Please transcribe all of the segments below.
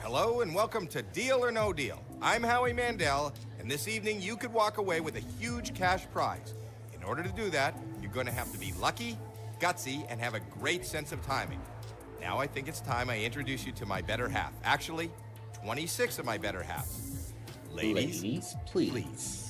Hello and welcome to Deal or No Deal. I'm Howie Mandel, and this evening you could walk away with a huge cash prize. In order to do that, you're going to have to be lucky, gutsy, and have a great sense of timing. Now I think it's time I introduce you to my better half. Actually, 26 of my better halves. Ladies, please.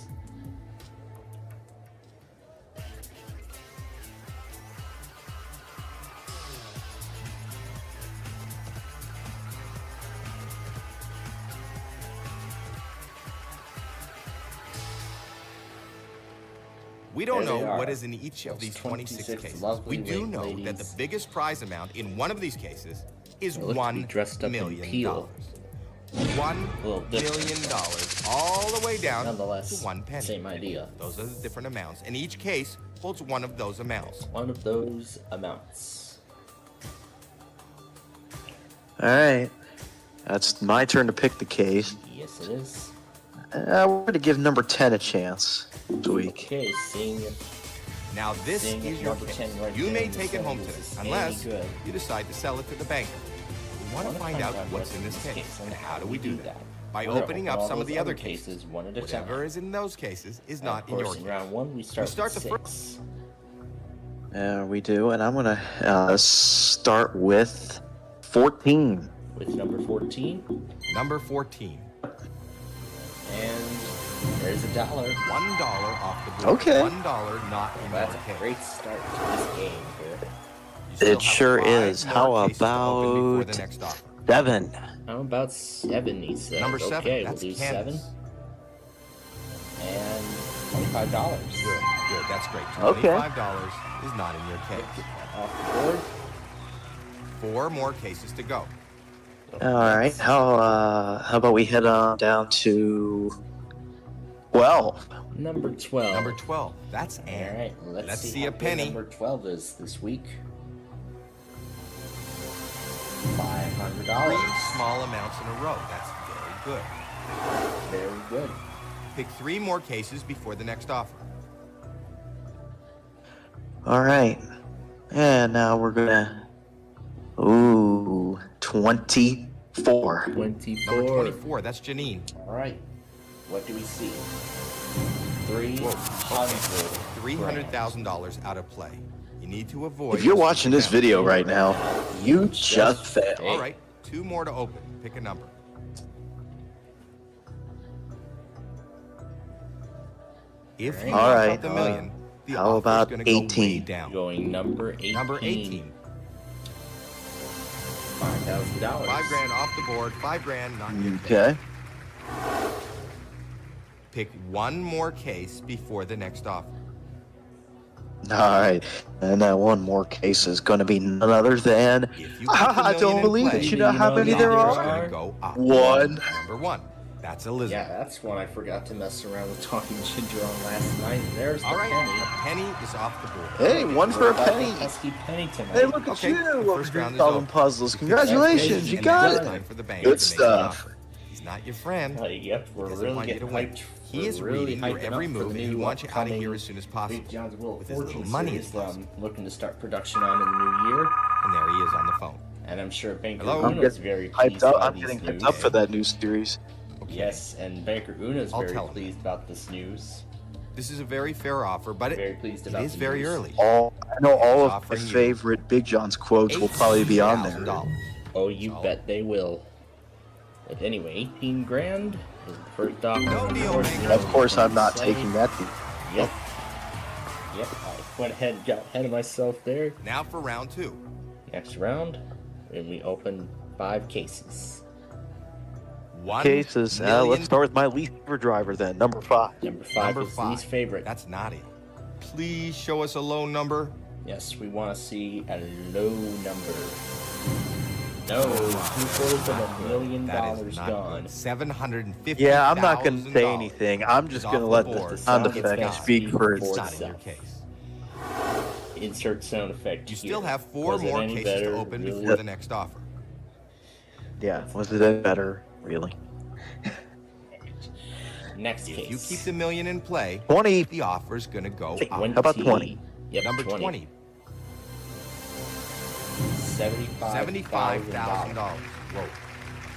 We don't know what is in each of these 26 cases. We do know that the biggest prize amount in one of these cases is $1 million. $1 million, all the way down to 1 penny. Same idea. Those are the different amounts, and each case holds one of those amounts. One of those amounts. All right, that's my turn to pick the case. Yes, it is. We're going to give number 10 a chance this week. Okay, seeing now this is your case. Right, you may take it home today, unless you decide to sell it to the banker. We want to find out what's in this case, and how do we do that? By opening up some of the other cases. One at a Whatever is in those cases is not in your case. In round one, we start with 6. We do, and I'm going to start with 14. With number 14? Number 14. And there's $1. $1 off the board. Okay. $1 not in your That's case. a great start to this game here. It sure is. How about 7? How about 7, he said. Number 7. Okay, That's we'll do Candace. 7. And $25. Good. That's great. Okay. $25 is not in your case. Off the board. 4 more cases to go. All right. How about we head on down to 12? Number 12. Number 12. That's Ann. All right. Let's see a how penny. Number 12 is this week. $500. 3 small amounts in a row. That's very good. Very good. Pick 3 more cases before the next offer. All right. And now we're gonna. Ooh, 24. 24. Number 24, that's Janine. All right. What do we see? 300. $300,000 out of play. You need to avoid. If you're watching this amount. video right now, you just failed. All right, 2 more to open. Pick a number. If you All knock right, out the million, the how offer's about gonna go way 18? down. Going number 18. Number 18. $5,000. $5,000 off the board. $5,000 not in your case. Okay. Pick one more case before the next offer. All right. And that one more case is going to be none other than. If you keep the I million don't in believe play, it. You know how many the there offer's are? gonna go up. One. Number 1. That's Elizabeth. Yeah, that's one I forgot to mess around with talking ginger on last night. There's the All right, penny. a penny is off the board. Hey, one for a What about penny. the pesky penny tonight? Hey, look at Okay, you. the Over first here round is solving over. puzzles. You pick that Congratulations. case, You and got now it. it's time for the banker Good to make the stuff. offer. He's not your friend. Yep, we're He doesn't really want you getting to win. hyped. He We're is really reading your hyping every up for move, the and he new wants you out of upcoming here as soon as possible. Big John's Wheel of With as Fortune little money series as that possible. I'm looking to start production on in the new year. And there he is on the phone. And I'm sure Banker Hello? I'm Una's getting very hyped pleased up. by I'm these getting news. hyped up for that new series. Okay. Yes, and Banker Una's I'll very tell him. pleased about this news. This is a very fair offer, but Very pleased it about is the very news. early. I know all of my Offering you favorite Big John's quotes will probably be on there. $18,000. Oh, you So- bet they will. But anyway, 18 grand is the first offer. No deal, Banker. Of course, I'm not taking that. Yep. Yep, I went ahead and got ahead of myself there. Now for round 2. Next round, and we open 5 cases. $1 Cases. million. Let's start with my least favorite driver then. Number 5. Number 5 Number is 5. least favorite. That's naughty. Please show us a low number. Yes, we want to see a low number. No, $2/4 of $1 million That is not gone. good. 750. Yeah, I'm not going to say anything. I'm just Is going to off let the the board. sound Sound effect gets speak for It's not itself. in your case. Insert sound effect. You here. still have 4 Was it more any cases better? to open Really? before the next offer. Yeah, was it any better? Really? Next case. If you keep the million in play, 20. the offer's gonna go Hey, up. how about 20? Yep, Number 20, $75,000. $75,000. Whoa.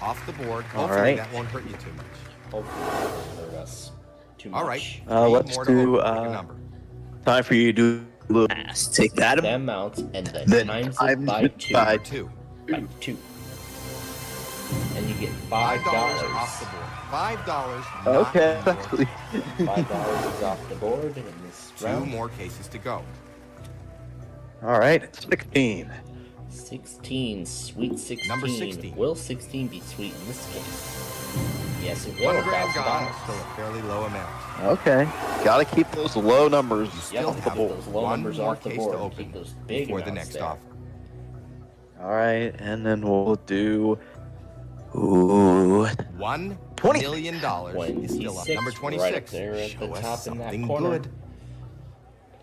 Off the board. All Hopefully right. that won't hurt you too much. Hopefully that won't hurt us too much. All right. Let's 3 more to do, open. Pick a number. Time for you to do a little pass. Take that. The amount and then Then times times it by it 2. by 2. By 2. And you get $5 $5. off the board. $5. not Okay. in your $5 is off the board in this 2 round. more cases to go. All right. 16. 16, sweet 16. Number 16. Will 16 be sweet in this case? Yes, it will. $1 grand gone. $1,000. Still a fairly low amount. Okay. Gotta keep those low numbers Still off the have board. those low one numbers more off the case board. to open Keep those big before the amounts next there. offer. All right, and then we'll do. Ooh. $1 $20 million is still up. 26, Number right 26. up there at Show the us top in that something corner. good.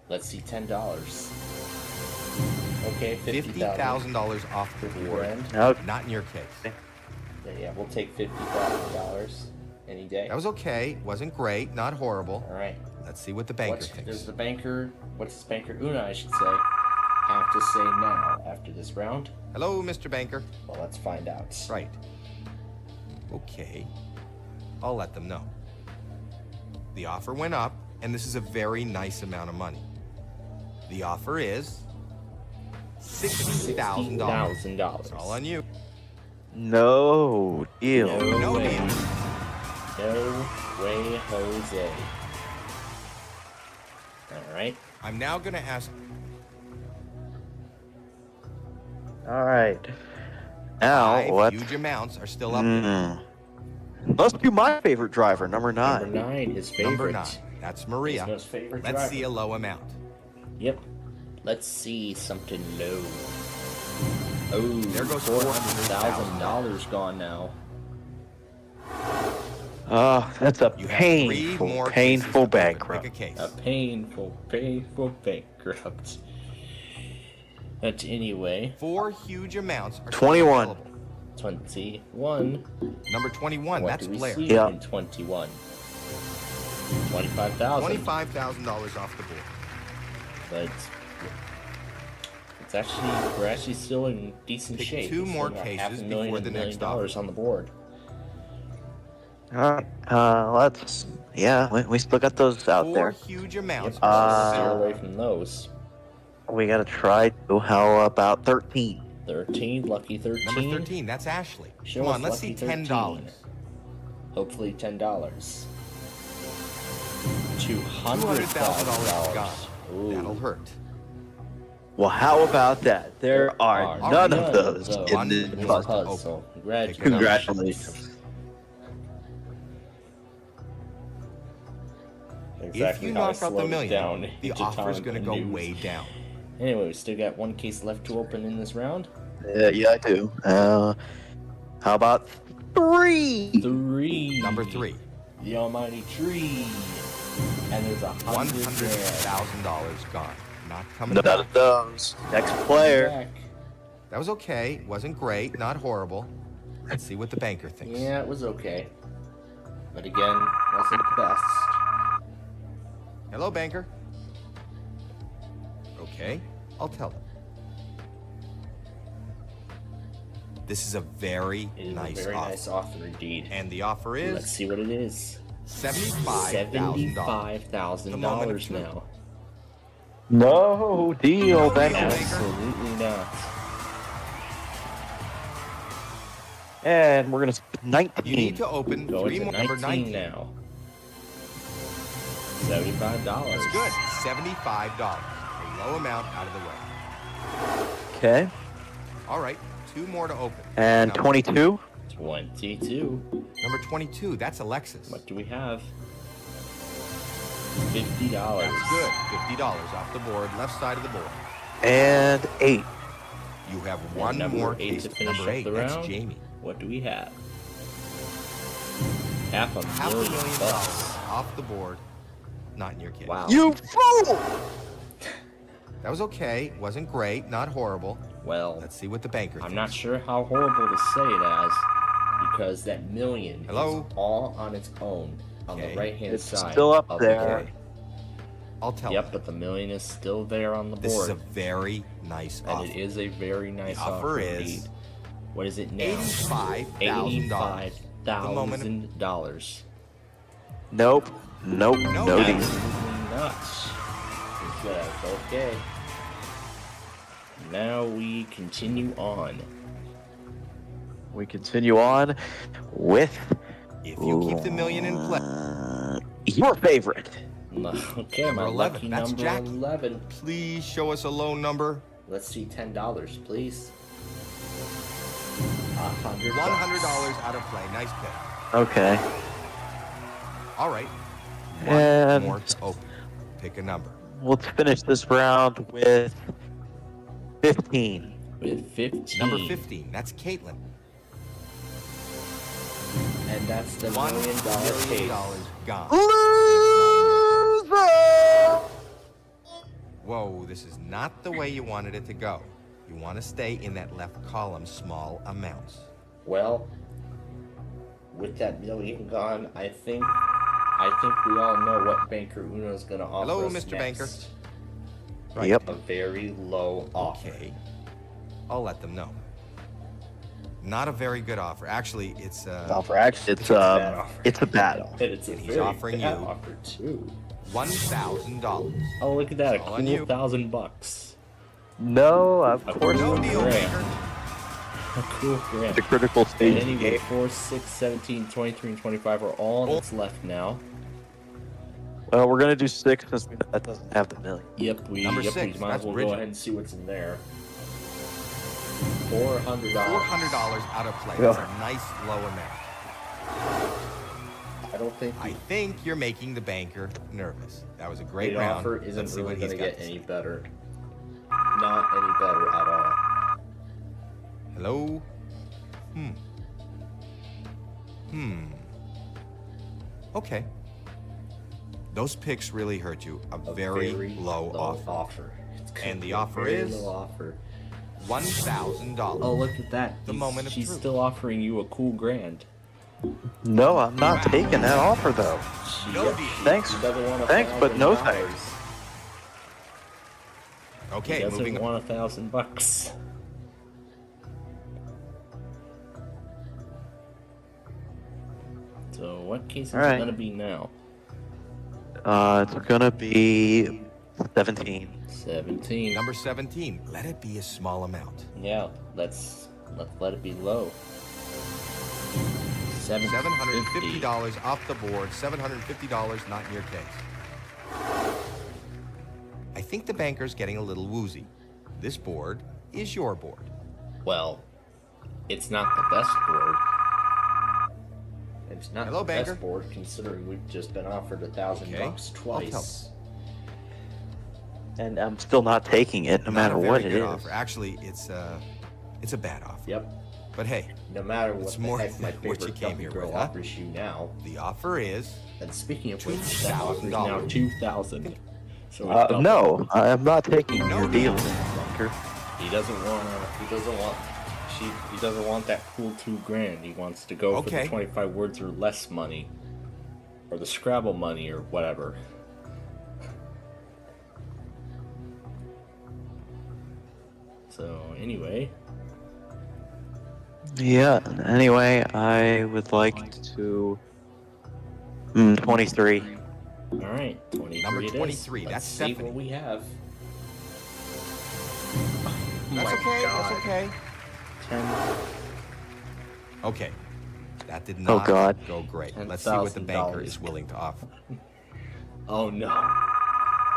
Let's see, $10. Okay, $50,000. $50,000 off the board. Grand. Okay. Not in your case. Yeah, we'll take $50,000 any day. That was okay. Wasn't great. Not horrible. All right. Let's see what the banker Does thinks. the banker, what's Banker Una, I should say, have to say now after this round? Hello, Mr. Banker. Well, let's find out. Right. Okay. I'll let them know. The offer went up, and this is a very nice amount of money. The offer is $60,000. $60,000. It's all on you. No deal. No way. deal. No way, Jose. All right. I'm now going to ask All right. Now 5 what? huge amounts are still up there. Let's do my favorite driver, number Number 9. 9, his favorite. Number 9. That's Maria. His most favorite Let's driver. see a low amount. Yep. Let's see something low. Oh, There goes $400,000 gone now. That's a You have 3 painful, more painful cases to open. bankrupt. Pick a case. A painful, painful bankrupt. But anyway, 4 huge amounts are 21. available. 21. Number 21, What that's do we Blair. see Yeah. in 21? 25,000. $25,000 off the board. But We're actually still in decent Pick shape. two We more still got cases half a before million, the $1 million next offer. on the board. Let's. Yeah, we still got those out 4 there. huge amounts Yep, are just steer set. away from those. We gotta try to. How about 13? 13, lucky 13. Number 13, that's Ashley. Show Come us on, let's see lucky $10. 13. Hopefully $10. $200,000 gone. Ooh. That'll hurt. Well, how about that? There are none of those One in this more puzzle. to puzzle. open. Congratulations. If you how I knock out the slowed it million, down the into offer's time going to and go news. way down. Anyway, we still got one case left to open in this round. Yeah, I do. How about 3? 3. Number 3, The almighty tree. And there's $100,000 gone. Not coming None back. of those. Next player. back. That was okay. Wasn't great. Not horrible. Let's see what the banker thinks. Yeah, it was okay. But again, wasn't the best. Hello, banker. Okay, I'll tell them. This is a very It is nice a very offer. nice offer indeed. And the offer Let's is see what it is. $75,000. $75,000 now. No deal, No banker. deal. Absolutely not. And we're gonna spend 19. You need to open Going 3 to more. 19 Number 19. now. $75. That's good. $75. A low amount out of the way. Okay. All right, 2 more to open. And Number- 22. 22. Number 22, that's Alexis. What do we have? $50. That's good. $50 off the board, left side of the board. And 8. You have And one number more 8 case. to finish Number up 8, the that's round. Jamie. What do we have? Half a $500,000 million bucks. off the board. Not in your case. Wow. You fool! That was okay. Wasn't great. Not horrible. Well, Let's see what the banker thinks. I'm not sure how horrible to say it as, because that million Hello? is all on its own on Okay. the right-hand It's side. still up of there. The board. I'll tell Yep, you. but the million is still there on the This is board, a very nice and offer. it is a very nice The offer is indeed. What is it now? $85,000. $85,000. Nope. Nope. No No deal. deal. Absolutely nuts. Okay. Now we continue on. We continue on with If you keep the million in play, your favorite. Okay, my Number 11, lucky that's number Jackie. 11. please show us a low number. Let's see, $10, please. $100. $100 out of play. Nice pick. Okay. All right. One And- more to open. Pick a number. Let's finish this round with 15. With 15. Number 15. That's Caitlin. And that's the $1 $1 million million case. gone. Loser! Whoa, this is not the way you wanted it to go. You want to stay in that left column, small amounts. Well, with that million gone, I think we all know what Banker Uno's gonna offer Hello, us Mr. next. Banker. Yep. A very low offer. Okay. I'll let them know. Not a very good offer. Actually, it's Offer actually, it's bad offer. it's a bad offer. And it's a And he's very offering bad you- offer too. $1,000. Oh, look at that! It's A all on cool you. $1,000. No, of A course No not. deal, Great. Banker. A cool grant. The critical And stage of the anyway, game. 4, 6, 17, 23, and 25 are all that's left now. Well, we're gonna do 6 since that doesn't have the million. Yep, we Number we 6, might that's as well Bridget. go ahead and see what's in there. $400. $400 out of play. Yeah. That's a nice low amount. I don't think I think you're making the banker nervous. That was a great the round. offer isn't Let's see really what going he's to got get to any say. better. Not any better at all. Hello? Okay. Those picks really hurt you. A very low offer. It's gonna And the be a offer very is? low offer. $1,000. Oh, look at that. The moment of She's truth. still offering you a cool grand. No, I'm not taking that offer though. She, No deal. Thanks. she doesn't want Thanks, but no $1,000. thanks. Okay, he doesn't moving on. want $1,000. So what case is it Alright. gonna be now? It's gonna be 17. 17. Number 17. Let it be a small amount. Yeah, let's let it be low. $750 off the board. $750 not in your case. I think the banker's getting a little woozy. This board is your board. Well, it's not the best board. It's not Hello, the banker. best board considering we've just been offered $1,000 Okay, twice. And I'm still not taking it, no matter Not a what very it good is. offer. Actually, it's a bad offer. Yep. But hey, No matter It's what more the heck my than what you favorite came Dumpy here girl with, huh? offers you now. the offer is And speaking of which, that offer is now $2,000. $2,000. So we doubled. No, I'm not taking No your deal. deal, bunker. He doesn't want that cool $2,000. He wants to go for Okay. the 25 words or less money. Or the Scrabble money or whatever. So anyway, Yeah, anyway, I would like to... 23. alright, 23 Number it is. 23, Let's that's see Stephanie. what we have. That's my okay. God. That's okay. 10. Okay. That did Oh, not God. go great. Let's see what the banker $10,000. is willing to offer. Oh no.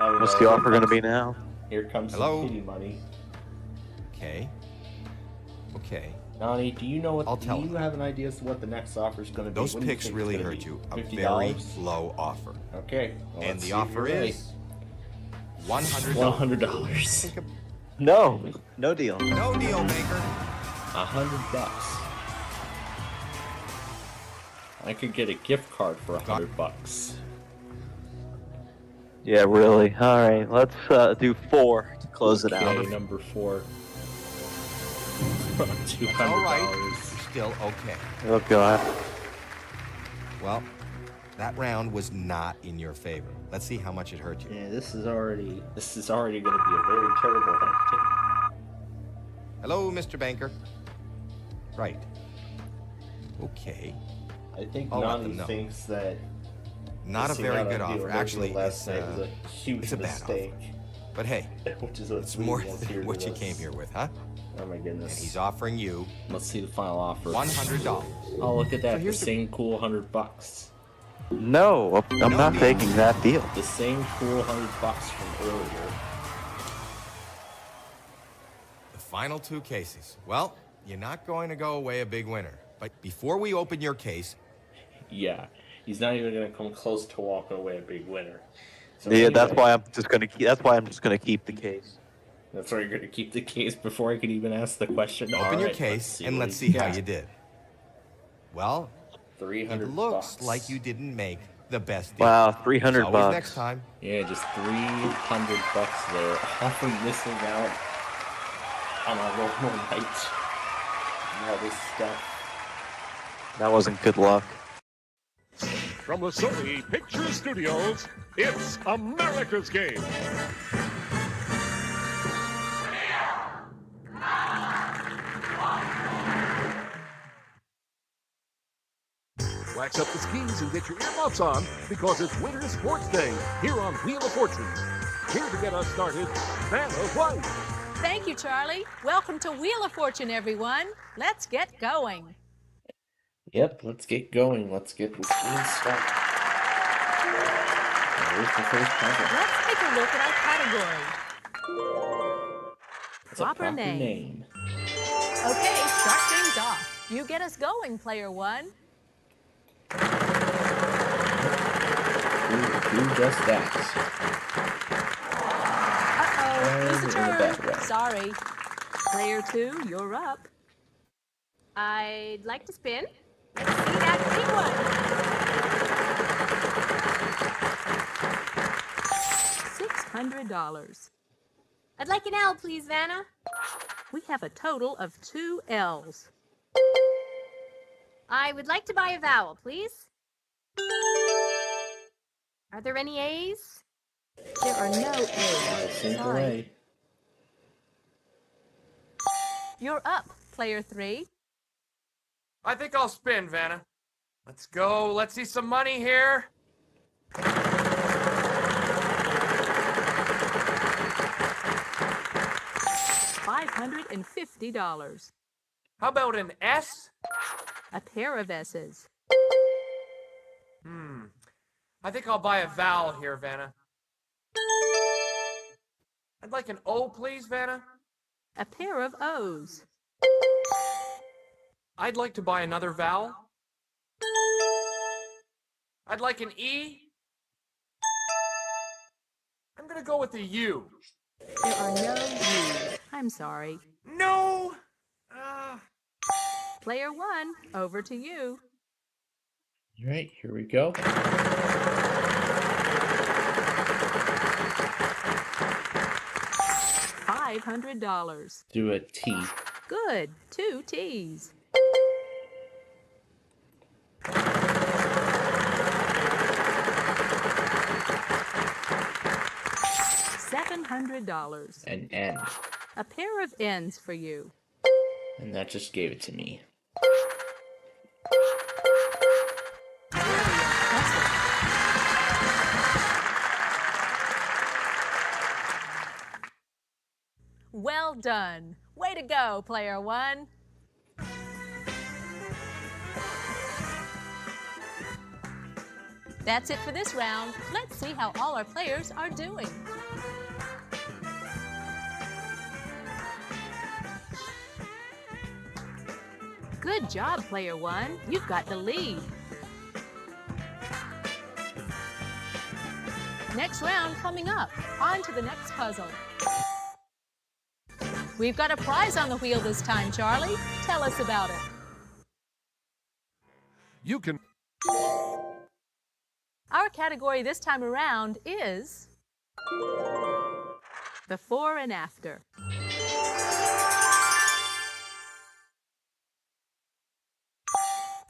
Oh, What's no. the offer gonna be now? Here comes Hello? some pity money. Okay. Okay. Nani, do you know what? I'll tell do you him. have an idea as to what the next offer is going to be? Those What do you picks think really it's gonna hurt be? you. A $50? very low offer. Okay. Well, And let's the see if offer you're is $100. $100. Think of- No, no deal. No deal, banker. $100. I could get a gift card for $100. Yeah, really. All right, let's do 4 to close it Okay, out. number 4. $200. All right. You're still okay. Oh God. Well, that round was not in your favor. Let's see how much it hurt you. Yeah, this is already going to be a very terrible thing. Hello, Mr. Banker. Right. Okay. I think I'll let Nani them know. thinks that Not a missing very out on good the offer. original Actually, last it's night was a huge it's a bad mistake. but hey, Which is what it's Lee more wants here than what to you us. came here with, huh? Oh my goodness. And he's offering you Let's see the final offer. $100. Oh, look at that. The here's the- same cool $100. No, I'm No not deal. taking that deal. The same cool $100 from earlier. The final 2 cases. Well, you're not going to go away a big winner. But before we open your case, Yeah. He's not even going to come close to walking away a big winner. So Yeah, that's anyway, why I'm just gonna keep. That's why I'm just gonna keep the case. That's why you're going to keep the case before I could even ask the question. open All your right, case and what let's he's see how got. you did. Well, $300. it looks like you didn't make the best deal. Wow, 300 Always bucks. next time. Yeah, just $300 there. Often missing out on a normal night. And all this stuff. That wasn't good luck. From the Sony Picture Studios, it's America's Game. Wax up the skis and get your earmuffs on because it's Winter Sports Day here on Wheel of Fortune. Here to get us started, Vanna White. Thank you, Charlie. Welcome to Wheel of Fortune, everyone. Let's get going. Yep, let's get going. Let's get this game started. Where's the first puzzle? Let's take a look at our category. It's a Proper name. Okay, start things off. You get us going, player one. Who does that? Uh-oh, lose a in a bad way. turn. Sorry. Player two, you're up. I'd like to spin. Let's see that big one. $600. I'd like an L, please, Vanna. We have a total of 2 L's. I would like to buy a vowel, please. Are there any A's? There are no A's. Single Sorry. A. You're up, player 3. I think I'll spin, Vanna. Let's go. Let's see some money here. $550. How about an S? A pair of S's. I think I'll buy a vowel here, Vanna. I'd like an O, please, Vanna. A pair of O's. I'd like to buy another vowel. I'd like an E. I'm gonna go with the U. There are no U's. I'm sorry. No! Player 1, over to you. All right, here we go. $500. Do a T. Good. 2 T's. $700. An N. A pair of N's for you. And that just gave it to me. Well done. Way to go, player 1. That's it for this round. Let's see how all our players are doing. Good job, player 1. You've got the lead. Next round coming up. On to the next puzzle. We've got a prize on the wheel this time, Charlie. Tell us about it. You can... Our category this time around is before and after.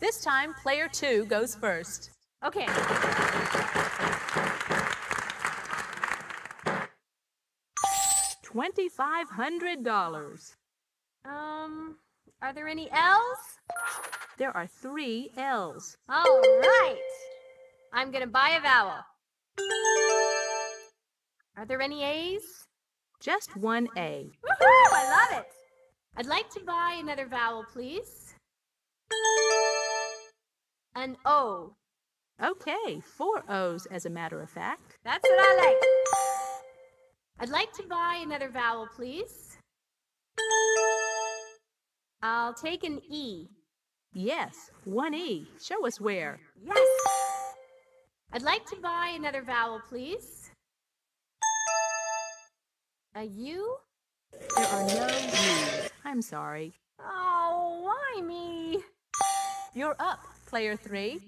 This time, player 2 goes first. Okay. $2,500. Are there any L's? There are 3 L's. All right. I'm gonna buy a vowel. Are there any A's? Just 1 A. Woohoo! I love it. I'd like to buy another vowel, please. An O. Okay, 4 O's as a matter of fact. That's what I like. I'd like to buy another vowel, please. I'll take an E. Yes, 1 E. Show us where. Yes. I'd like to buy another vowel, please. A U? There are no U's. I'm sorry. Oh, why me? You're up, player 3.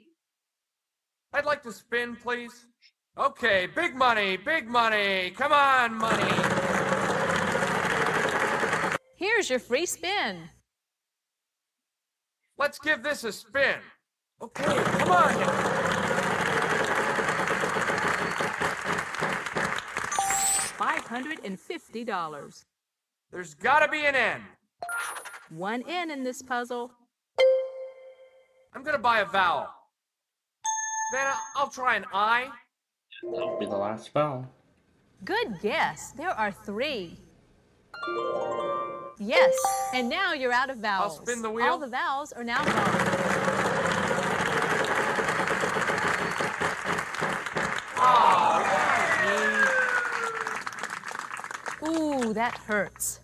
I'd like to spin, please. Okay, big money, big money. Come on, money. Here's your free spin. Let's give this a spin. Okay, come on now. $550. There's gotta be an N. 1 N in this puzzle. I'm gonna buy a vowel. Vanna, I'll try an I. That'll be the last vowel. Good guess. There are 3. Yes, and now you're out of vowels. I'll spin the wheel. All the vowels are now gone. Ooh, that hurts.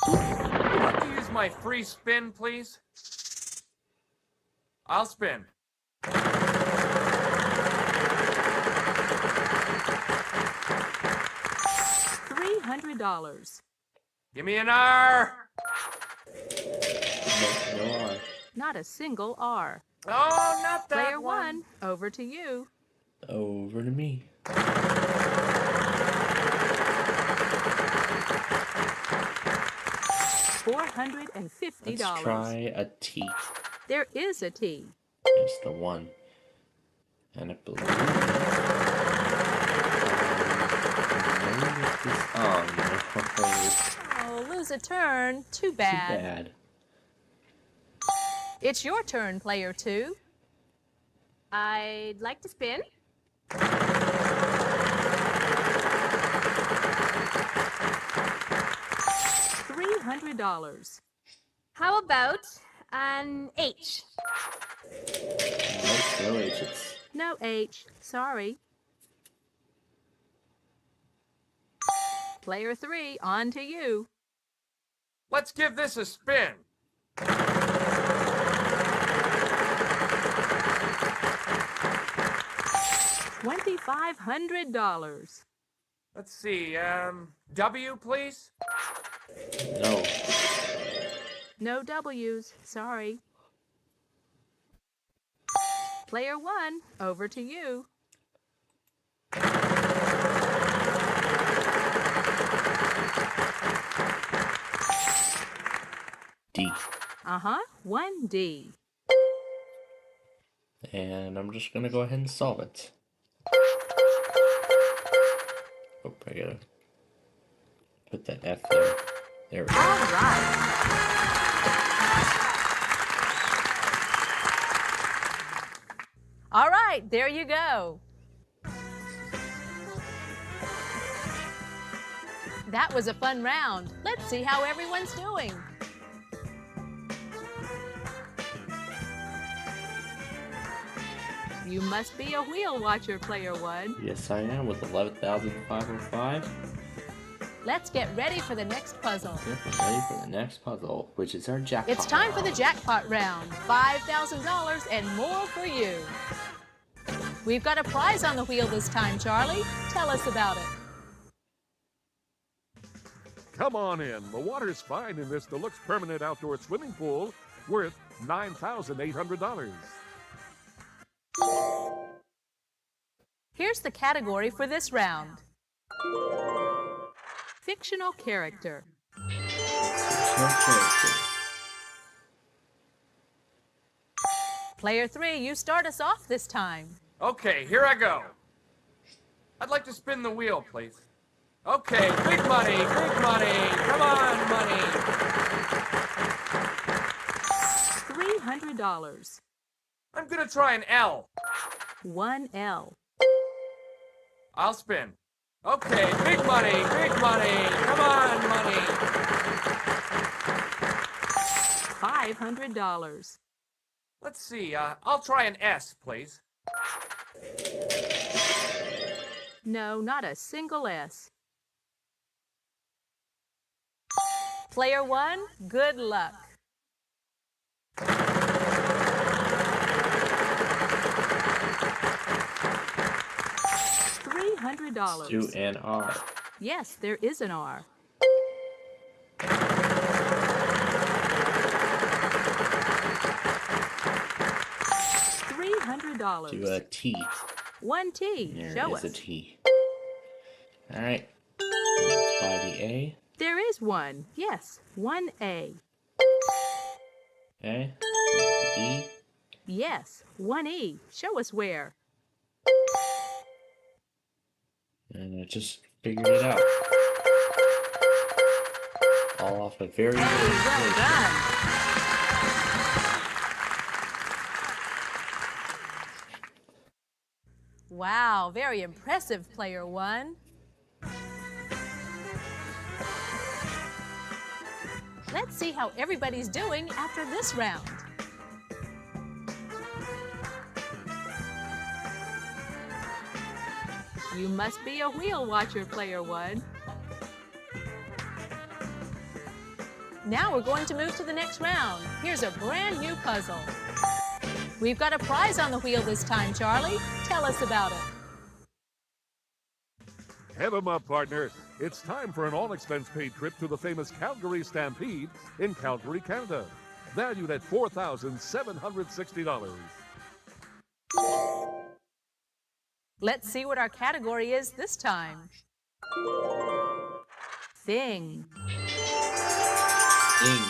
I'd like to use my free spin, please. I'll spin. $300. Give me an R. No R. Not a single R. Oh, not that Player 1, over to you. Over to me. $450. Let's try a T. There is a T. It's the 1. And I believe... Oh, no. Oh, lose a turn. Too bad. Too bad. It's your turn, player 2. I'd like to spin. $300. How about an H? Nope, no H's. No H. Sorry. Player 3, on to you. Let's give this a spin. $2,500. Let's see, W, please? No. No W's. Sorry. Player 1, over to you. D. Uh-huh, 1D. And I'm just gonna go ahead and solve it. Oh, I gotta put that F there. There we go. All right. All right, there you go. That was a fun round. Let's see how everyone's doing. You must be a wheel watcher, player 1. Yes, I am with 11,505. Let's get ready for the next puzzle. Yep, I'm ready for the next puzzle, which is our jackpot. It's time for the round. jackpot round. $5,000 and more for you. We've got a prize on the wheel this time, Charlie. Tell us about it. Come on in. The water's fine in this deluxe permanent outdoor swimming pool worth $9,800. Here's the category for this round. Fictional character. Fictional character. Player 3, you start us off this time. Okay, here I go. I'd like to spin the wheel, please. Okay, big money, big money. Come on, money. $300. I'm gonna try an L. 1L. I'll spin. Okay, big money, big money. Come on, money. $500. Let's see, I'll try an S, please. No, not a single S. Player 1, good luck. $300. Do an R. Yes, there is an R. $300. Do a T. 1T. There Show is us. a T. Alright. Let's buy the A. There is one. Yes, 1A. Okay. E. Yes, 1E. Show us where. And I just figured it out. All off a very good Well equation. done. Wow, very impressive, player 1. Let's see how everybody's doing after this round. You must be a wheel watcher, player 1. Now we're going to move to the next round. Here's a brand new puzzle. We've got a prize on the wheel this time, Charlie. Tell us about it. Head 'em up, partner. It's time for an all-expense-paid trip to the famous Calgary Stampede in Calgary, Canada. Valued at $4,760. Let's see what our category is this time. Thing. Ding.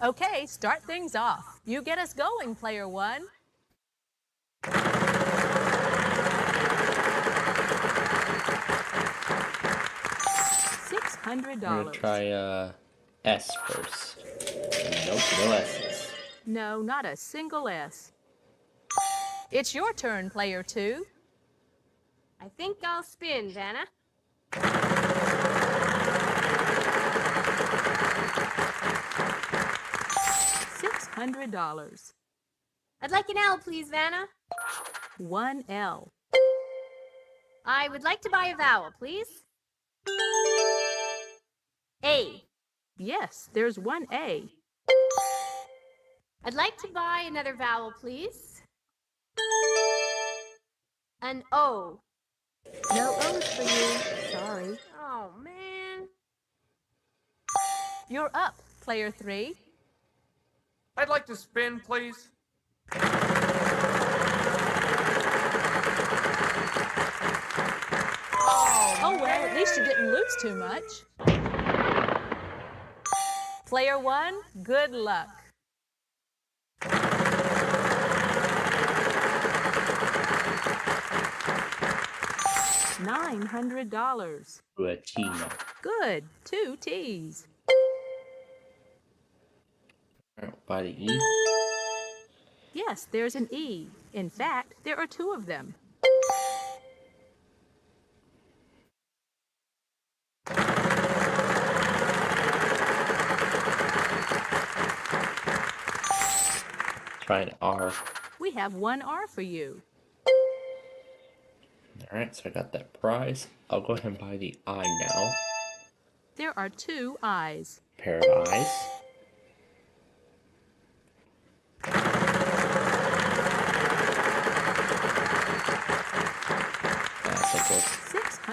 Okay, start things off. You get us going, player 1. gonna try S first. Nope, no S's. No, not a single S. It's your turn, player 2. I think I'll spin, Vanna. $600. I'd like an L, please, Vanna. 1 L. I would like to buy a vowel, please. A. Yes, there's 1 A. I'd like to buy another vowel, please. An O. No O's for you. Sorry. Oh, man. You're up, player 3. I'd like to spin, please. Oh, well, at least you didn't lose too much. Player 1, good luck. $900. Latino. Good, 2 T's. Alright, by the E. Yes, there's an E. In fact, there are 2 of them. Try an R. We have 1 R for you. Alright, so I got that prize. I'll go ahead and buy the I now. There are 2 I's. Pair of eyes.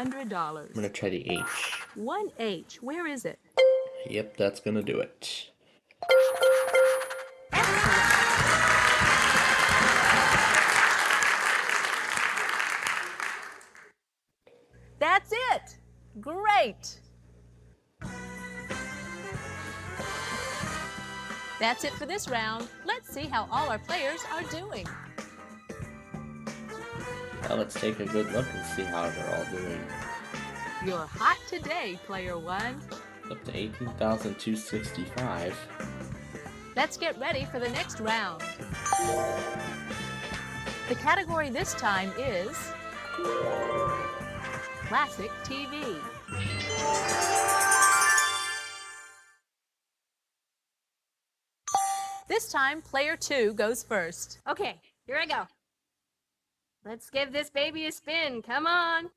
I'm $600. gonna try the H. 1 H. Where is it? Yep, that's gonna do it. That's it! Great! That's it for this round. Let's see how all our players are doing. Now let's take a good look and see how they're all doing. You're hot today, player 1. Up to 18,265. Let's get ready for the next round. The category this time is Classic TV. This time, player 2 goes first. Okay, here I go. Let's give this baby a spin. Come on.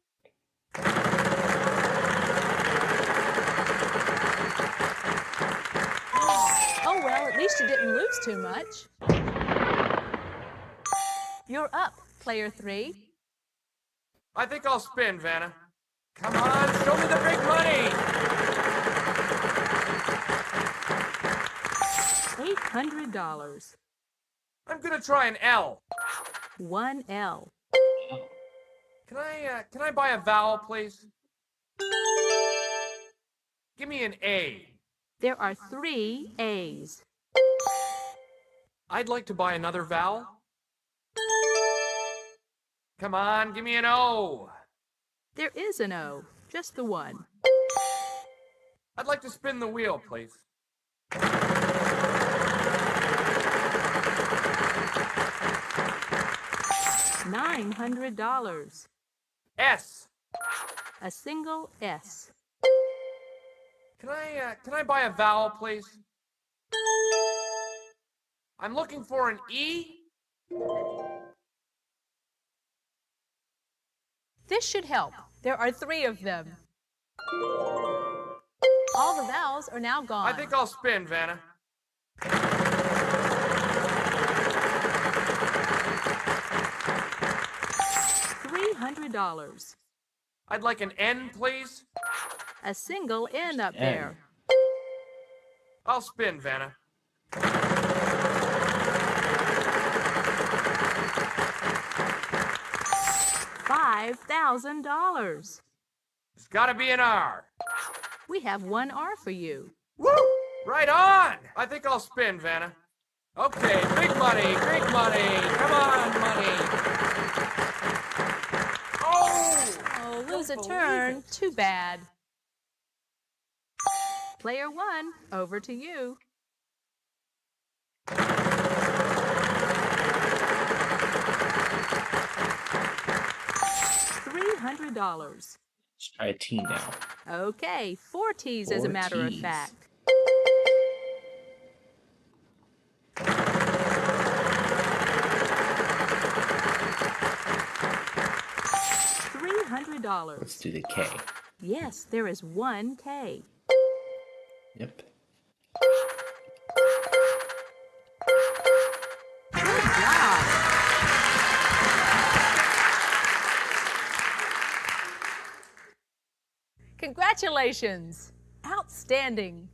Oh, well, at least you didn't lose too much. You're up, player 3. I think I'll spin, Vanna. Come on, show me the big money! $800. I'm gonna try an L. 1 L. Can I buy a vowel, please? Give me an A. There are 3 A's. I'd like to buy another vowel. Come on, give me an O. There is an O, just the one. I'd like to spin the wheel, please. $900. S. A single S. Can I buy a vowel, please? I'm looking for an E. This should help. There are 3 of them. All the vowels are now gone. I think I'll spin, Vanna. $300. I'd like an N, please. A single N up N. there. I'll spin, Vanna. $5,000. It's gotta be an R. We have 1 R for you. Woo! Right on! I think I'll spin, Vanna. Okay, big money, big money. Come on, money. Oh! Oh, lose a turn. Too bad. Player 1, over to you. $300. Let's try a T now. Okay, 4 T's as a 4 matter of Ts. fact. $300. Let's do the K. Yes, there is 1 K. Yep. Good job. Congratulations. Outstanding.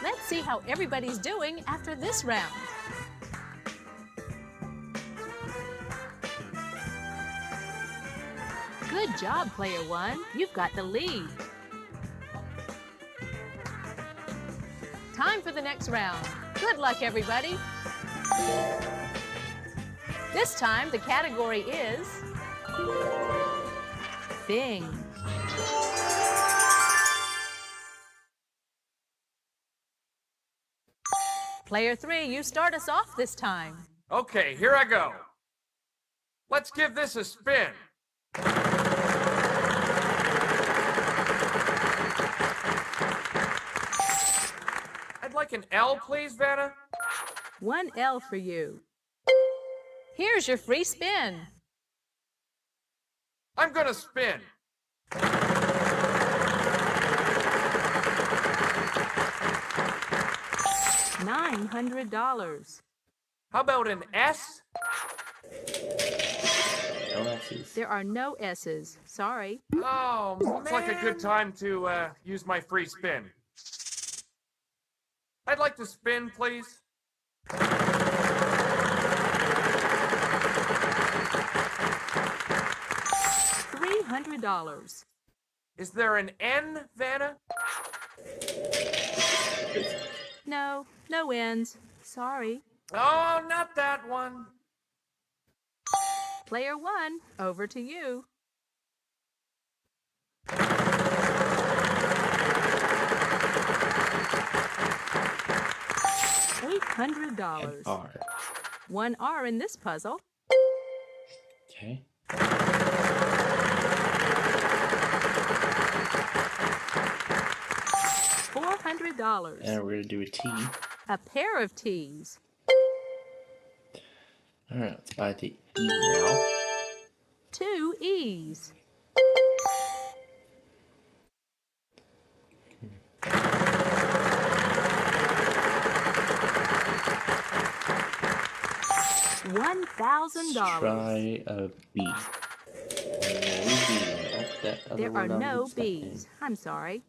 Let's see how everybody's doing after this round. Good job, Player 1. You've got the lead. Time for the next round. Good luck, everybody. This time, the category is Bing. Player 3, you start us off this time. Okay, here I go. Let's give this a spin. I'd like an L, please, Vanna. 1 L for you. Here's your free spin. I'm gonna spin. $900. How about an S? No S's. There are no S's. Sorry. Oh, looks like a good time to use my free spin. I'd like to spin, please. $300. Is there an N, Vanna? No, no N's. Sorry. Oh, not that one. Player 1, over to you. $800. R. 1 R in this puzzle. Okay. $400. And we're gonna do a T. A pair of T's. Alright, let's buy the E now. 2 E's. $1,000. Try a B. No B. Oh, that other There are word I'm no expecting. B's. I'm sorry.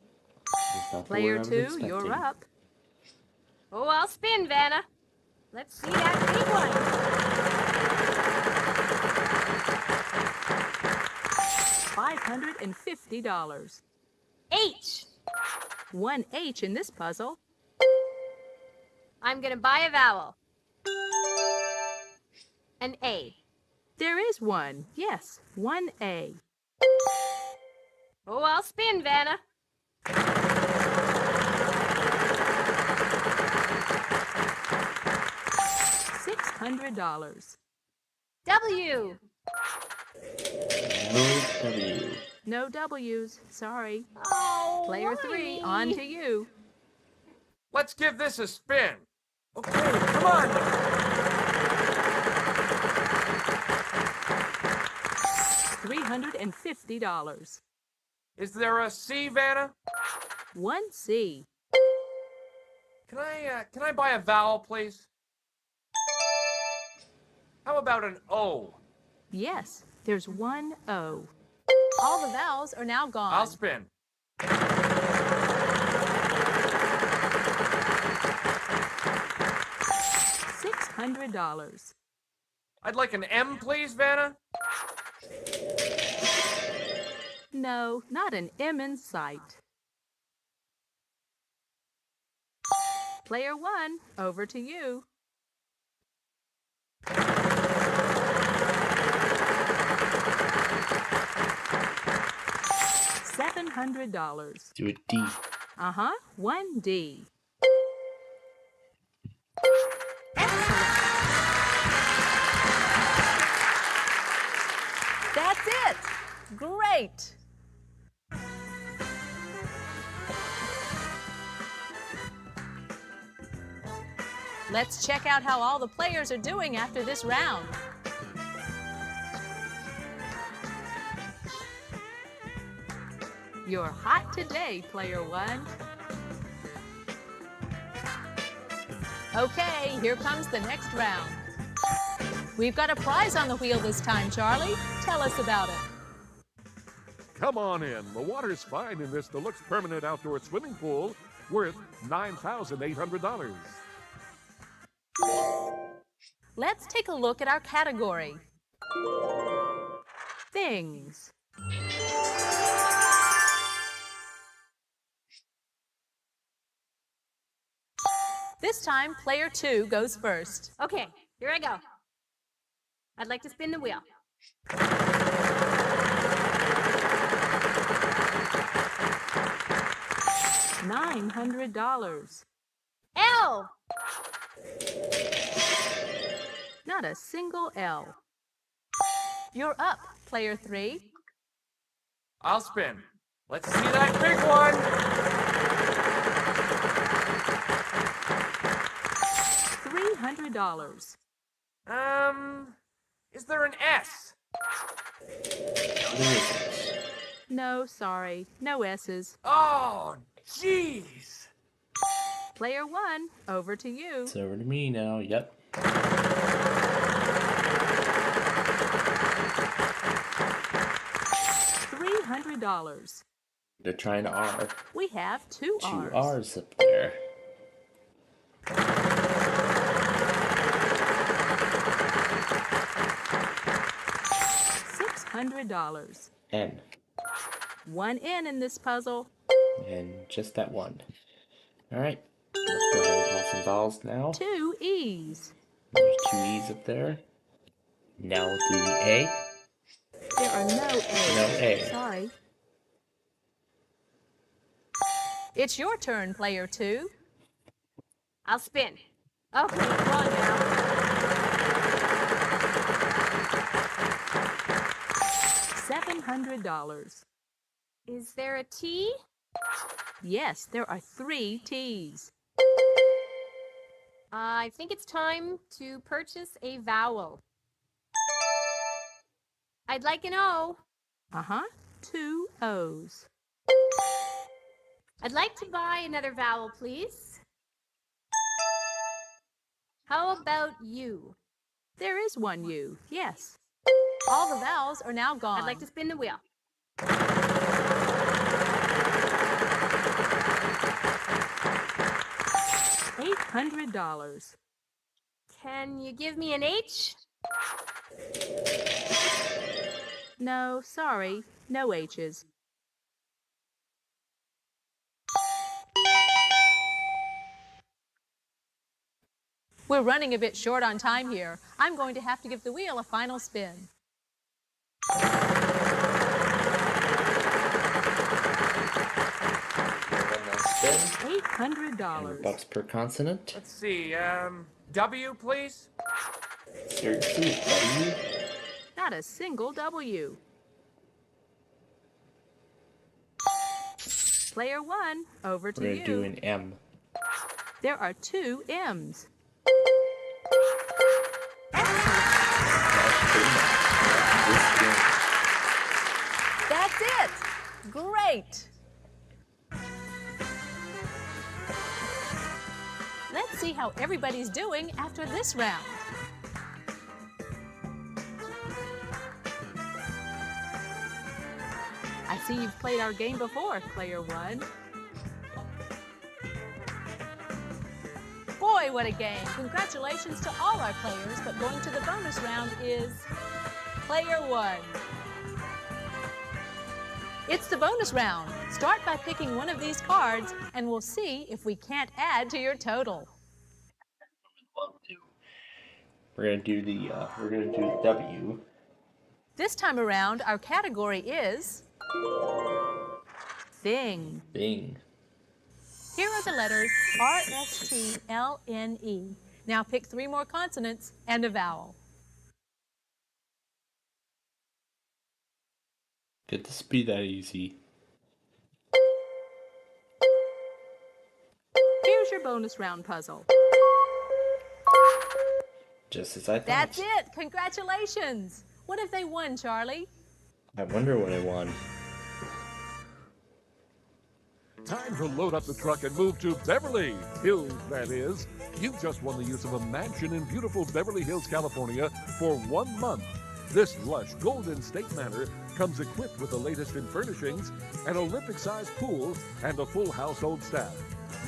It's not the Player word I was 2, expecting. you're up. Oh, I'll spin, Vanna. Let's see that big one. $550. H. 1 H in this puzzle. I'm gonna buy a vowel. An A. There is one. Yes, 1 A. Oh, I'll spin, Vanna. $600. W. No W. No W's. Sorry. Oh, Player 3, on to you. Let's give this a spin. Okay, come on. $350. Is there a C, Vanna? 1 C. Can I buy a vowel, please? How about an O? Yes, there's 1 O. All the vowels are now gone. I'll spin. $600. I'd like an M, please, Vanna. No, not an M in sight. Player 1, over to you. $700. Do a D. Uh-huh, 1D. That's it! Great! Let's check out how all the players are doing after this round. You're hot today, player one. Okay, here comes the next round. We've got a prize on the wheel this time, Charlie. Tell us about it. Come on in. The water's fine in this deluxe permanent outdoor swimming pool worth $9,800. Let's take a look at our category. Things. This time, player two goes first. Okay, here I go. I'd like to spin the wheel. $900. L! Not a single L. You're up, player three. I'll spin. Let's see that big one. $300. Is there an S? No, sorry. No S's. Oh, jeez. Player one, over to you. It's over to me now. Yep. $300. They're trying to R. We have two Two R's. R's up there. $600. N. One N in this puzzle. And just that one. Alright. Let's go ahead and toss some vowels now. Two E's. There's two E's up there. Now we'll do the A. There are no A's. No A. Sorry. It's your turn, player two. I'll spin. Okay, come on now. $700. Is there a T? Yes, there are three T's. I think it's time to purchase a vowel. I'd like an O. Uh-huh, two O's. I'd like to buy another vowel, please. How about U? There is one U, yes. All the vowels are now gone. I'd like to spin the wheel. $800. Can you give me an H? No, sorry, no H's. We're running a bit short on time here. I'm going to have to give the wheel a final spin. One last spin. $800. Bucks per consonant. Let's see, W, please? Seriously, W. Not a single W. Player one, over to We're you. gonna do an M. There are two M's. That's it! Great! Let's see how everybody's doing after this round. I see you've played our game before, player one. Boy, what a game! Congratulations to all our players, but going to the bonus round is player one. It's the bonus round. Start by picking one of these cards, and we'll see if we can't add to your total. We're gonna do the W. This time around, our category is Thing. Thing. Here are the letters R-S-T-L-N-E. Now pick 3 more consonants and a vowel. Could this be that easy? Here's your bonus round puzzle. Just as I thought. That's it! Congratulations! What have they won, Charlie? I wonder what I won. Time to load up the truck and move to Beverly Hills, that is. You just won the use of a mansion in beautiful Beverly Hills, California for 1 month. This lush Golden State Manor comes equipped with the latest in furnishings, an Olympic-sized pool, and a full household staff.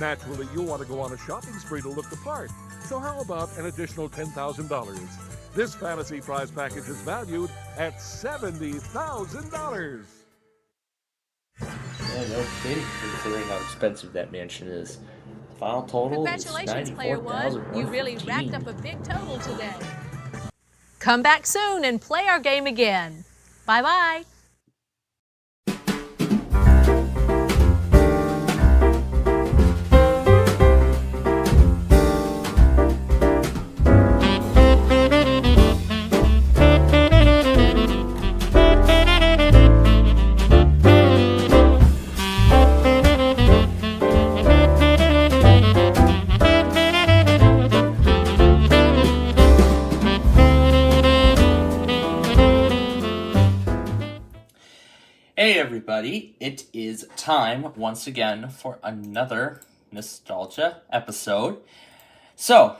Naturally, you'll want to go on a shopping spree to look the part. So how about an additional $10,000? This fantasy prize package is valued at $70,000. Yeah, no kidding, considering how expensive that mansion is. Final total is Congratulations, Player One. You really $94,115. racked up a big total today. Come back soon and play our game again. Bye-bye. Hey everybody, it is time once again for another nostalgia episode. So,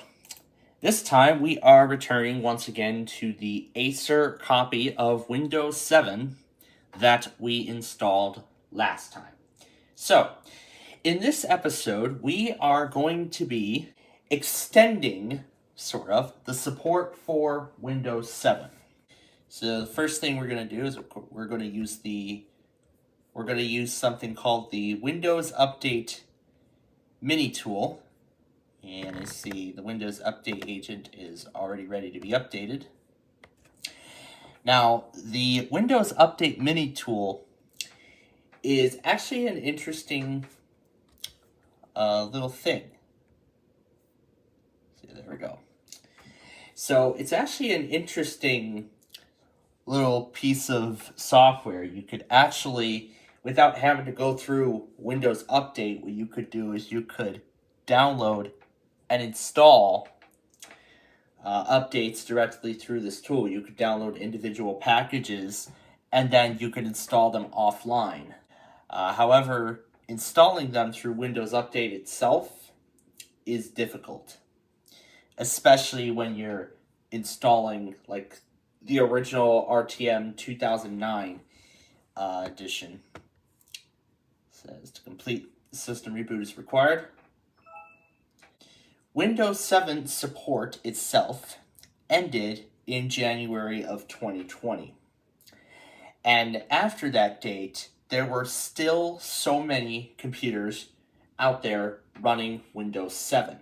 this time we are returning once again to the Acer copy of Windows 7 that we installed last time. So, in this episode we are going to be extending, sort of, the support for Windows 7. So the first thing we're going to do is we're going to use something called the Windows Update Mini Tool. And I see the Windows Update agent is already ready to be updated. Now, the Windows Update Mini Tool is actually an interesting little thing. See, there we go. So it's actually an interesting little piece of software. You could actually, without having to go through Windows Update, what you could do is you could download and install updates directly through this tool. You could download individual packages and then you could install them offline. However, installing them through Windows Update itself is difficult, especially when you're installing like the original RTM 2009 edition. It says to complete the system reboot is required. Windows 7 support itself ended in January of 2020. And after that date, there were still so many computers out there running Windows 7,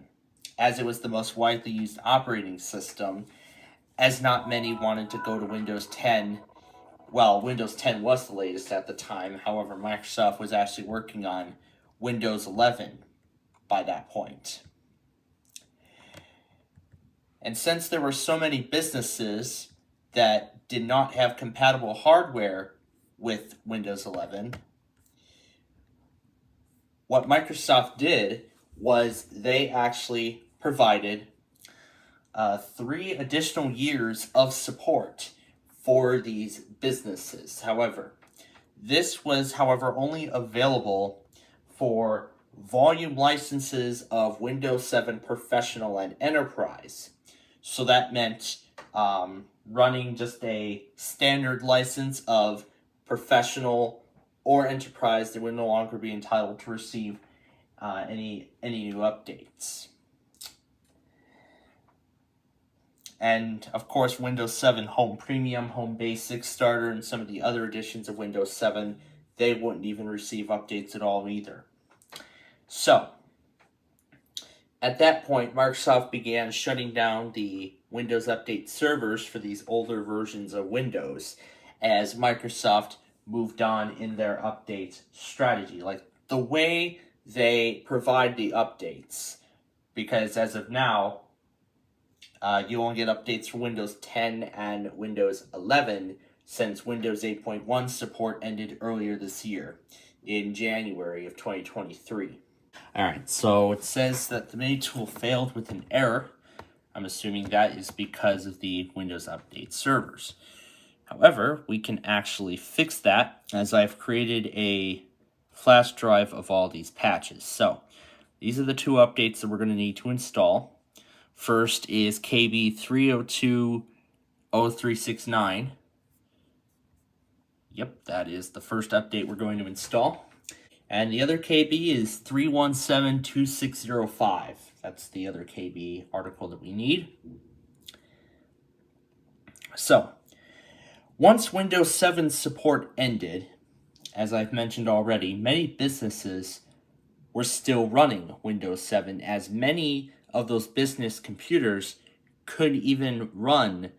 as it was the most widely used operating system, as not many wanted to go to Windows 10. Well, Windows 10 was the latest at the time. However, Microsoft was actually working on Windows 11 by that point. And since there were so many businesses that did not have compatible hardware with Windows 11, what Microsoft did was they actually provided 3 additional years of support for these businesses. However, this was, only available for volume licenses of Windows 7 Professional and Enterprise. So that meant running just a standard license of Professional or Enterprise, they would no longer be entitled to receive any new updates. And, of course, Windows 7 Home Premium, Home Basic, Starter, and some of the other editions of Windows 7, they wouldn't even receive updates at all either. So, at that point, Microsoft began shutting down the Windows Update servers for these older versions of Windows, as Microsoft moved on in their update strategy, like the way they provide the updates. Because as of now, you only get updates for Windows 10 and Windows 11 since Windows 8.1 support ended earlier this year in January of 2023. Alright, so it says that the mini tool failed with an error. I'm assuming that is because of the Windows Update servers. However, we can actually fix that as I've created a flash drive of all these patches. So, these are the two updates that we're going to need to install. First is KB 3020369. Yep, that is the first update we're going to install. And the other KB is 3172605. That's the other KB article that we need. So, once Windows 7 support ended, as I've mentioned already, many businesses were still running Windows 7, as many of those business computers could even run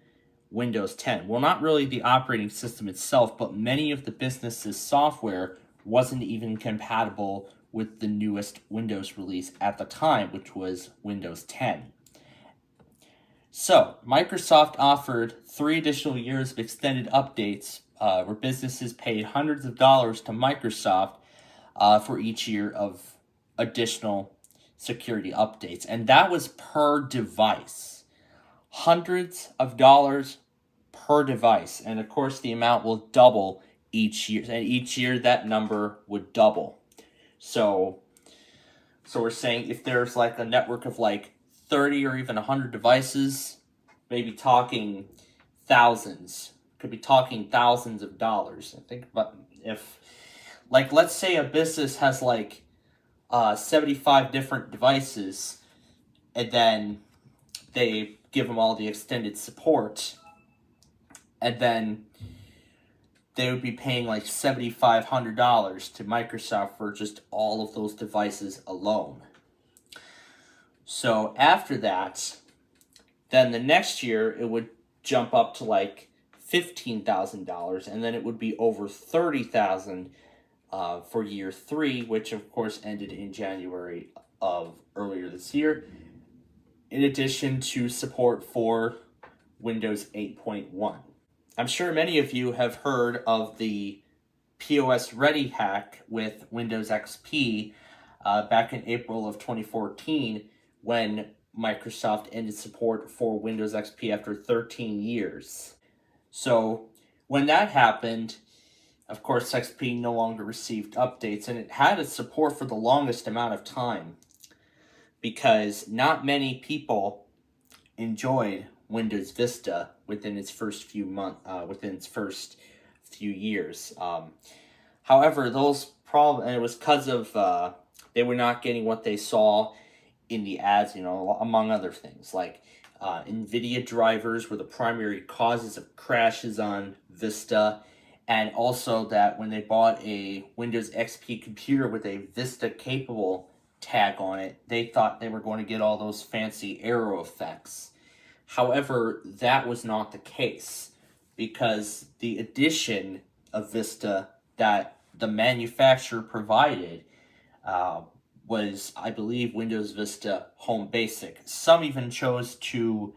Windows 10. Well, not really the operating system itself, but many of the business's software wasn't even compatible with the newest Windows release at the time, which was Windows 10. So, Microsoft offered 3 additional years of extended updates where businesses paid hundreds of dollars to Microsoft for each year of additional security updates. And that was per device. Hundreds of dollars per device. And of course, the amount will double each year. And each year, that number would double. So we're saying if there's like a network of like 30 or even 100 devices, maybe talking thousands, could be talking thousands of dollars. I think about if, like, let's say a business has like 75 different devices, and then they give them all the extended support, and then they would be paying like $7,500 to Microsoft for just all of those devices alone. So after that, then the next year it would jump up to like $15,000, and then it would be over $30,000 for year 3, which of course ended in January of earlier this year, in addition to support for Windows 8.1. I'm sure many of you have heard of the POS Ready hack with Windows XP back in April of 2014, when Microsoft ended support for Windows XP after 13 years. So when that happened, of course, XP no longer received updates, and it had its support for the longest amount of time because not many people enjoyed Windows Vista within its first few years. However, those problems, and it was because of they were not getting what they saw in the ads, among other things, like NVIDIA drivers were the primary causes of crashes on Vista, and also that when they bought a Windows XP computer with a Vista-capable tag on it, they thought they were going to get all those fancy arrow effects. However, that was not the case, because the edition of Vista that the manufacturer provided was, I believe, Windows Vista Home Basic. Some even chose to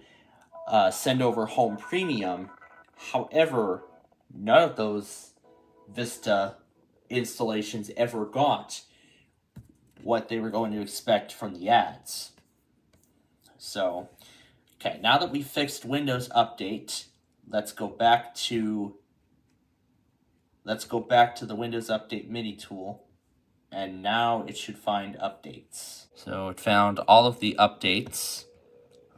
send over Home Premium. However, none of those Vista installations ever got what they were going to expect from the ads. So, okay, now that we fixed Windows Update, let's go back to the Windows Update mini tool, and now it should find updates. So it found all of the updates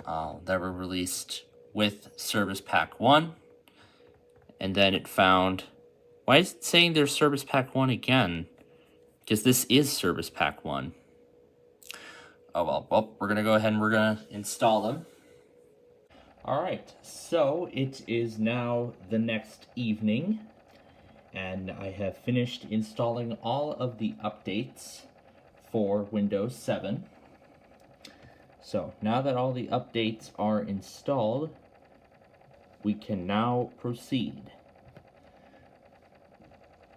that were released with Service Pack 1, and then it found, why is it saying there's Service Pack 1 again? Because this is Service Pack 1. Oh well, we're going to go ahead and we're going to install them. Alright, so it is now the next evening, and I have finished installing all of the updates for Windows 7. So, now that all the updates are installed, we can now proceed.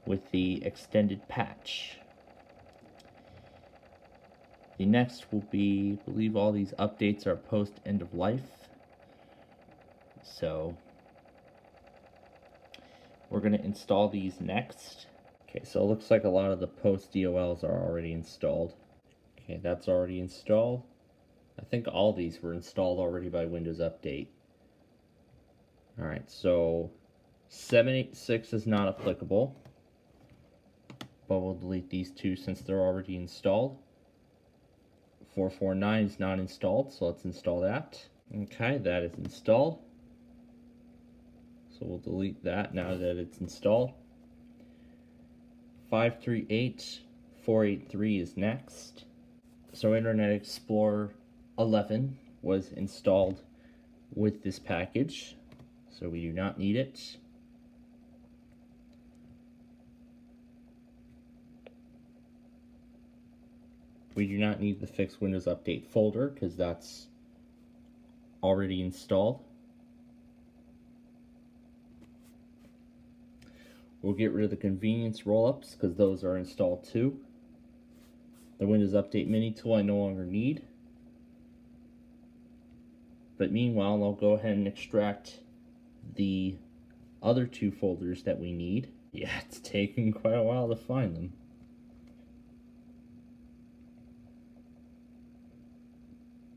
with the extended patch. The next will be, I believe all these updates are post end of life. So we're going to install these next. Okay, so it looks like a lot of the post DOLs are already installed. Okay, that's already installed. I think all these were installed already by Windows Update. Alright, so 786 is not applicable, but we'll delete these two since they're already installed. 449 is not installed, so let's install that. Okay, that is installed. So we'll delete that now that it's installed. 538, 483 is next. So Internet Explorer 11 was installed with this package, so we do not need it. We do not need the Fix Windows Update folder because that's already installed. We'll get rid of the convenience rollups because those are installed too. The Windows Update Mini tool I no longer need. But meanwhile, I'll go ahead and extract the other two folders that we need. Yeah, it's taken quite a while to find them.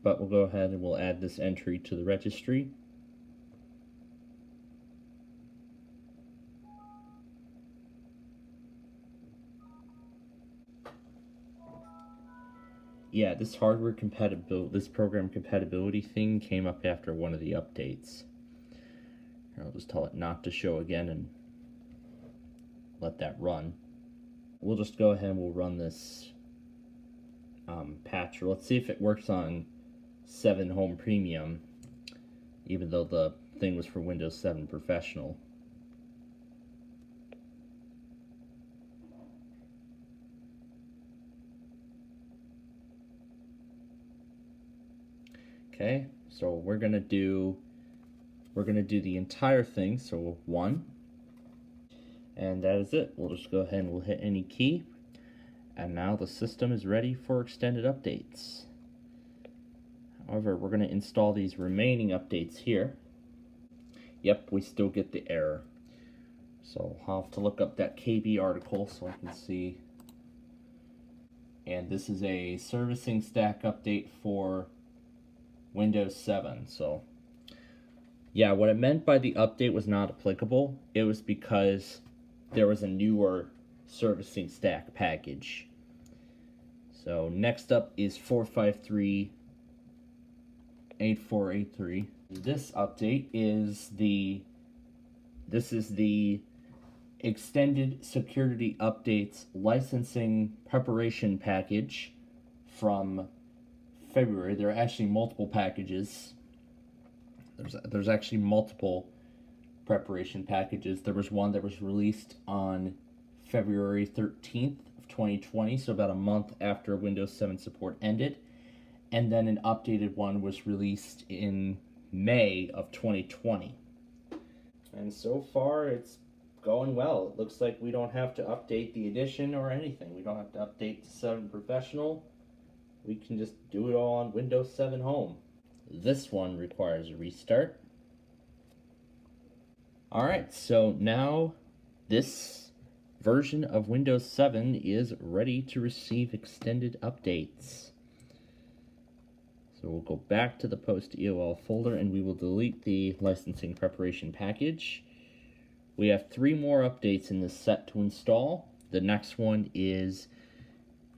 But we'll go ahead and we'll add this entry to the registry. Yeah, this hardware compatibility, this program compatibility thing came up after one of the updates. I'll just tell it not to show again and let that run. We'll just go ahead and we'll run this patch. Let's see if it works on 7 Home Premium, even though the thing was for Windows 7 Professional. Okay, so we're gonna do the entire thing, so 1, and that is it. We'll just go ahead and we'll hit any key, and now the system is ready for extended updates. However, we're gonna install these remaining updates here. Yep, we still get the error. So I'll have to look up that KB article so I can see. And this is a servicing stack update for Windows 7. So yeah, what it meant by the update was not applicable. It was because there was a newer servicing stack package. So next up is 453-8483. This update is the Extended Security Updates Licensing Preparation Package from February. There are actually multiple packages. There's actually multiple preparation packages. There was one that was released on February 13th of 2020, so about a month after Windows 7 support ended. And then an updated one was released in May of 2020. And so far, it's going well. It looks like we don't have to update the edition or anything. We don't have to update to 7 Professional. We can just do it all on Windows 7 Home. This one requires a restart. Alright, so now this version of Windows 7 is ready to receive extended updates. So we'll go back to the post EOL folder and we will delete the licensing preparation package. We have 3 more updates in this set to install. The next one is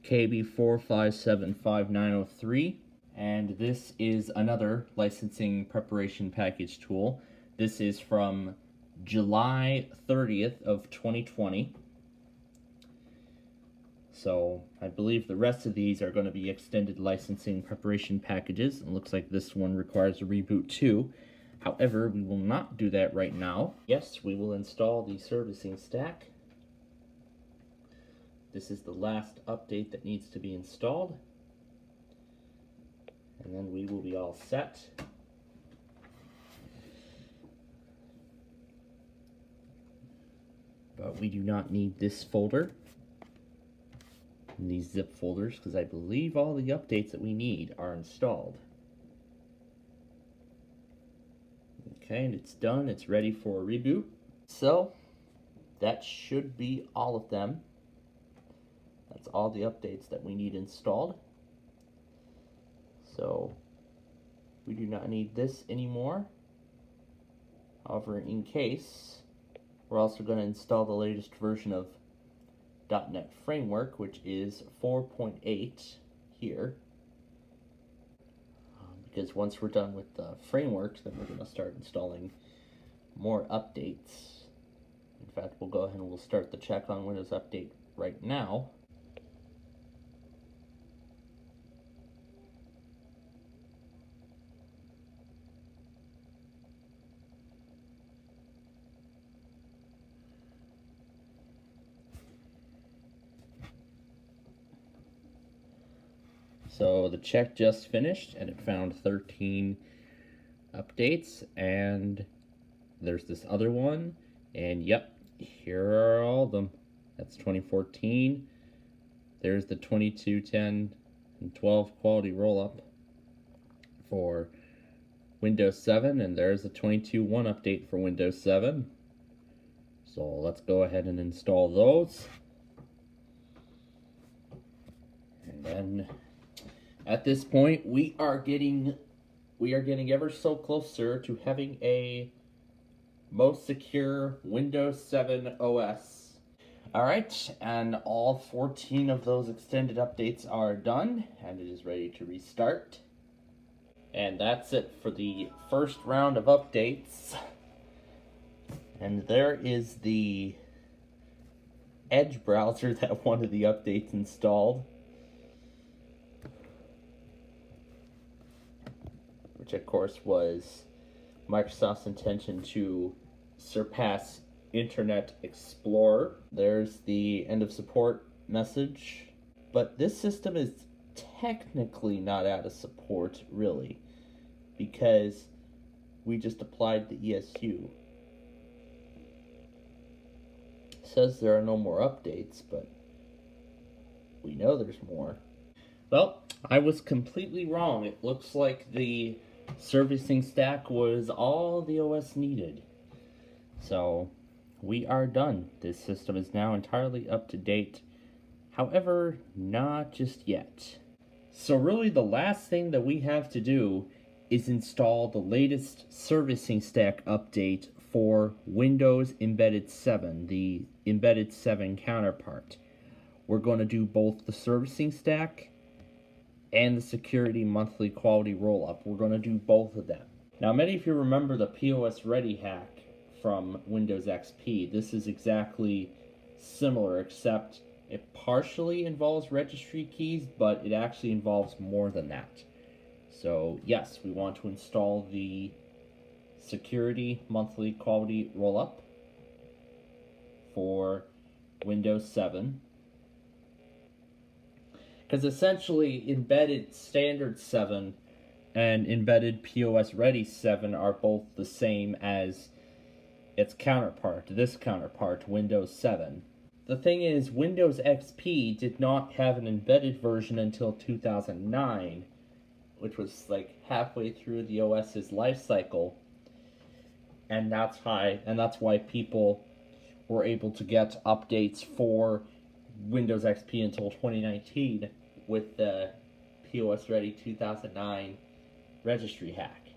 KB4575903, and this is another licensing preparation package tool. This is from July 30th of 2020. So I believe the rest of these are going to be extended licensing preparation packages. It looks like this one requires a reboot too. However, we will not do that right now. Yes, we will install the servicing stack. This is the last update that needs to be installed. And then we will be all set. but we do not need this folder and these zip folders because I believe all the updates that we need are installed. Okay, and it's done. It's ready for a reboot. So that should be all of them. That's all the updates that we need installed. So we do not need this anymore. However, in case, we're also going to install the latest version of .NET Framework, which is 4.8 here. Because once we're done with the framework, then we're going to start installing more updates. In fact, we'll go ahead and we'll start the check on Windows Update right now. So the check just finished and it found 13 updates, and there's this other one, and yep, here are all of them. That's 2014. There's the 22, 10, and 12 quality rollup for Windows 7, and there's the 22.1 update for Windows 7. So let's go ahead and install those. And then at this point, we are getting ever so closer to having a most secure Windows 7 OS. Alright, and all 14 of those extended updates are done, and it is ready to restart. And that's it for the first round of updates. And there is the Edge browser that one of the updates installed, which of course was Microsoft's intention to surpass Internet Explorer. There's the end of support message, but this system is technically not out of support, really, because we just applied the ESU. It says there are no more updates, but we know there's more. Well, I was completely wrong. It looks like the servicing stack was all the OS needed. So we are done. This system is now entirely up to date. However, not just yet. So really the last thing that we have to do is install the latest servicing stack update for Windows Embedded 7, the Embedded 7 counterpart. We're going to do both the servicing stack and the security monthly quality rollup. We're going to do both of them. Now, many of you remember the POS Ready hack from Windows XP. This is exactly similar, except it partially involves registry keys, but it actually involves more than that. So yes, we want to install the security monthly quality rollup for Windows 7. Because essentially, Embedded Standard 7 and Embedded POS Ready 7 are both the same as its counterpart, this counterpart, Windows 7. The thing is, Windows XP did not have an embedded version until 2009, which was like halfway through the OS's life cycle, and that's why people were able to get updates for Windows XP until 2019 with the POS Ready 2009 registry hack.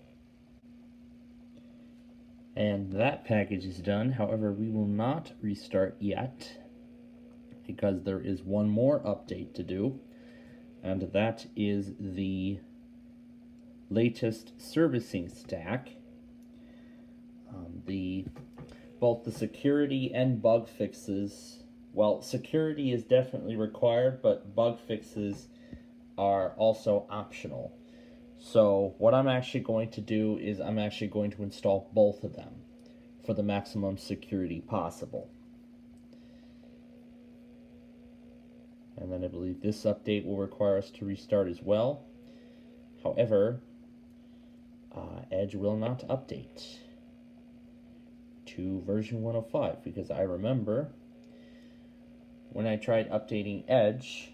And that package is done. However, we will not restart yet because there is one more update to do, and that is the latest servicing stack. Both the security and bug fixes. Well, security is definitely required, but bug fixes are also optional. So what I'm actually going to do is I'm actually going to install both of them for the maximum security possible. And then I believe this update will require us to restart as well. However, Edge will not update to version 105, because I remember when I tried updating Edge,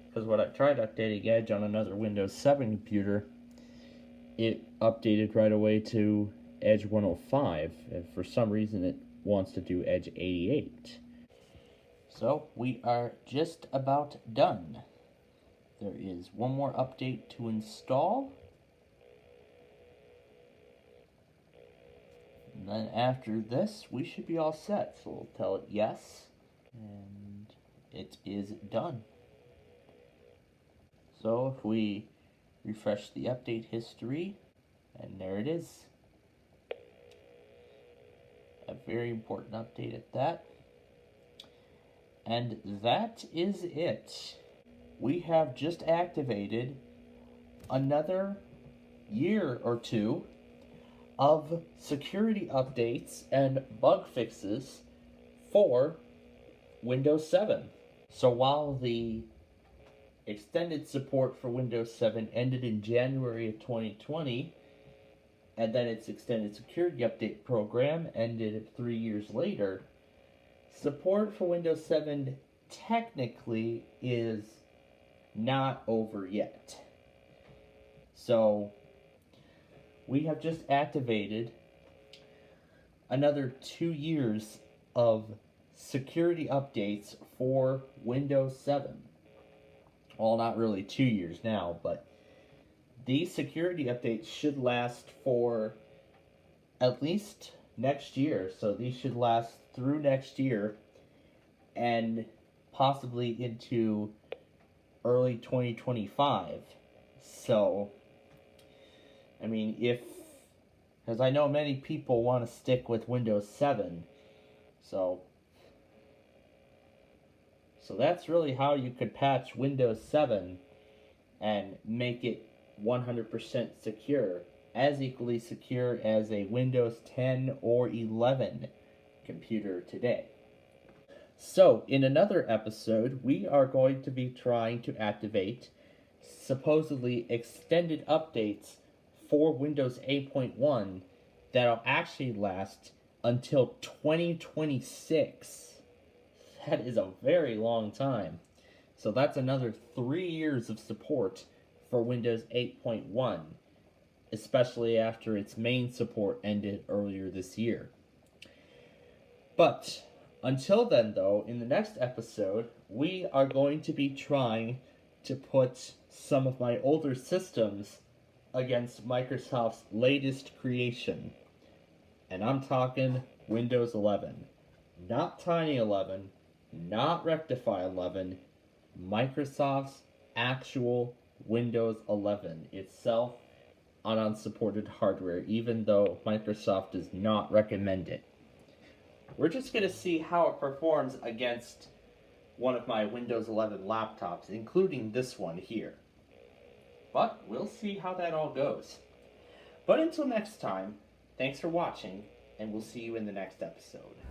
because when I tried updating Edge on another Windows 7 computer, it updated right away to Edge 105, and for some reason it wants to do Edge 88. So we are just about done. There is one more update to install. And then after this, we should be all set. So we'll tell it yes, and it is done. So if we refresh the update history, and there it is. A very important update at that. And that is it. We have just activated another year or two of security updates and bug fixes for Windows 7. So while the extended support for Windows 7 ended in January of 2020, and then its extended security update program ended 3 years later, support for Windows 7 technically is not over yet. So we have just activated another 2 years of security updates for Windows 7. Well, not really 2 years now, but these security updates should last for at least next year. So these should last through next year and possibly into early 2025. So, I mean, because I know many people want to stick with Windows 7, so that's really how you could patch Windows 7 and make it 100% secure, as equally secure as a Windows 10 or 11 computer today. So, in another episode, we are going to be trying to activate supposedly extended updates for Windows 8.1 that'll actually last until 2026. That is a very long time. So that's another 3 years of support for Windows 8.1, especially after its main support ended earlier this year. But until then, though, in the next episode, we are going to be trying to put some of my older systems against Microsoft's latest creation. And I'm talking Windows 11. Not Tiny 11, not Rectify 11, Microsoft's actual Windows 11 itself on unsupported hardware, even though Microsoft does not recommend it. We're just going to see how it performs against one of my Windows 11 laptops, including this one here. But we'll see how that all goes. But until next time, thanks for watching, and we'll see you in the next episode.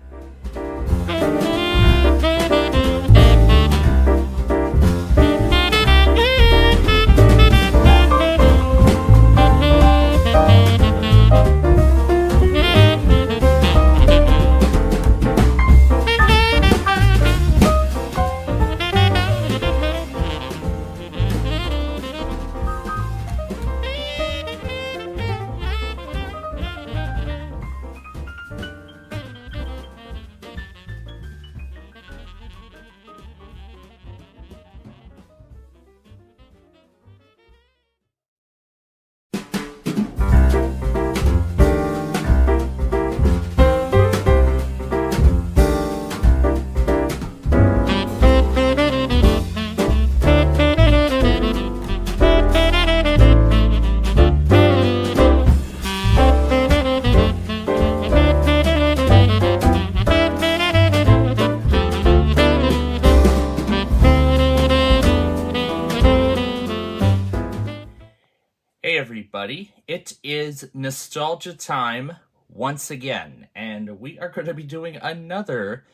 Hey everybody, it is nostalgia time once again, and we are going to be doing another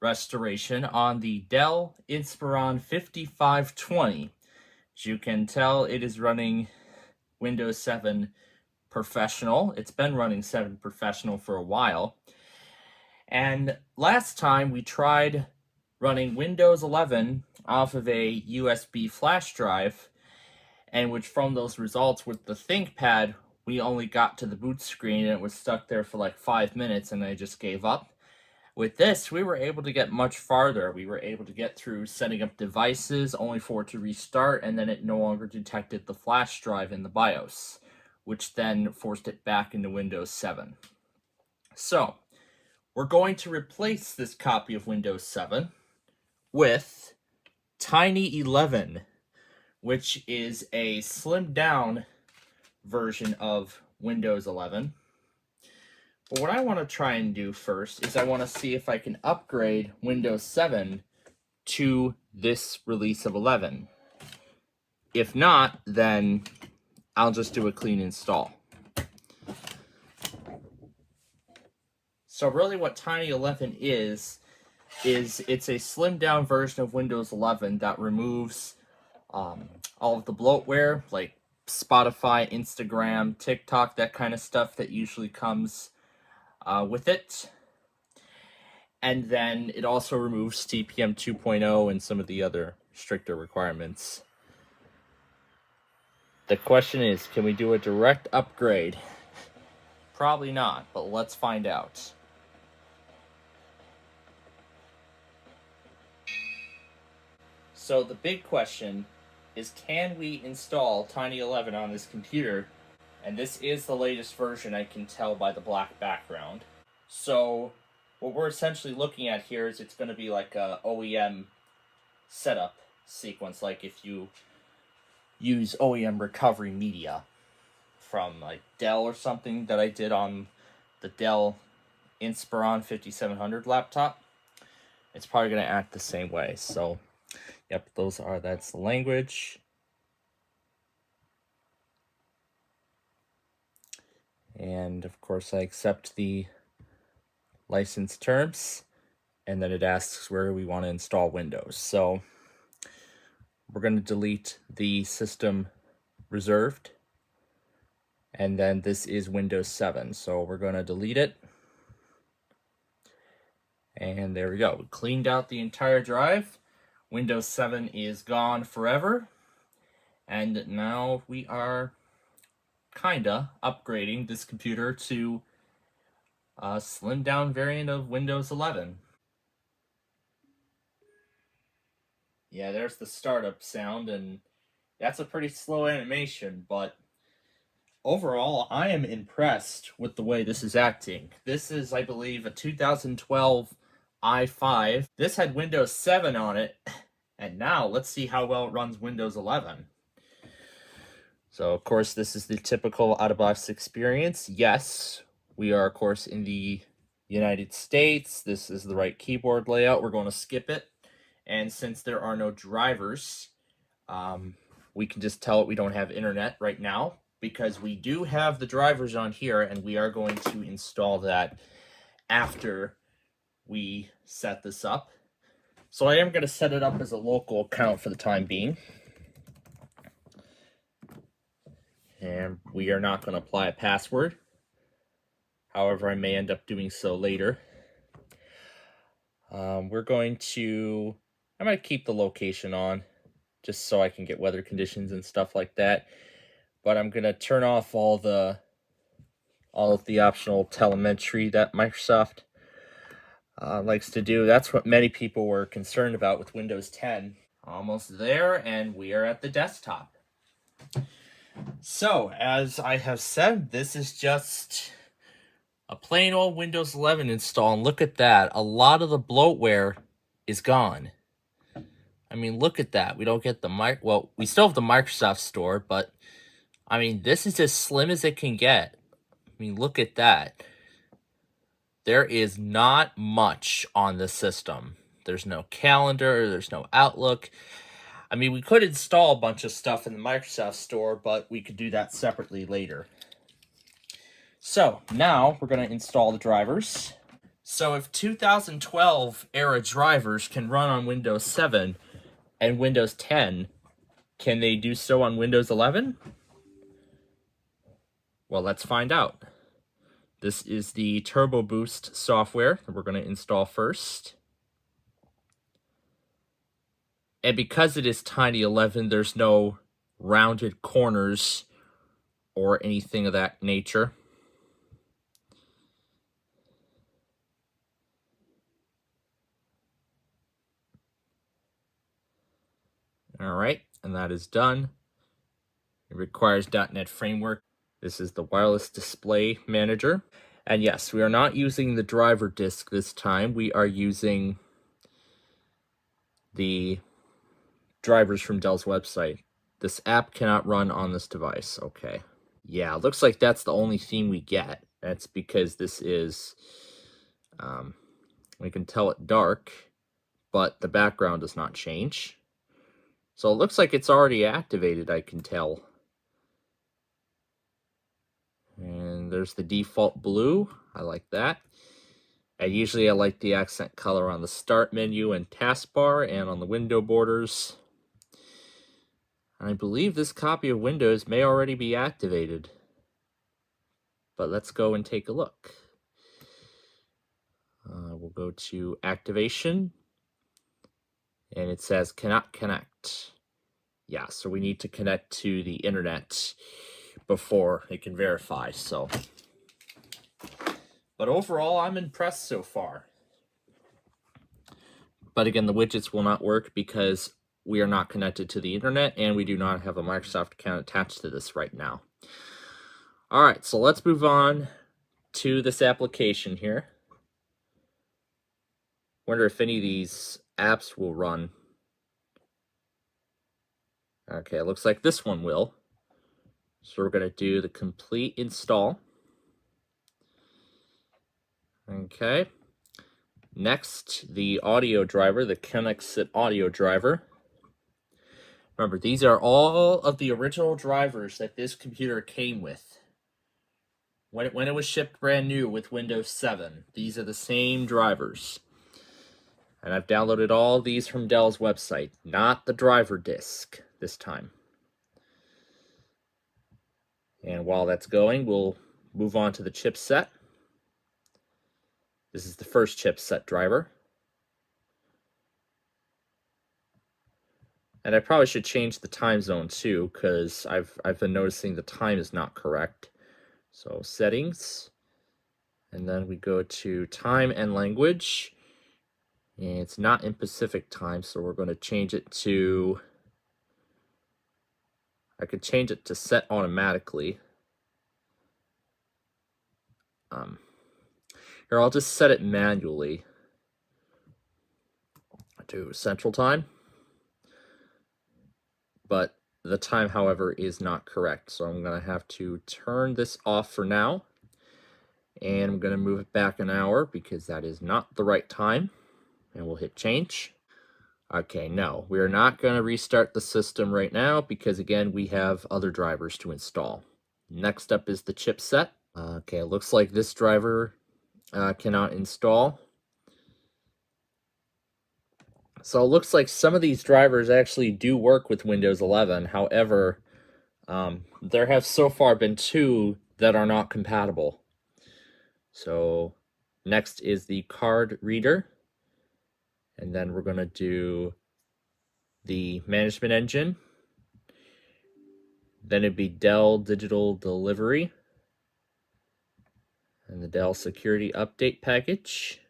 restoration on the Dell Inspiron 5520. As you can tell, it is running Windows 7 Professional. It's been running 7 Professional for a while. And last time we tried running Windows 11 off of a USB flash drive, and which from those results with the ThinkPad, we only got to the boot screen and it was stuck there for like 5 minutes and I just gave up. With this, we were able to get much farther. We were able to get through setting up devices only for it to restart, and then it no longer detected the flash drive in the BIOS, which then forced it back into Windows 7. So, we're going to replace this copy of Windows 7 with Tiny 11, which is a slimmed down version of Windows 11. But what I want to try and do first is I want to see if I can upgrade Windows 7 to this release of 11. If not, then I'll just do a clean install. So really what Tiny 11 is it's a slimmed down version of Windows 11 that removes all of the bloatware, like Spotify, Instagram, TikTok, that kind of stuff that usually comes with it. And then it also removes TPM 2.0 and some of the other stricter requirements. The question is, can we do a direct upgrade? Probably not, but let's find out. So the big question is, can we install Tiny 11 on this computer? And this is the latest version, I can tell by the black background. So what we're essentially looking at here is it's going to be like a OEM setup sequence, like if you use OEM recovery media from like Dell or something that I did on the Dell Inspiron 5700 laptop. It's probably going to act the same way. So, yep, that's the language. And of course I accept the license terms, and then it asks where we want to install Windows. So we're going to delete the system reserved, and then this is Windows 7. So we're going to delete it. And there we go. We cleaned out the entire drive. Windows 7 is gone forever. And now we are kinda upgrading this computer to a slimmed down variant of Windows 11. Yeah, there's the startup sound, and that's a pretty slow animation, but overall, I am impressed with the way this is acting. This is, I believe, a 2012 i5. This had Windows 7 on it, and now let's see how well it runs Windows 11. So, of course, this is the typical out-of-box experience. Yes, we are, of course, in the United States. This is the right keyboard layout. We're going to skip it. And since there are no drivers, we can just tell it we don't have internet right now, because we do have the drivers on here, and we are going to install that after we set this up. So I am going to set it up as a local account for the time being. And we are not going to apply a password. However, I may end up doing so later. I'm going to keep the location on, just so I can get weather conditions and stuff like that. But I'm going to turn off all of the optional telemetry that Microsoft likes to do. That's what many people were concerned about with Windows 10. Almost there, and we are at the desktop. So, as I have said, this is just a plain old Windows 11 install, and look at that. A lot of the bloatware is gone. I mean, look at that. We don't get the we still have the Microsoft Store, but I mean, this is as slim as it can get. I mean, look at that. There is not much on the system. There's no calendar, there's no Outlook. I mean, we could install a bunch of stuff in the Microsoft Store, but we could do that separately later. So, now we're going to install the drivers. So, if 2012 era drivers can run on Windows 7 and Windows 10, can they do so on Windows 11? Well, let's find out. This is the Turbo Boost software that we're going to install first. And because it is Tiny 11, there's no rounded corners or anything of that nature. All right, and that is done. It requires .NET Framework. This is the Wireless Display Manager. And yes, we are not using the driver disk this time. We are using the drivers from Dell's website. This app cannot run on this device. Okay. Yeah, it looks like that's the only theme we get. That's because this is, we can tell it dark, but the background does not change. So it looks like it's already activated, I can tell. And there's the default blue. I like that. And usually I like the accent color on the start menu and taskbar and on the window borders. And I believe this copy of Windows may already be activated. But let's go and take a look. We'll go to activation. And it says cannot connect. Yeah, so we need to connect to the internet before it can verify, so. But overall, I'm impressed so far. But again, the widgets will not work because we are not connected to the internet and we do not have a Microsoft account attached to this right now. All right, so let's move on to this application here. Wonder if any of these apps will run. Okay, it looks like this one will. So we're going to do the complete install. Okay. Next, the audio driver, the Connexit audio driver. Remember, these are all of the original drivers that this computer came with. When it was shipped brand new with Windows 7, these are the same drivers. And I've downloaded all these from Dell's website, not the driver disk this time. And while that's going, we'll move on to the chipset. This is the first chipset driver. And I probably should change the time zone too, because I've been noticing the time is not correct. So settings, and then we go to time and language. And it's not in Pacific time, so we're going to change it to, I could change it to set automatically. Here, I'll just set it manually to Central Time. But the time, however, is not correct. So I'm going to have to turn this off for now. And I'm going to move it back an hour because that is not the right time. And we'll hit change. Okay, no, we are not going to restart the system right now because, again, we have other drivers to install. Next up is the chipset. Okay, it looks like this driver cannot install. So it looks like some of these drivers actually do work with Windows 11. However, there have so far been 2 that are not compatible. So next is the card reader. And then we're going to do the management engine. Then it'd be Dell Digital Delivery. And the Dell Security Update package.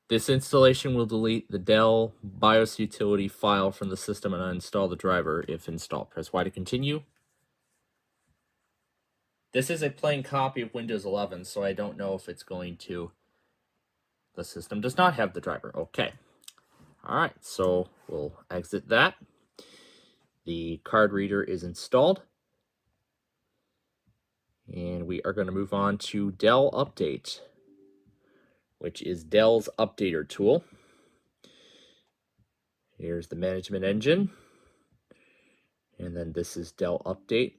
This installation will delete the Dell BIOS utility file from the system and uninstall the driver if installed. Press Y to continue. This is a plain copy of Windows 11, so I don't know if it's going to... The system does not have the driver. Okay. Alright, so we'll exit that. The card reader is installed. And we are going to move on to Dell Update, which is Dell's updater tool. Here's the management engine. And then this is Dell Update.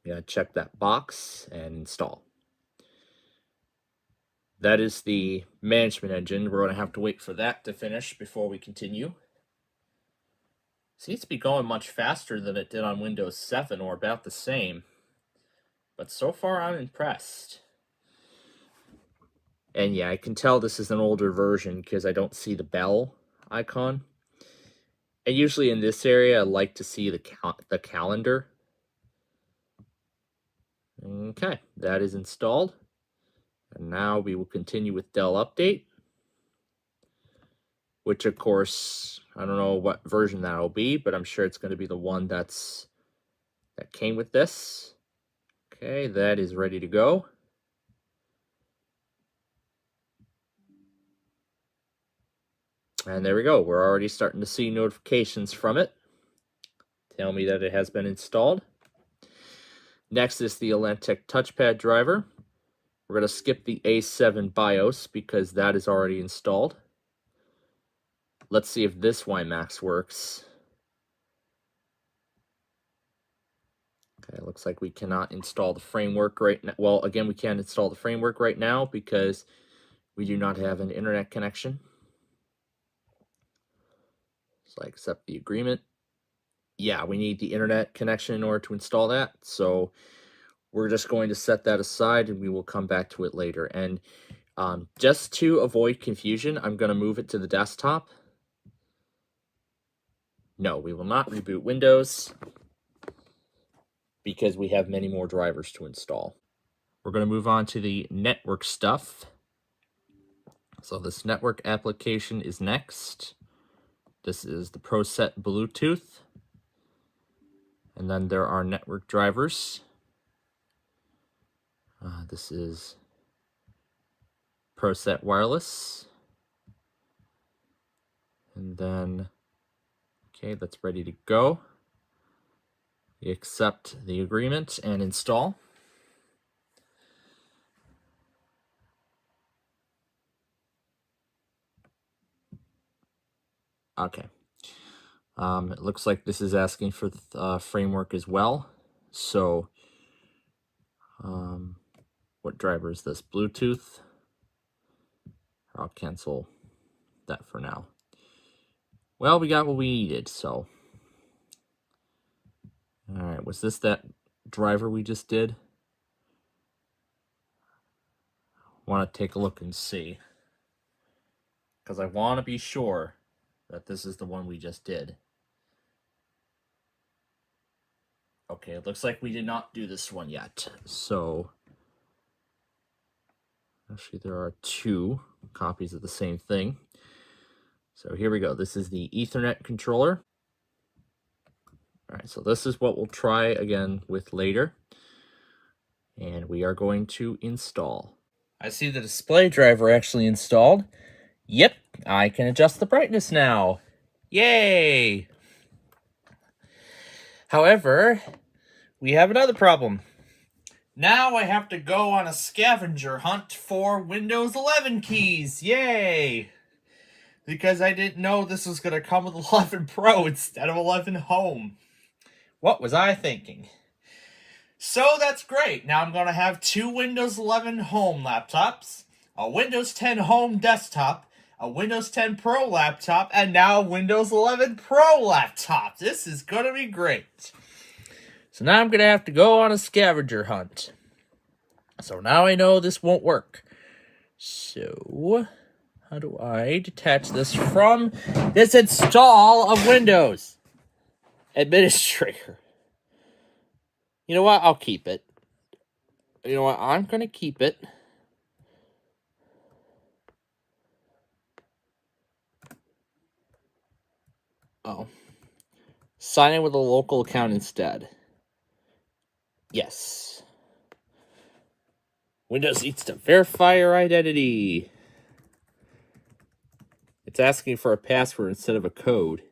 Yeah, check that box and install. That is the management engine. We're going to have to wait for that to finish before we continue. Seems to be going much faster than it did on Windows 7, or about the same. But so far, I'm impressed. And yeah, I can tell this is an older version because I don't see the bell icon. And usually in this area, I like to see the calendar. Okay, that is installed. And now we will continue with Dell Update. Which, of course, I don't know what version that will be, but I'm sure it's going to be the one that came with this. Okay, that is ready to go. And there we go. We're already starting to see notifications from it. Tell me that it has been installed. Next is the Atlantic touchpad driver. We're going to skip the A7 BIOS because that is already installed. Let's see if this WiMAX works. Okay, looks like we cannot install the framework right now. Well, again, we can't install the framework right now because we do not have an internet connection. So I accept the agreement. Yeah, we need the internet connection in order to install that. So we're just going to set that aside and we will come back to it later. And just to avoid confusion, I'm going to move it to the desktop. No, we will not reboot Windows because we have many more drivers to install. We're going to move on to the network stuff. So this network application is next. This is the ProSet Bluetooth. And then there are network drivers. This is ProSet Wireless. And then, okay, that's ready to go. We accept the agreement and install. Okay. It looks like this is asking for the framework as well. So, what driver is this? Bluetooth? I'll cancel that for now. Well, we got what we needed, so. Alright, was this that driver we just did? Want to take a look and see. Because I want to be sure that this is the one we just did. Okay, it looks like we did not do this one yet. So, actually there are two copies of the same thing. So here we go. This is the Ethernet controller. Alright, so this is what we'll try again with later. And we are going to install. I see the display driver actually installed. Yep, I can adjust the brightness now. Yay! However, we have another problem. Now I have to go on a scavenger hunt for Windows 11 keys. Yay! Because I didn't know this was going to come with 11 Pro instead of 11 Home. What was I thinking? So that's great. Now I'm going to have two Windows 11 Home laptops, a Windows 10 Home desktop, a Windows 10 Pro laptop, and now a Windows 11 Pro laptop. This is going to be great. So now I'm going to have to go on a scavenger hunt. So now I know this won't work. So, how do I detach this from this install of Windows Administrator? You know what? I'll keep it. You know what? I'm going to keep it. Oh. Sign in with a local account instead. Yes. Windows needs to verify your identity. It's asking for a password instead of a code.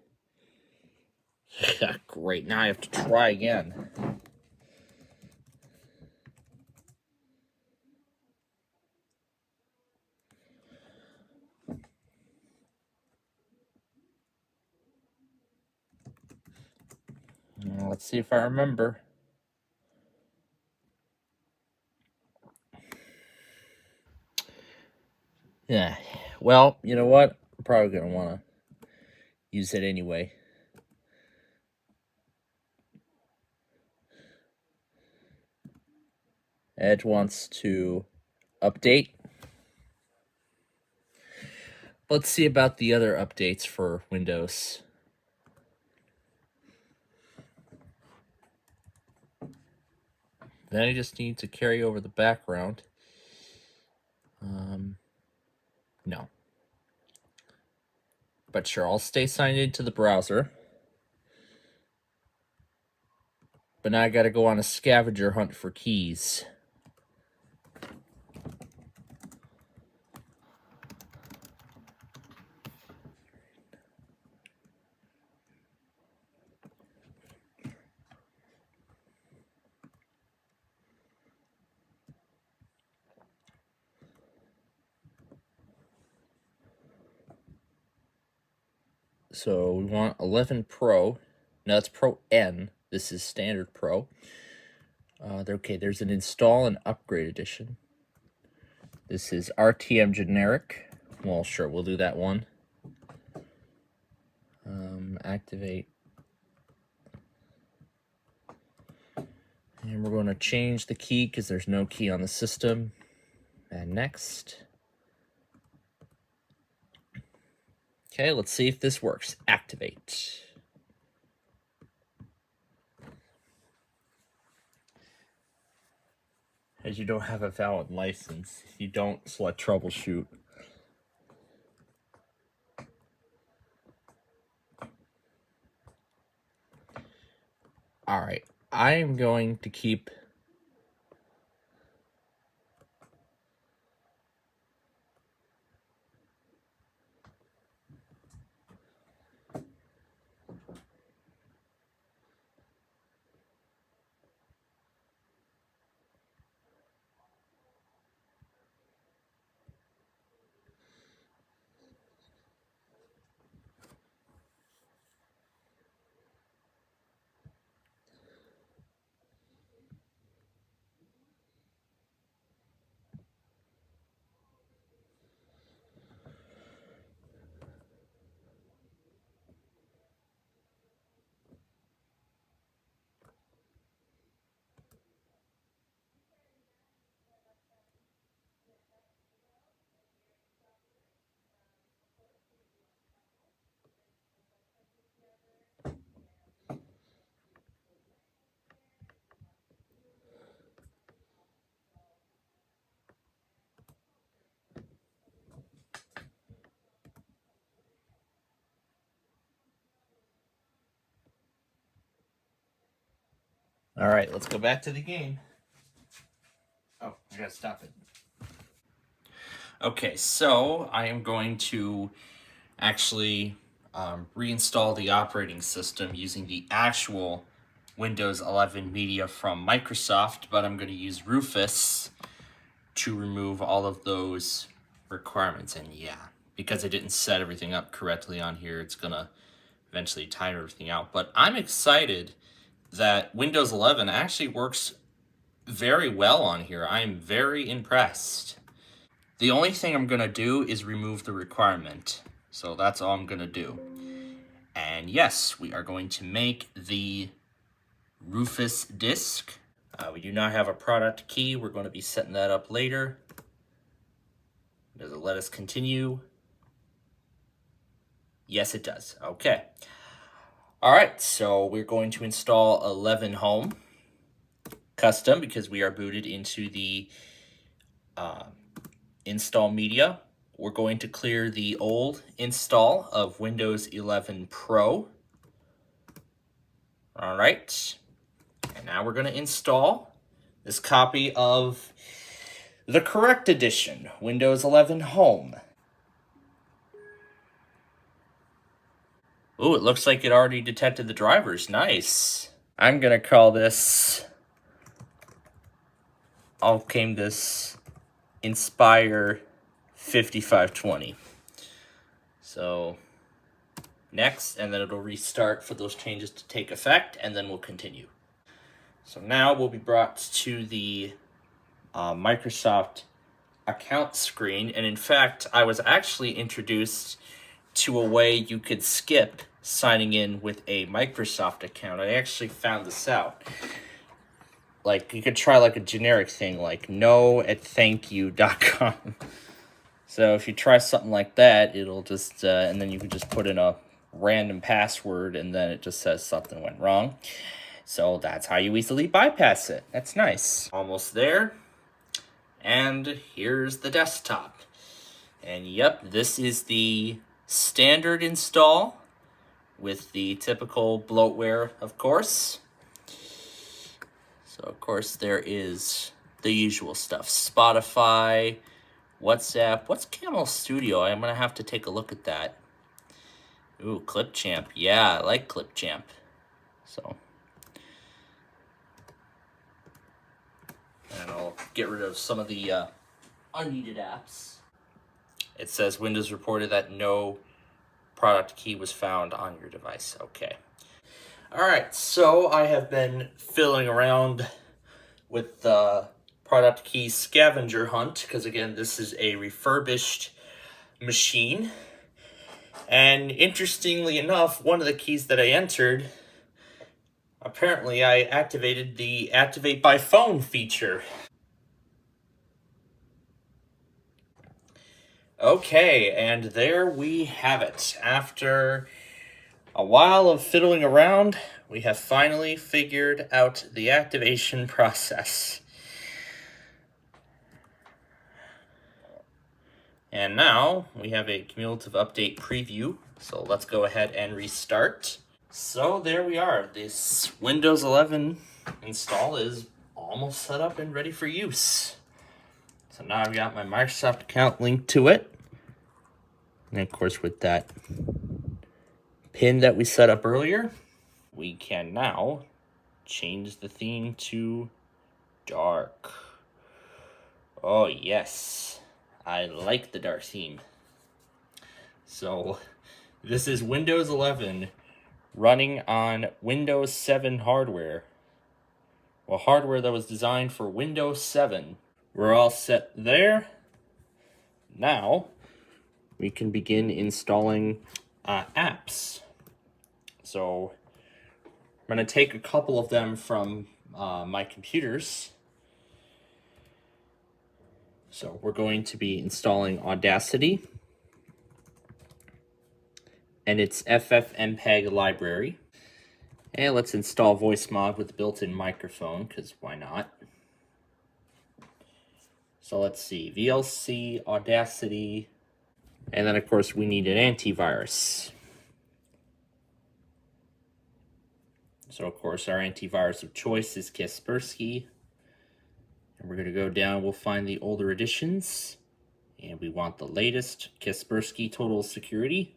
Great, now I have to try again. Let's see if I remember. Yeah, well, you know what? I'm probably going to want to use it anyway. Edge wants to update. Let's see about the other updates for Windows. Then I just need to carry over the background. No. But sure, I'll stay signed into the browser. But now I gotta go on a scavenger hunt for keys. So we want 11 Pro. Now it's Pro N. This is standard Pro. Okay, there's an install and upgrade edition. This is RTM generic. Well, sure, we'll do that one. Activate. And we're going to change the key because there's no key on the system. And next. Okay, let's see if this works. Activate. As you don't have a valid license, you don't select troubleshoot. Alright, I am going to keep All right, let's go back to the game. Oh, I gotta stop it. Okay, so I am going to actually reinstall the operating system using the actual Windows 11 media from Microsoft, but I'm going to use Rufus to remove all of those requirements. And yeah, because I didn't set everything up correctly on here, it's going to eventually time everything out. But I'm excited that Windows 11 actually works very well on here. I'm very impressed. The only thing I'm going to do is remove the requirement. So that's all I'm going to do. And yes, we are going to make the Rufus disk. We do not have a product key. We're going to be setting that up later. Does it let us continue? Yes, it does. Okay. All right, so we're going to install 11 Home custom because we are booted into the install media. We're going to clear the old install of Windows 11 Pro. All right, and now we're going to install this copy of the correct edition, Windows 11 Home. Ooh, it looks like it already detected the drivers. Nice. I'm going to call this, this Inspire 5520. So next, and then it'll restart for those changes to take effect, and then we'll continue. So now we'll be brought to the Microsoft account screen, and in fact, I was actually introduced to a way you could skip signing in with a Microsoft account. I actually found this out. like, you could try like a generic thing, like no@thankyou.com. So if you try something like that, it'll just, and then you can just put in a random password, and then it just says something went wrong. So that's how you easily bypass it. That's nice. Almost there. And here's the desktop. And yep, this is the standard install with the typical bloatware, of course. So, of course, there is the usual stuff. Spotify, WhatsApp. What's Camel Studio? I'm going to have to take a look at that. Ooh, Clipchamp. Yeah, I like Clipchamp. So, and I'll get rid of some of the unneeded apps. It says Windows reported that no product key was found on your device. Okay. Alright, so I have been fiddling around with the product key scavenger hunt, because again, this is a refurbished machine. And interestingly enough, one of the keys that I entered, apparently I activated the Activate by Phone feature. Okay, and there we have it. After a while of fiddling around, we have finally figured out the activation process. And now we have a cumulative update preview, so let's go ahead and restart. So there we are. This Windows 11 install is almost set up and ready for use. So now I've got my Microsoft account linked to it. And of course, with that pin that we set up earlier, we can now change the theme to dark. Oh yes, I like the dark theme. So this is Windows 11 running on Windows 7 hardware. Well, hardware that was designed for Windows 7. We're all set there. Now we can begin installing apps. So I'm going to take a couple of them from my computers. So we're going to be installing Audacity and its FFmpeg library. And let's install VoiceMod with the built-in microphone, because why not? So let's see, VLC, Audacity, and then of course we need an antivirus. So of course our antivirus of choice is Kaspersky. And we're going to go down, we'll find the older editions. And we want the latest Kaspersky Total Security.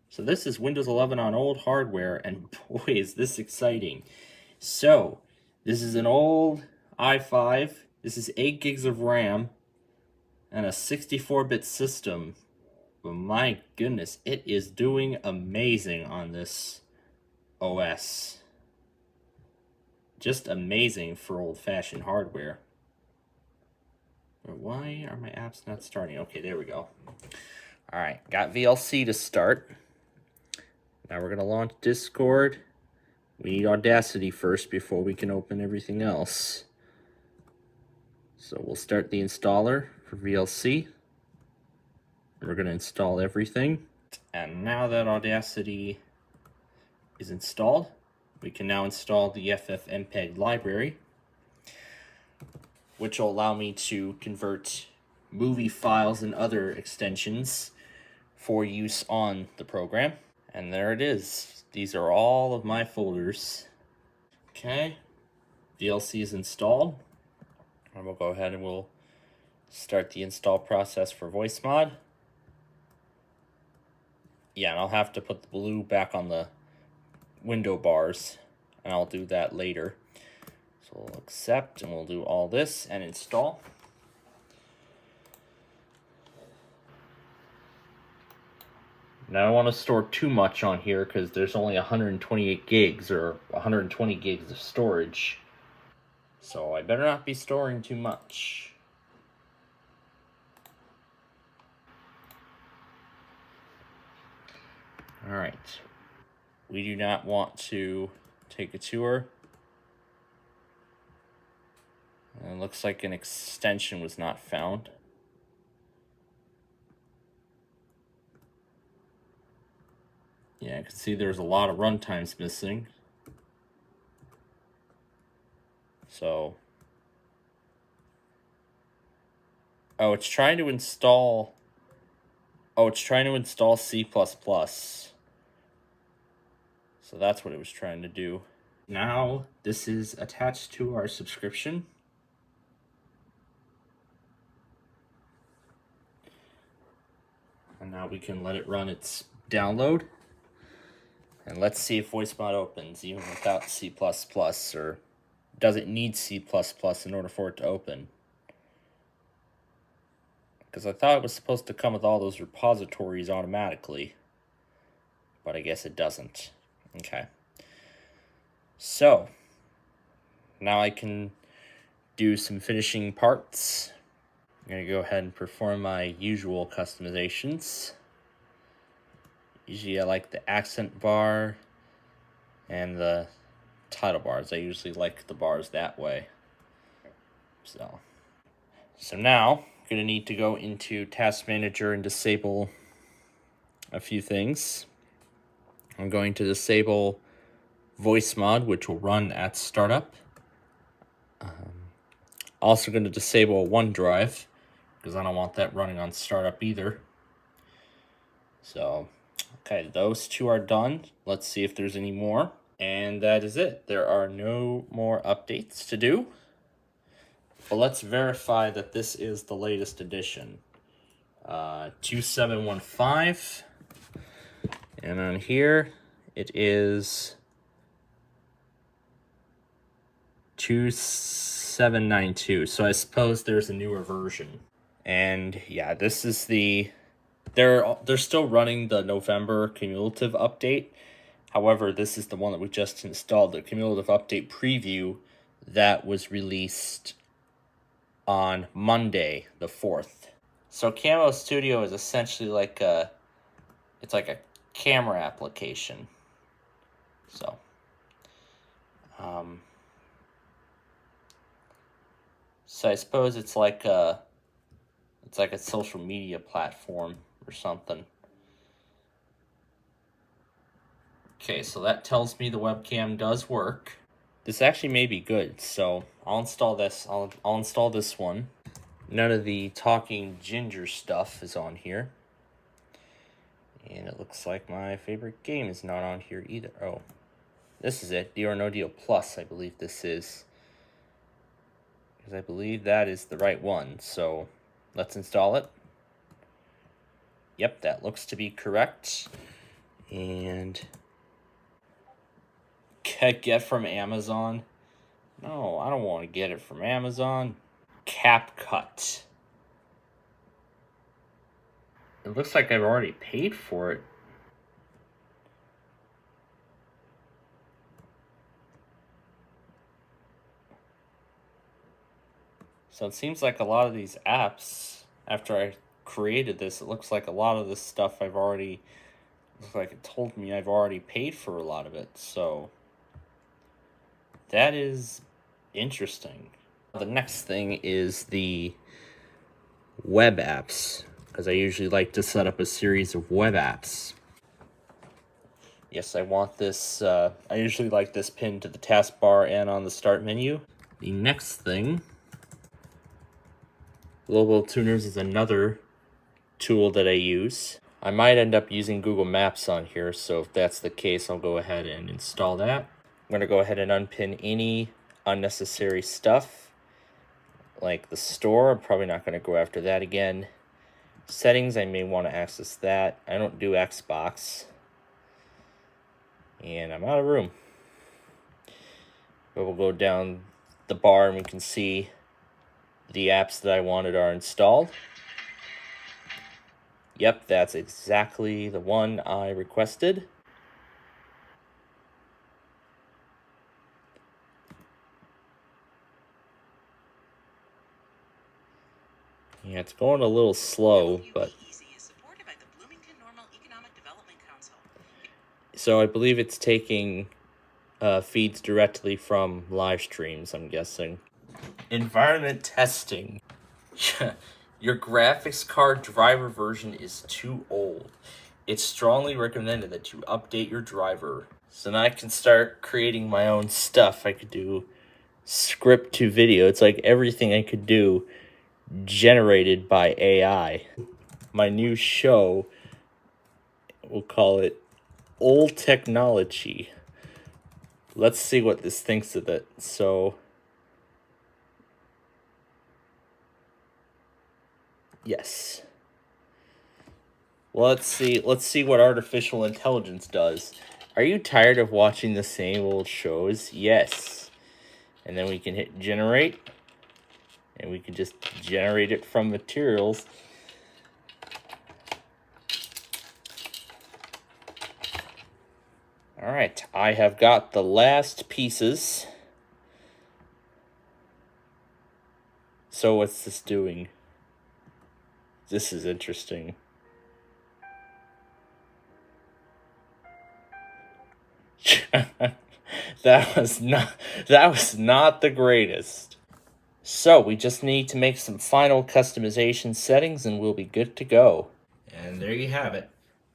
So this is Windows 11 on old hardware, and boy is this exciting. So this is an old i5. This is 8 gigs of RAM and a 64-bit system. But my goodness, it is doing amazing on this OS. Just amazing for old-fashioned hardware. But why are my apps not starting? Okay, there we go. All right, got VLC to start. Now we're going to launch Discord. We need Audacity first before we can open everything else. So we'll start the installer for VLC. We're going to install everything. And now that Audacity is installed, we can now install the FFmpeg library, which will allow me to convert movie files and other extensions for use on the program. And there it is. These are all of my folders. Okay, VLC is installed. And we'll go ahead and we'll start the install process for VoiceMod. Yeah, and I'll have to put the blue back on the window bars, and I'll do that later. So we'll accept, and we'll do all this and install. Now I don't want to store too much on here because there's only 128 gigs or 120 gigs of storage. So I better not be storing too much. All right. We do not want to take a tour. It looks like an extension was not found. Yeah, I can see there's a lot of runtimes missing. So, oh, it's trying to install. Oh, it's trying to install C++. So that's what it was trying to do. Now this is attached to our subscription. And now we can let it run its download. And let's see if VoiceMod opens even without C++, or does it need C++ in order for it to open? Because I thought it was supposed to come with all those repositories automatically. But I guess it doesn't. Okay. So, now I can do some finishing parts. I'm going to go ahead and perform my usual customizations. Usually I like the accent bar and the title bars. I usually like the bars that way. So now I'm going to need to go into Task Manager and disable a few things. I'm going to disable VoiceMod, which will run at startup. Also going to disable OneDrive, because I don't want that running on startup either. So, okay, those two are done. Let's see if there's any more. And that is it. There are no more updates to do. But let's verify that this is the latest edition. 2715. And on here, it is 2792. So I suppose there's a newer version. And yeah, this is the... They're still running the November cumulative update. However, this is the one that we just installed, the cumulative update preview that was released on Monday, the 4th. So Camo Studio is essentially like a camera application. So, so I suppose it's like a social media platform or something. Okay, so that tells me the webcam does work. This actually may be good, so I'll install this. I'll install this one. None of the talking ginger stuff is on here. And it looks like my favorite game is not on here either. Oh, this is it. Deal or No Deal Plus, I believe this is. Because I believe that is the right one. So let's install it. Yep, that looks to be correct. And get from Amazon. No, I don't want to get it from Amazon. CapCut. It looks like I've already paid for it. So it seems like a lot of these apps, after I created this, it looks like a lot of this stuff looks like it told me I've already paid for a lot of it. So that is interesting. The next thing is the web apps, because I usually like to set up a series of web apps. Yes, I want this, I usually like this pinned to the taskbar and on the start menu. The next thing, Global Tuners is another tool that I use. I might end up using Google Maps on here, so if that's the case, I'll go ahead and install that. I'm going to go ahead and unpin any unnecessary stuff, like the store. I'm probably not going to go after that again. Settings, I may want to access that. I don't do Xbox. And I'm out of room. But we'll go down the bar and we can see the apps that I wanted are installed. Yep, that's exactly the one I requested. Yeah, it's going a little slow, but... So I believe it's taking feeds directly from live streams, I'm guessing. Environment testing. Your graphics card driver version is too old. It's strongly recommended that you update your driver. So now I can start creating my own stuff. I could do script to video. It's like everything I could do generated by AI. My new show, we'll call it Old Technology. Let's see what this thinks of it. So, yes. Let's see what artificial intelligence does. Are you tired of watching the same old shows? Yes. And then we can hit generate. And we can just generate it from materials. Alright, I have got the last pieces. So what's this doing? This is interesting. That was not the greatest. So we just need to make some final customization settings and we'll be good to go. And there you have it.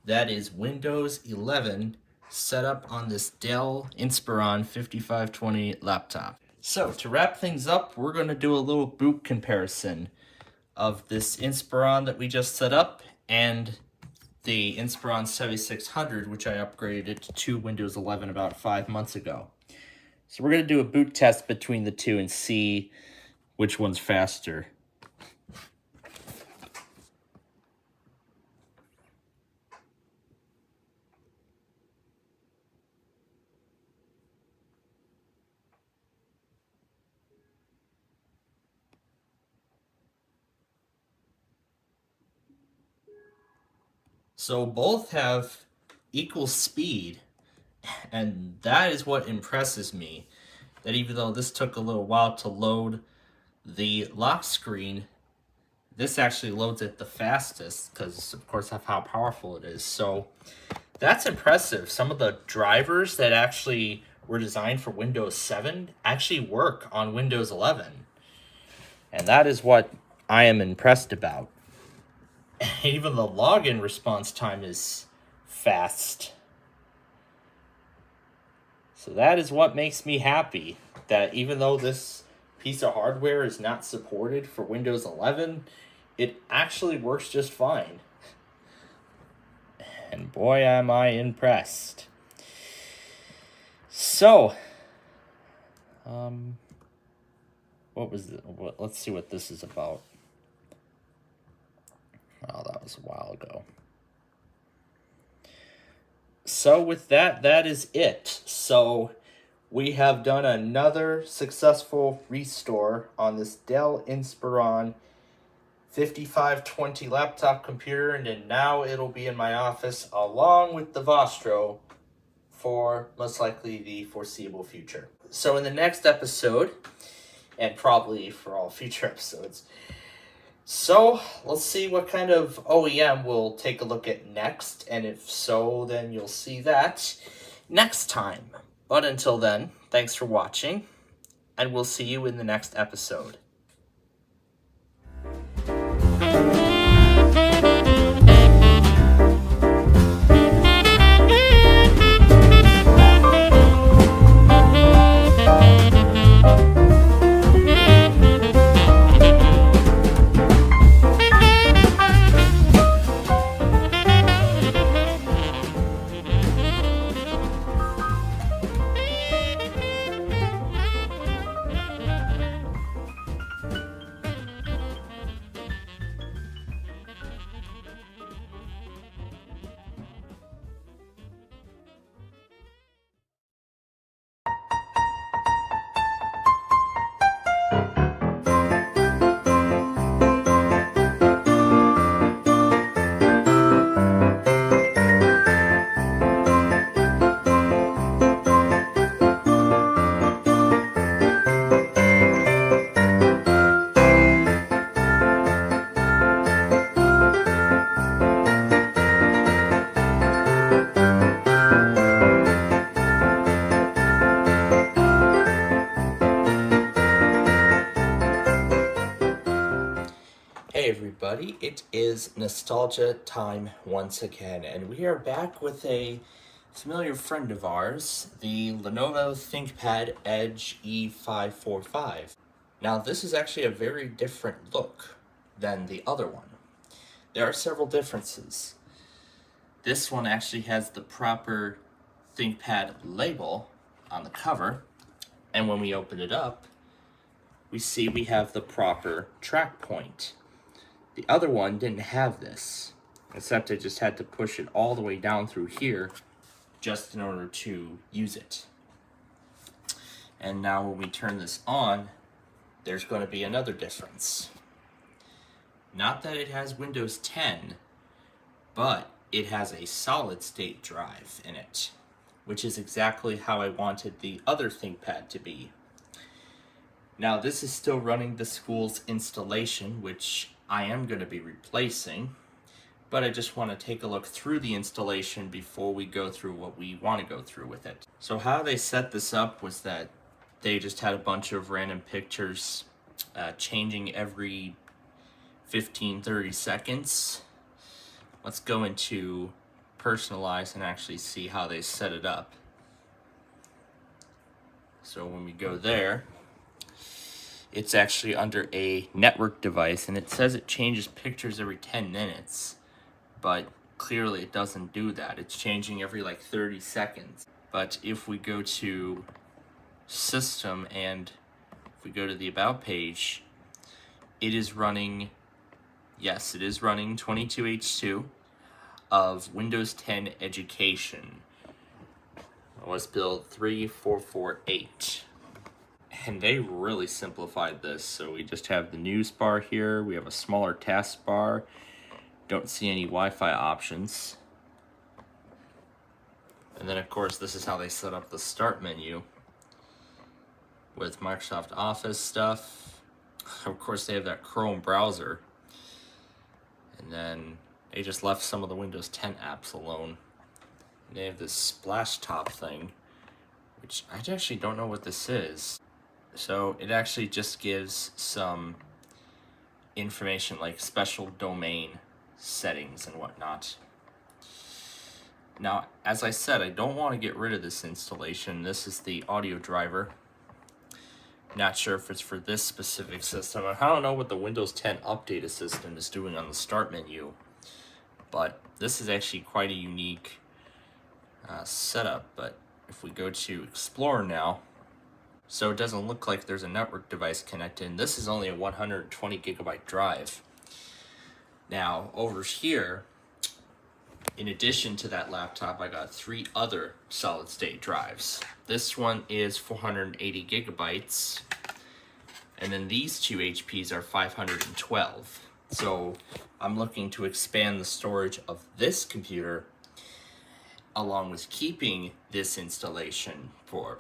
That is Windows 11 set up on this Dell Inspiron 5520 laptop. So to wrap things up, we're going to do a little boot comparison of this Inspiron that we just set up and the Inspiron 7600, which I upgraded to Windows 11 about 5 months ago. So we're going to do a boot test between the two and see which one's faster. So both have equal speed, and that is what impresses me, that even though this took a little while to load the lock screen, this actually loads it the fastest because of course of how powerful it is. So that's impressive. Some of the drivers that actually were designed for Windows 7 actually work on Windows 11, and that is what I am impressed about. Even the login response time is fast. So that is what makes me happy, that even though this piece of hardware is not supported for Windows 11, it actually works just fine. And boy, am I impressed. So, let's see what this is about. Oh, that was a while ago. So with that is it. So we have done another successful restore on this Dell Inspiron 5520 laptop computer, and then now it'll be in my office along with the Vostro for most likely the foreseeable future. So in the next episode, and probably for all future episodes, so let's see what kind of OEM we'll take a look at next, and if so, then you'll see that next time. But until then, thanks for watching, and we'll see you in the next episode. everybody, it is nostalgia time once again, and we are back with a familiar friend of ours, the Lenovo ThinkPad Edge E545. Now this is actually a very different look than the other one. There are several differences. This one actually has the proper ThinkPad label on the cover, and when we open it up, we see we have the proper track point. The other one didn't have this, except I just had to push it all the way down through here just in order to use it. And now when we turn this on, there's going to be another difference. Not that it has Windows 10, but it has a solid state drive in it, which is exactly how I wanted the other ThinkPad to be. Now this is still running the school's installation, which I am going to be replacing, but I just want to take a look through the installation before we go through what we want to go through with it. So how they set this up was that they just had a bunch of random pictures changing every 15-30 seconds. Let's go into personalize and actually see how they set it up. So when we go there, it's actually under a network device, and it says it changes pictures every 10 minutes, but clearly it doesn't do that. It's changing every like 30 seconds. But if we go to system and if we go to the about page, it is running, yes, it is running 22H2 of Windows 10 Education. OS build 3448. And they really simplified this. So we just have the news bar here. We have a smaller taskbar. Don't see any Wi-Fi options. And then of course this is how they set up the start menu with Microsoft Office stuff. Of course they have that Chrome browser. And then they just left some of the Windows 10 apps alone. And they have this splash top thing, which I actually don't know what this is. So it actually just gives some information like special domain settings and whatnot. Now, as I said, I don't want to get rid of this installation. This is the audio driver. Not sure if it's for this specific system. I don't know what the Windows 10 Update Assistant is doing on the start menu, but this is actually quite a unique setup. But if we go to Explore now, so it doesn't look like there's a network device connected, and this is only a 120 gigabyte drive. Now over here, in addition to that laptop, I got 3 other solid state drives. This one is 480 gigabytes, and then these 2 HPs are 512. So I'm looking to expand the storage of this computer along with keeping this installation for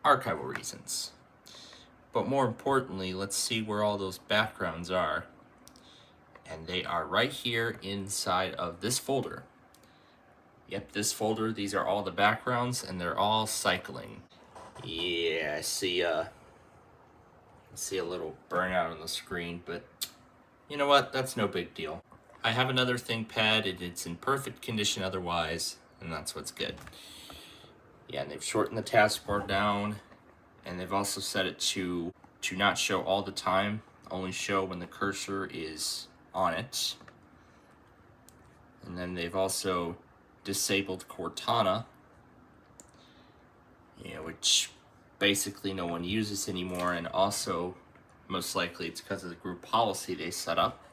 archival reasons. But more importantly, let's see where all those backgrounds are. And they are right here inside of this folder. Yep, this folder, these are all the backgrounds, and they're all cycling. Yeah, I see a little burnout on the screen, but you know what? That's no big deal. I have another ThinkPad, and it's in perfect condition otherwise, and that's what's good. Yeah, and they've shortened the taskbar down, and they've also set it to not show all the time, only show when the cursor is on it. And then they've also disabled Cortana, which basically no one uses anymore, and also most likely it's because of the group policy they set up.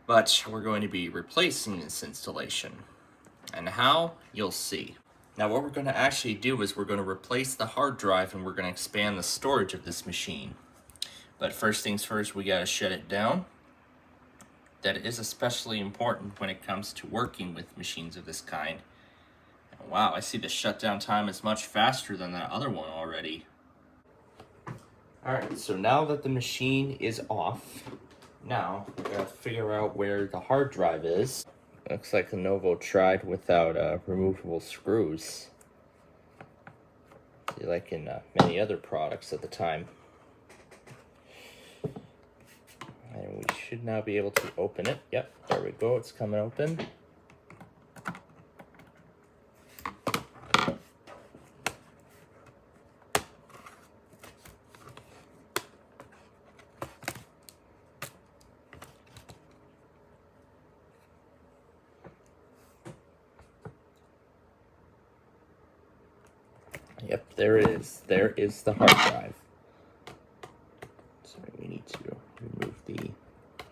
But we're going to be replacing this installation, and how, you'll see. Now what we're going to actually do is we're going to replace the hard drive, and we're going to expand the storage of this machine. But first things first, we got to shut it down. That is especially important when it comes to working with machines of this kind. And wow, I see the shutdown time is much faster than that other one already. Alright, so now that the machine is off, now we gotta figure out where the hard drive is. Looks like Lenovo tried without removable screws, like in many other products at the time. And we should should now be able to open it. Yep, there we go. It's coming open. Yep, there it is. There is the hard drive. So we need to remove the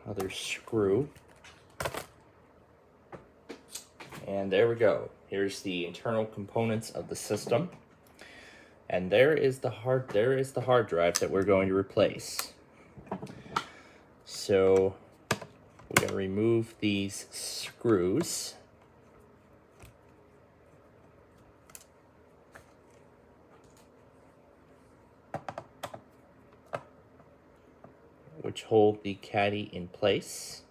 other screw. And there we go. Here's the internal components of the system. And there is the hard drive that we're going to replace. So we're going to remove these screws. Which hold the caddy in place.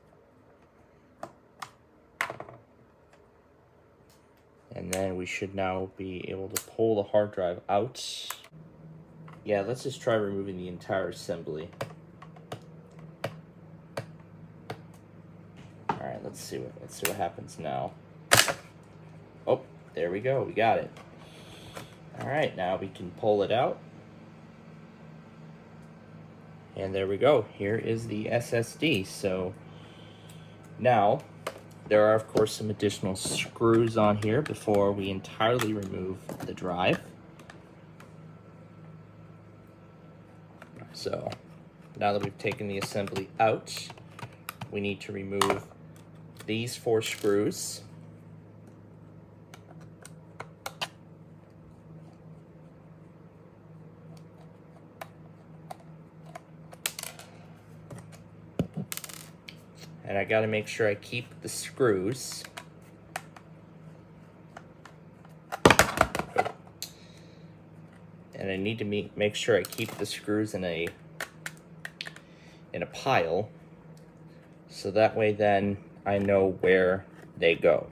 And then we should now be able to pull the hard drive out. Yeah, let's just try removing the entire assembly. All right, let's see what happens now. Oh, there we go. We got it. All right, now we can pull it out. And there we go. Here is the SSD. So now there are, of course, some additional screws on here before we entirely remove the drive. So now that we've taken the assembly out, we need to remove these 4 screws. And I got to make sure I keep the screws. And I need to make sure I keep the screws in a pile, so that way then I know where they go.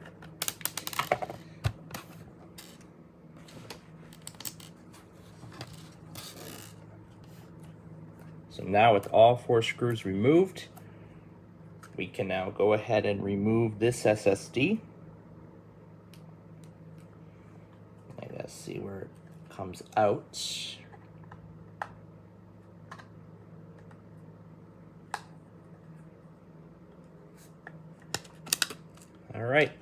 So now with all 4 screws removed, we can now go ahead and remove this SSD. I gotta see where it comes out. All right.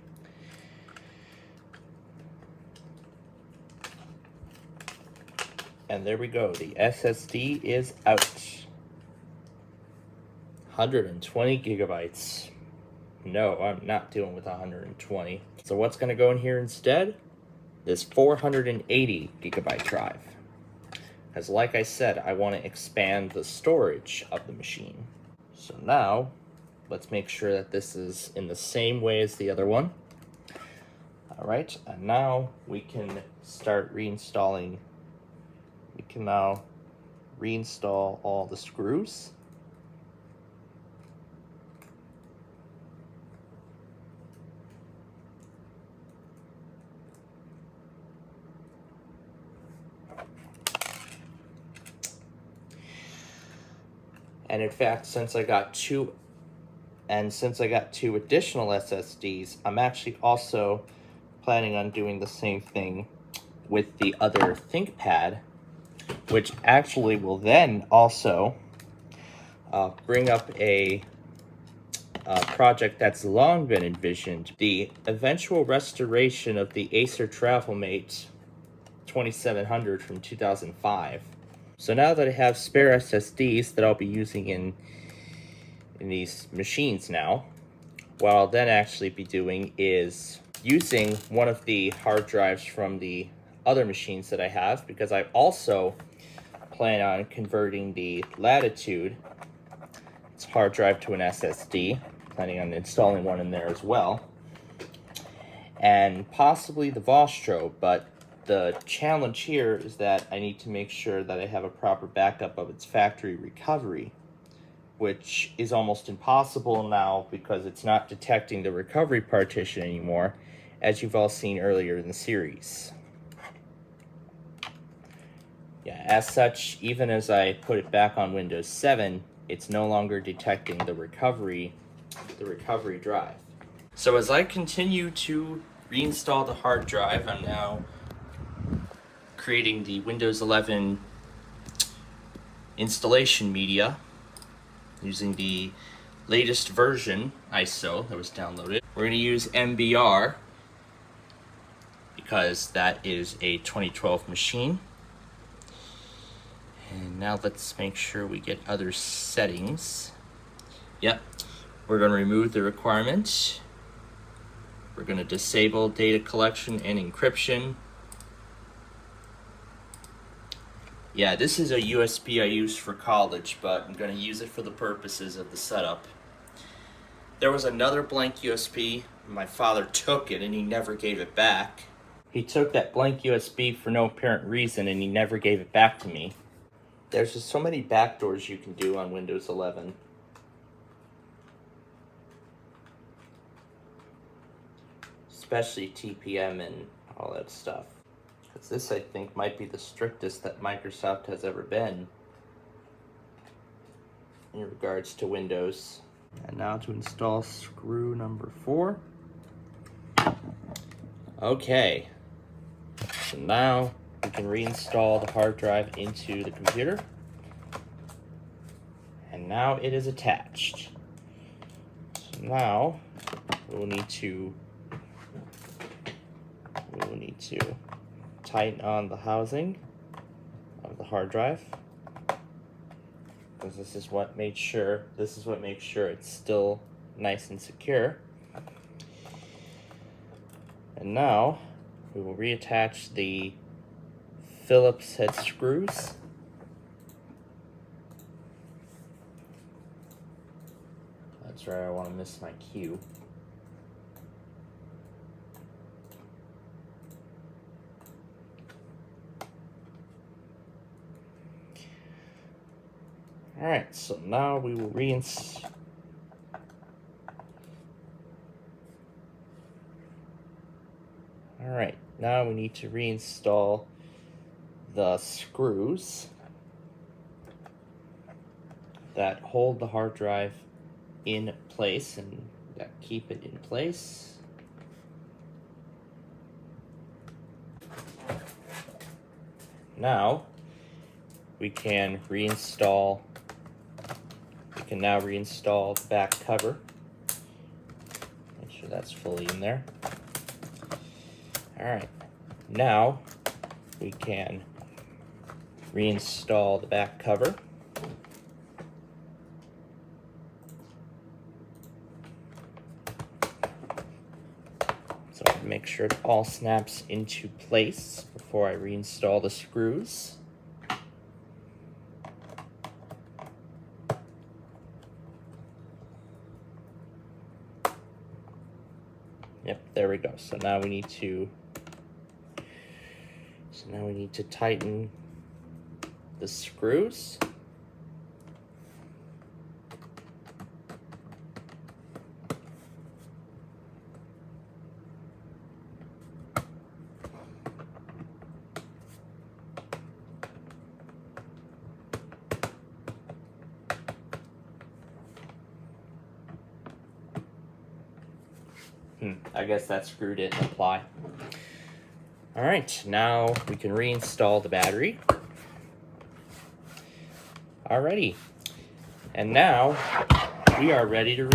And there we go. The SSD is out. 120 gigabytes. No, I'm not dealing with 120. So what's going to go in here instead? This 480 gigabyte drive. As like I said, I want to expand the storage of the machine. So now, let's make sure that this is in the same way as the other one. All right, and now we can start reinstalling. We can now reinstall all the screws. And in fact, since I got two additional SSDs, I'm actually also planning on doing the same thing with the other ThinkPad, which actually will then also bring up a project that's long been envisioned, the eventual restoration of the Acer TravelMate 2700 from 2005. So now that I have spare SSDs that I'll be using in these machines now, what I'll then actually be doing is using one of the hard drives from the other machines that I have, because I also plan on converting the Latitude, its hard drive, to an SSD, planning on installing one in there as well, and possibly the Vostro, but the challenge here is that I need to make sure that I have a proper backup of its factory recovery, which is almost impossible now because it's not detecting the recovery partition anymore, as you've all seen earlier in the series. Yeah, as such, even as I put it back on Windows 7, it's no longer detecting the recovery drive. So as I continue to reinstall the hard drive, I'm now creating the Windows 11 installation media using the latest version ISO that was downloaded. We're going to use MBR because that is a 2012 machine. And now let's make sure we get other settings. Yep, we're going to remove the requirement. We're going to disable data collection and encryption. Yeah, this is a USB I use for college, but I'm going to use it for the purposes of the setup. There was another blank USB. My father took it and he never gave it back. He took that blank USB for no apparent reason and he never gave it back to me. There's just so many backdoors you can do on Windows 11. Especially TPM and all that stuff. Because this, I think, might be the strictest that Microsoft has ever been in regards to Windows. And now to install screw number 4. Okay. So now we can reinstall the hard drive into the computer. And now it is attached. So now we will need to tighten on the housing of the hard drive, because this is what makes sure it's still nice and secure. And now we will reattach the Phillips head screws. That's right, I want to miss my cue. Alright, so now we will reinstall. Alright, now we need to reinstall the screws that hold the hard drive in place and that keep it in place. Now we can now reinstall the back cover. Make sure that's fully in there. Alright, now we can reinstall the back cover. So make sure it all snaps into place before I reinstall the screws. Yep, there we go. So now we need to tighten the screws. I guess that screw didn't apply. Alright, now we can reinstall the battery. Alrighty. And now we are ready to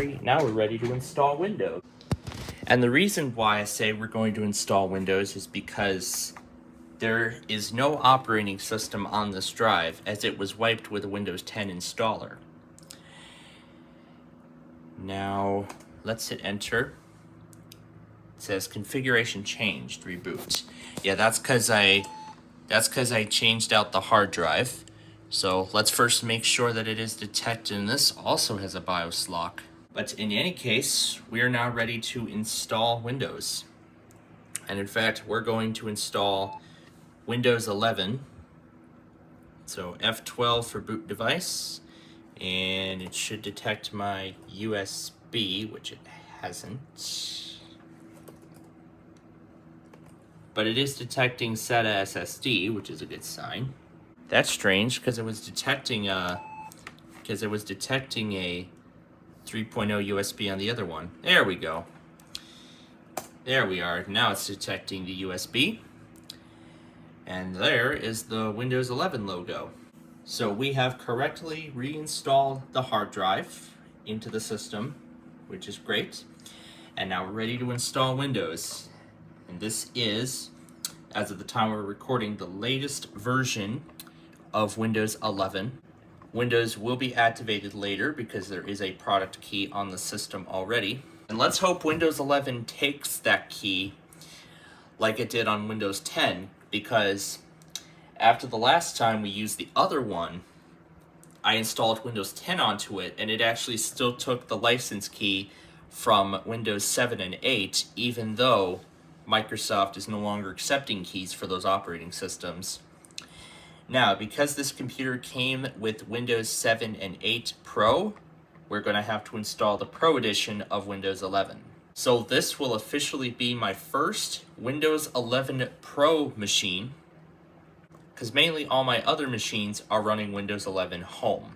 install Windows. And the reason why I say we're going to install Windows is because there is no operating system on this drive, as it was wiped with a Windows 10 installer. Now let's hit enter. It says configuration changed, reboot. Yeah, that's because I changed out the hard drive. So let's first make sure that it is detected, and this also has a BIOS lock. But in any case, we are now ready to install Windows. And in fact, we're going to install Windows 11. So F12 for boot device, and it should detect my USB, which it hasn't. But it is detecting SATA SSD, which is a good sign. That's strange, because it was detecting a because it was detecting a 3.0 USB on the other one. There we go. There we are. Now it's detecting the USB. And there is the Windows 11 logo. So we have correctly reinstalled the hard drive into the system, which is great. And now we're ready to install Windows. And this is, as of the time we're recording, the latest version of Windows 11. Windows will be activated later because there is a product key on the system already. And let's hope Windows 11 takes that key like it did on Windows 10, because after the last time we used the other one, I installed Windows 10 onto it, and it actually still took the license key from Windows 7 and 8, even though Microsoft is no longer accepting keys for those operating systems. Now, because this computer came with Windows 7 and 8 Pro, we're going to have to install the Pro edition of Windows 11. So this will officially be my first Windows 11 Pro machine, because mainly all my other machines are running Windows 11 Home.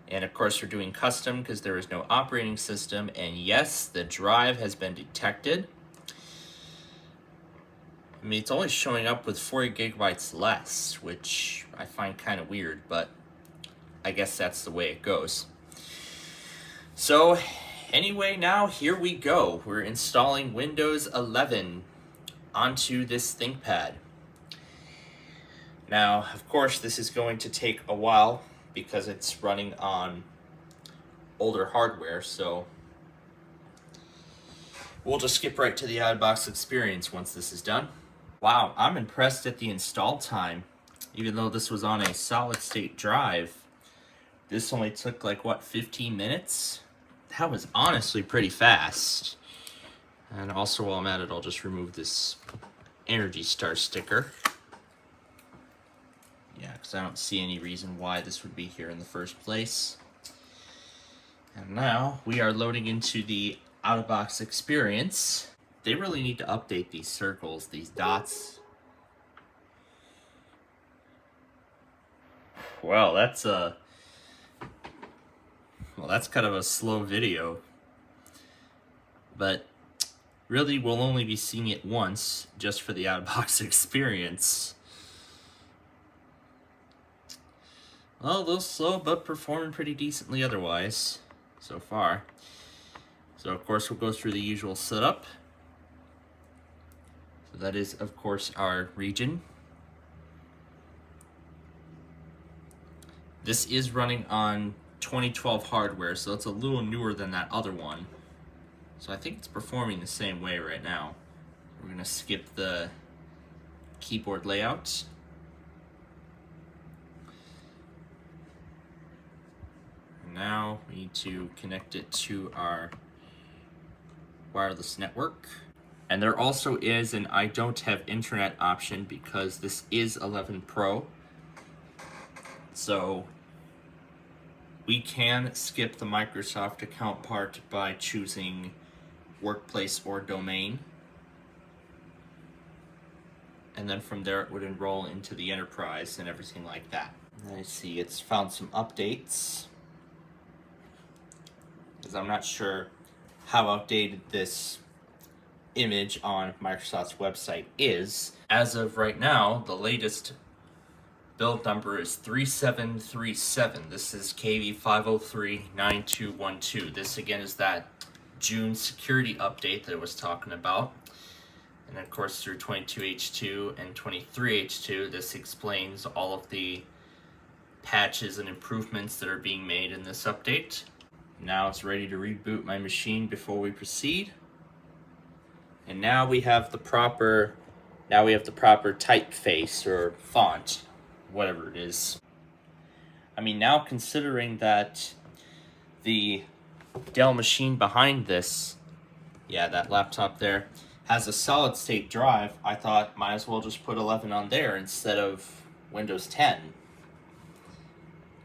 And of course we're doing custom because there is no operating system, and yes, the drive has been detected. I mean, it's only showing up with 40 gigabytes less, which I find kind of weird, but I guess that's the way it goes. So anyway, now here we go. We're installing Windows 11 onto this ThinkPad. Now, of course, this is going to take a while because it's running on older hardware, so we'll just skip right to the out-of-box experience once this is done. Wow, I'm impressed at the install time. Even though this was on a solid-state drive, this only took like, what, 15 minutes? That was honestly pretty fast. And also, while I'm at it, I'll just remove this Energy Star sticker. Yeah, because I don't see any reason why this would be here in the first place. And now we are loading into the out-of-box experience. They really need to update these circles, these dots. Well, that's kind of a slow video. But really, we'll only be seeing it once, just for the out-of-box experience. Well, a little slow, but performing pretty decently otherwise, so far. So, of course, we'll go through the usual setup. So that is, of course, our region. This is running on 2012 hardware, so it's a little newer than that other one. So I think it's performing the same way right now. We're going to skip the keyboard layout. Now we need to connect it to our wireless network. And there also is an I don't have internet option because this is 11 Pro. So we can skip the Microsoft account part by choosing workplace or domain. And then from there it would enroll into the enterprise and everything like that. I see it's found some updates, because I'm not sure how outdated this image on Microsoft's website is. As of right now, the latest build number is 3737. This is KB5039212. This again is that June security update that I was talking about. And of course through 22H2 and 23H2, this explains all of the patches and improvements that are being made in this update. Now it's ready to reboot my machine before we proceed. And now we have the proper typeface or font, whatever it is. I mean, now considering that the Dell machine behind this, yeah, that laptop there, has a solid state drive, I thought might as well just put 11 on there instead of Windows 10.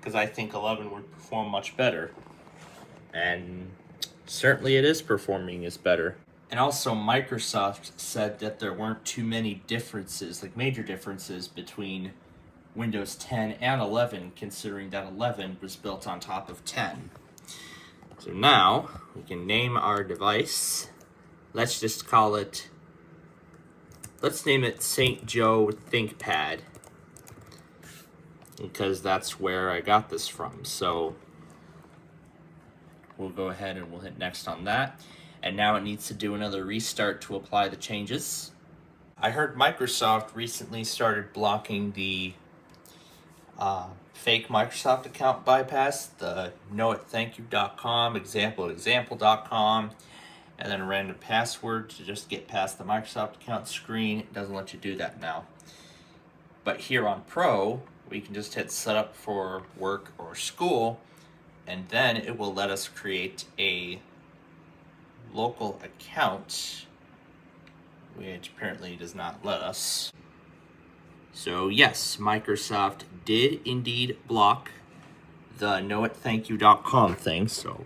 Because I think 11 would perform much better. And certainly it is performing is better. And also Microsoft said that there weren't too many differences, like major differences between Windows 10 and 11, considering that 11 was built on top of 10. So now we can name our device. Let's just call it, let's name it St. Joe ThinkPad, because that's where I got this from. So we'll go ahead and we'll hit next on that. And now it needs to do another restart to apply the changes. I heard Microsoft recently started blocking the fake Microsoft account bypass, the knowithankyou.com, example.com, and then a random password to just get past the Microsoft account screen. It doesn't let you do that now. But here on Pro, we can just hit setup for work or school, and then it will let us create a local account, which apparently does not let us. So yes, Microsoft did indeed block the knowithankyou.com thing, so.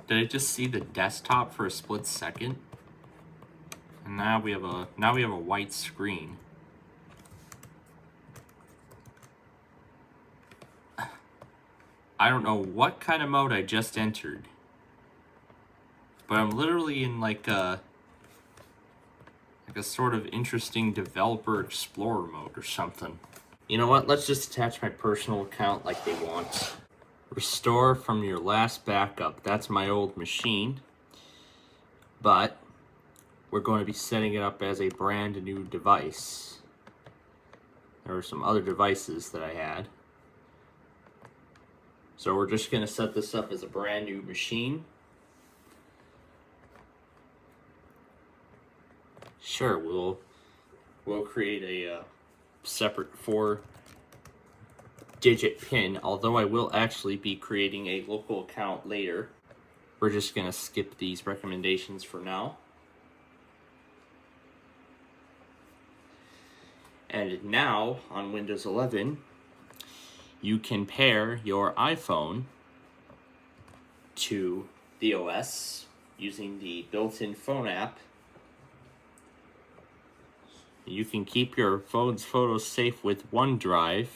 Did I just see the desktop for a split second? And now we have a white screen. I don't know what kind of mode I just entered, but I'm literally in like a sort of interesting developer explorer mode or something. You know what? Let's just attach my personal account like they want. Restore from your last backup. That's my old machine, but we're going to be setting it up as a brand new device. There were some other devices that I had. So we're just going to set this up as a brand new machine. Sure, we'll create a separate 4-digit PIN, although I will actually be creating a local account later. We're just going to skip these recommendations for now. And now, on Windows 11, you can pair your iPhone to the OS using the built-in phone app. You can keep your phone's photos safe with OneDrive,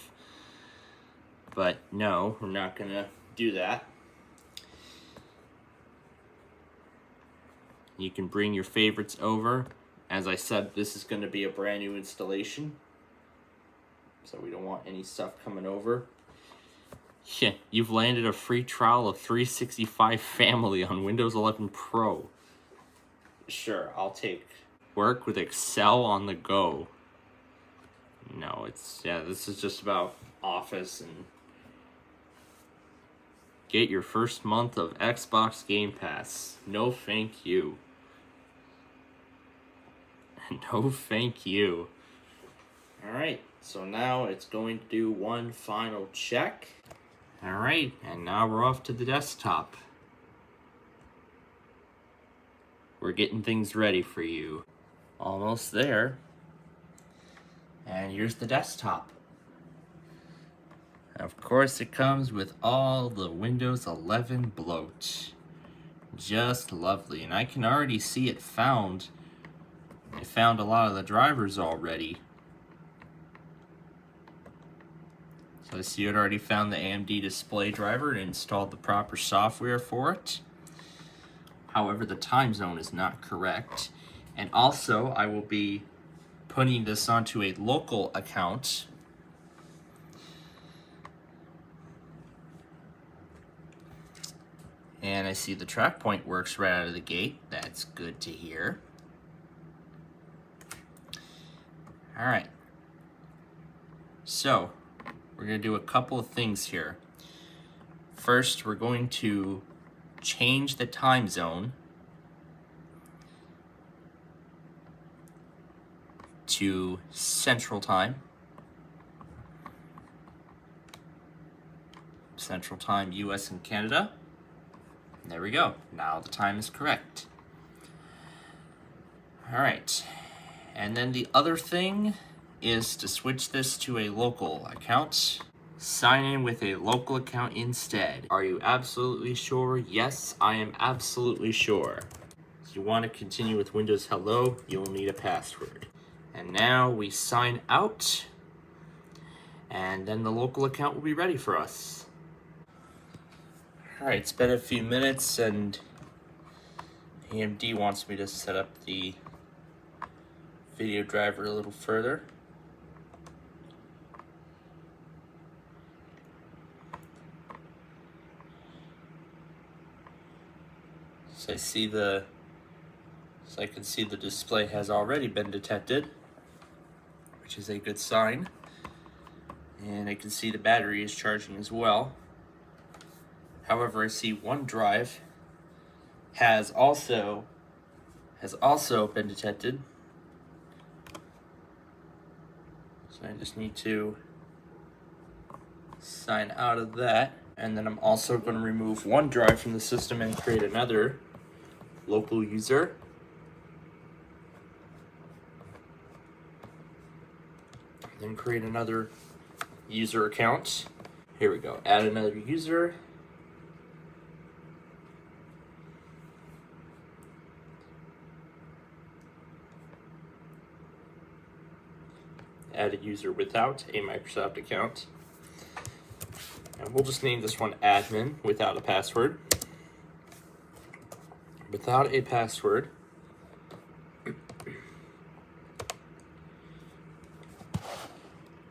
but no, we're not going to do that. You can bring your favorites over. As I said, this is going to be a brand new installation, so we don't want any stuff coming over. Yeah, you've landed a free trial of 365 Family on Windows 11 Pro. Sure, I'll take work with Excel on the go. No, this is just about Office and get your first month of Xbox Game Pass. No thank you. No thank you. Alright, so now it's going to do one final check. Alright, and now we're off to the desktop. We're getting things ready for you. Almost there. And here's the desktop. Of course, it comes with all the Windows 11 bloat. Just lovely. And I can already see it found a lot of the drivers already. So I see it already found the AMD display driver and installed the proper software for it. However, the time zone is not correct. And also, I will be putting this onto a local account. And I see the track point works right out of the gate. That's good to hear. Alright. So, we're going to do a couple of things here. First, we're going to change the time zone to Central Time. Central Time, US and Canada. There we go. Now the time is correct. Alright. And then the other thing is to switch this to a local account. Sign in with a local account instead. Are you absolutely sure? Yes, I am absolutely sure. If you want to continue with Windows Hello, you will need a password. And now we sign out, and then the local account will be ready for us. Alright, it's been a few minutes, and AMD wants me to set up the video driver a little further. So I can see the display has already been detected, which is a good sign. And I can see the battery is charging as well. However, I see one drive has also been detected. So I just need to sign out of that. And then I'm also going to remove one drive from the system and create another local user. Then create another user account. Here we go. Add another user. Add a user without a Microsoft account. And we'll just name this one admin without a password. Without a password.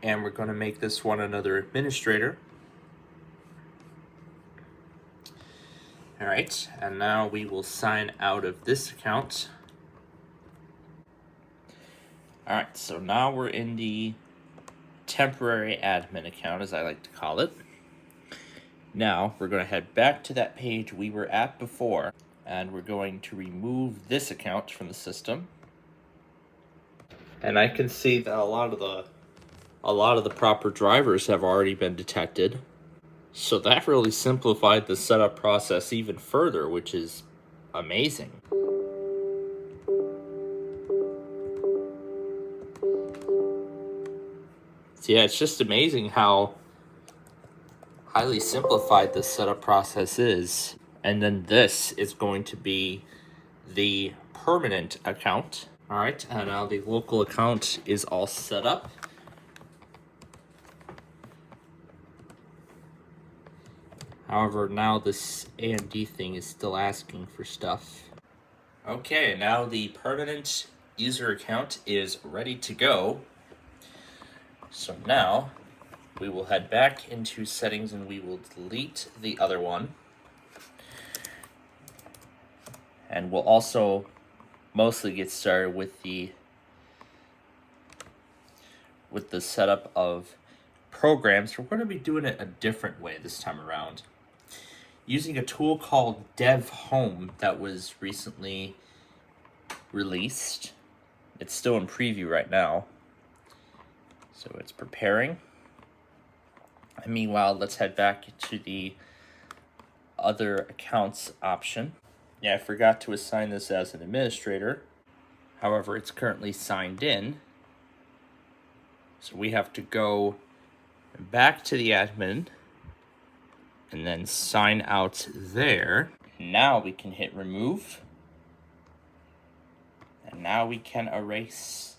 And we're going to make this one another administrator. All right, and now we will sign out of this account. All right, so now we're in the temporary admin account, as I like to call it. Now we're going to head back to that page we were at before, and we're going to remove this account from the system. And I can see that a lot of the proper drivers have already been detected. So that really simplified the setup process even further, which is amazing. So yeah, it's just amazing how highly simplified this setup process is. And then this is going to be the permanent account. All right, and now the local account is all set up. However, now this AMD thing is still asking for stuff. Okay, now the permanent user account is ready to go. So now we will head back into settings and we will delete the other one. And we'll also mostly get started with the setup of programs. We're going to be doing it a different way this time around, using a tool called Dev Home that was recently released. It's still in preview right now, so it's preparing. And meanwhile, let's head back to the other accounts option. Yeah, I forgot to assign this as an administrator. However, it's currently signed in. So we have to go back to the admin and then sign out there. Now we can hit remove. And now we can erase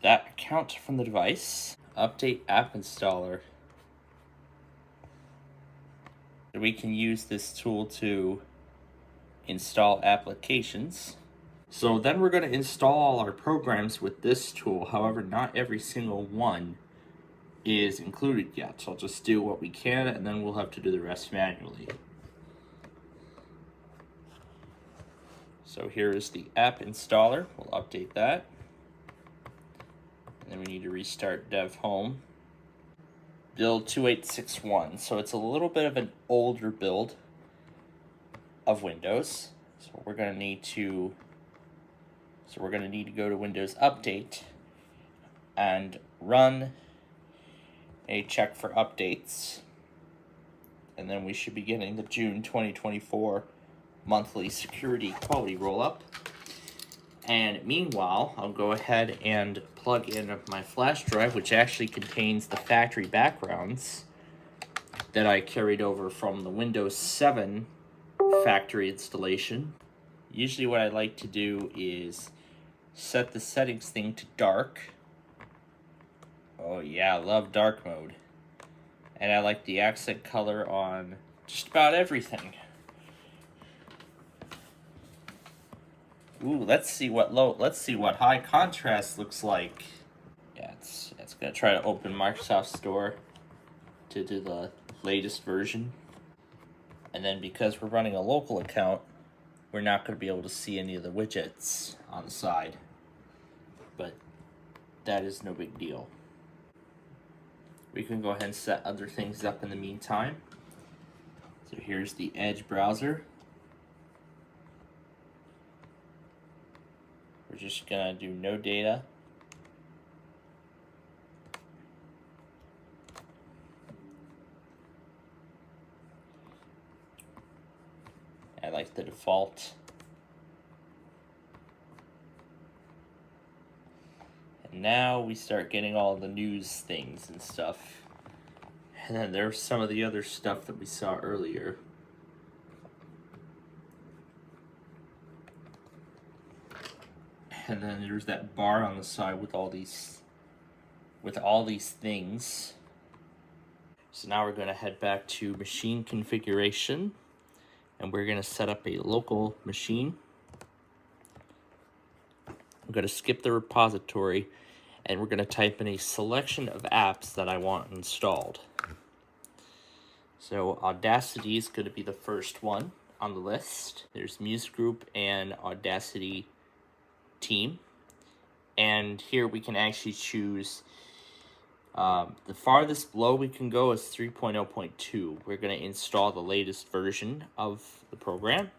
that account from the device. Update app installer. We can use this tool to install applications. So then we're going to install all our programs with this tool. However, not every single one is included yet. So I'll just do what we can and then we'll have to do the rest manually. So here is the app installer. We'll update that. And then we need to restart Dev Home. Build 2861. So it's a little bit of an older build of Windows. So we're going to need to go to Windows Update and run a check for updates. And then we should be getting the June 2024 monthly security quality roll-up. And meanwhile, I'll go ahead and plug in my flash drive, which actually contains the factory backgrounds that I carried over from the Windows 7 factory installation. Usually what I like to do is set the settings thing to dark. Oh yeah, I love dark mode. And I like the accent color on just about everything. Ooh, let's see what high contrast looks like. Yeah, it's gonna try to open Microsoft Store to do the latest version. And then because we're running a local account, we're not going to be able to see any of the widgets on the side. But that is no big deal. We can go ahead and set other things up in the meantime. So here's the Edge browser. We're just going to do no data. I like the default. And now we start getting all the news things and stuff. And then there's some of the other stuff that we saw earlier. And then there's that bar on the side with all these things. So now we're going to head back to machine configuration. And we're going to set up a local machine. I'm going to skip the repository, and we're going to type in a selection of apps that I want installed. So Audacity is going to be the first one on the list. There's Music Group and Audacity Team. And here we can actually choose the farthest below we can go is 3.0.2. We're going to install the latest version of the program.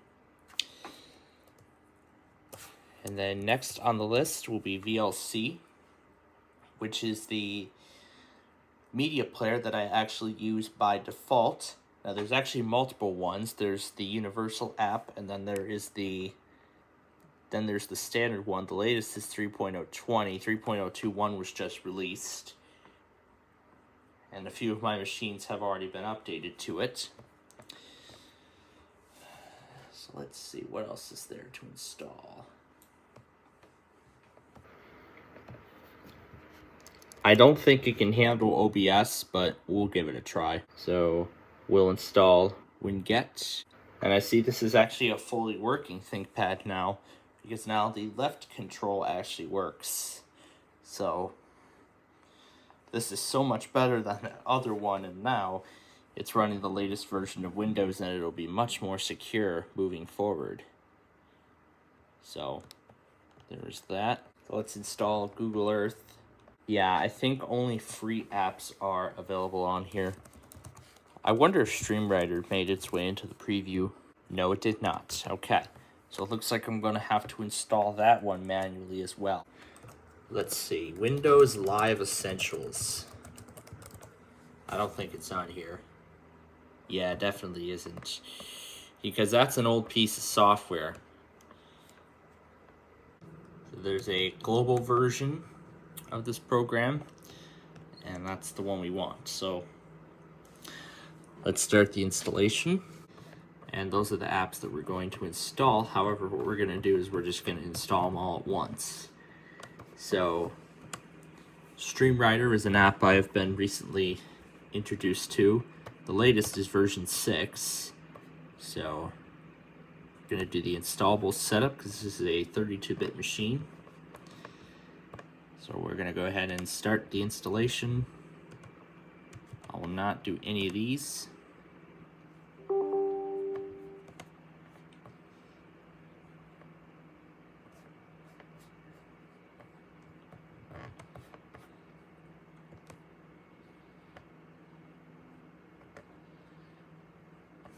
And then next on the list will be VLC, which is the media player that I actually use by default. Now there's actually multiple ones. There's the Universal app, and then there's the standard one. The latest is 3.020. 3.021 was just released. And a few of my machines have already been updated to it. So let's see, what else is there to install? I don't think it can handle OBS, but we'll give it a try. So we'll install Winget. And I see this is actually a fully working ThinkPad now, because now the left control actually works. So this is so much better than the other one, and now it's running the latest version of Windows, and it'll be much more secure moving forward. So there's that. So let's install Google Earth. Yeah, I think only free apps are available on here. I wonder if StreamWriter made its way into the preview. No, it did not. Okay, so it looks like I'm going to have to install that one manually as well. Let's see, Windows Live Essentials. I don't think it's on here. Yeah, it definitely isn't. Because that's an old piece of software. So there's a global version of this program, and that's the one we want. So let's start the installation. And those are the apps that we're going to install. However, what we're going to do is we're just going to install them all at once. So StreamWriter is an app I have been recently introduced to. The latest is version 6. So I'm going to do the installable setup because this is a 32-bit machine. So we're going to go ahead and start the installation. I will not do any of these.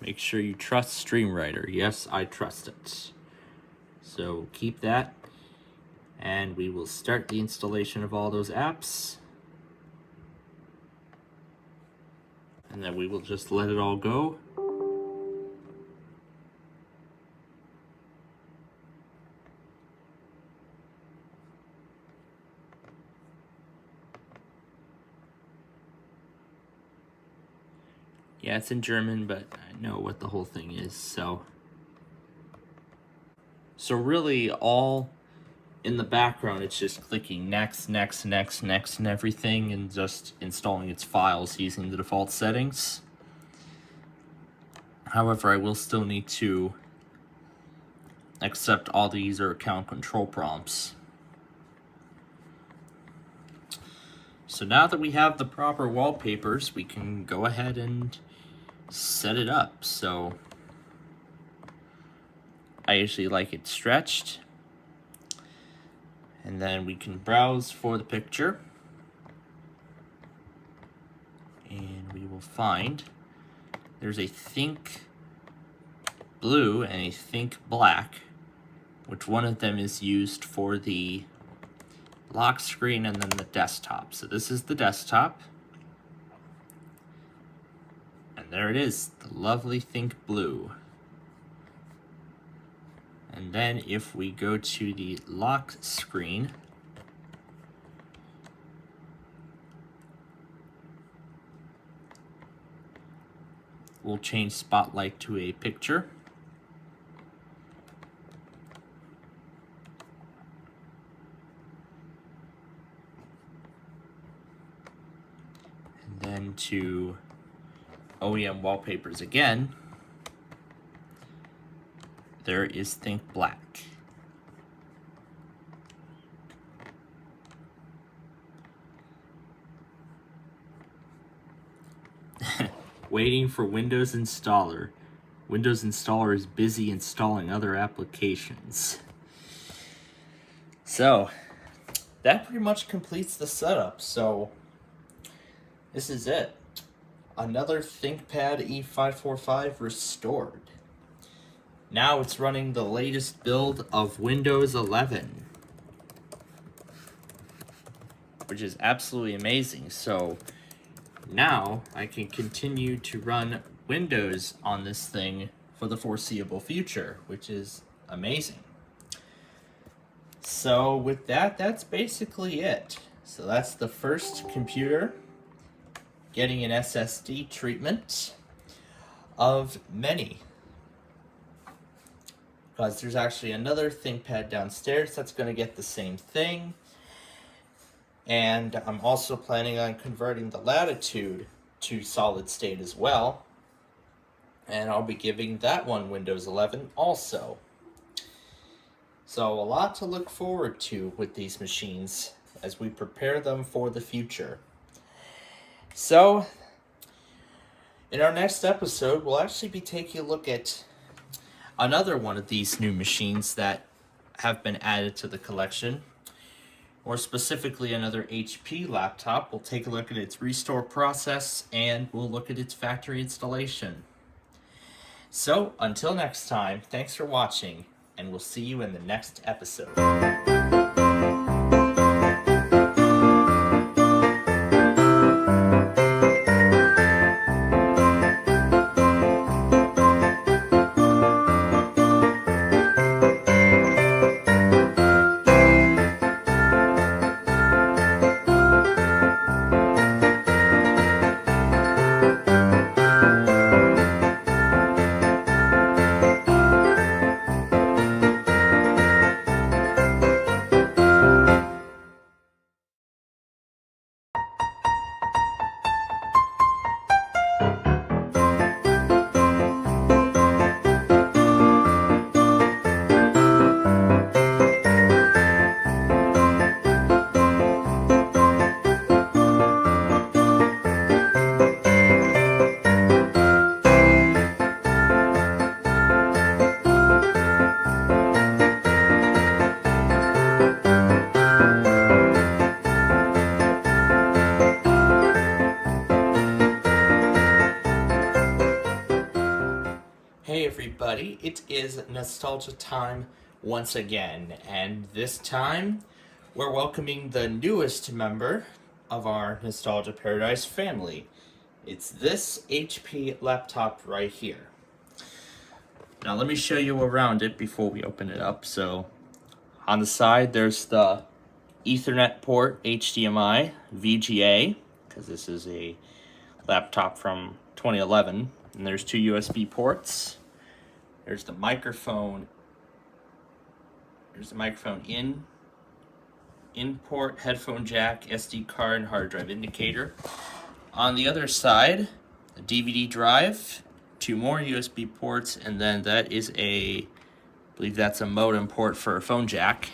Make sure you trust StreamWriter. Yes, I trust it. So keep that. And we will start the installation of all those apps. And then we will just let it all go. Yeah, it's in German, but I know what the whole thing is, so. So really all in the background, it's just clicking next, next, next, next, and everything, and just installing its files using the default settings. However, I will still need to accept all the user account control prompts. So now that we have the proper wallpapers, we can go ahead and set it up. So I usually like it stretched. And then we can browse for the picture. And we will find there's a think blue and a think black, which one of them is used for the lock screen and then the desktop. So this is the desktop. And there it is, the lovely think blue. And then if we go to the lock screen, we'll change Spotlight to a picture. And then to OEM wallpapers again, there is Think Black. Waiting for Windows Installer. Windows Installer is busy installing other applications. So, that pretty much completes the setup. So, this is it. Another ThinkPad E545 restored. Now it's running the latest build of Windows 11, which is absolutely amazing. So now I can continue to run Windows on this thing for the foreseeable future, which is amazing. So with that, that's basically it. So that's the first computer getting an SSD treatment of many. Because there's actually another ThinkPad downstairs that's going to get the same thing. And I'm also planning on converting the Latitude to solid state as well. And I'll be giving that one Windows 11 also. So a lot to look forward to with these machines as we prepare them for the future. So, in our next episode, we'll actually be taking a look at another one of these new machines that have been added to the collection, or specifically another HP laptop. We'll take a look at its restore process and we'll look at its factory installation. So until next time, thanks for watching, and we'll see you in the next episode. Hey everybody, it is nostalgia time once again, and this time we're welcoming the newest member of our Nostalgia Paradise family. It's this HP laptop right here. Now let me show you around it before we open it up. So on the side there's the Ethernet port, HDMI, VGA, because this is a laptop from 2011, and there's two USB ports. There's the microphone There's a microphone in, port, headphone jack, SD card, and hard drive indicator. On the other side, a DVD drive, 2 more USB ports, and then that is I believe that's a modem port for a phone jack.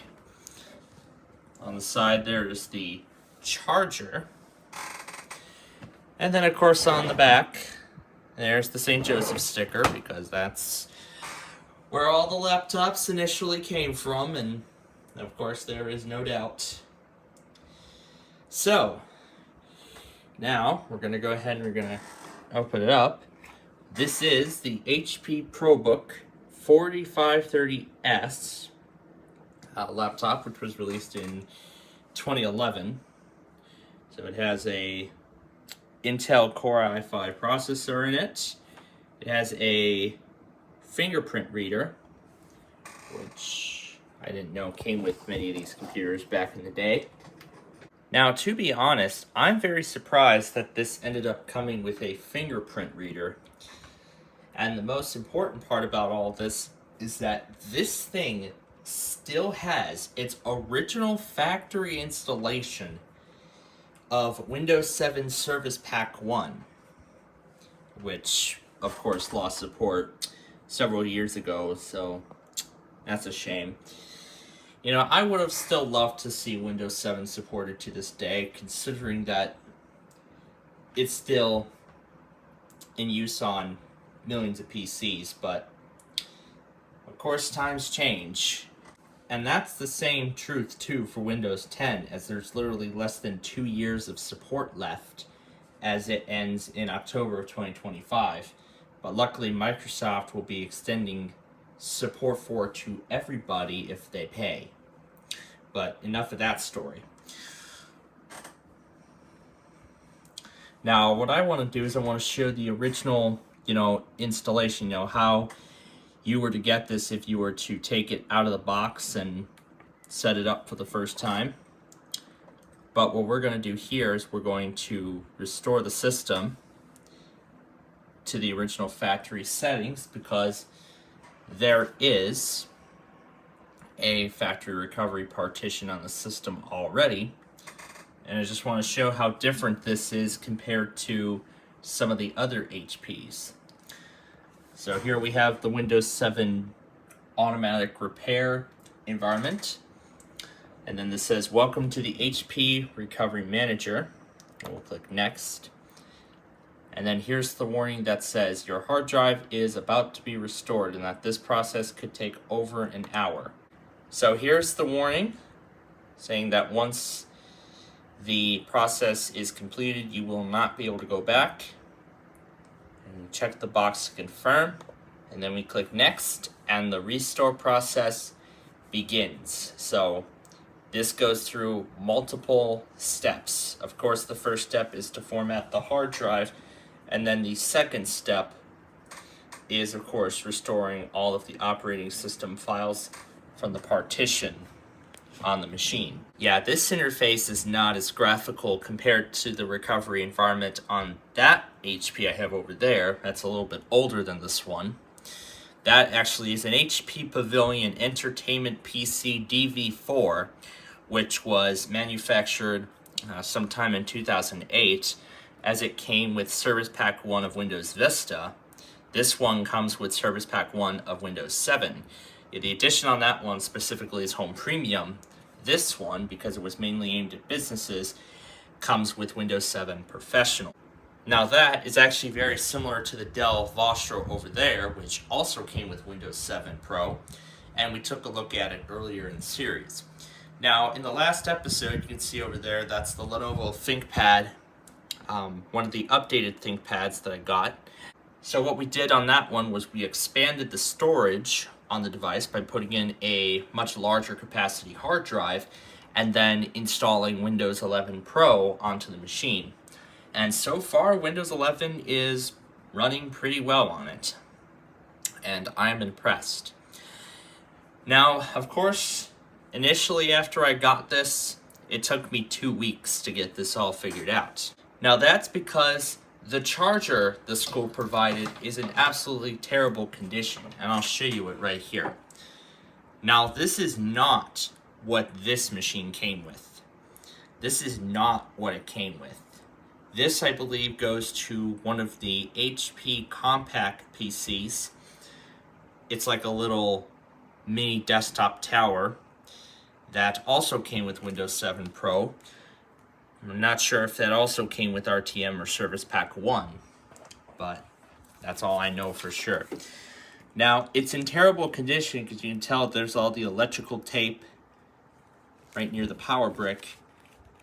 On the side there is the charger. And then of course on the back, there's the St. Joseph sticker, because that's where all the laptops initially came from, and of course there is no doubt. So, now we're going to go ahead and we're going to open it up. This is the HP ProBook 4530S laptop, which was released in 2011. So it has a Intel Core i5 processor in it. It has a fingerprint reader, which I didn't know came with many of these computers back in the day. Now, to be honest, I'm very surprised that this ended up coming with a fingerprint reader. And the most important part about all this is that this thing still has its original factory installation of Windows 7 Service Pack 1, which, of course, lost support several years ago, so that's a shame. You know, I would have still loved to see Windows 7 supported to this day, considering that it's still in use on millions of PCs, but of course times change. And that's the same truth too for Windows 10, as there's literally less than 2 years of support left as it ends in October of 2025. But luckily Microsoft will be extending support for it to everybody if they pay. But enough of that story. Now what I want to do is I want to show the original, installation, how you were to get this if you were to take it out of the box and set it up for the first time. But what we're going to do here is we're going to restore the system to the original factory settings, because there is a factory recovery partition on the system already. And I just want to show how different this is compared to some of the other HPs. So here we have the Windows 7 automatic repair environment. And then this says, welcome to the HP Recovery Manager. And we'll click next. And then here's the warning that says, your hard drive is about to be restored and that this process could take over an hour. So here's the warning saying that once the process is completed, you will not be able to go back. And check the box to confirm, and then we click next, and the restore process begins. So this goes through multiple steps. Of course, the first step is to format the hard drive, and then the second step is, of course, restoring all of the operating system files from the partition on the machine. Yeah, this interface is not as graphical compared to the recovery environment on that HP I have over there. That's a little bit older than this one. That actually is an HP Pavilion Entertainment PC DV4, which was manufactured sometime in 2008, as it came with Service Pack 1 of Windows Vista. This one comes with Service Pack 1 of Windows 7. The addition on that one specifically is Home Premium. This one, because it was mainly aimed at businesses, comes with Windows 7 Professional. Now that is actually very similar to the Dell Vostro over there, which also came with Windows 7 Pro, and we took a look at it earlier in the series. Now, in the last episode, you can see over there, that's the Lenovo ThinkPad, one of the updated ThinkPads that I got. So what we did on that one was we expanded the storage on the device by putting in a much larger capacity hard drive and then installing Windows 11 Pro onto the machine. And so far, Windows 11 is running pretty well on it, and I'm impressed. Now, of course, initially after I got this, it took me 2 weeks to get this all figured out. Now that's because the charger the school provided is in absolutely terrible condition, and I'll show you it right here. Now, this is not what this machine came with. This is not what it came with. This, I believe, goes to one of the HP compact PCs. It's like a little mini desktop tower that also came with Windows 7 Pro. I'm not sure if that also came with RTM or Service Pack 1, but that's all I know for sure. Now, it's in terrible condition because you can tell there's all the electrical tape right near the power brick.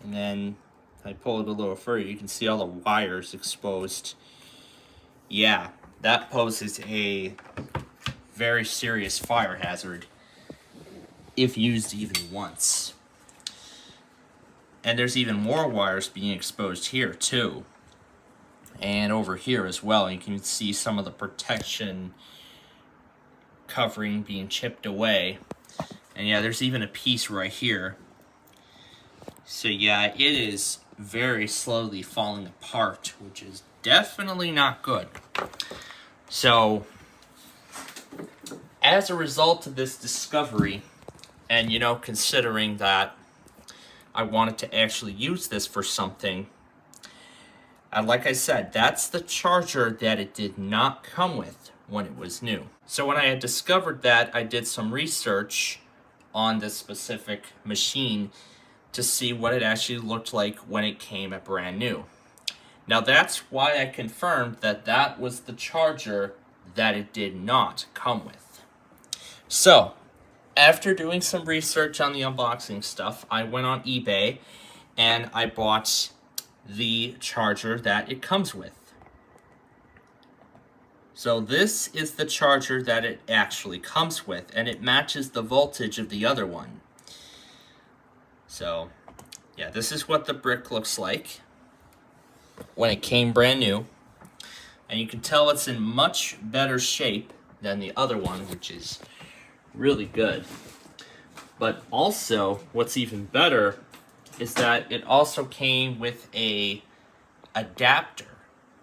And then, if I pull it a little further, you can see all the wires exposed. Yeah, that poses a very serious fire hazard if used even once. And there's even more wires being exposed here too. And over here as well. You can see some of the protection covering being chipped away. And yeah, there's even a piece right here. So yeah, it is very slowly falling apart, which is definitely not good. So, as a result of this discovery, and you know, considering that I wanted to actually use this for something, and like I said, that's the charger that it did not come with when it was new. So when I had discovered that, I did some research on this specific machine to see what it actually looked like when it came at brand new. Now that's why I confirmed that that was the charger that it did not come with. So, after doing some research on the unboxing stuff, I went on eBay and I bought the charger that it comes with. So this is the charger that it actually comes with, and it matches the voltage of the other one. So, yeah, this is what the brick looks like when it came brand new. And you can tell it's in much better shape than the other one, which is really good. But also, what's even better is that it also came with a adapter.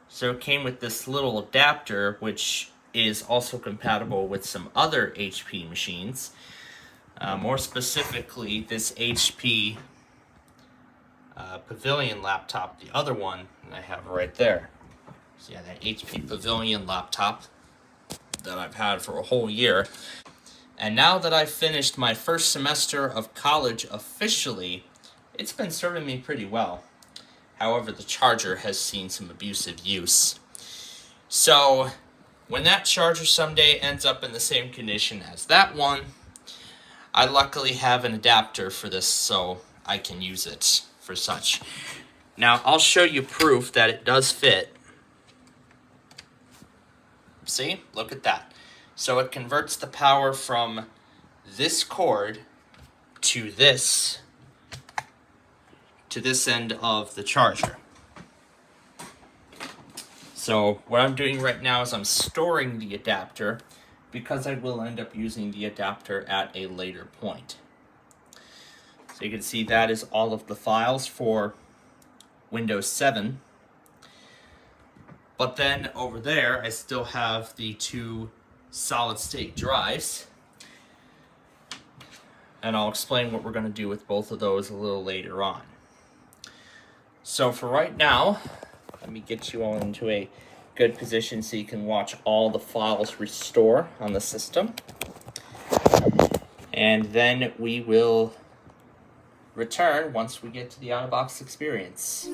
So it came with this little adapter, which is also compatible with some other HP machines. More specifically, this HP Pavilion laptop, the other one I have right there. So yeah, that HP Pavilion laptop that I've had for a whole year. And now that I've finished my first semester of college officially, it's been serving me pretty well. However, the charger has seen some abusive use. So, when that charger someday ends up in the same condition as that one, I luckily have an adapter for this so I can use it for such. Now, I'll show you proof that it does fit. See? Look at that. So it converts the power from this cord to this end of the charger. So what I'm doing right now is I'm storing the adapter because I will end up using the adapter at a later point. So you can see that is all of the files for Windows 7. But then over there, I still have the two solid-state drives. And I'll explain what we're going to do with both of those a little later on. So for right now, let me get you all into a good position so you can watch all the files restore on the system. And then we will return once we get to the out-of-box experience.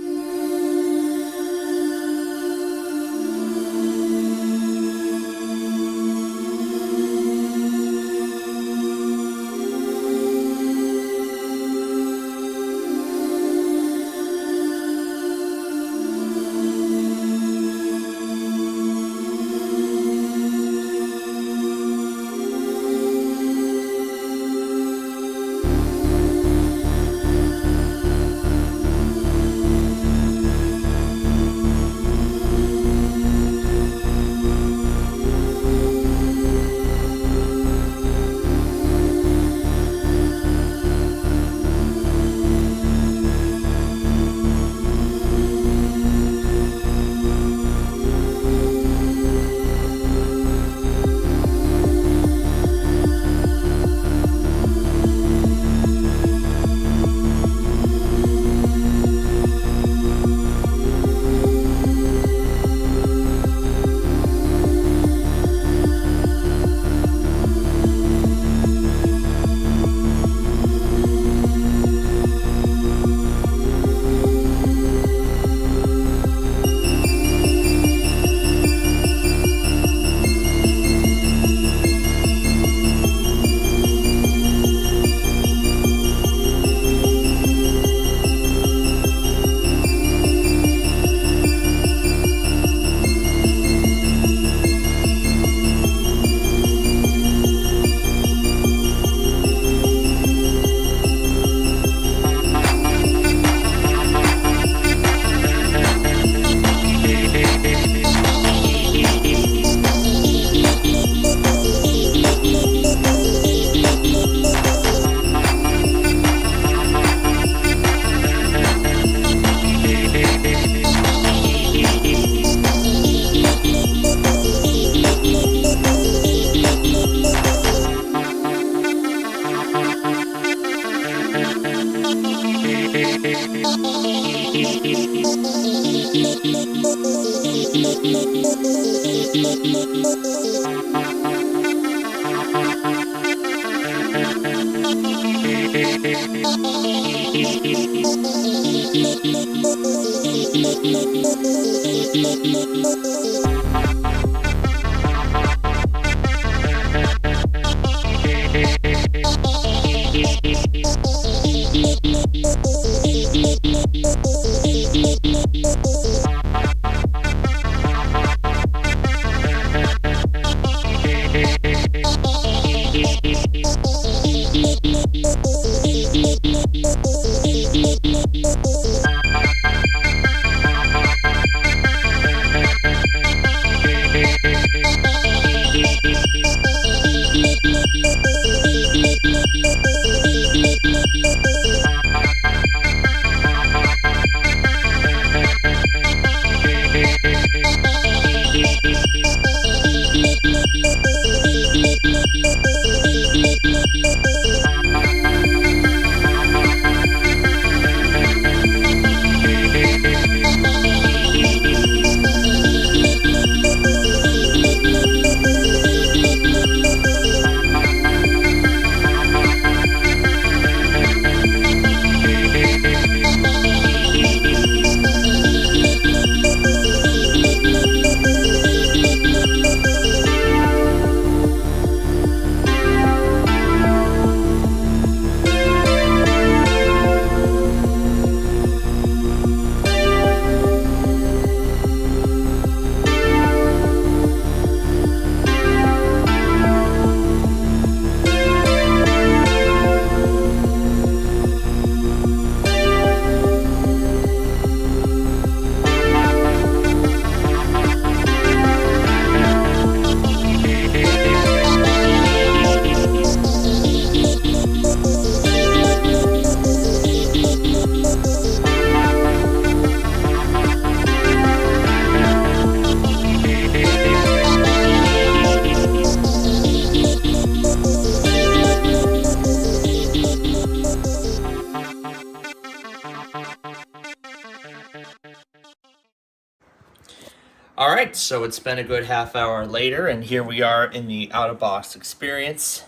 Alright, so it's been a good half hour later, and here we are in the out-of-box experience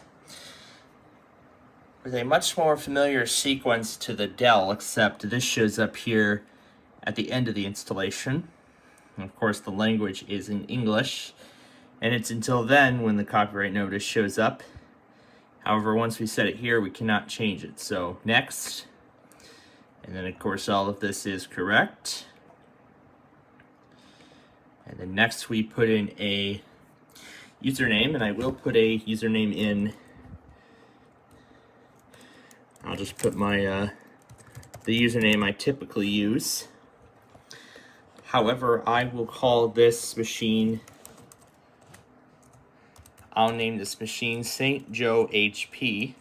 with a much more familiar sequence to the Dell, except this shows up here at the end of the installation. And of course, the language is in English, and it's until then when the copyright notice shows up. However, once we set it here, we cannot change it. So, next. And then, of course, all of this is correct. And then next we put in a username, and I will put a username in. I'll just put my the username I typically use. However, I will call this machine, I'll name this machine St. Joe HP,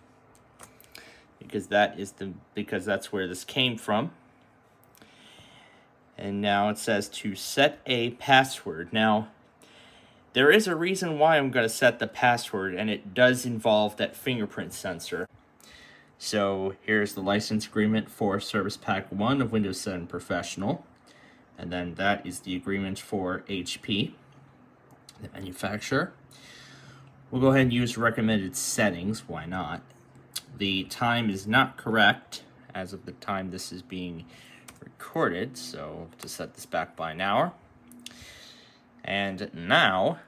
because that's where this came from. And now it says to set a password. Now, there is a reason why I'm going to set the password, and it does involve that fingerprint sensor. So here's the license agreement for Service Pack 1 of Windows 7 Professional. And then that is the agreement for HP, the manufacturer. We'll go ahead and use recommended settings. Why not? The time is not correct as of the time this is being recorded, so to set this back by an hour. And now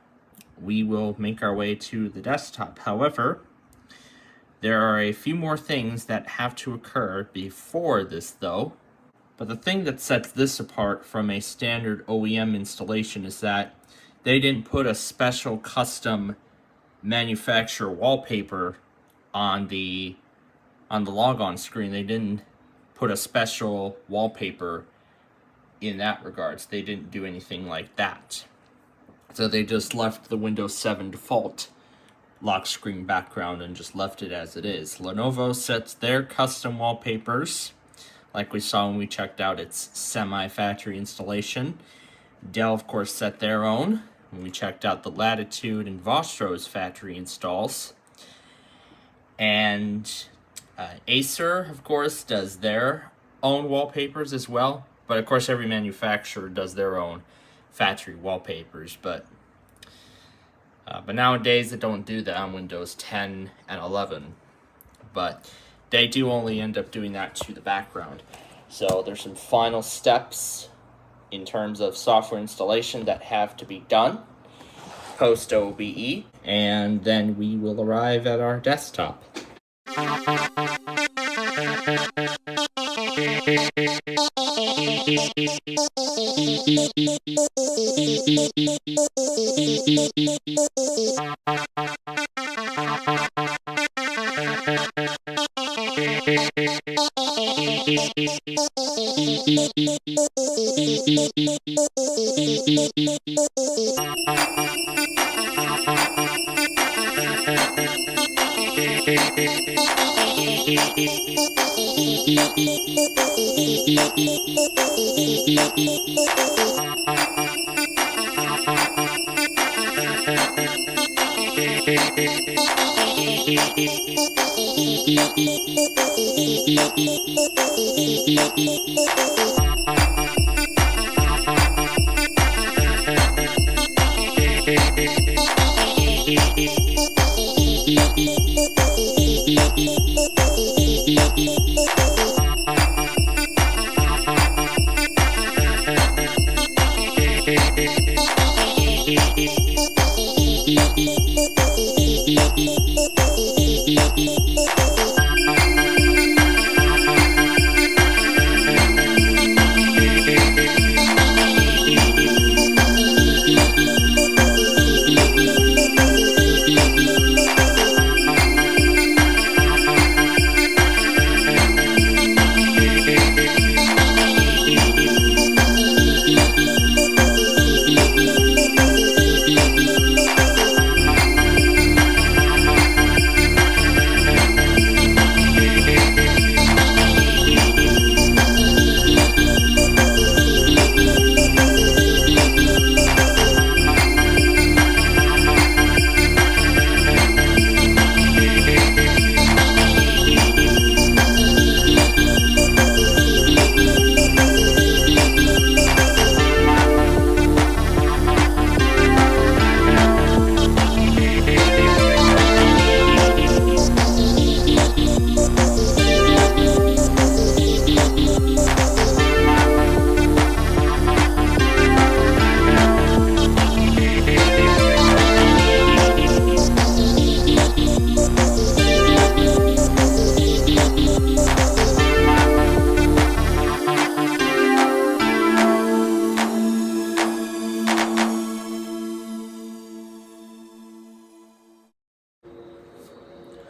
we will make our way to the desktop. However, there are a few more things that have to occur before this though. But the thing that sets this apart from a standard OEM installation is that they didn't put a special custom manufacturer wallpaper on the logon screen. They didn't put a special wallpaper in that regards. They didn't do anything like that. So they just left the Windows 7 default lock screen background and just left it as it is. Lenovo sets their custom wallpapers, like we saw when we checked out its semi-factory installation. Dell, of course, set their own when we checked out the Latitude and Vostro's factory installs. And Acer, of course, does their own wallpapers as well, but of course every manufacturer does their own factory wallpapers, but nowadays they don't do that on Windows 10 and 11, but they do only end up doing that to the background. So there's some final steps in terms of software installation that have to be done post OBE, and then we will arrive at our desktop.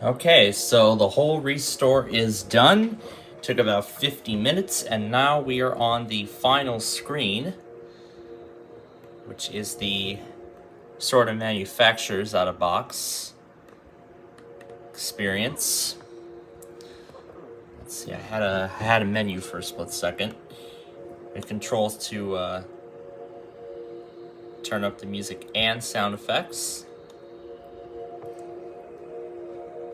Okay, so the whole restore is done. Took about 50 minutes, and now we are on the final screen, which is the sort of manufacturer's out of box experience. Let's see, I had a menu for a split second. It controls to turn up the music and sound effects.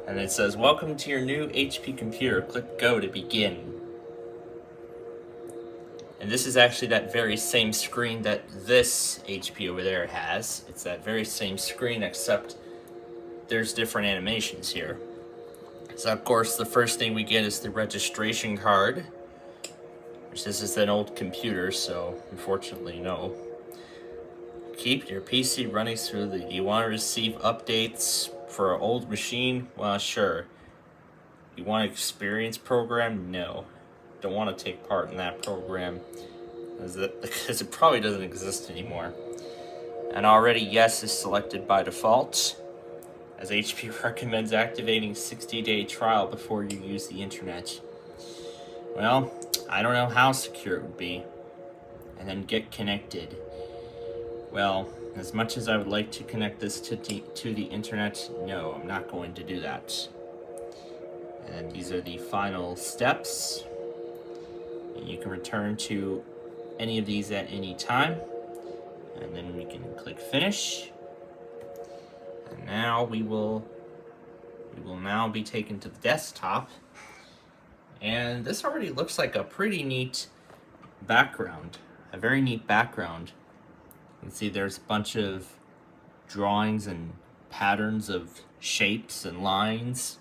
And it says, "Welcome to your new HP computer. Click Go to begin." And this is actually that very same screen that this HP over there has. It's that very same screen, except there's different animations here. So of course, the first thing we get is the registration card, which this is an old computer, so unfortunately no. Keep your PC running smoothly. Do you want to receive updates for an old machine? Well, sure. You want an experience program? No. Don't want to take part in that program, because it probably doesn't exist anymore. And already yes is selected by default, as HP recommends activating 60-day trial before you use the internet. Well, I don't know how secure it would be. And then get connected. Well, as much as I would like to connect this to the internet, no, I'm not going to do that. And these are the final steps. And you can return to any of these at any time. And then we can click finish. And now we will now be taken to the desktop. And this already looks like a pretty neat background, a very neat background. You can see there's a bunch of drawings and patterns of shapes and lines.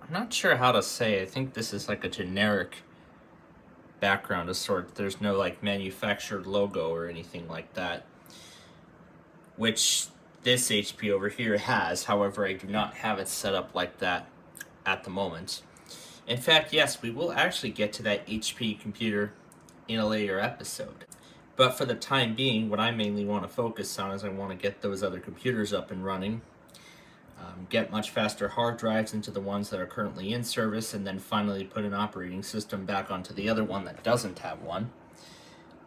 I'm not sure how to say. I think this is like a generic background of sorts. There's no like manufactured logo or anything like that, which this HP over here has. However, I do not have it set up like that at the moment. In fact, yes, we will actually get to that HP computer in a later episode. But for the time being, what I mainly want to focus on is I want to get those other computers up and running, get much faster hard drives into the ones that are currently in service, and then finally put an operating system back onto the other one that doesn't have one.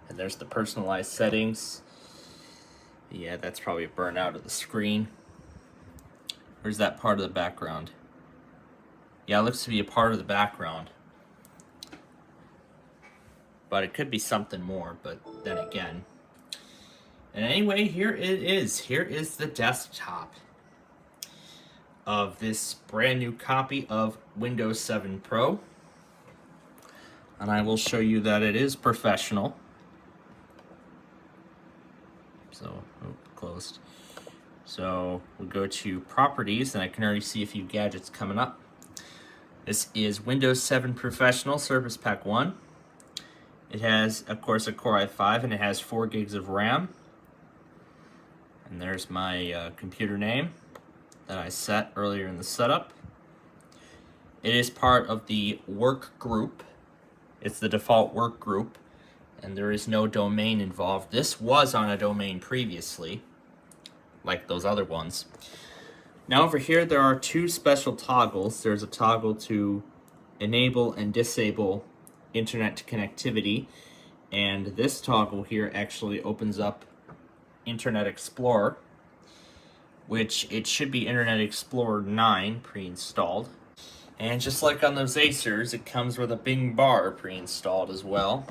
And there's the personalized settings. Yeah, that's probably a burnout of the screen. Where's that part of the background? Yeah, it looks to be a part of the background. But it could be something more, but then again. And anyway, here it is. Here is the desktop of this brand new copy of Windows 7 Pro. And I will show you that it is professional. So, closed. So, we go to Properties, and I can already see a few gadgets coming up. This is Windows 7 Professional Service Pack 1. It has, of course, a Core i5, and it has 4 gigs of RAM. And there's my computer name that I set earlier in the setup. It is part of the work group. It's the default work group, and there is no domain involved. This was on a domain previously, like those other ones. Now over here, there are 2 special toggles. There's a toggle to enable and disable internet connectivity, and this toggle here actually opens up Internet Explorer, which it should be Internet Explorer 9 pre-installed. And just like on those Acers, it comes with a Bing bar pre-installed as well,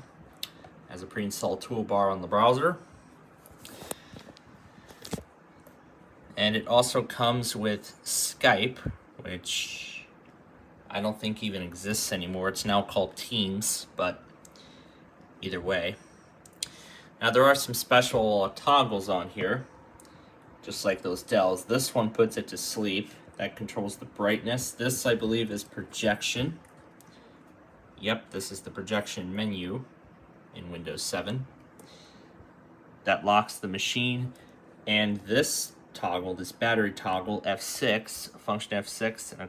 as a pre-installed toolbar on the browser. And it also comes with Skype, which I don't think even exists anymore. It's now called Teams, but either way. Now there are some special toggles on here, just like those Dells. This one puts it to sleep. That controls the brightness. This, I believe, is projection. Yep, this is the projection menu in Windows 7. That locks the machine. And this toggle, this battery toggle, F6, function F6, and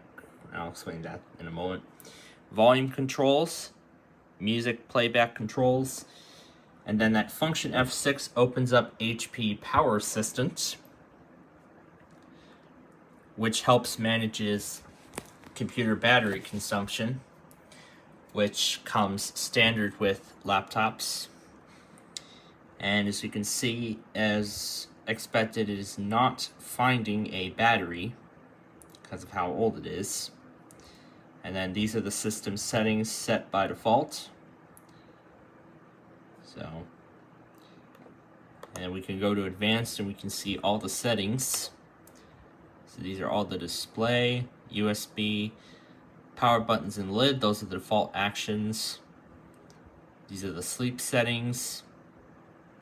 I'll explain that in a moment. Volume controls, music playback controls, and then that function F6 opens up HP Power Assistant, which helps manages computer battery consumption, which comes standard with laptops. And as you can see, as expected, it is not finding a battery because of how old it is. And then these are the system settings set by default. So, and then we can go to advanced and we can see all the settings. So these are all the display, USB, power buttons and lid. Those are the default actions. These are the sleep settings,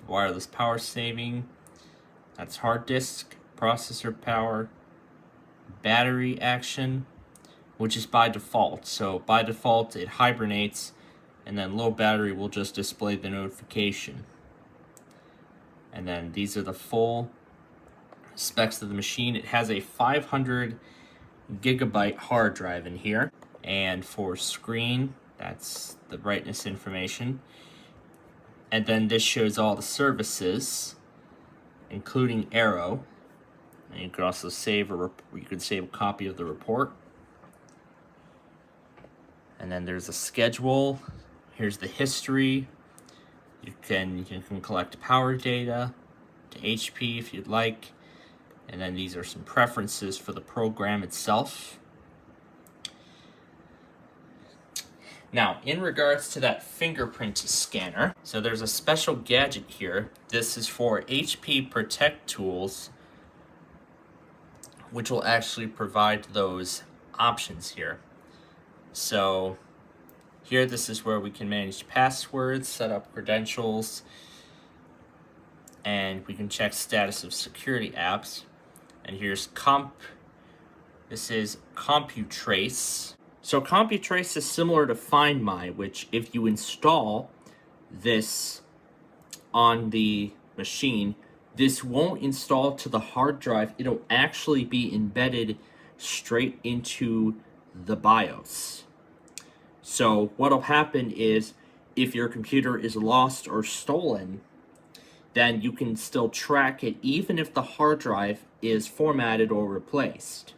wireless power saving. That's hard disk, processor power, battery action, which is by default. So by default it hibernates, and then low battery will just display the notification. And then these are the full specs of the machine. It has a 500 gigabyte hard drive in here. And for screen, that's the brightness information. And then this shows all the services, including Arrow. And you can also save a copy of the report. And then there's a schedule. Here's the history. You can collect power data to HP if you'd like. And then these are some preferences for the program itself. Now, in regards to that fingerprint scanner, so there's a special gadget here. This is for HP Protect tools, which will actually provide those options here. So here, this is where we can manage passwords, set up credentials, and we can check status of security apps. And here's this is CompuTrace. So CompuTrace is similar to Find My, which if you install this on the machine, this won't install to the hard drive. It'll actually be embedded straight into the BIOS. So what'll happen is if your computer is lost or stolen, then you can still track it even if the hard drive is formatted or replaced.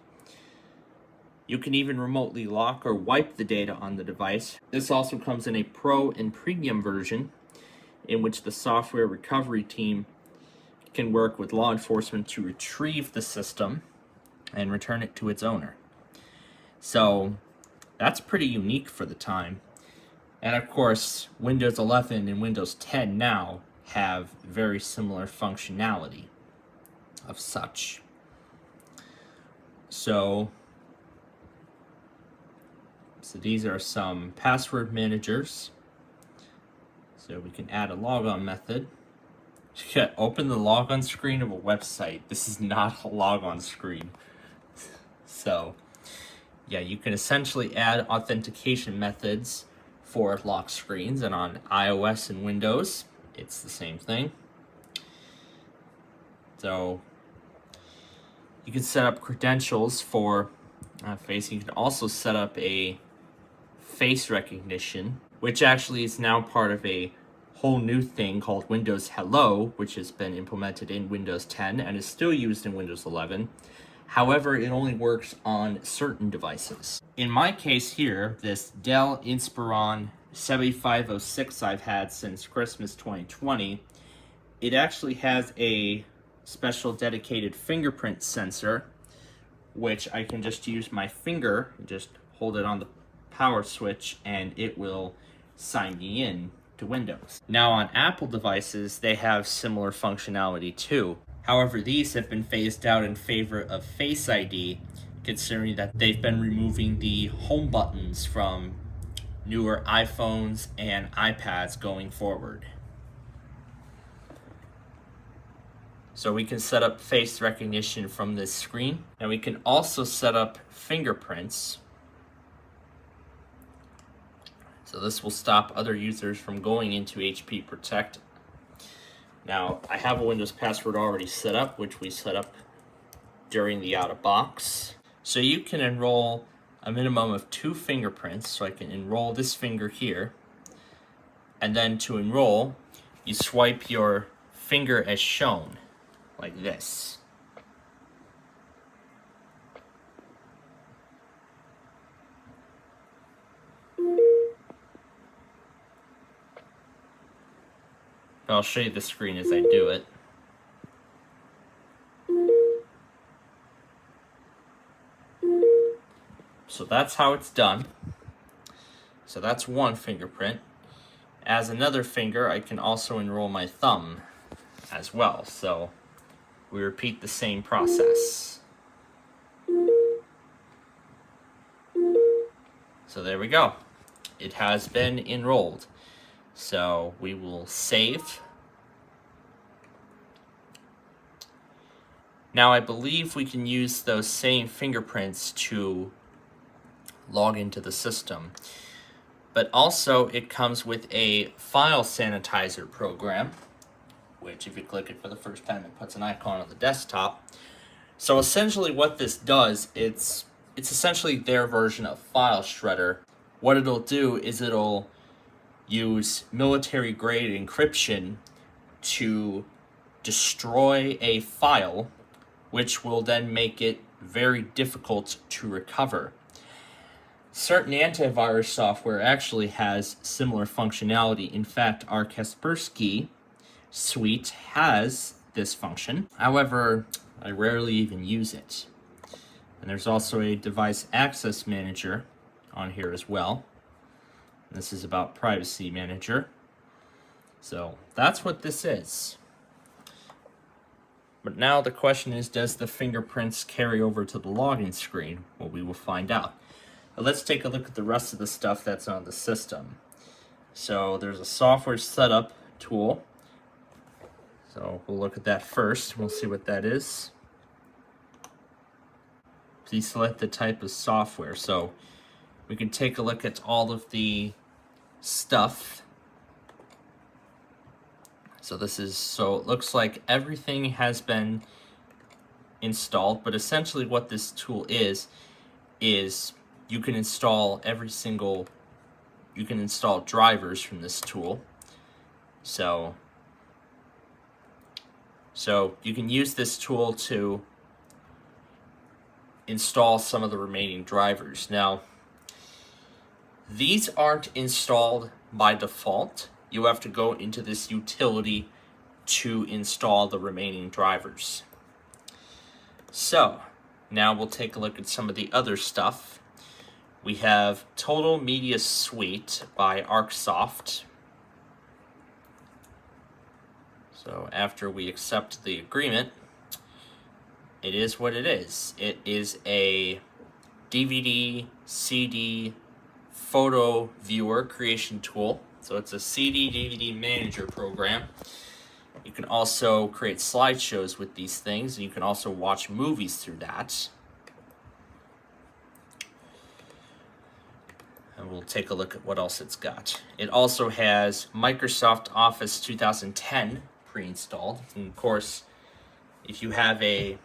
You can even remotely lock or wipe the data on the device. This also comes in a Pro and Premium version, in which the software recovery team can work with law enforcement to retrieve the system and return it to its owner. So that's pretty unique for the time. And of course, Windows 11 and Windows 10 now have very similar functionality of such. So these are some password managers. So we can add a logon method. Open the logon screen of a website. This is not a logon screen. So yeah, you can essentially add authentication methods for lock screens, and on iOS and Windows, it's the same thing. So you can set up credentials for face. You can also set up a face recognition, which actually is now part of a whole new thing called Windows Hello, which has been implemented in Windows 10 and is still used in Windows 11. However, it only works on certain devices. In my case here, this Dell Inspiron 7506 I've had since Christmas 2020, it actually has a special dedicated fingerprint sensor, which I can just use my finger, just hold it on the power switch, and it will sign me in to Windows. Now on Apple devices, they have similar functionality too. However, these have been phased out in favor of Face ID, considering that they've been removing the home buttons from newer iPhones and iPads going forward. So we can set up face recognition from this screen, and we can also set up fingerprints. So this will stop other users from going into HP Protect. Now, I have a Windows password already set up, which we set up during the out-of-box. So you can enroll a minimum of 2 fingerprints. So I can enroll this finger here. And then to enroll, you swipe your finger as shown, like this. I'll show you the screen as I do it. So that's how it's done. So that's one fingerprint. As another finger, I can also enroll my thumb as well. So we repeat the same process. So there we go. It has been enrolled. So we will save. Now I believe we can use those same fingerprints to log into the system. But also it comes with a file sanitizer program, which if you click it for the first time, it puts an icon on the desktop. So essentially what this does, it's essentially their version of File Shredder. What it'll do is it'll use military-grade encryption to destroy a file, which will then make it very difficult to recover. Certain antivirus software actually has similar functionality. In fact, our Kaspersky suite has this function. However, I rarely even use it. And there's also a device access manager on here as well. This is about Privacy Manager. So that's what this is. But now the question is, does the fingerprints carry over to the login screen? Well, we will find out. But let's take a look at the rest of the stuff that's on the system. So there's a software setup tool. So we'll look at that first. We'll see what that is. Please select the type of software. So we can take a look at all of the stuff. So it looks like everything has been installed, but essentially what this tool is you can install you can install drivers from this tool. So you can use this tool to install some of the remaining drivers. Now, these aren't installed by default. You have to go into this utility to install the remaining drivers. So, now we'll take a look at some of the other stuff. We have Total Media Suite by ArcSoft. So after we accept the agreement, it is what it is. It is a DVD, CD, photo viewer creation tool. So it's a CD, DVD manager program. You can also create slideshows with these things, and you can also watch movies through that. And we'll take a look at what else it's got. It also has Microsoft Office 2010 pre-installed. And of course, if you have a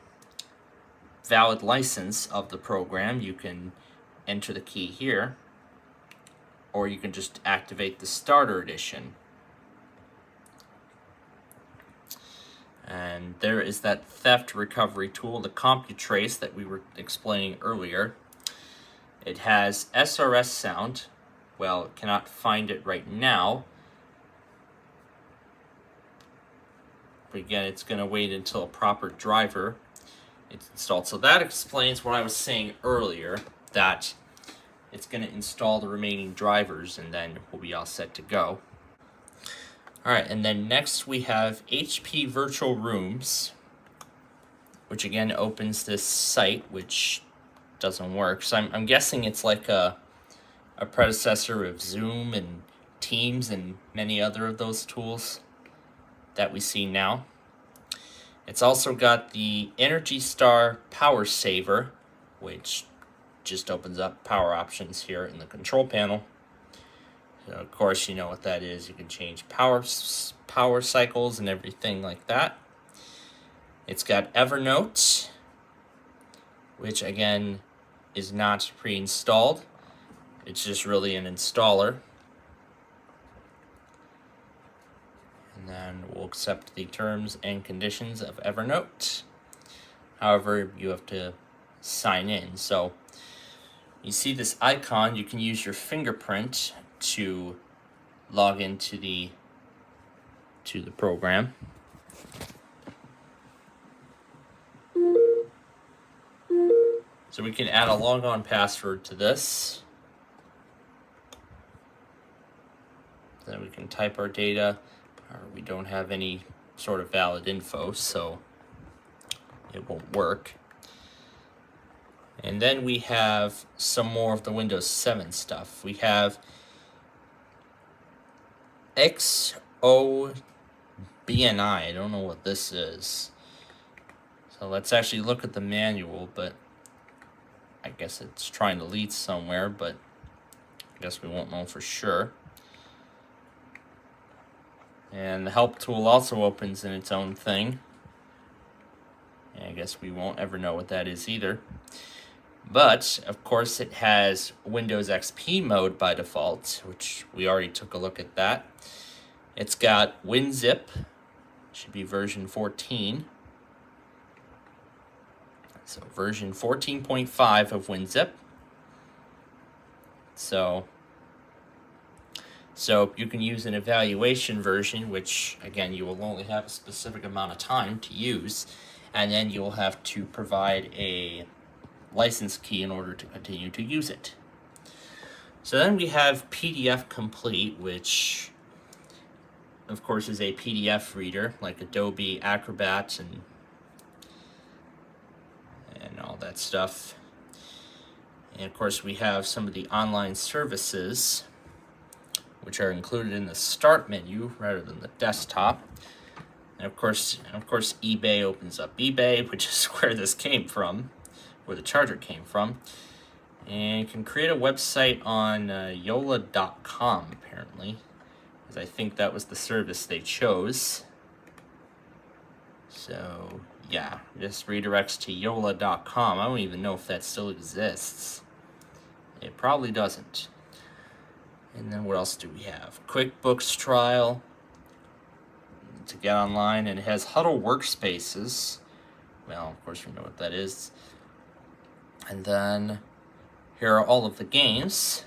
valid license of the program, you can enter the key here, or you can just activate the starter edition. And there is that theft recovery tool, the CompuTrace that we were explaining earlier. It has SRS sound. Well, it cannot find it right now. But again, it's going to wait until a proper driver is installed. So that explains what I was saying earlier, that it's going to install the remaining drivers and then we'll be all set to go. Alright, and then next we have HP Virtual Rooms, which again opens this site, which doesn't work. So I'm guessing it's like a predecessor of Zoom and Teams and many other of those tools that we see now. It's also got the Energy Star Power Saver, which just opens up power options here in the control panel. So of course, you know what that is. You can change power cycles and everything like that. It's got Evernote, which again is not pre-installed. It's just really an installer. And then we'll accept the terms and conditions of Evernote. However, you have to sign in. So you see this icon, you can use your fingerprint to log into the program. So we can add a logon password to this. Then we can type our data. We don't have any sort of valid info, so it won't work. And then we have some more of the Windows 7 stuff. We have XOBNI. I don't know what this is. So let's actually look at the manual, but I guess it's trying to lead somewhere, but I guess we won't know for sure. And the help tool also opens in its own thing. And I guess we won't ever know what that is either. But, of course, it has Windows XP mode by default, which we already took a look at that. It's got WinZip, should be version 14. So version 14.5 of WinZip. So you can use an evaluation version, which, again, you will only have a specific amount of time to use, and then you'll have to provide a license key in order to continue to use it. So then we have PDF Complete, which, of course, is a PDF reader, like Adobe Acrobat and all that stuff. And of course we have some of the online services which are included in the start menu rather than the desktop. And of course eBay opens up eBay, which is where this came from, where the charger came from. And you can create a website on yola.com apparently, because I think that was the service they chose. So yeah, this redirects to yola.com. I don't even know if that still exists. It probably doesn't. And then what else do we have? QuickBooks trial to get online, and it has Huddle Workspaces. Well, of course we know what that is. And then here are all of the games,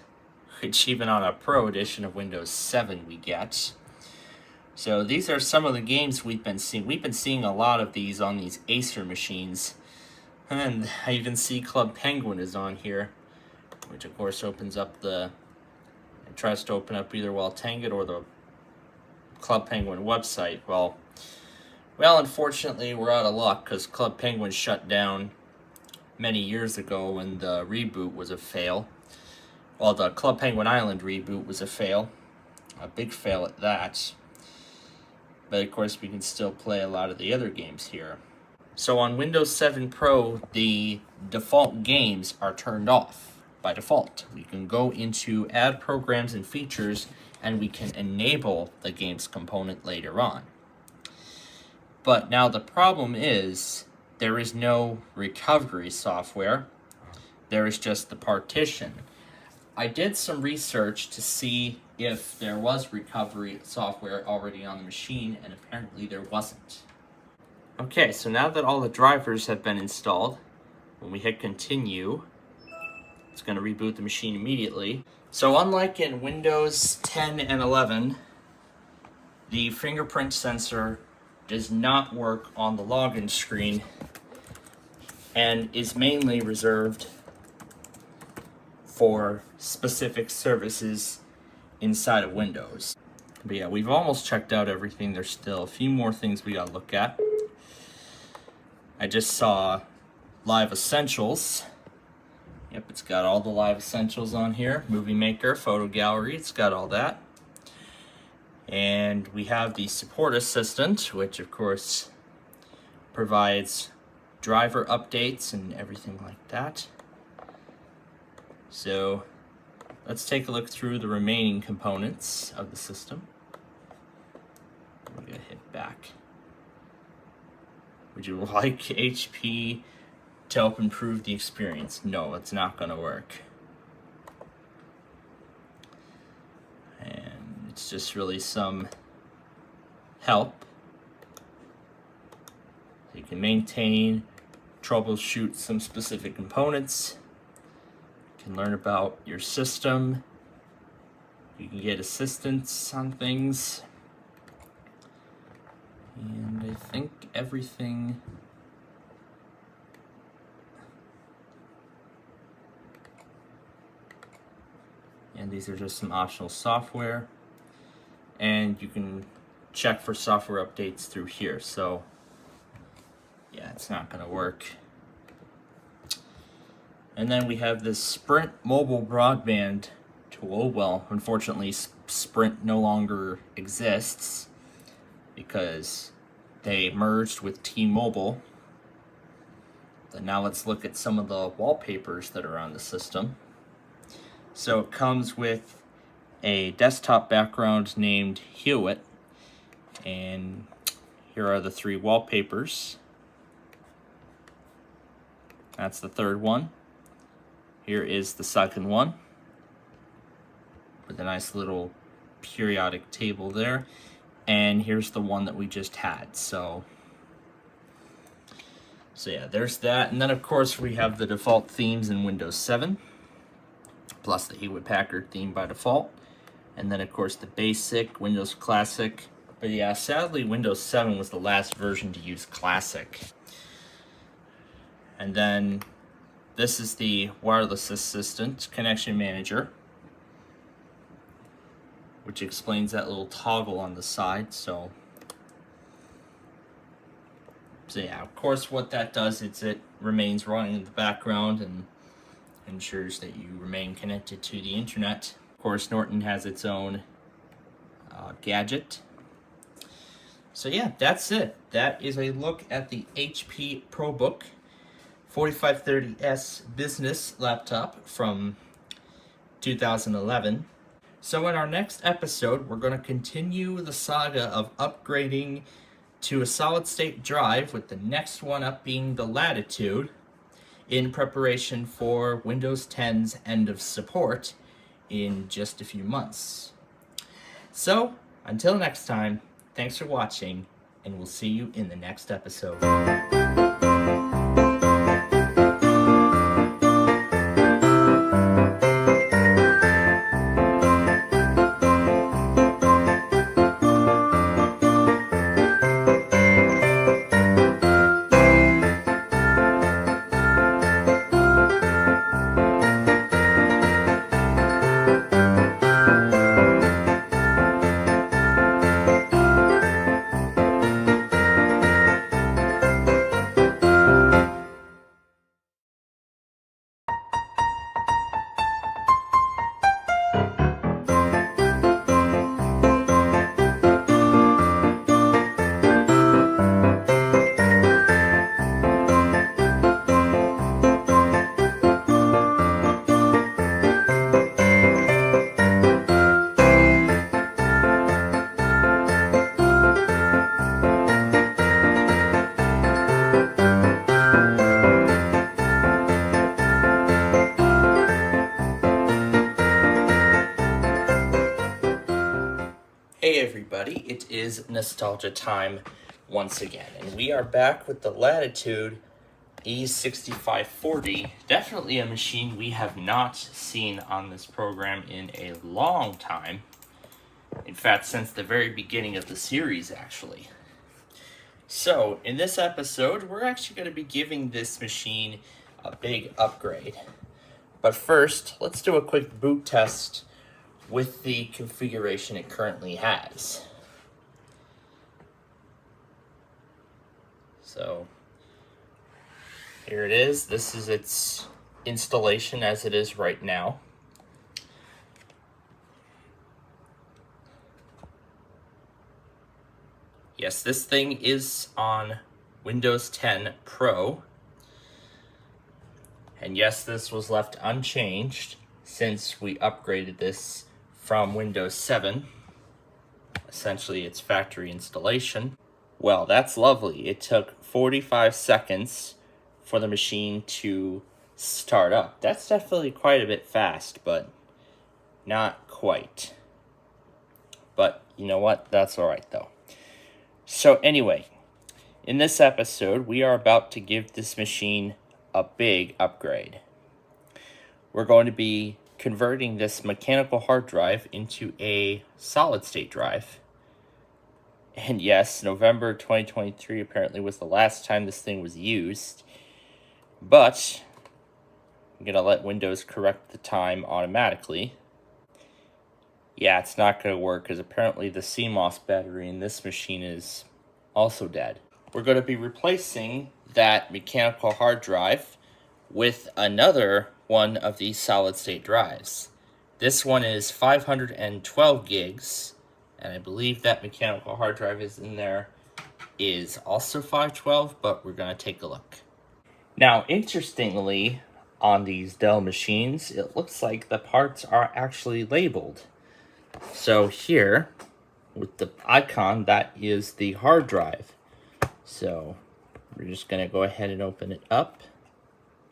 which even on a Pro edition of Windows 7 we get. So these are some of the games we've been seeing. We've been seeing a lot of these on these Acer machines. And I even see Club Penguin is on here, which of course opens up it tries to open up either Waltanget or the Club Penguin website. Well, unfortunately we're out of luck because Club Penguin shut down many years ago when the reboot was a fail. Well, the Club Penguin Island reboot was a fail. A big fail at that. But of course we can still play a lot of the other games here. So on Windows 7 Pro, the default games are turned off by default. We can go into Add Programs and Features and we can enable the games component later on. But now the problem is there is no recovery software. There is just the partition. I did some research to see if there was recovery software already on the machine, and apparently there wasn't. Okay, so now that all the drivers have been installed, when we hit continue, it's going to reboot the machine immediately. So unlike in Windows 10 and 11, the fingerprint sensor does not work on the login screen and is mainly reserved for specific services inside of Windows. But yeah, we've almost checked out everything. There's still a few more things we gotta look at. I just saw Live Essentials. Yep, it's got all the Live Essentials on here. Movie Maker, Photo Gallery, it's got all that. And we have the Support Assistant, which of course provides driver updates and everything like that. So let's take a look through the remaining components of the system. We're gonna hit back. Would you like HP to help improve the experience? No, it's not gonna work. And it's just really some help. You can maintain, troubleshoot some specific components. You can learn about your system. You can get assistance on things. And I think everything and these are just some optional software, and you can check for software updates through here. So yeah, it's not going to work. And then we have this Sprint mobile broadband tool. Well, unfortunately Sprint no longer exists because they merged with T-Mobile. And now let's look at some of the wallpapers that are on the system. So it comes with a desktop background named Hewitt, and here are the 3 wallpapers. That's the third one. Here is the second one with a nice little periodic table there. And here's the one that we just had. So yeah, there's that. And then of course we have the default themes in Windows 7, plus the Hewlett-Packard theme by default. And then of course the basic Windows Classic. But yeah, sadly Windows 7 was the last version to use Classic. And then this is the wireless assistant connection manager, which explains that little toggle on the side. So yeah, of course what that does is it remains running in the background and ensures that you remain connected to the internet. Of course, Norton has its own gadget. So yeah, that's it. That is a look at the HP ProBook 4530S business laptop from 2011. So in our next episode, we're going to continue the saga of upgrading to a solid-state drive, with the next one up being the Latitude, in preparation for Windows 10's end of support in just a few months. So, until next time, thanks for watching, and we'll see you in the next episode. Hey everybody, it is nostalgia time once again, and we are back with the Latitude E6540. Definitely a machine we have not seen on this program in a long time. In fact, since the very beginning of the series, actually. So, in this episode, we're actually going to be giving this machine a big upgrade. But first, let's do a quick boot test with the configuration it currently has. So here it is. This is its installation as it is right now. Yes, this thing is on Windows 10 Pro. And yes, this was left unchanged since we upgraded this from Windows 7, essentially its factory installation. Well, that's lovely. It took 45 seconds for the machine to start up. That's definitely quite a bit fast, but not quite. But you know what? That's all right, though. So anyway, in this episode, we are about to give this machine a big upgrade. We're going to be converting this mechanical hard drive into a solid-state drive. And yes, November 2023 apparently was the last time this thing was used. But I'm going to let Windows correct the time automatically. Yeah, it's not going to work because apparently the CMOS battery in this machine is also dead. We're going to be replacing that mechanical hard drive with another one of these solid-state drives. This one is 512 gigs, and I believe that mechanical hard drive is in there is also 512, but we're going to take a look. Now, interestingly, on these Dell machines, it looks like the parts are actually labeled. So here, with the icon, that is the hard drive. So we're just going to go ahead and open it up.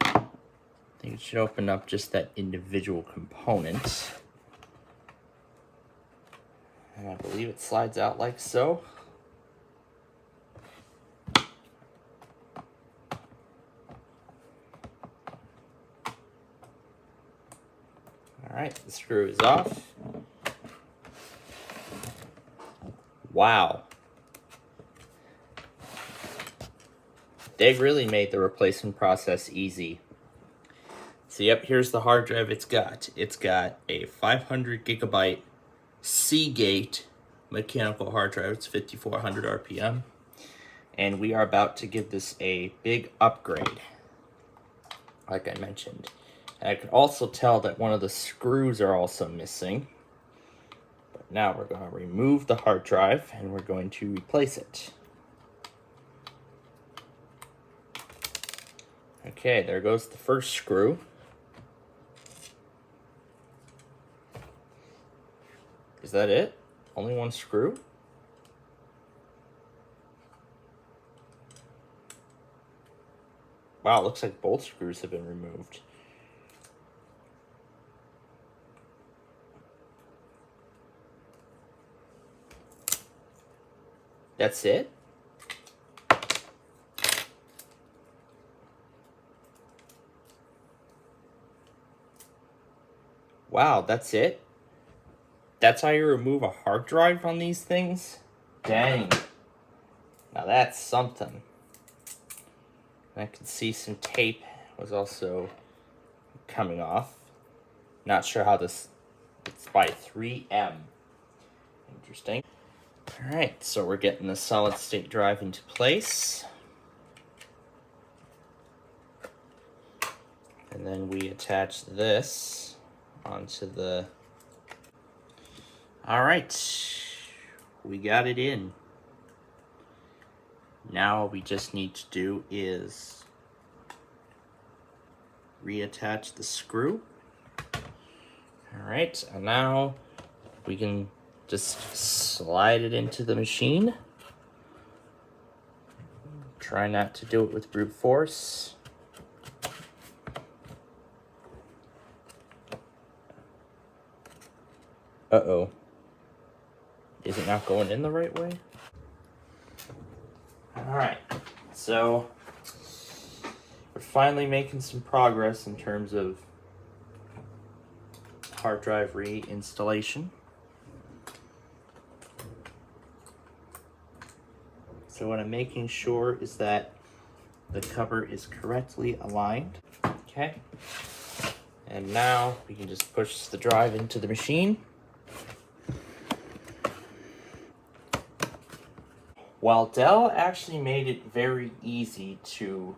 I think it should open up just that individual component. And I believe it slides out like so. Alright, the screw is off. Wow. They really made the replacement process easy. So yep, here's the hard drive it's got. It's got a 500 gigabyte Seagate mechanical hard drive. It's 5400 RPM. And we are about to give this a big upgrade, like I mentioned. And I could also tell that one of the screws are also missing. But now we're going to remove the hard drive and we're going to replace it. Okay, there goes the first screw. Is that it? Only one screw? Wow, it looks like both screws have been removed. That's it? Wow, that's it? That's how you remove a hard drive on these things? Dang. Now that's something. I can see some tape was also coming off. Not sure how this... It's by 3M. Interesting. Alright, so we're getting the solid state drive into place. And then we attach this onto the... Alright, we got it in. Now all we just need to do is reattach the screw. Alright, and now we can just slide it into the machine. Try not to do it with brute force. Uh-oh. Is it not going in the right way? Alright, so we're finally making some progress in terms of hard drive reinstallation. So what I'm making sure is that the cover is correctly aligned. Okay. And now we can just push the drive into the machine. While Dell actually made it very easy to,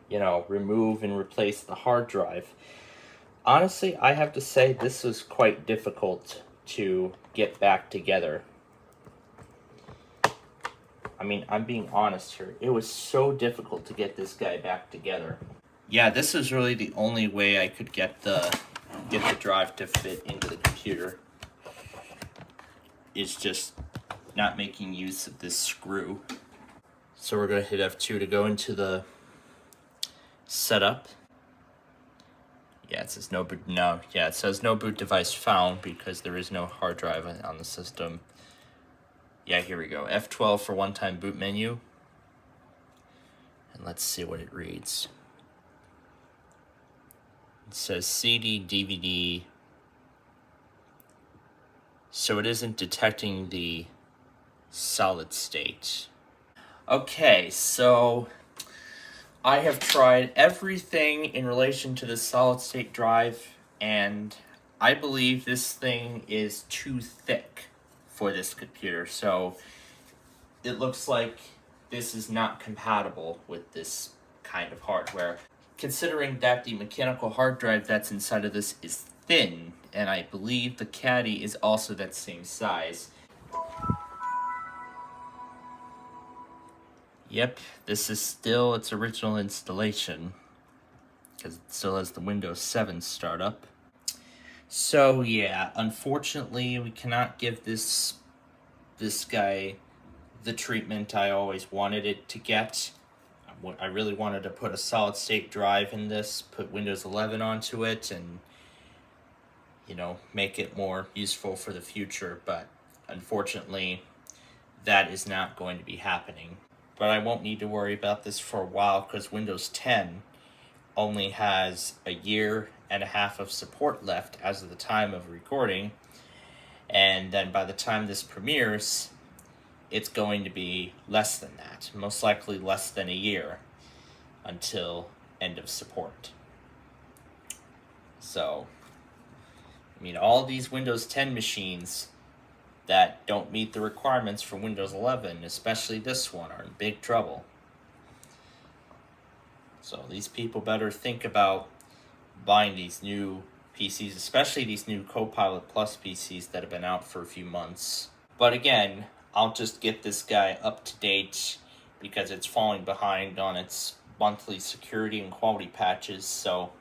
remove and replace the hard drive, honestly, I have to say this was quite difficult to get back together. I mean, I'm being honest here. It was so difficult to get this guy back together. Yeah, this is really the only way I could get the drive to fit into the computer. It's just not making use of this screw. So we're going to hit F2 to go into the setup. Yeah, it says no boot. No, yeah, it says no boot device found because there is no hard drive on the system. Yeah, here we go. F12 for one-time boot menu. And let's see what it reads. It says CD, DVD. So it isn't detecting the solid state. Okay, so I have tried everything in relation to the solid state drive, and I believe this thing is too thick for this computer. So it looks like this is not compatible with this kind of hardware. Considering that the mechanical hard drive that's inside of this is thin, and I believe the caddy is also that same size. Yep, this is still its original installation, because it still has the Windows 7 startup. So yeah, unfortunately we cannot give this guy the treatment I always wanted it to get. I really wanted to put a solid state drive in this, put Windows 11 onto it, and make it more useful for the future, but unfortunately that is not going to be happening. But I won't need to worry about this for a while because Windows 10 only has a year and a half of support left as of the time of recording. And then by the time this premieres, it's going to be less than that. Most likely less than a year until end of support. So, I mean, all these Windows 10 machines that don't meet the requirements for Windows 11, especially this one, are in big trouble. So these people better think about buying these new PCs, especially these new Copilot Plus PCs that have been out for a few months. But again, I'll just get this guy up to date because it's falling behind on its monthly security and quality patches. So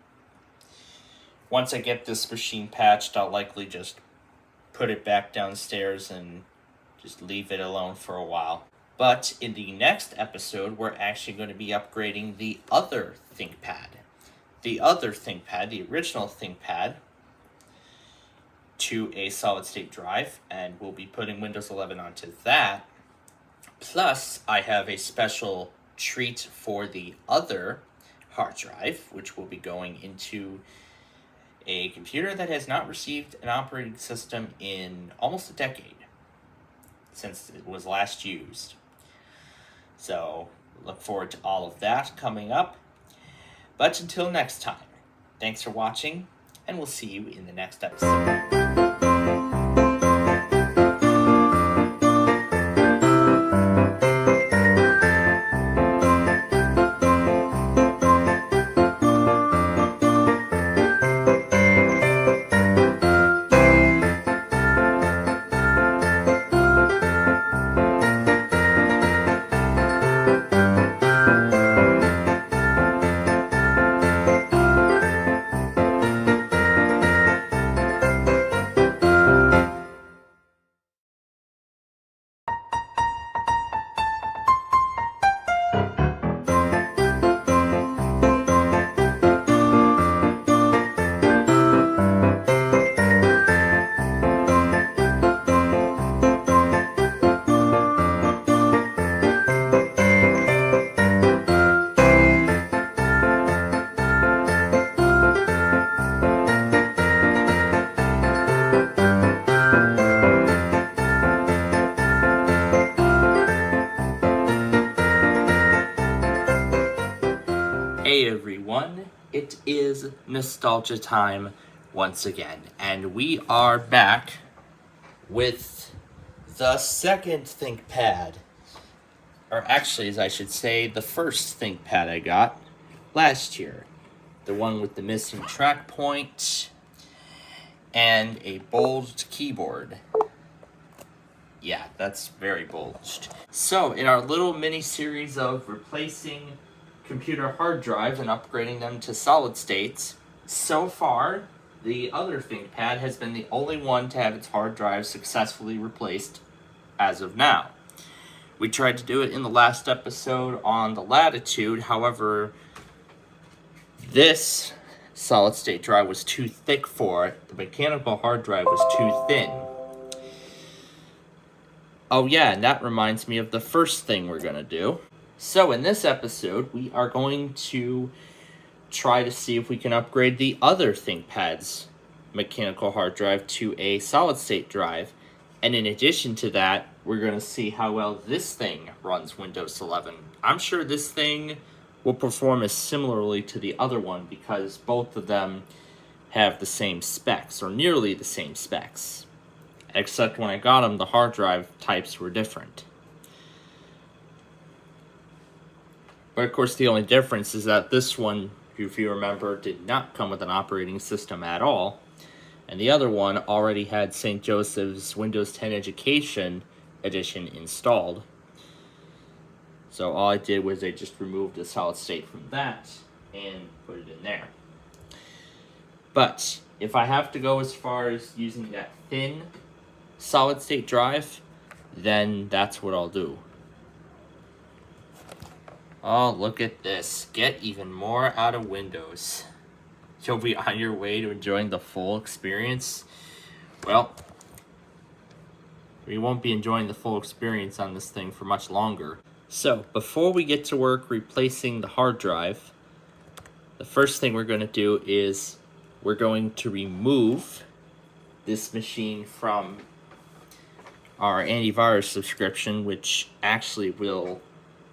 once I get this machine patched, I'll likely just put it back downstairs and just leave it alone for a while. But in the next episode, we're actually going to be upgrading the other ThinkPad. The other ThinkPad, the original ThinkPad, to a solid-state drive, and we'll be putting Windows 11 onto that. Plus, I have a special treat for the other hard drive, which will be going into a computer that has not received an operating system in almost a decade, since it was last used. So, look forward to all of that coming up. But until next time, thanks for watching, and we'll see you in the next episode. Hey everyone, it is nostalgia time once again, and we are back with the second ThinkPad, or actually, as I should say, the first ThinkPad I got last year. The one with the missing track point and a bulged keyboard. Yeah, that's very bulged. So, in our little mini-series of replacing computer hard drives and upgrading them to solid states, so far, the other ThinkPad has been the only one to have its hard drive successfully replaced as of now. We tried to do it in the last episode on the Latitude, however, this solid-state drive was too thick for it. The mechanical hard drive was too thin. Oh yeah, and that reminds me of the first thing we're going to do. So in this episode, we are going to try to see if we can upgrade the other ThinkPad's mechanical hard drive to a solid-state drive. And in addition to that, we're going to see how well this thing runs Windows 11. I'm sure this thing will perform as similarly to the other one because both of them have the same specs, or nearly the same specs. Except when I got them, the hard drive types were different. But of course, the only difference is that this one, if you remember, did not come with an operating system at all. And the other one already had St. Joseph's Windows 10 Education Edition installed. So all I did was I just removed the solid state from that and put it in there. But if I have to go as far as using that thin solid state drive, then that's what I'll do. Oh, look at this. Get even more out of Windows. You'll be on your way to enjoying the full experience. Well, we won't be enjoying the full experience on this thing for much longer. So, before we get to work replacing the hard drive, the first thing we're going to do is we're going to remove this machine from our antivirus subscription, which actually will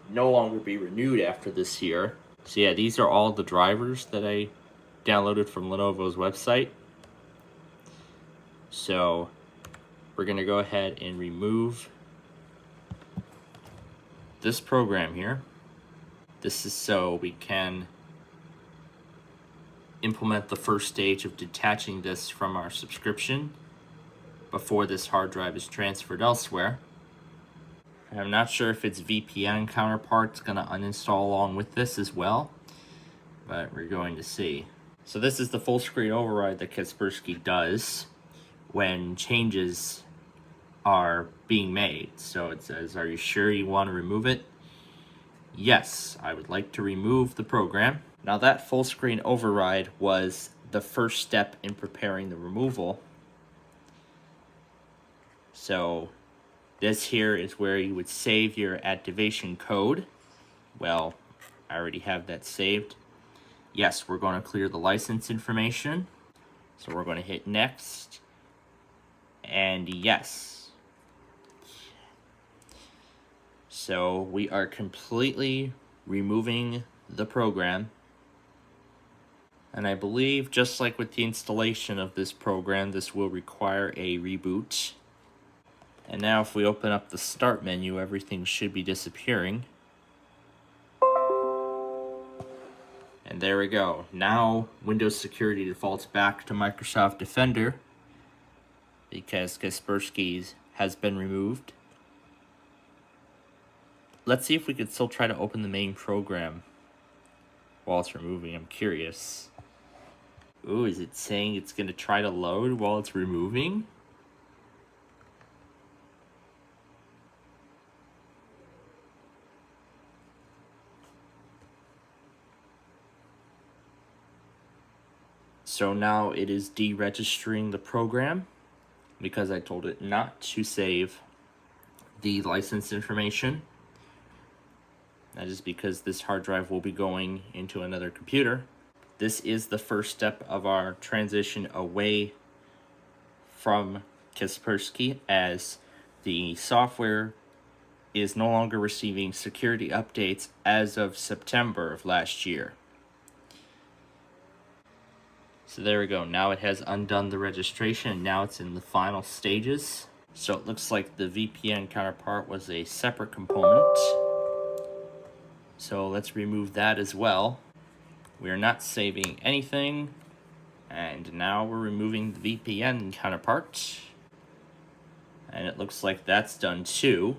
no longer be renewed after this year. So yeah, these are all the drivers that I downloaded from Lenovo's website. So we're going to go ahead and remove this program here. This is so we can implement the first stage of detaching this from our subscription before this hard drive is transferred elsewhere. I'm not sure if its VPN counterpart's going to uninstall along with this as well, but we're going to see. So this is the full screen override that Kaspersky does when changes are being made. So it says, are you sure you want to remove it? Yes, I would like to remove the program. Now that full screen override was the first step in preparing the removal. So this here is where you would save your activation code. Well, I already have that saved. Yes, we're going to clear the license information. So we're going to hit next. And yes. So we are completely removing the program. And I believe, just like with the installation of this program, this will require a reboot. And now if we open up the start menu, everything should be disappearing. And there we go. Now Windows security defaults back to Microsoft Defender because Kaspersky's has been removed. Let's see if we could still try to open the main program while it's removing. I'm curious. Ooh, is it saying it's going to try to load while it's removing? So now it is deregistering the program because I told it not to save the license information. That is because this hard drive will be going into another computer. This is the first step of our transition away from Kaspersky, as the software is no longer receiving security updates as of September of last year. So there we go. Now it has undone the registration, and now it's in the final stages. So it looks like the VPN counterpart was a separate component. So let's remove that as well. We are not saving anything. And now we're removing the VPN counterpart. And it looks like that's done too,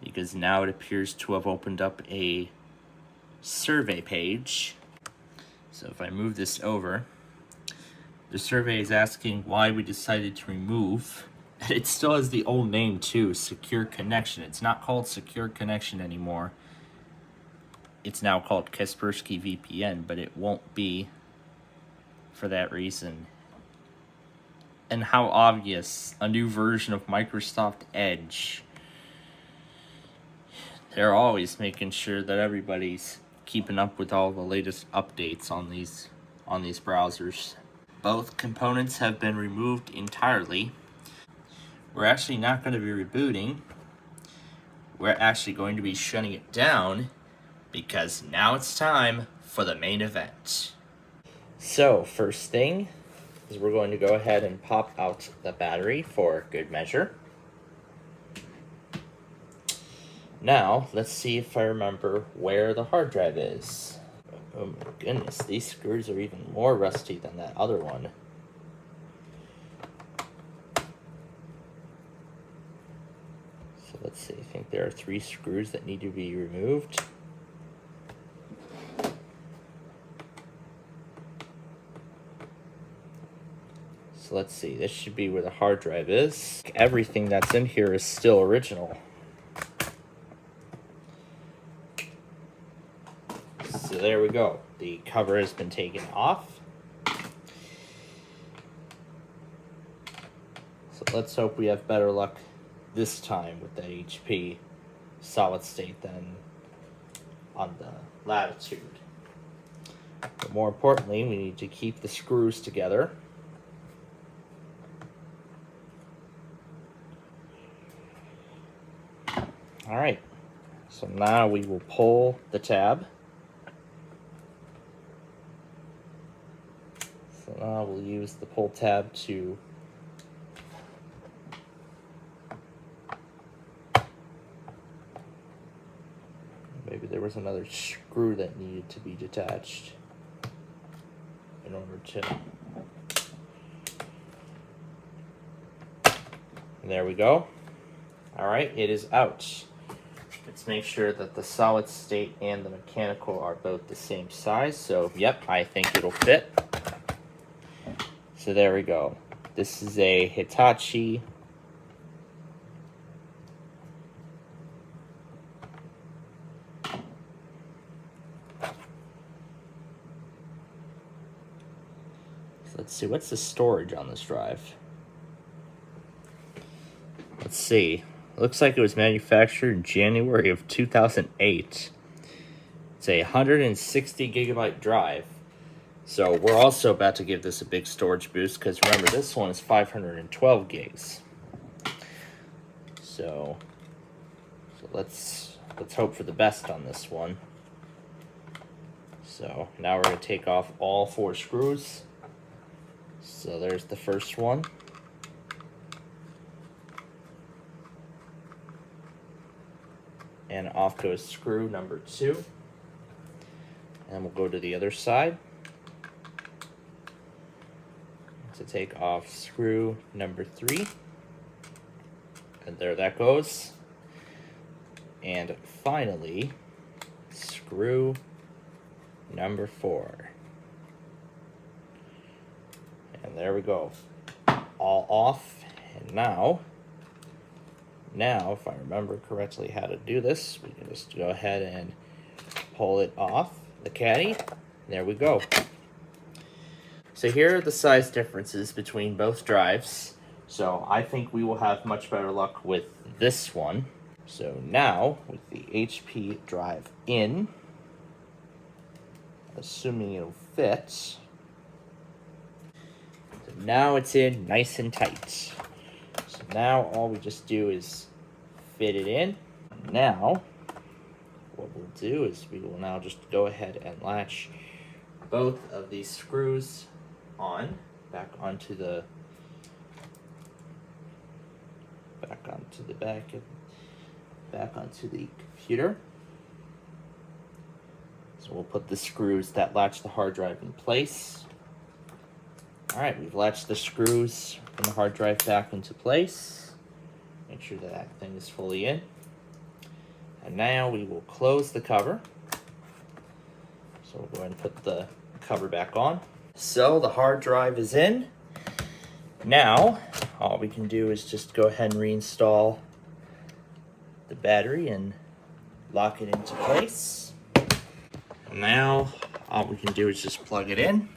because now it appears to have opened up a survey page. So if I move this over, the survey is asking why we decided to remove. And it still has the old name too, Secure Connection. It's not called Secure Connection anymore. It's now called Kaspersky VPN, but it won't be for that reason. And how obvious, a new version of Microsoft Edge. They're always making sure that everybody's keeping up with all the latest updates on these browsers. Both components have been removed entirely. We're actually not going to be rebooting. We're actually going to be shutting it down because now it's time for the main event. So first thing is we're going to go ahead and pop out the battery for good measure. Now, let's see if I remember where the hard drive is. Oh my goodness, these screws are even more rusty than that other one. So let's see, I think there are 3 screws that need to be removed. So let's see, this should be where the hard drive is. Everything that's in here is still original. So there we go. The cover has been taken off. So let's hope we have better luck this time with that HP solid state than on the Latitude. But more importantly, we need to keep the screws together. All right, so now we will pull the tab. So now we'll use the pull tab to maybe there was another screw that needed to be detached. in order to... There we go. All right, it is out. Let's make sure that the solid state and the mechanical are both the same size. So, yep, I think it'll fit. So there we go. This is a Hitachi let's see, what's the storage on this drive? Let's see. Looks like it was manufactured in January of 2008. It's a 160 gigabyte drive. So we're also about to give this a big storage boost because remember, this one is 512 gigs. So let's hope for the best on this one. So now we're going to take off all 4 screws. So there's the first one. And off goes screw number 2. And we'll go to the other side to take off screw number 3. And there that goes. And finally, screw number 4. And there we go. All off. And now, if I remember correctly how to do this, we can just go ahead and pull it off the caddy. There we go. So here are the size differences between both drives. So I think we will have much better luck with this one. So now, with the HP drive in, assuming it'll fit, so now it's in nice and tight. So now all we just do is fit it in. Now, what we'll do is we will now just go ahead and latch both of these screws on back onto the back onto the computer. So we'll put the screws that latch the hard drive in place. All right, we've latched the screws from the hard drive back into place. Make sure that thing is fully in. And now we will close the cover. So we'll go ahead and put the cover back on. So the hard drive is in. Now, all we can do is just go ahead and reinstall the battery and lock it into place. Now, all we can do is just plug it in.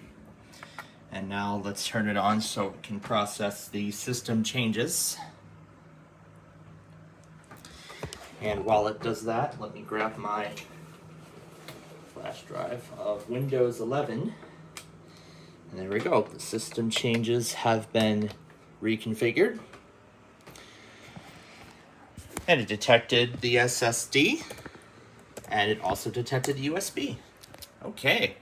And now let's turn it on so it can process the system changes. And while it does that, let me grab my flash drive of Windows 11. And there we go. The system changes have been reconfigured. And it detected the SSD. And it also detected the USB. Okay.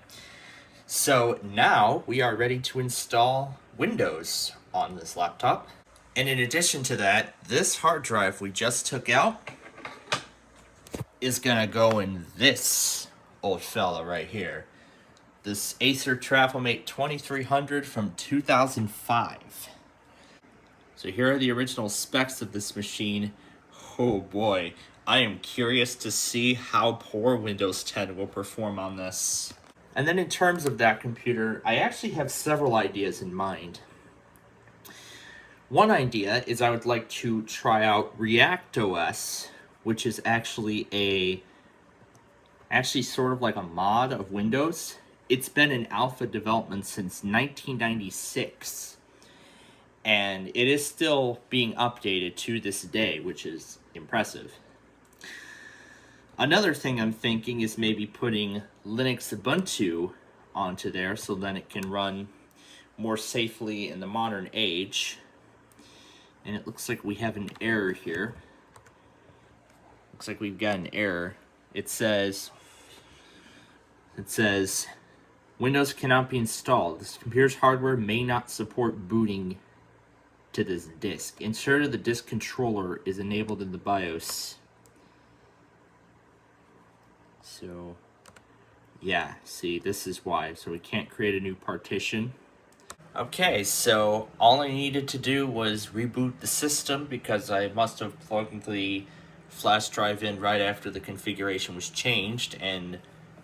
So now we are ready to install Windows on this laptop. And in addition to that, this hard drive we just took out is gonna go in this old fella right here. This Acer Travelmate 2300 from 2005. So here are the original specs of this machine. Oh boy, I am curious to see how poor Windows 10 will perform on this. And then in terms of that computer, I actually have several ideas in mind. One idea is I would like to try out React OS, which is actually sort of like a mod of Windows. It's been in alpha development since 1996, and it is still being updated to this day, which is impressive. Another thing I'm thinking is maybe putting Linux Ubuntu onto there so then it can run more safely in the modern age. And it looks like we have an error here. Looks like we've got an error. It says Windows cannot be installed. This computer's hardware may not support booting to this disk. Ensure the disk controller is enabled in the BIOS. So, Yeah, see, this is why. So we can't create a new partition. Okay, so all I needed to do was reboot the system because I must have plugged the flash drive in right after the configuration was changed and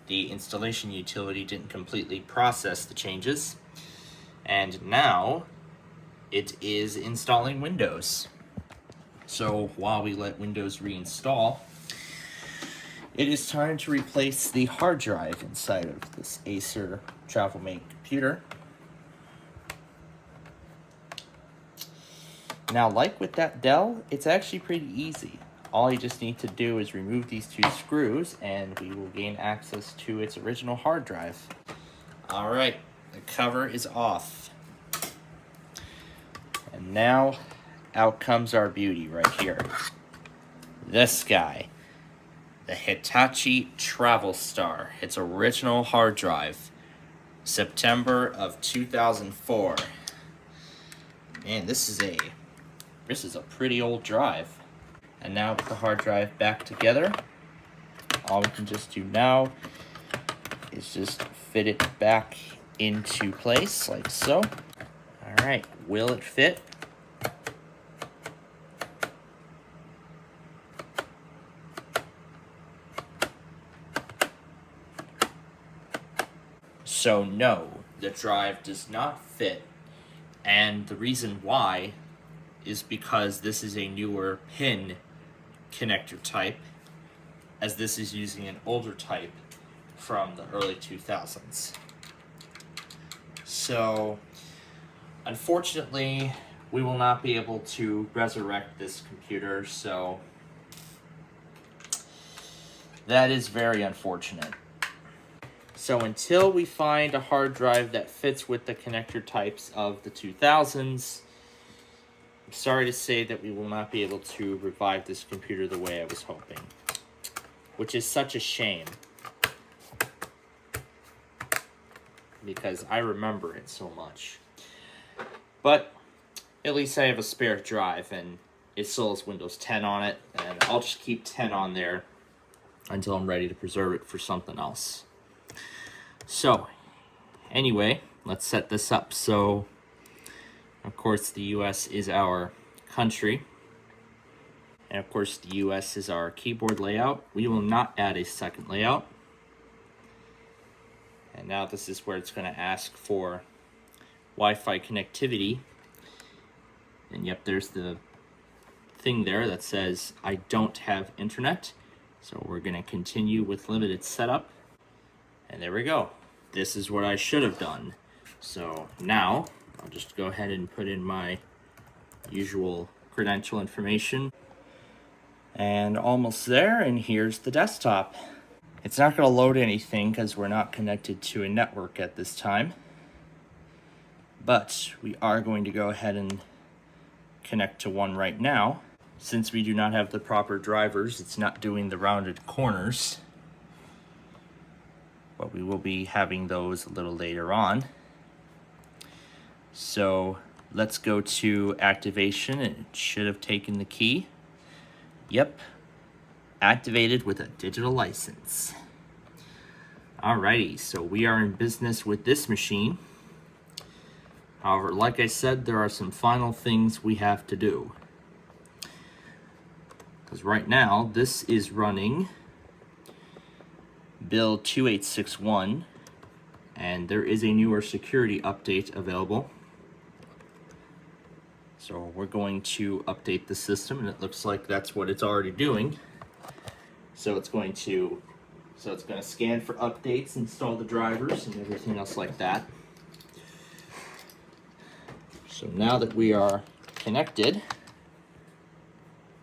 the installation utility didn't completely process the changes. And now it is installing Windows. So while we let Windows reinstall, it is time to replace the hard drive inside of this Acer TravelMate computer. Now, like with that Dell, it's actually pretty easy. All you just need to do is remove these two screws and we will gain access to its original hard drive. Alright, the cover is off. And now, out comes our beauty right here. This guy. The Hitachi TravelStar, its original hard drive, September of 2004. Man, this is a pretty old drive. And now with the hard drive back together, all we can just do now is just fit it back into place like so. All right, will it fit? So no, the drive does not fit, and the reason why is because this is a newer pin connector type, as this is using an older type from the early 2000s. So unfortunately, we will not be able to resurrect this computer, so that is very unfortunate. So until we find a hard drive that fits with the connector types of the 2000s, I'm sorry to say that we will not be able to revive this computer the way I was hoping, which is such a shame because I remember it so much. But at least I have a spare drive and it still has Windows 10 on it, and I'll just keep 10 on there until I'm ready to preserve it for something else. So, anyway, let's set this up. So, of course, the US is our country. And of course, the US is our keyboard layout. We will not add a second layout. And now this is where it's going to ask for Wi-Fi connectivity. And yep, there's the thing there that says, I don't have internet. So we're going to continue with limited setup. And there we go. This is what I should have done. So now I'll just go ahead and put in my usual credential information. And almost there, and here's the desktop. It's not going to load anything because we're not connected to a network at this time. But we are going to go ahead and connect to one right now. Since we do not have the proper drivers, it's not doing the rounded corners. But we will be having those a little later on. So let's go to activation. It should have taken the key. Yep, activated with a digital license. Alrighty, so we are in business with this machine. However, like I said, there are some final things we have to do. Because right now, this is running build 2861, and there is a newer security update available. So we're going to update the system, and it looks like that's what it's already doing. So it's going to scan for updates, install the drivers, and everything else like that. So now that we are connected,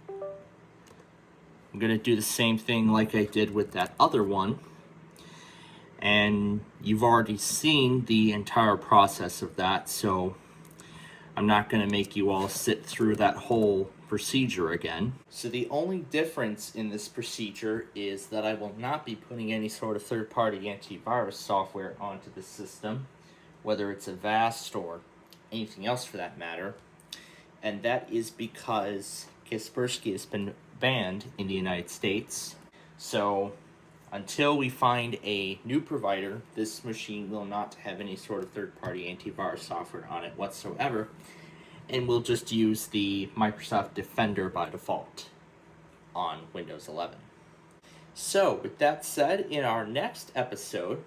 I'm going to do the same thing like I did with that other one. And you've already seen the entire process of that, so I'm not going to make you all sit through that whole procedure again. So the only difference in this procedure is that I will not be putting any sort of third-party antivirus software onto the system, whether it's Avast or anything else for that matter. And that is because Kaspersky has been banned in the United States. So Until we find a new provider, this machine will not have any sort of third-party antivirus software on it whatsoever, and we'll just use the Microsoft Defender by default on Windows 11. So, with that said, in our next episode,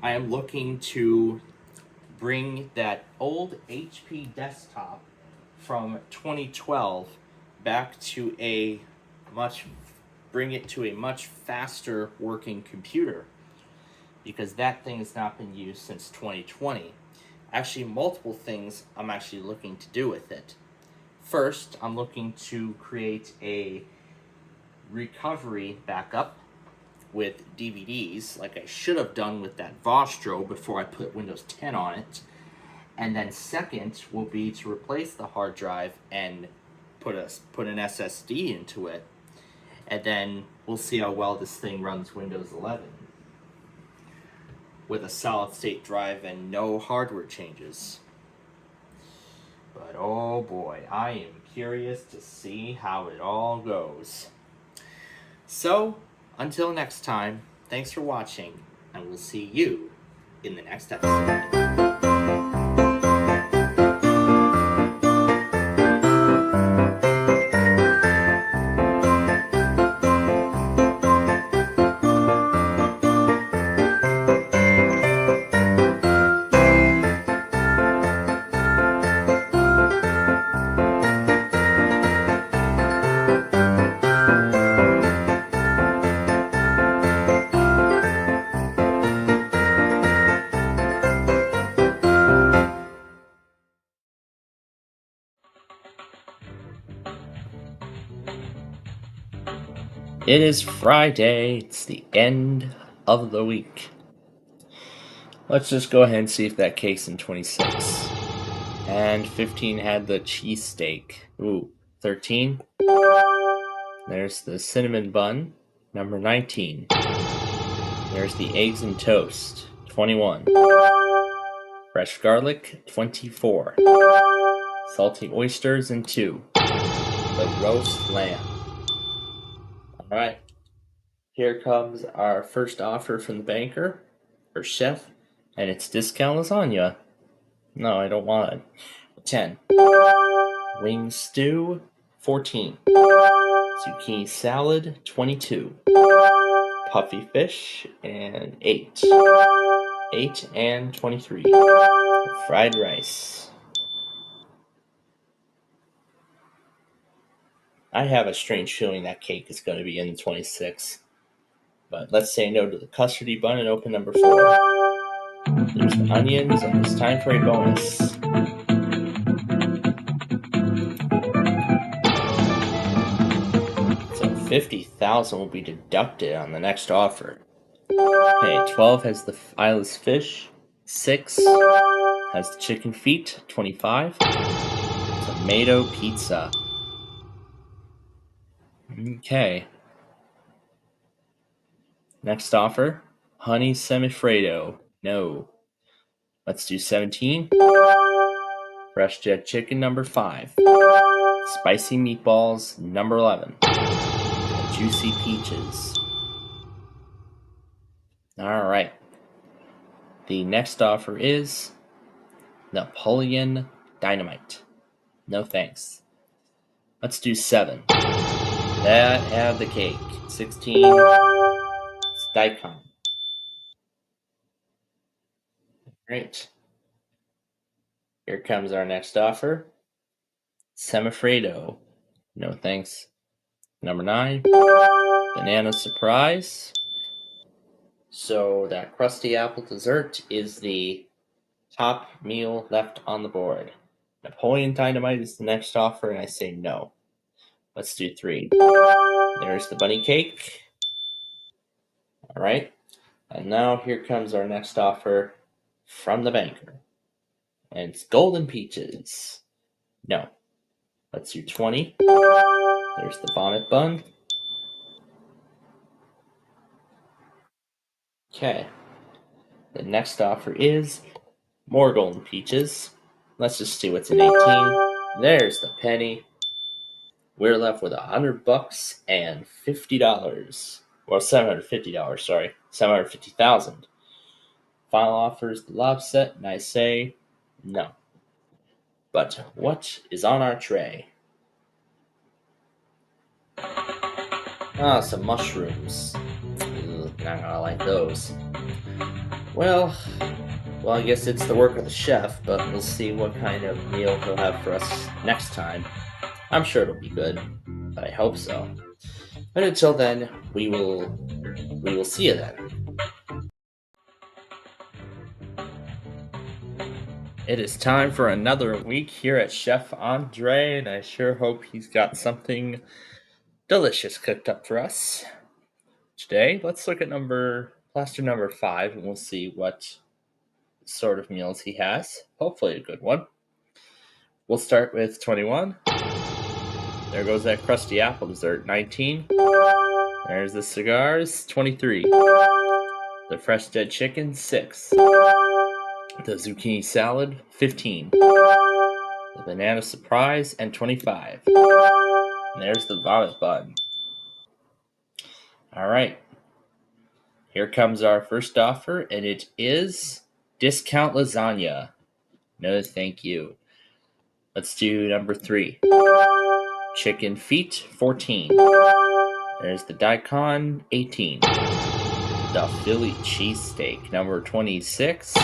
I am looking to bring that old HP desktop from 2012 back to bring it to a much faster working computer, because that thing has not been used since 2020. Actually, multiple things I'm actually looking to do with it. First, I'm looking to create a recovery backup with DVDs, like I should have done with that Vostro before I put Windows 10 on it. And then second will be to replace the hard drive and put an SSD into it. And then we'll see how well this thing runs Windows 11 with a solid state drive and no hardware changes. But oh boy, I am curious to see how it all goes. So, until next time, thanks for watching, and we'll see you in the next episode. It is Friday. It's the end of the week. Let's just go ahead and see if that cake's in 26. And 15 had the cheesesteak. Ooh, 13. There's the cinnamon bun. Number 19. There's the eggs and toast. 21. Fresh garlic. 24. Salty oysters and 2. The roast lamb. Alright, here comes our first offer from the banker, or chef, and it's discount lasagna. No, I don't want it. 10. Wing stew, 14. Zucchini salad, 22. Puffy fish, and 8. 8 and 23. Fried rice. I have a strange feeling that cake is going to be in the 26. But let's say no to the custardy bun and open number 4. There's the onions, and it's time for a bonus. So 50,000 will be deducted on the next offer. Okay, 12 has the eyeless fish. 6 has the chicken feet. 25. Tomato pizza. Okay. Next offer, honey semifredo. No. Let's do 17. Fresh jet chicken number 5. Spicy meatballs number 11. Juicy peaches. Alright. The next offer is Napoleon Dynamite. No thanks. Let's do 7. That had the cake. 16. It's daikon. Great. Here comes our next offer. Semifredo. No thanks. Number 9. Banana surprise. So that crusty apple dessert is the top meal left on the board. Napoleon Dynamite is the next offer, and I say no. Let's do 3. There's the bunny cake. Alright. And now here comes our next offer from the banker. And it's golden peaches. No. Let's do 20. There's the bonnet bun. Okay. The next offer is more golden peaches. Let's just see what's in 18. There's the penny. We're left with $100 and $50. Well, $750, sorry. $750,000. Final offer is the lob set, and I say no. But what is on our tray? Ah, some mushrooms. Ugh, not gonna like those. Well, I guess it's the work of the chef, but we'll see what kind of meal he'll have for us next time. I'm sure it'll be good, but I hope so. But until then, we will see you then. It is time for another week here at Chef Andre, and I sure hope he's got something delicious cooked up for us. Today, let's look at plaster number 5, and we'll see what sort of meals he has. Hopefully a good one. We'll start with 21. There goes that crusty apple dessert, 19. There's the cigars, 23. The fresh dead chicken, 6. The zucchini salad, 15. The banana surprise, and 25. And there's the vomit bun. Alright. Here comes our first offer, and it is discount lasagna. No, thank you. Let's do number 3. Chicken feet, 14. There's the daikon, 18. The Philly cheesesteak, number 26.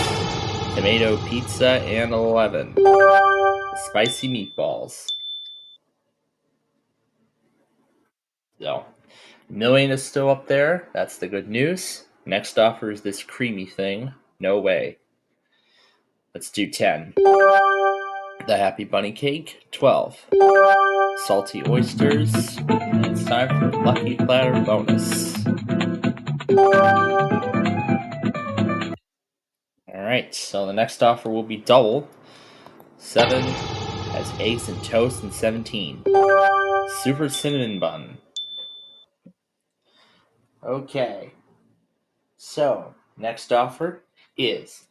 Tomato pizza, and 11. The spicy meatballs. So, million is still up there. That's the good news. Next offer is this creamy thing. No way. Let's do 10. The Happy Bunny Cake, 12. Salty oysters, and it's time for Lucky Platter bonus. Alright, so the next offer will be double. 7 has eggs and toast, and 17. Super cinnamon bun. Okay, so next offer is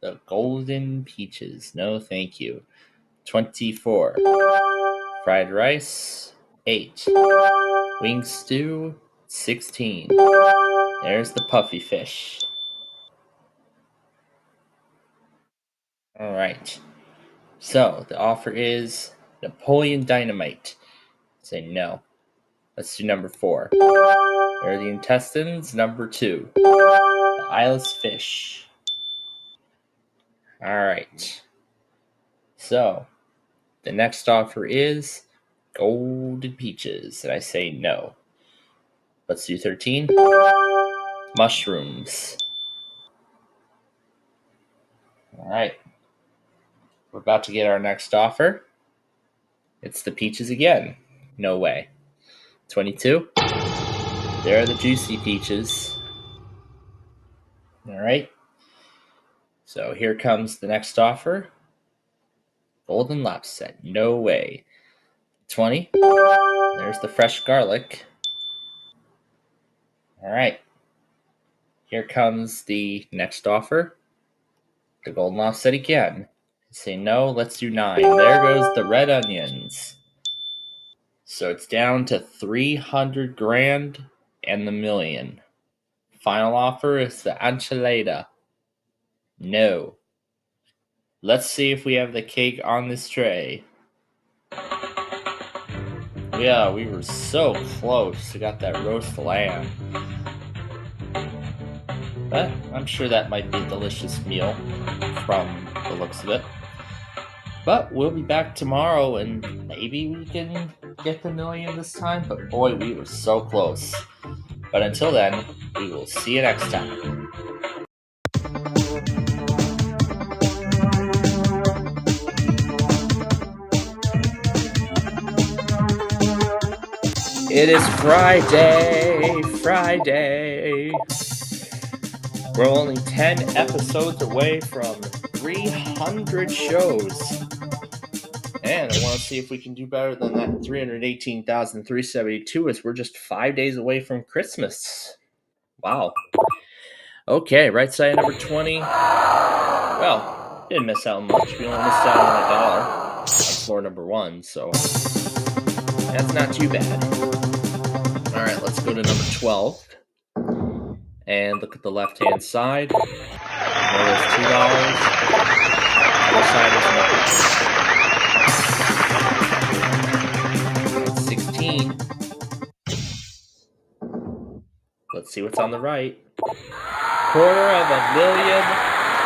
the golden peaches. No, thank you. 24. Fried rice, 8. Wing stew, 16. There's the puffy fish. Alright. So, the offer is Napoleon Dynamite. Say no. Let's do number 4. There are the intestines, number 2. The eyeless fish. Alright. So, the next offer is golden peaches, and I say no. Let's do 13. Mushrooms. Alright. We're about to get our next offer. It's the peaches again. No way. 22. There are the juicy peaches. Alright. So here comes the next offer. Golden lobster. No way. 20. There's the fresh garlic. Alright. Here comes the next offer. The golden lobster again. Say no, let's do 9. There goes the red onions. So it's down to 300 grand and the million. Final offer is the enchilada. No. Let's see if we have the cake on this tray. Yeah, we were so close to got that roast lamb. But I'm sure that might be a delicious meal from the looks of it. But we'll be back tomorrow and maybe we can get the million this time. But boy, we were so close. But until then, we will see you next time. It is Friday. We're only 10 episodes away from 300 shows. And I want to see if we can do better than that 318,372 as we're just 5 days away from Christmas. Wow. Okay, right side number 20. Well, didn't miss out much. We only missed out on $1 on floor number 1, so that's not too bad. Alright, let's go to number 12. And look at the left-hand side. There is $2. Other side is nothing. 16. Let's see what's on the right. $250,000.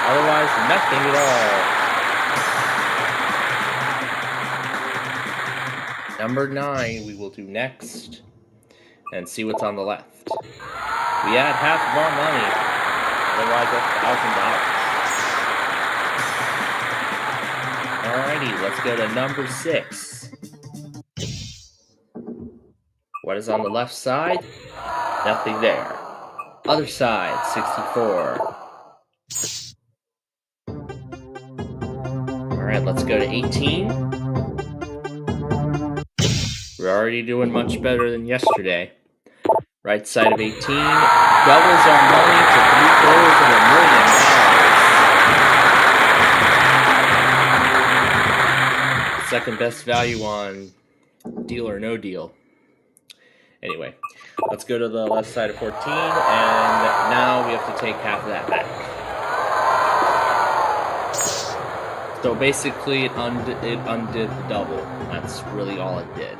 Otherwise, nothing at all. Number 9 we will do next. And see what's on the left. We add half of our money. Otherwise, $1,000. Alrighty, let's go to number 6. What is on the left side? Nothing there. Other side, 64. Alright, let's go to 18. We're already doing much better than yesterday. Right side of 18 doubles our money to $750,000. Second best value on Deal or No Deal. Anyway, let's go to the left side of 14, and now we have to take half of that back. So basically, it undid the double. That's really all it did.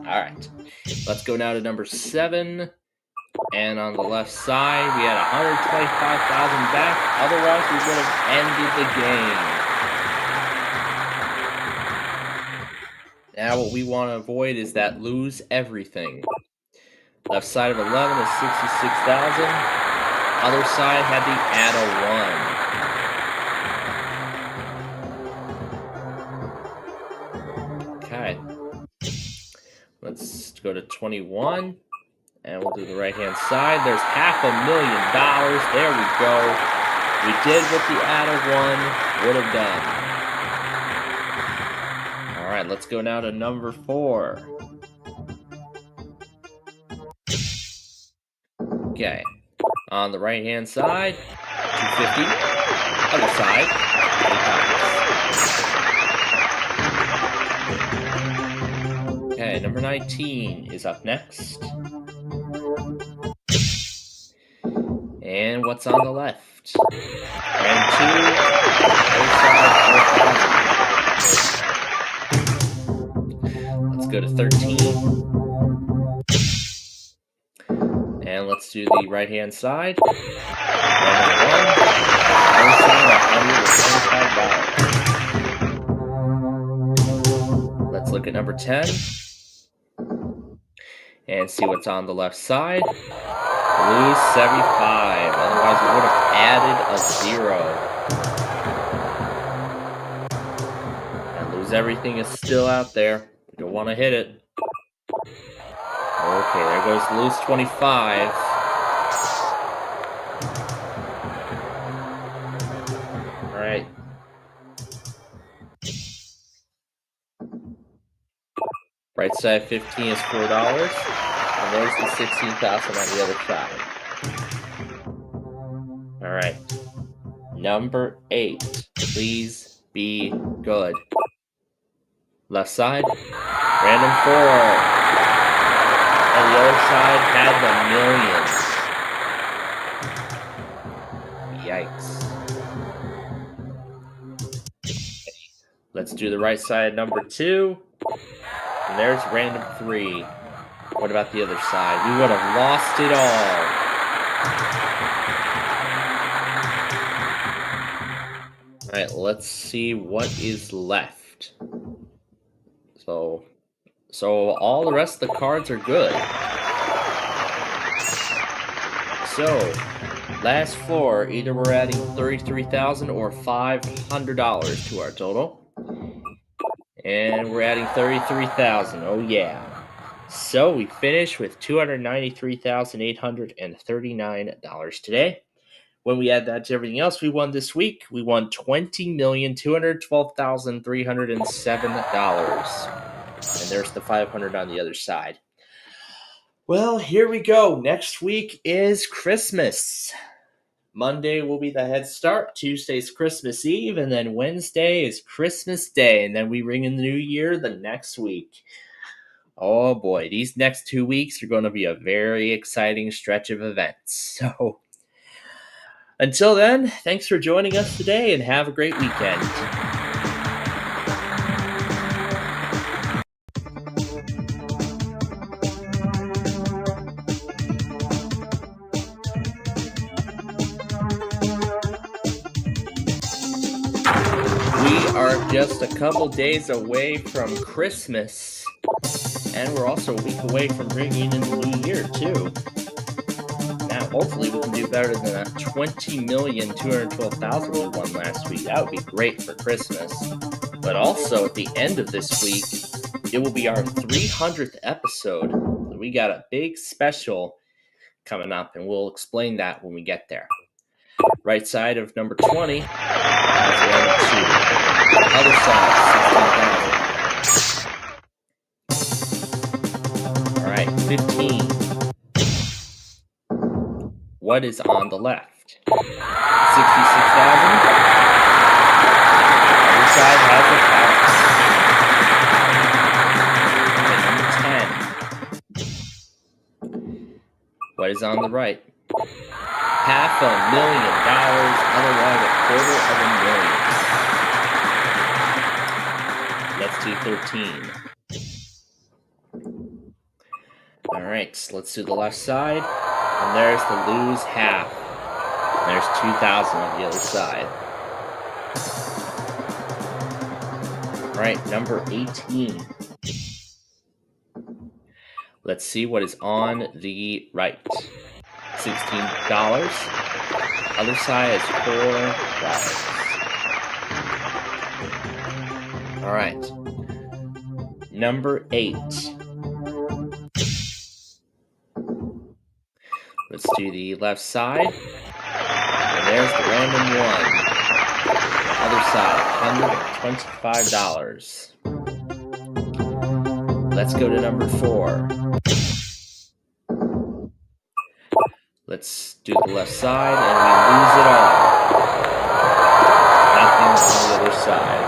Alright, let's go now to number 7. And on the left side, we had $125,000 back. Otherwise, we would have ended the game. Now, what we want to avoid is that lose everything. Left side of 11 is $66,000. Other side had the add a 1. Okay. Let's go to 21. And we'll do the right-hand side. There's $500,000. There we go. We did what the add of 1 would have done. Alright, let's go now to number 4. Okay. On the right-hand side, $250. Other side, $8. Okay, number 19 is up next. And what's on the left? Round 2. Let's go to 13. And let's do the right-hand side. Round 1. Let's look at number 10. And see what's on the left side. Lose 75. Otherwise, we would have added a 0. And lose everything is still out there. We don't want to hit it. Okay, there goes lose 25. Alright. Right side 15 is $4. And there's the 16,000 on the other side. Alright. Number 8. Please be good. Left side. Random 4. And the other side had the millions. Yikes. Let's do the right side, number 2. And there's random 3. What about the other side? We would have lost it all. Alright, let's see what is left. So all the rest of the cards are good. So, last floor, either we're adding $33,000 or $500 to our total. And we're adding $33,000. Oh yeah. So we finish with $293,839 today. When we add that to everything else we won this week, we won $20,212,307. And there's the $500 on the other side. Well, here we go. Next week is Christmas. Monday will be the head start. Tuesday's Christmas Eve. And then Wednesday is Christmas Day. And then we ring in the new year the next week. Oh boy, these next 2 weeks are going to be a very exciting stretch of events. So until then, thanks for joining us today and have a great weekend. We are just a couple days away from Christmas, and we're also a week away from bringing in the new year, too. Now, hopefully we can do better than that 20,212,000 we won last week. That would be great for Christmas. But also, at the end of this week, it will be our 300th episode. We got a big special coming up, and we'll explain that when we get there. Right side of number 20 has number 2. Other side, 16,000. All right, 15. What is on the left? 66,000. Other side has a 10. What is on the right? $500,000, otherwise $250,000. Let's do 13. All right, so let's do the left side. And there's the lose half. There's 2,000 on the other side. All right, number 18. Let's see what is on the right. $16. Other side is $4. All right. Number 8. Let's do the left side. And there's the random 1. Other side, $125. Let's go to number 4. Let's do the left side, and we lose it all. Nothing on the other side.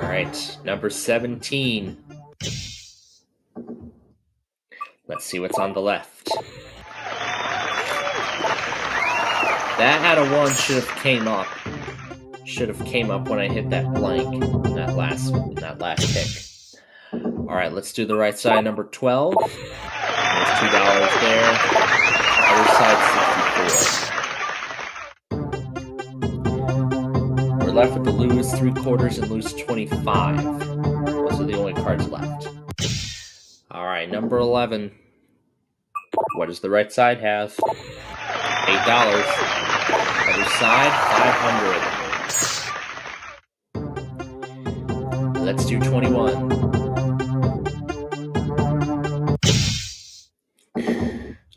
All right, number 17. Let's see what's on the left. That had a 1 should have came up. Should have came up when I hit that blank in that last pick. All right, let's do the right side, number 12. There's $2 there. Other side, 64. We're left with the lose 3/4 and lose 25. Those are the only cards left. All right, number 11. What does the right side have? $8. Other side, $500. Let's do 21.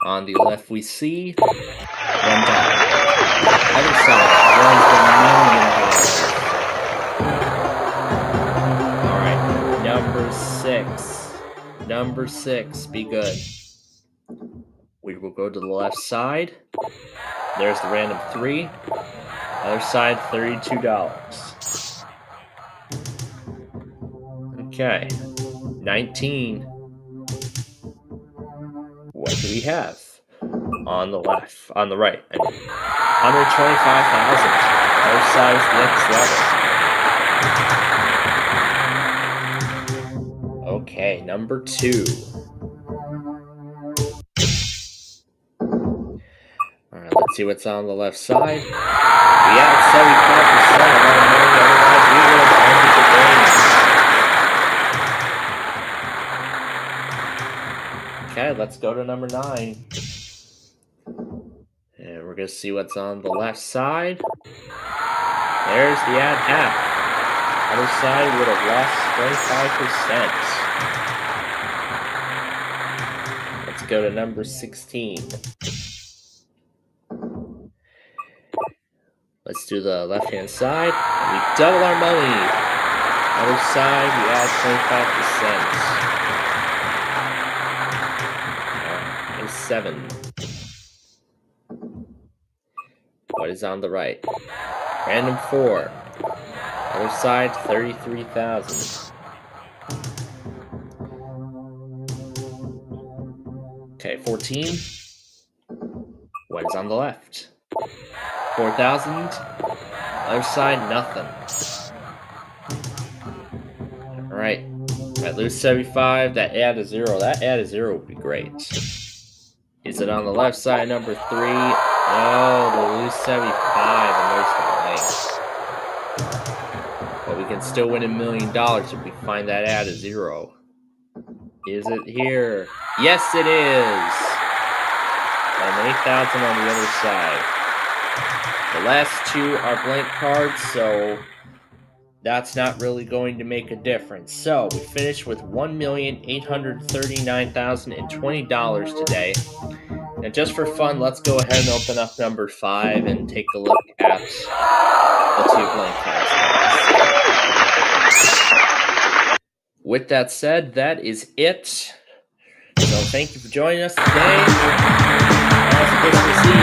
On the left, we see $1. Other side was the $1,000,000. All right, number 6. Number 6, be good. We will go to the left side. There's the random 3. Other side, $32. Okay, 19. What do we have? On the left, on the right. 125,000. Other side is the next level. Okay, number 2. Alright, let's see what's on the left side. We have 75% of our money, otherwise we would have ended the game. Okay, let's go to number 9. And we're going to see what's on the left side. There's the add half. Other side would have lost 25%. Let's go to number 16. Let's do the left-hand side. And we double our money. Other side, we add 25%. There's 7. What is on the right? Random 4. Other side, 33,000. Okay, 14. What is on the left? 4,000. Other side, nothing. Alright. I lose 75. That add a 0. That add a 0 would be great. Is it on the left side, number 3? Oh, we lose 75 and there's the blank. But we can still win $1 million if we find that add a 0. Is it here? Yes, it is! And 8,000 on the other side. The last two are blank cards, so that's not really going to make a difference. So we finished with $1,839,020 today. And just for fun, let's go ahead and open up number 5 and take a look at the 2 blank cards. With that said, that is it. So thank you for joining us today. As Christmas Eve.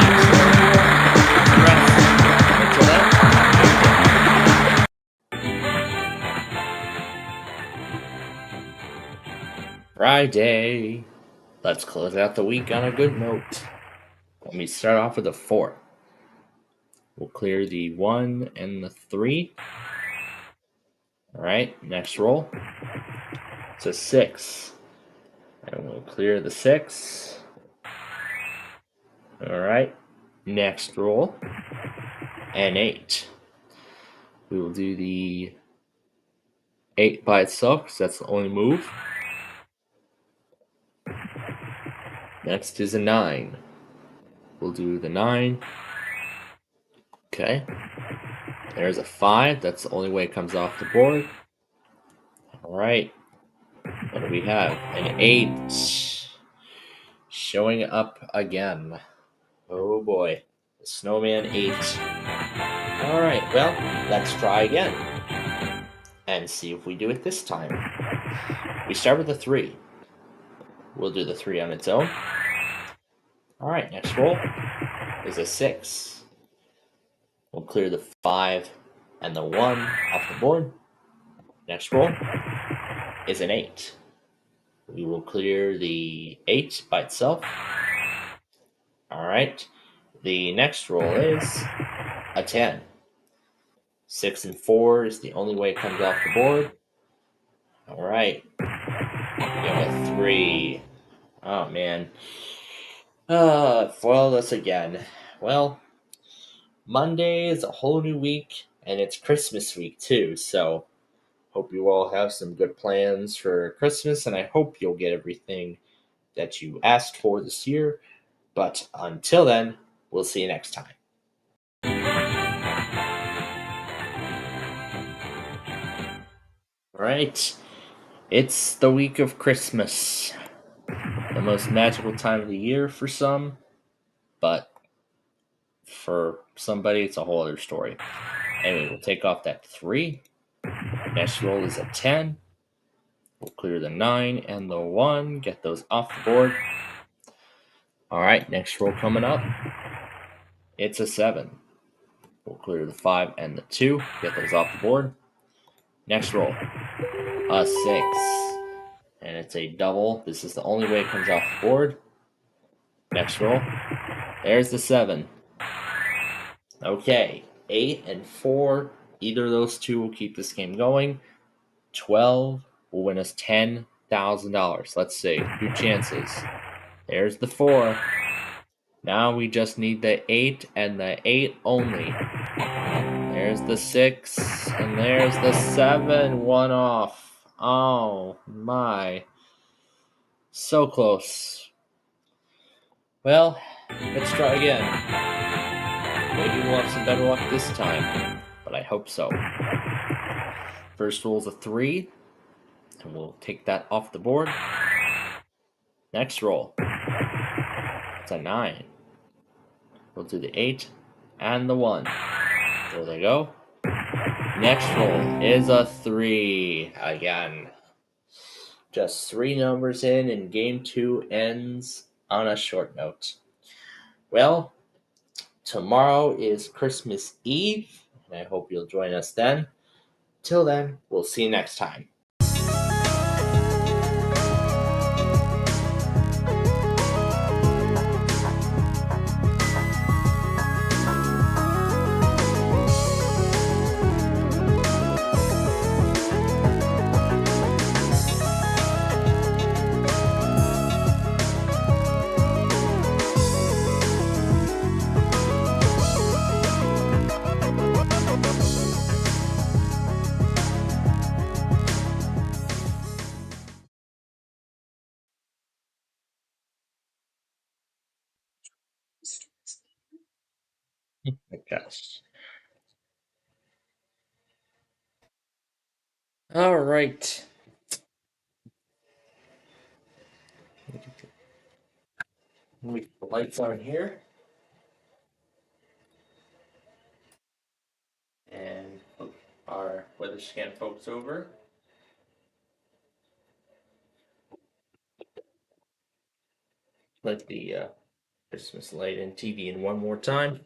Until then. Friday. Let's close out the week on a good note. Let me start off with a 4. We'll clear the 1 and the 3. Alright, next roll. It's a 6. And we'll clear the 6. Alright, next roll. An 8. We will do the 8 by itself because that's the only move. Next is a 9. We'll do the 9. Okay. There's a 5. That's the only way it comes off the board. Alright. What do we have? An 8. Showing up again. Oh boy. The Snowman 8. Alright, well, let's try again. And see if we do it this time. We start with a 3. We'll do the 3 on its own. Alright, next roll is a 6. We'll clear the 5 and the 1 off the board. Next roll is an 8. We will clear the 8 by itself. Alright, the next roll is a 10. 6 and 4 is the only way it comes off the board. Alright, we have a 3. Oh man. Foiled us again. Well, Monday is a whole new week, and it's Christmas week too, so hope you all have some good plans for Christmas, and I hope you'll get everything that you asked for this year. But until then, we'll see you next time. Alright, it's the week of Christmas. The most magical time of the year for some, but for somebody, it's a whole other story. Anyway, we'll take off that 3. Next roll is a 10. We'll clear the 9 and the 1. Get those off the board. Alright, next roll coming up. It's a 7. We'll clear the 5 and the 2. Get those off the board. Next roll. A 6. And it's a double. This is the only way it comes off the board. Next roll. There's the 7. Okay. 8 and 4. Either of those two will keep this game going. 12 will win us $10,000. Let's see. 2 chances. There's the 4. Now we just need the 8 and the 8 only. There's the 6. And there's the 7. 1 off. Oh my. So close. Well, let's try again. Maybe we'll have some better luck this time, but I hope so. First roll is a 3, and we'll take that off the board. Next roll, it's a 9. We'll do the 8 and the 1. There they go. Next roll is a 3 again. Just 3 numbers in, and game 2 ends on a short note. Well, tomorrow is Christmas Eve, and I hope you'll join us then. Till then, we'll see you next time. My gosh. All right. We put the lights on here. And put our weather scan folks over. Let the Christmas light and TV in one more time.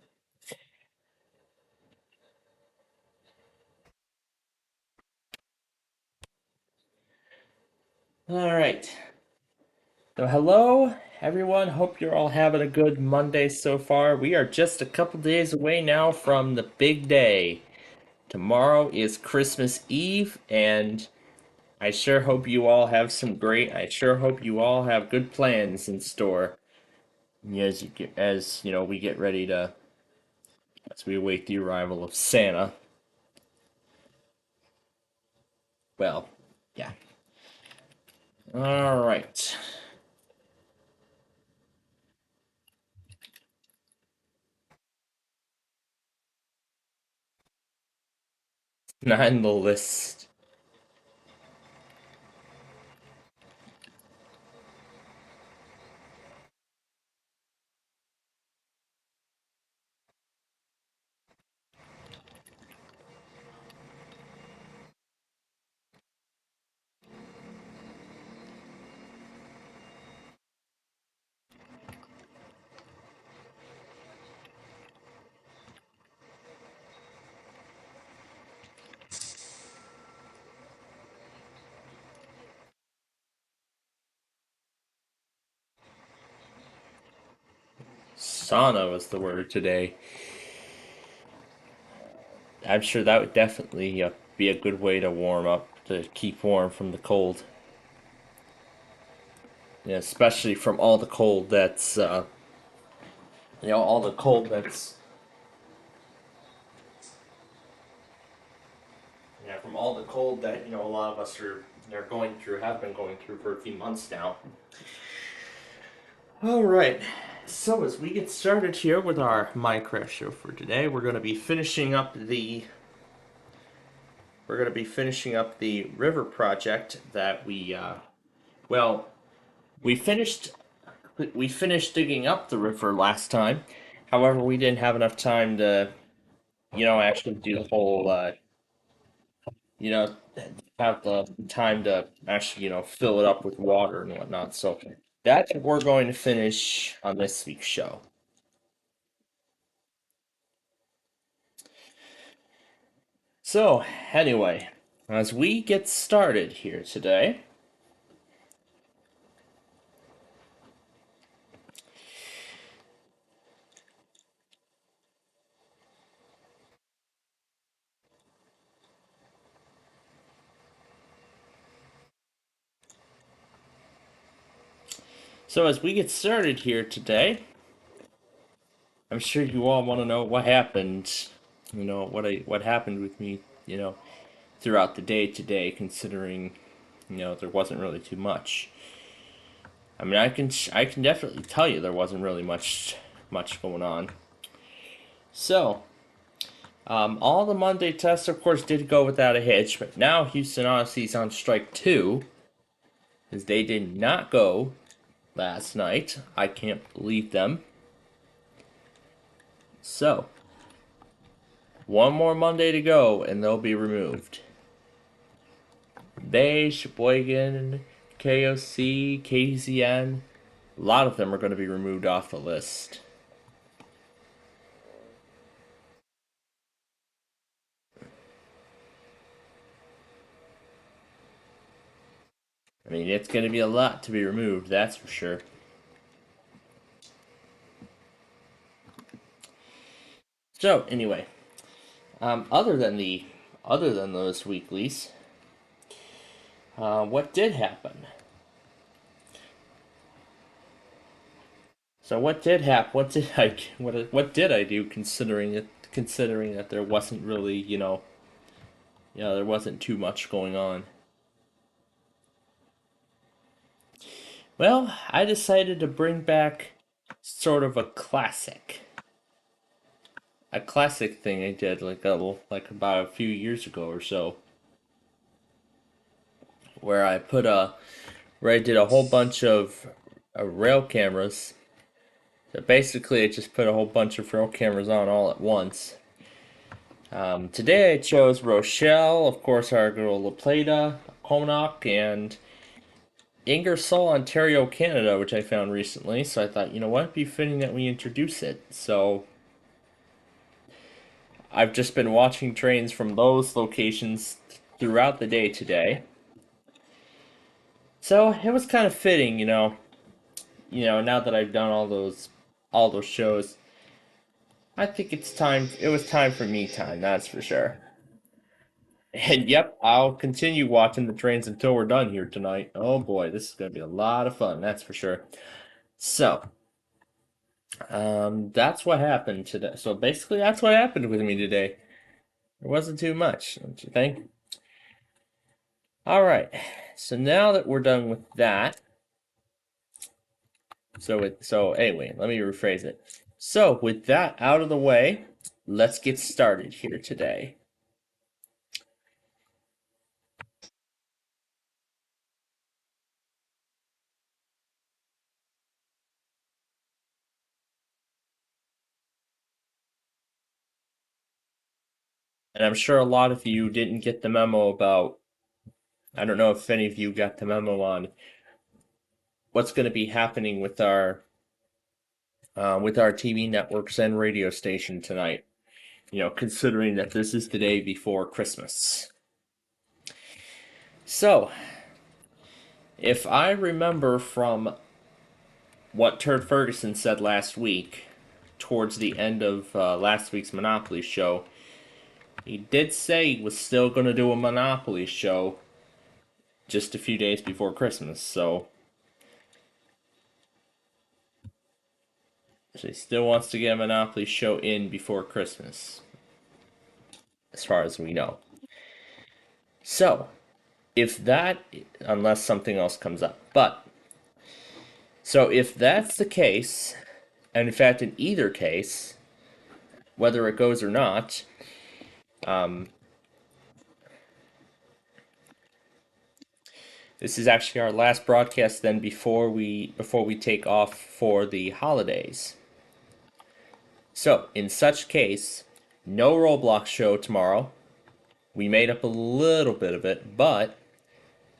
All right. So hello, everyone. Hope you're all having a good Monday so far. We are just a couple days away now from the big day. Tomorrow is Christmas Eve, and I sure hope you all have good plans in store as you know we get ready to as we await the arrival of Santa. Well, yeah. All right. Not in the list. Sauna was the word today. I'm sure that would definitely be a good way to warm up, to keep warm from the cold. Yeah, especially from all the cold that's, all the cold that's, yeah, from all the cold that, a lot of us have been going through for a few months now. All right. So as we get started here with our Minecraft show for today, we're going to be finishing up the river project that we finished digging up the river last time. However, we didn't have enough time to actually do the whole have the time to actually fill it up with water and whatnot. So that's what we're going to finish on this week's show. So, anyway, as we get started here today, I'm sure you all want to know what happened. What happened with me, throughout the day today, considering, there wasn't really too much. I mean, I can definitely tell you there wasn't really much going on. So, all the Monday tests, of course, did go without a hitch, but now Houston Odyssey's on strike 2, as they did not go last night. I can't believe them. So, one more Monday to go, and they'll be removed. They, Sheboygan, KOC, KZN, a lot of them are going to be removed off the list. I mean, it's going to be a lot to be removed, that's for sure. So anyway, other than those weeklies, what did happen? So what did happen? What did I do? Considering that there wasn't really, there wasn't too much going on. Well, I decided to bring back sort of a classic thing I did like about a few years ago or so, where I did a whole bunch of rail cameras. So basically, I just put a whole bunch of rail cameras on all at once. Today I chose Rochelle, of course, our girl La Plata, Comonoc, and Ingersoll, Ontario, Canada, which I found recently. So I thought, you know what, it'd be fitting that we introduce it. So I've just been watching trains from those locations throughout the day today. So it was kind of fitting, now that I've done all those shows. I think it was time for me time, that's for sure. And yep, I'll continue watching the trains until we're done here tonight. Oh boy, this is going to be a lot of fun, that's for sure. So, that's what happened today. So basically, that's what happened with me today. There wasn't too much, don't you think? Alright, so now that we're done with that, so anyway, let me rephrase it. So with that out of the way, let's get started here today. And I'm sure a lot of you didn't get the memo about, I don't know if any of you got the memo on what's going to be happening with our TV networks and radio station tonight. Considering that this is the day before Christmas. So, if I remember from what Turd Ferguson said last week, towards the end of last week's Monopoly show, he did say he was still going to do a Monopoly show just a few days before Christmas, so he still wants to get a Monopoly show in before Christmas, as far as we know. So, unless something else comes up, so if that's the case, and in fact in either case, whether it goes or not, this is actually our last broadcast then before we take off for the holidays. So, in such case, no Roblox show tomorrow. We made up a little bit of it, but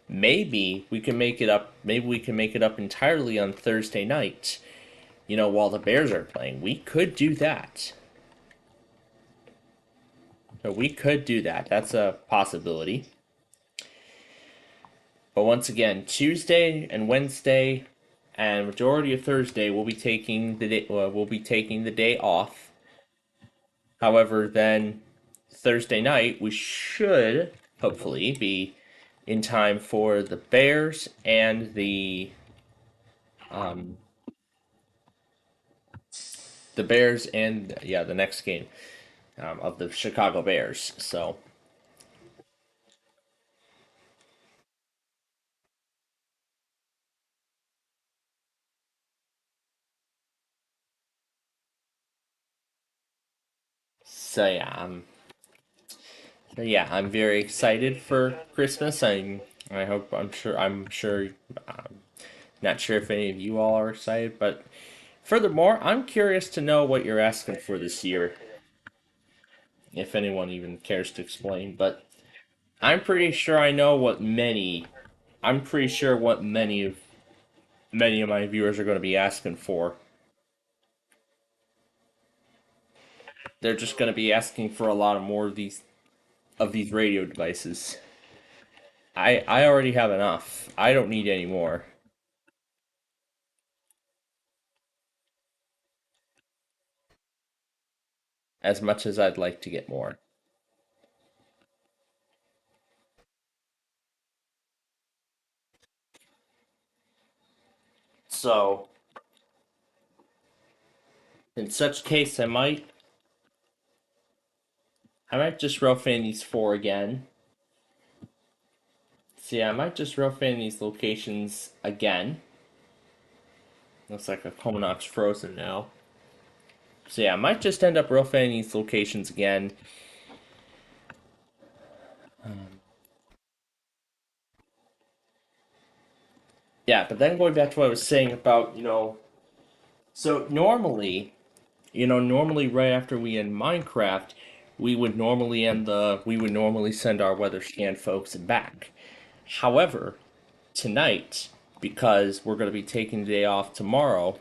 maybe we can make it up. Maybe we can make it up entirely on Thursday night, while the Bears are playing. We could do that. So we could do that. That's a possibility. But once again, Tuesday and Wednesday and majority of Thursday we'll be taking the day off. However, then Thursday night we should hopefully be in time for the Bears and the next game of the Chicago Bears. So I'm very excited for Christmas. I'm sure. Not sure if any of you all are excited, but furthermore, I'm curious to know what you're asking for this year. If anyone even cares to explain, but I'm pretty sure I know what many of my viewers are going to be asking for. They're just going to be asking for a lot more of these radio devices. I already have enough. I don't need any more. As much as I'd like to get more. So, in such case, I might just rough in these 4 again. See, I might just rough in these locations again. Looks like a Comonoc's frozen now. So yeah, I might just end up roughing these locations again. Yeah, but then going back to what I was saying about, so normally right after we end Minecraft, we would normally send our weather scan folks back. However, tonight, because we're going to be taking the day off tomorrow,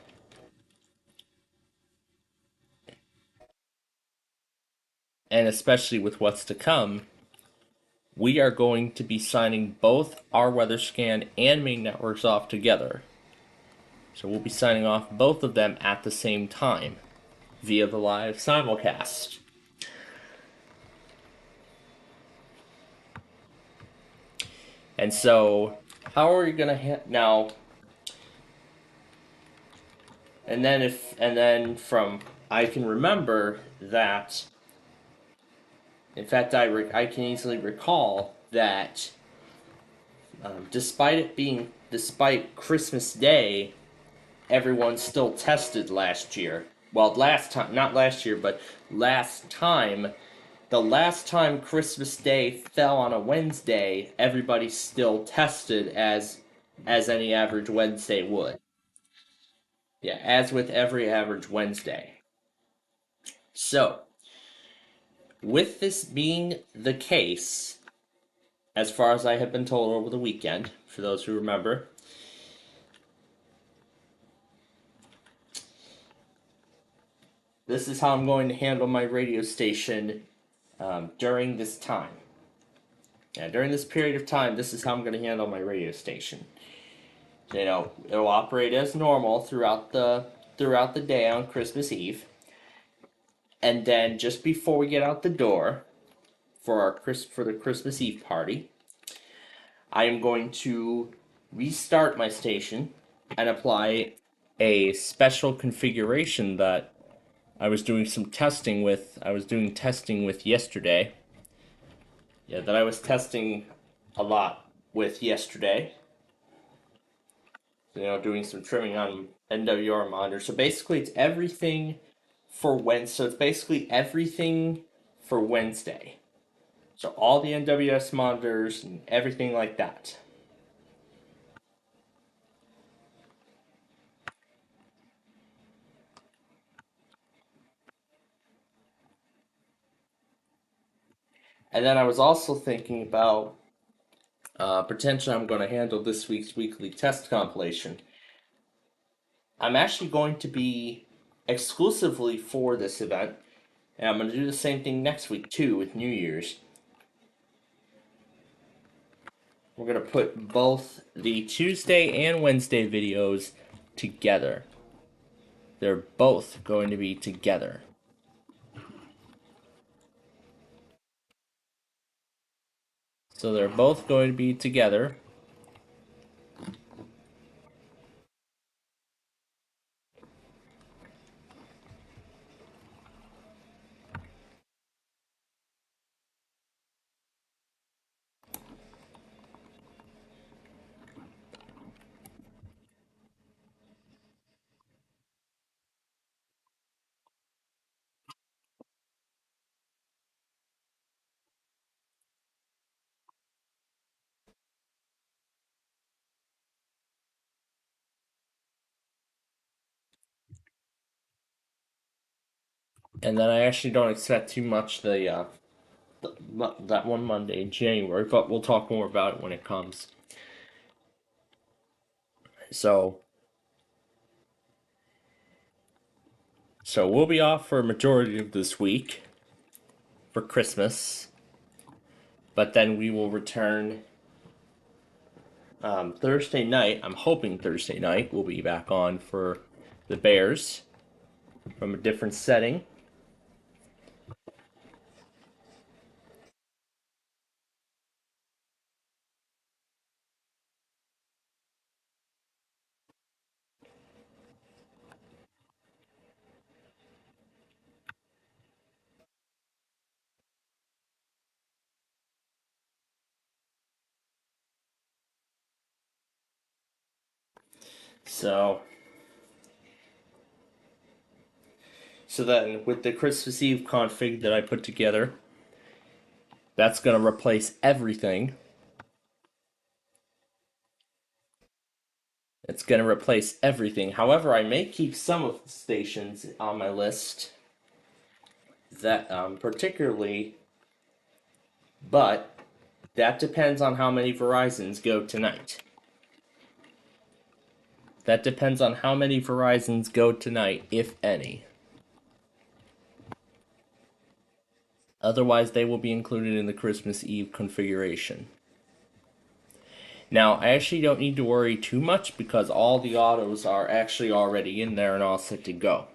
and especially with what's to come, we are going to be signing both our weather scan and main networks off together. So we'll be signing off both of them at the same time via the live simulcast. And so, how are you gonna now? And then from I can remember that. In fact, I can easily recall that despite Christmas Day, everyone still tested last year. Well, not last year, but last time. The last time Christmas Day fell on a Wednesday, everybody still tested as any average Wednesday would. Yeah, as with every average Wednesday. So, with this being the case, as far as I have been told over the weekend, for those who remember, this is how I'm going to handle my radio station during this time. Yeah, during this period of time, this is how I'm going to handle my radio station. It'll operate as normal throughout the day on Christmas Eve. And then just before we get out the door for the Christmas Eve party, I am going to restart my station and apply a special configuration that I was doing testing with yesterday. Yeah, that I was testing a lot with yesterday. Doing some trimming on NWR monitors. So basically, it's everything for Wednesday. So it's basically everything for Wednesday. So all the NWS monitors and everything like that. And then I was also thinking about potentially I'm going to handle this week's weekly test compilation. I'm actually going to be exclusively for this event, and I'm going to do the same thing next week too with New Year's. We're going to put both the Tuesday and Wednesday videos together. They're both going to be together. So they're both going to be together. And then I actually don't expect too much that one Monday in January, but we'll talk more about it when it comes. So we'll be off for a majority of this week for Christmas, but then we will return Thursday night, I'm hoping Thursday night, we'll be back on for the Bears from a different setting. So then with the Christmas Eve config that I put together, that's going to replace everything. It's going to replace everything. However, I may keep some of the stations on my list that particularly, but that depends on how many Verizons go tonight. That depends on how many Verizons go tonight, if any. Otherwise, they will be included in the Christmas Eve configuration. Now, I actually don't need to worry too much because all the autos are actually already in there and all set to go.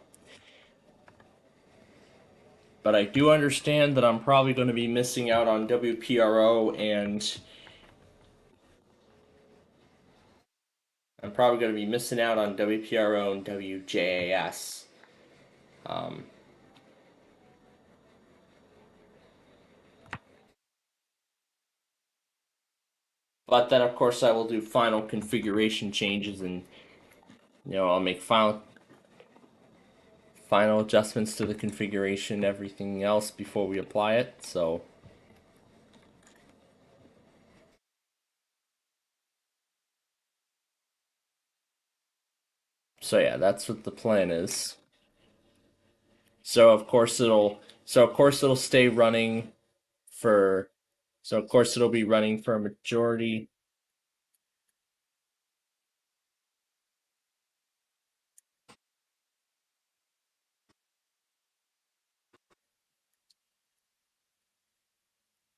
But I do understand that I'm probably going to be missing out on WPRO and WJAS. But then, of course, I will do final configuration changes and, I'll make final adjustments to the configuration, everything else before we apply it. So yeah, that's what the plan is. So of course it'll stay running for it'll be running for a majority.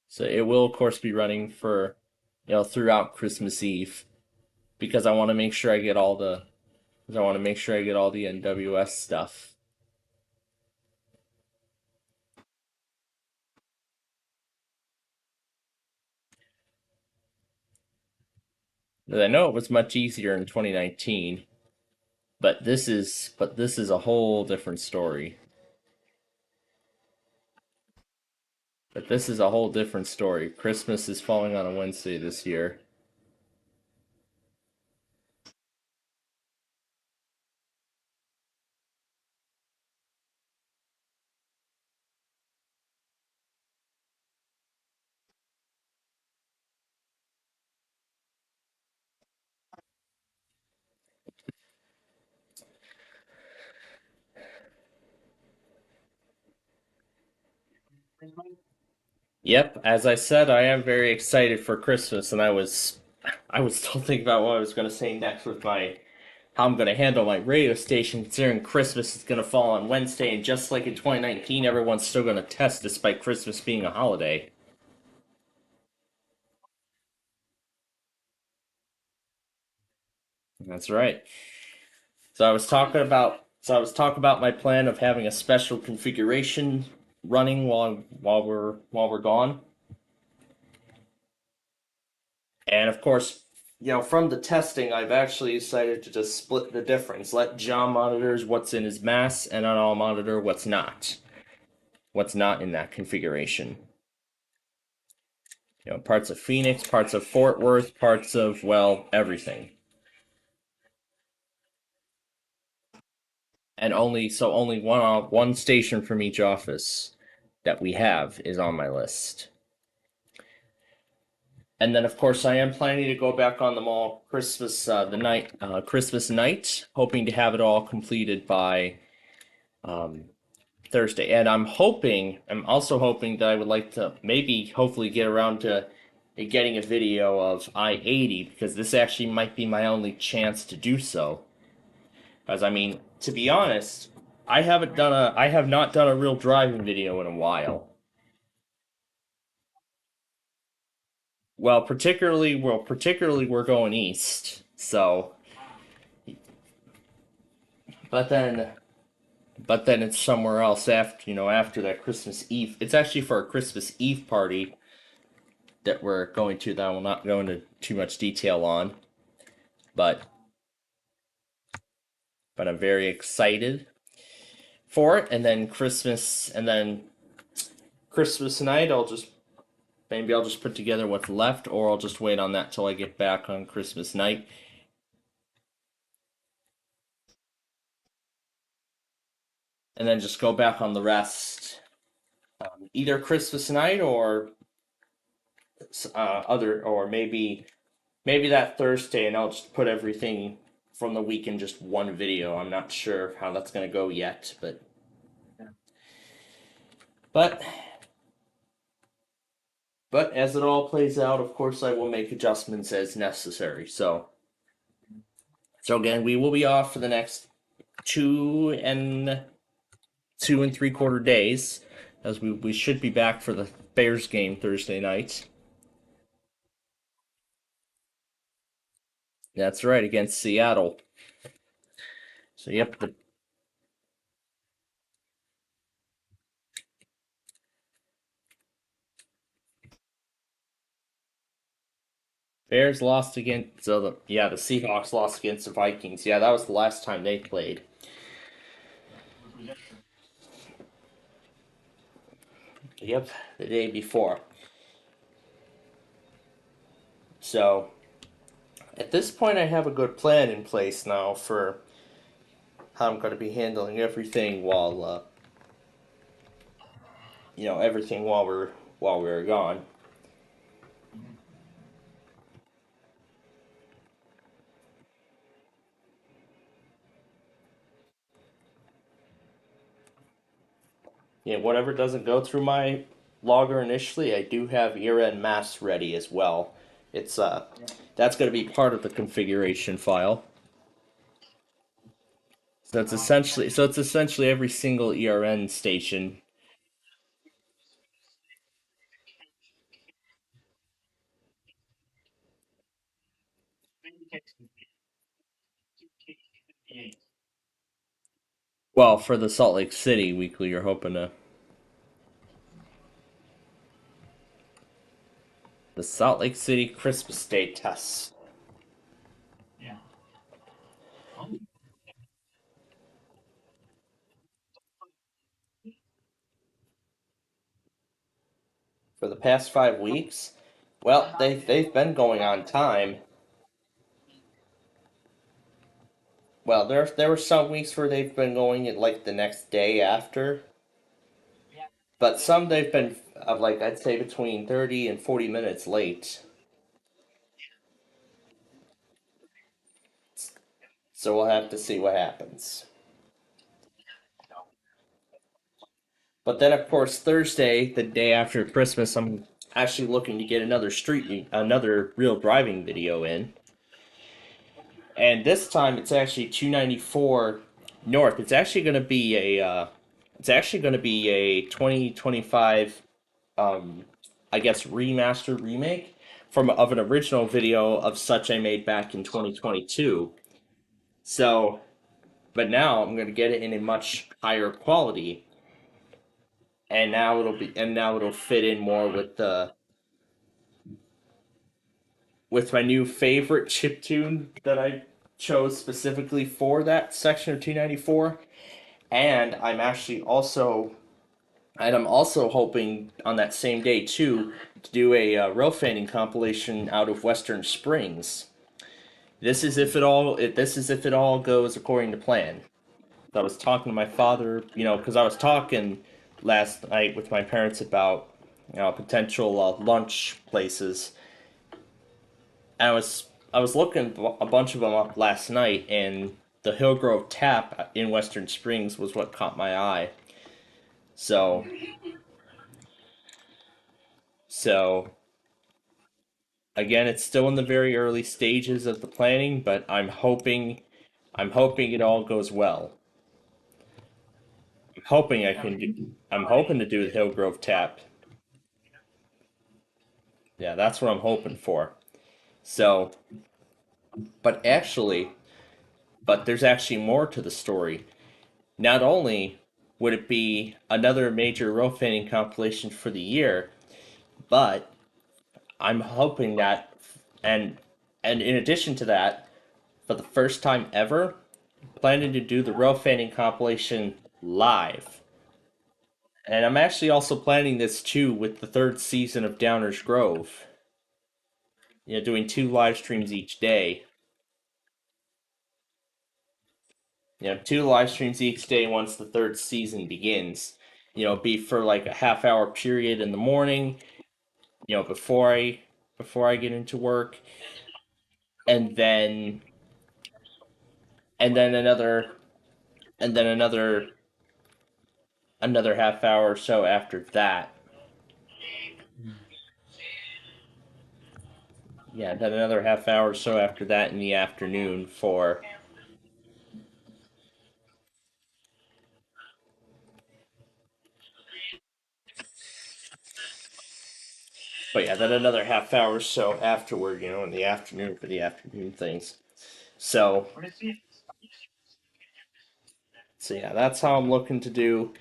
So it will of course be running for throughout Christmas Eve because I want to make sure I get all the NWS stuff. I know it was much easier in 2019, but this is a whole different story. Christmas is falling on a Wednesday this year. Yep, as I said, I am very excited for Christmas, and I was still thinking about what I was going to say next with how I'm going to handle my radio station, considering Christmas is going to fall on Wednesday, and just like in 2019, everyone's still going to test despite Christmas being a holiday. That's right. So I was talking about my plan of having a special configuration running while we're gone. And of course, from the testing, I've actually decided to just split the difference. Let John monitors what's in his mass, and I'll monitor what's not in that configuration. Parts of Phoenix, parts of Fort Worth, parts of, everything. And only one station from each office that we have is on my list. And then, of course, I am planning to go back on the mall Christmas night, hoping to have it all completed by Thursday. And I'm also hoping that I would like to hopefully get around to getting a video of I-80, because this actually might be my only chance to do so. As to be honest, I have not done a real driving video in a while. particularly we're going east. So, but then it's somewhere else after that Christmas Eve. It's actually for a Christmas Eve party that we're going to that I will not go into too much detail on. But I'm very excited for it. And then Christmas night, I'll just put together what's left, or I'll just wait on that till I get back on Christmas night. And then just go back on the rest, either Christmas night or maybe that Thursday, and I'll just put everything from the week in just one video. I'm not sure how that's gonna go yet, but as it all plays out, of course, I will make adjustments as necessary. So again, we will be off for the next 2.75 days, as we should be back for the Bears game Thursday night. That's right, against Seattle. So yep, the Bears lost against the Seahawks lost against the Vikings. Yeah, that was the last time they played. Yep, the day before. So at this point, I have a good plan in place now for how I'm going to be handling everything while we're gone. Yeah, whatever doesn't go through my logger initially, I do have year-end masks ready as well. It's that's going to be part of the configuration file. So it's essentially every single ERN station. Well, for the Salt Lake City weekly, you're hoping to. The Salt Lake City Christmas Day tests. Yeah. For the past 5 weeks, well, they've been going on time. Well, there were some weeks where they've been going at like the next day after. But some they've been I'd say between 30 and 40 minutes late. So we'll have to see what happens. But then, of course, Thursday, the day after Christmas, I'm actually looking to get another real driving video in. And this time, it's actually 294 North. It's actually going to be a 2025, I guess, remake of an original video of such I made back in 2022. So, but now I'm going to get it in a much higher quality. And now it'll fit in more with my new favorite chiptune that I chose specifically for that section of 294. And I'm also hoping on that same day too to do a rail fanning compilation out of Western Springs. This is if it all goes according to plan. I was talking to my father, because I was talking last night with my parents about potential lunch places. And I was looking a bunch of them up last night, and the Hillgrove Tap in Western Springs was what caught my eye. So again, it's still in the very early stages of the planning, but I'm hoping it all goes well. I'm hoping to do the Hillgrove Tap. Yeah, that's what I'm hoping for. So, but actually, but there's actually more to the story. Not only would it be another major rope fanning compilation for the year, but I'm hoping that, and and in addition to that, for the first time ever, planning to do the rope fanning compilation live. And I'm actually also planning this too with the third season of Downers Grove. You know, doing 2 live streams each day. You know, 2 live streams each day once the third season begins. You know, be for like a half-hour period in the morning. You know, before I get into work, and then and then another and then another half hour or so after that. Yeah, then another half hour or so after that in the afternoon for. But yeah, then another half hour or so afterward, you know, in the afternoon for the afternoon things. So, so yeah, that's how I'm looking to do.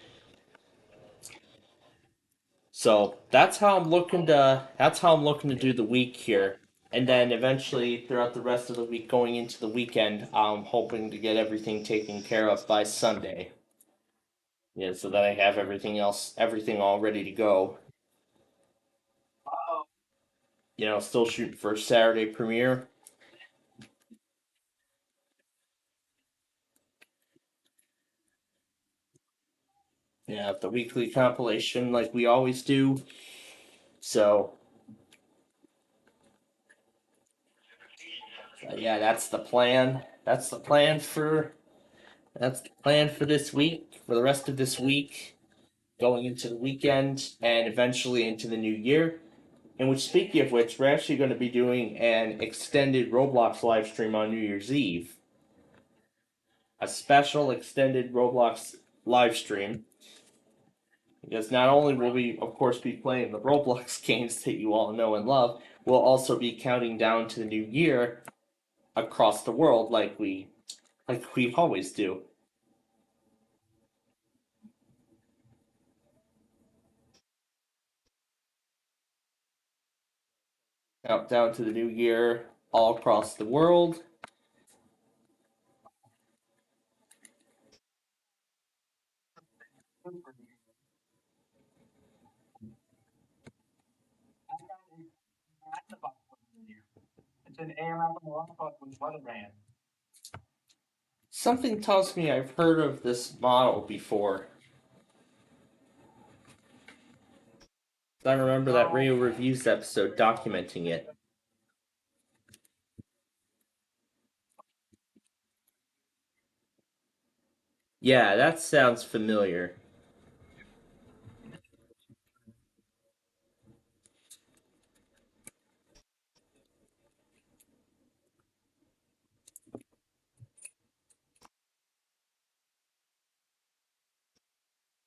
So that's how I'm looking to do the week here. And then eventually throughout the rest of the week going into the weekend, I'm hoping to get everything taken care of by Sunday. Yeah, so that I have everything all ready to go. You know, still shooting for a Saturday premiere. Yeah, the weekly compilation like we always do. So, yeah, that's the plan. That's the plan for this week, for the rest of this week, going into the weekend, and eventually into the new year. And which, speaking of which, we're actually going to be doing an extended Roblox live stream on New Year's Eve. A special extended Roblox live stream. Because not only will we, of course, be playing the Roblox games that you all know and love, we'll also be counting down to the new year across the world like we always do. Countdown to the new year all across the world. It's an AM with Weatherman. Something tells me I've heard of this model before. I remember that Radio Reviews episode documenting it. Yeah, that sounds familiar.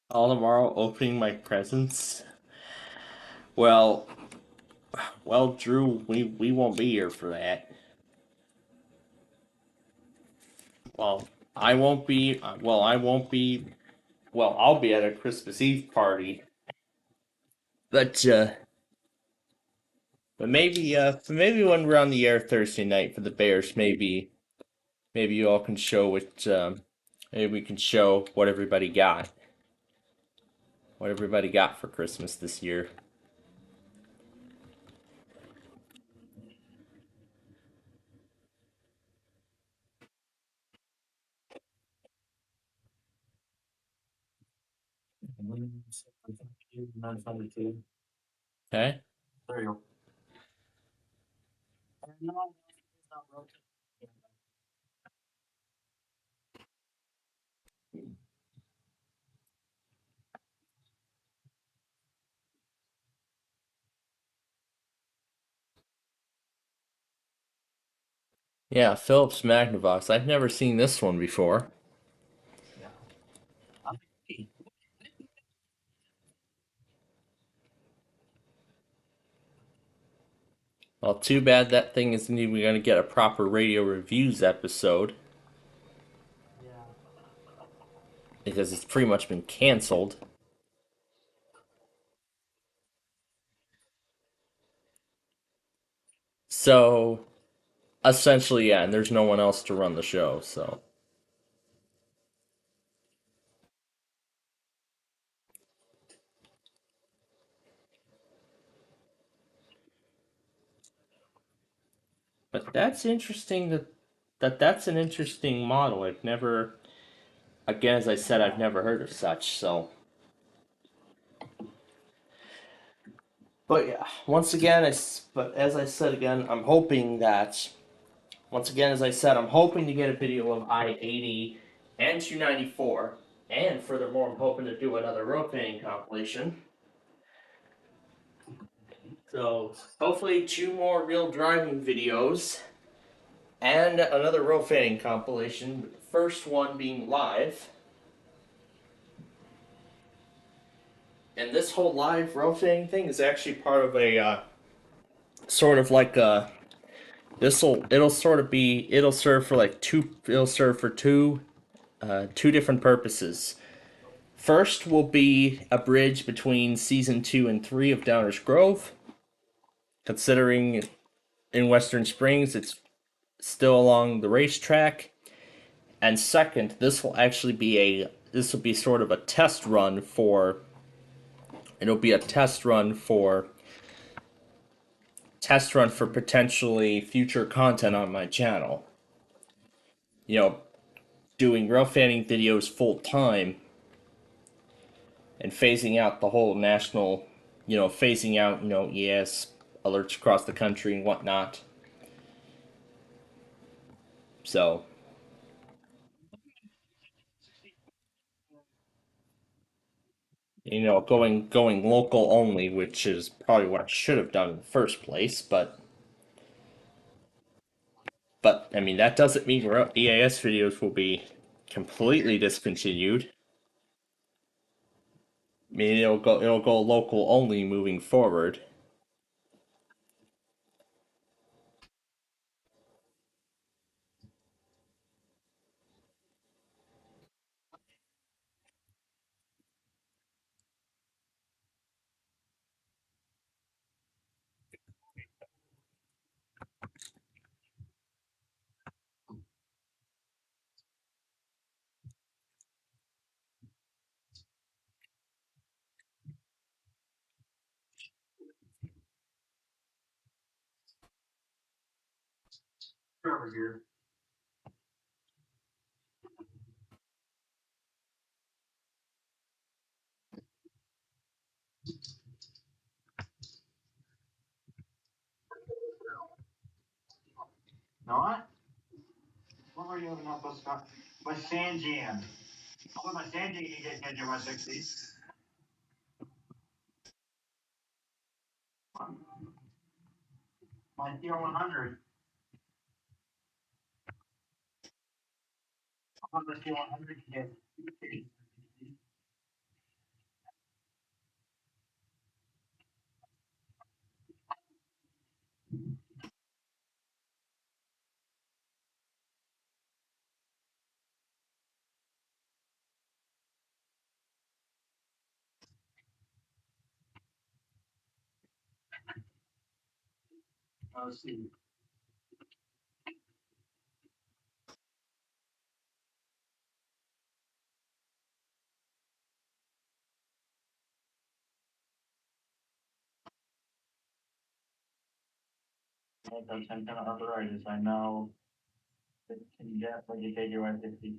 All tomorrow opening my presents. Well, Drew, we won't be here for that. Well, I won't be. Well, I won't be. Well, I'll be at a Christmas Eve party. But maybe when we're on the air Thursday night for the Bears, maybe you all can show what. Maybe we can show what everybody got for Christmas this year. Okay. There you go. Yeah, Philips Magnavox. I've never seen this one before. Well, too bad that thing isn't even going to get a proper radio reviews episode. Yeah. Because it's pretty much been canceled. So, essentially, yeah, and there's no one else to run the show, so. But that's interesting that's an interesting model. I've never, again, as I said, I've never heard of such, so. But yeah, once again, but as I said again, I'm hoping that, once again, as I said, I'm hoping to get a video of I-80 and 294, and furthermore, I'm hoping to do another road painting compilation. So, hopefully 2 more real driving videos, and another road painting compilation, with the first one being live. And this whole live rotating thing is actually part of a sort of like a it'll serve for like two different purposes. First will be a bridge between season 2 and 3 of Downers Grove, considering in Western Springs it's still along the racetrack. And second, this will be sort of a test run for it'll be a test run for potentially future content on my channel. You know, doing rail fanning videos full time and phasing out the whole national, phasing out, ES alerts across the country and whatnot. So, going local only, which is probably what I should have done in the first place, but I mean that doesn't mean EAS videos will be completely discontinued. I mean it'll go local only moving forward. Over here. Not? What were you having up with Scott? My sand jam. Oh, my sand jam, you get into 160. My Tier 100. On the Tier 100, you get. Let's see. Some kind of arthritis. I know it can definitely take you at 50.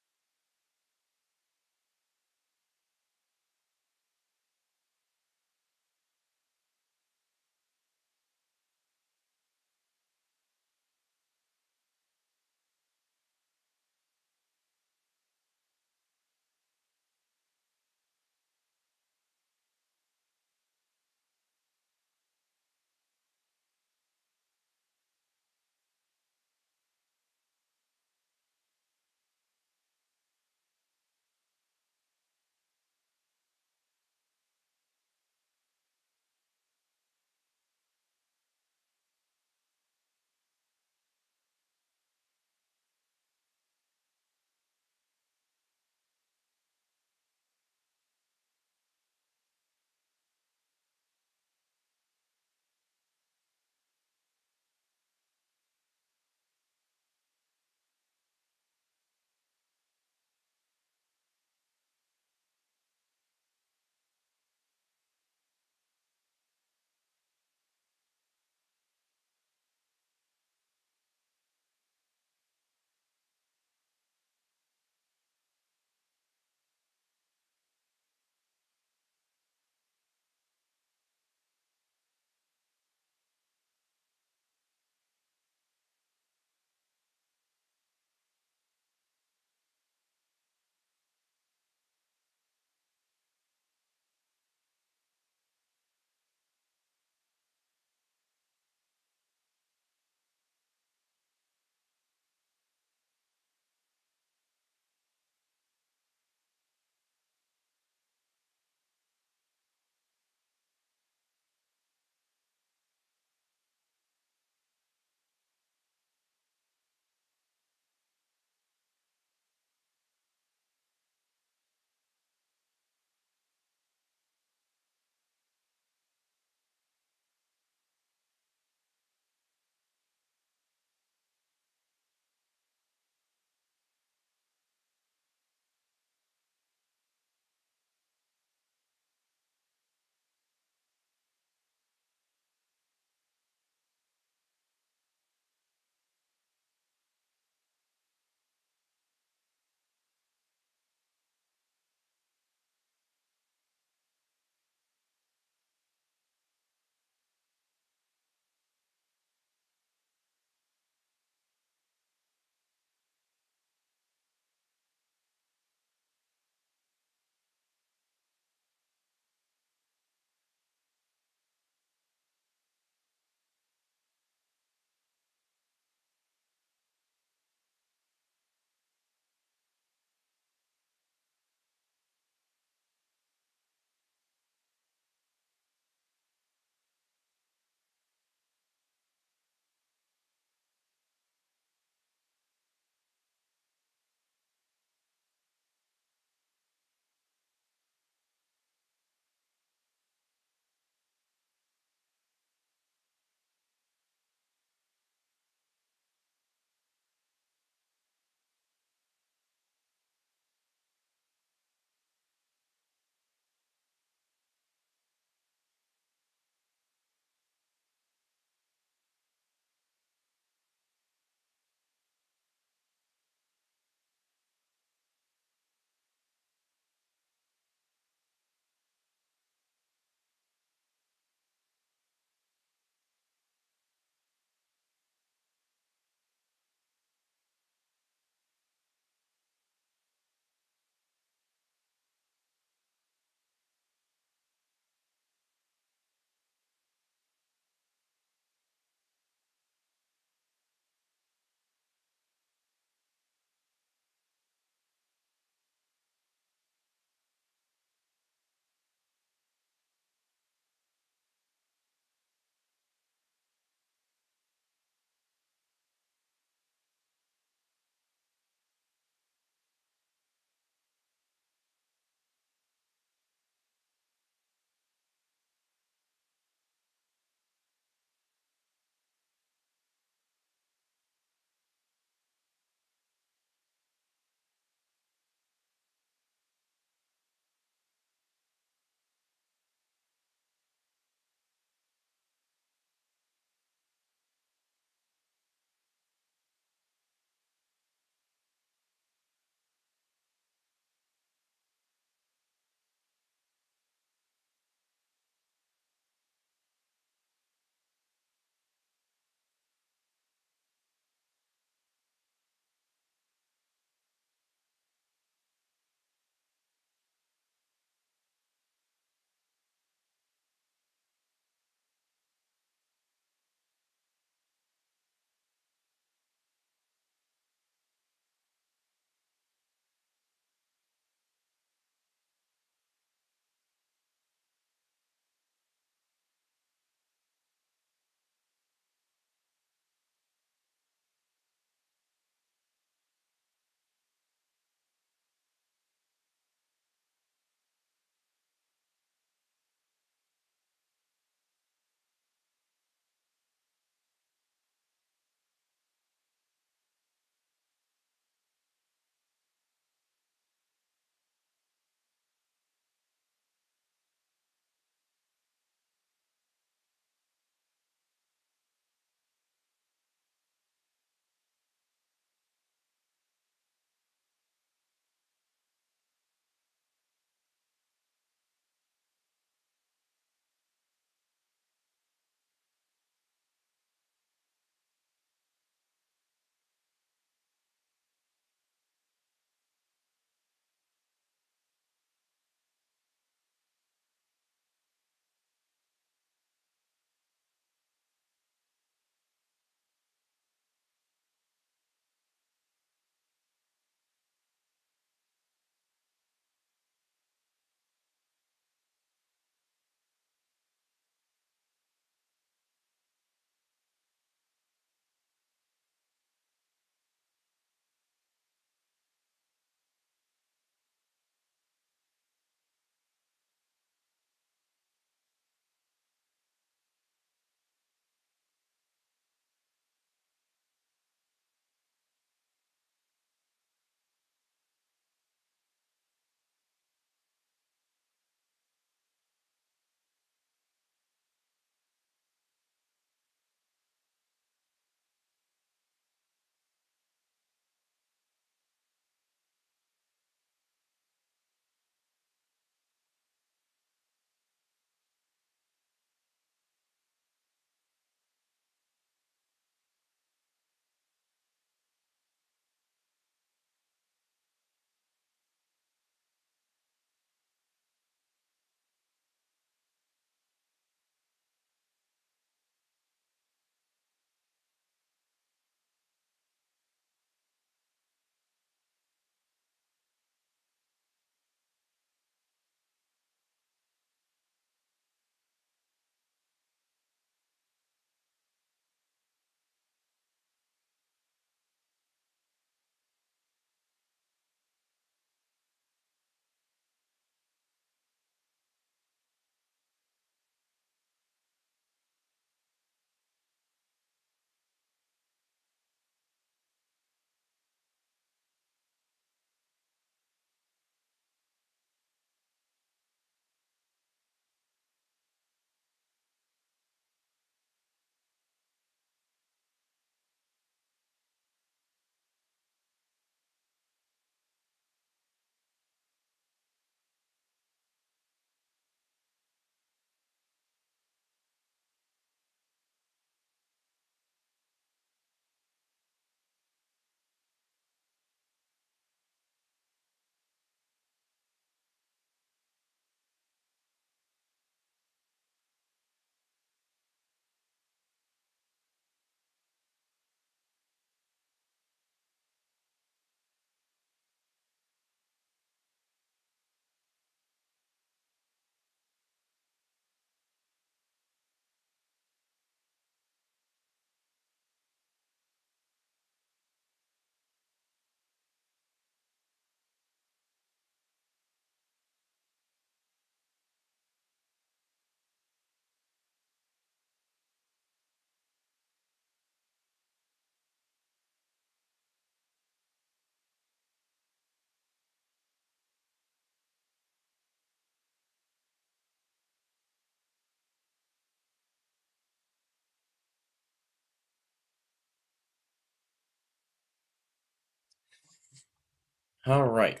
All right.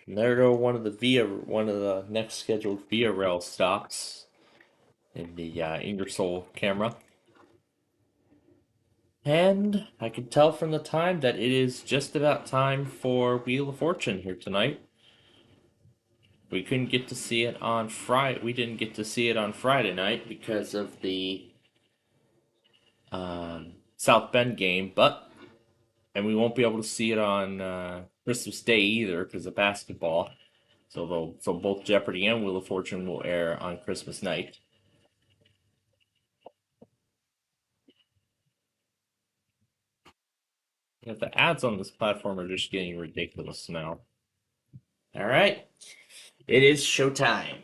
There go one of the next scheduled Via Rail stops in the Ingersoll camera. And I can tell from the time that it is just about time for Wheel of Fortune here tonight. We couldn't get to see it on Friday. We didn't get to see it on Friday night because of the South Bend game, and we won't be able to see it on Christmas Day either because of basketball. So both Jeopardy and Wheel of Fortune will air on Christmas night. Yeah, the ads on this platform are just getting ridiculous now. All right, it is showtime.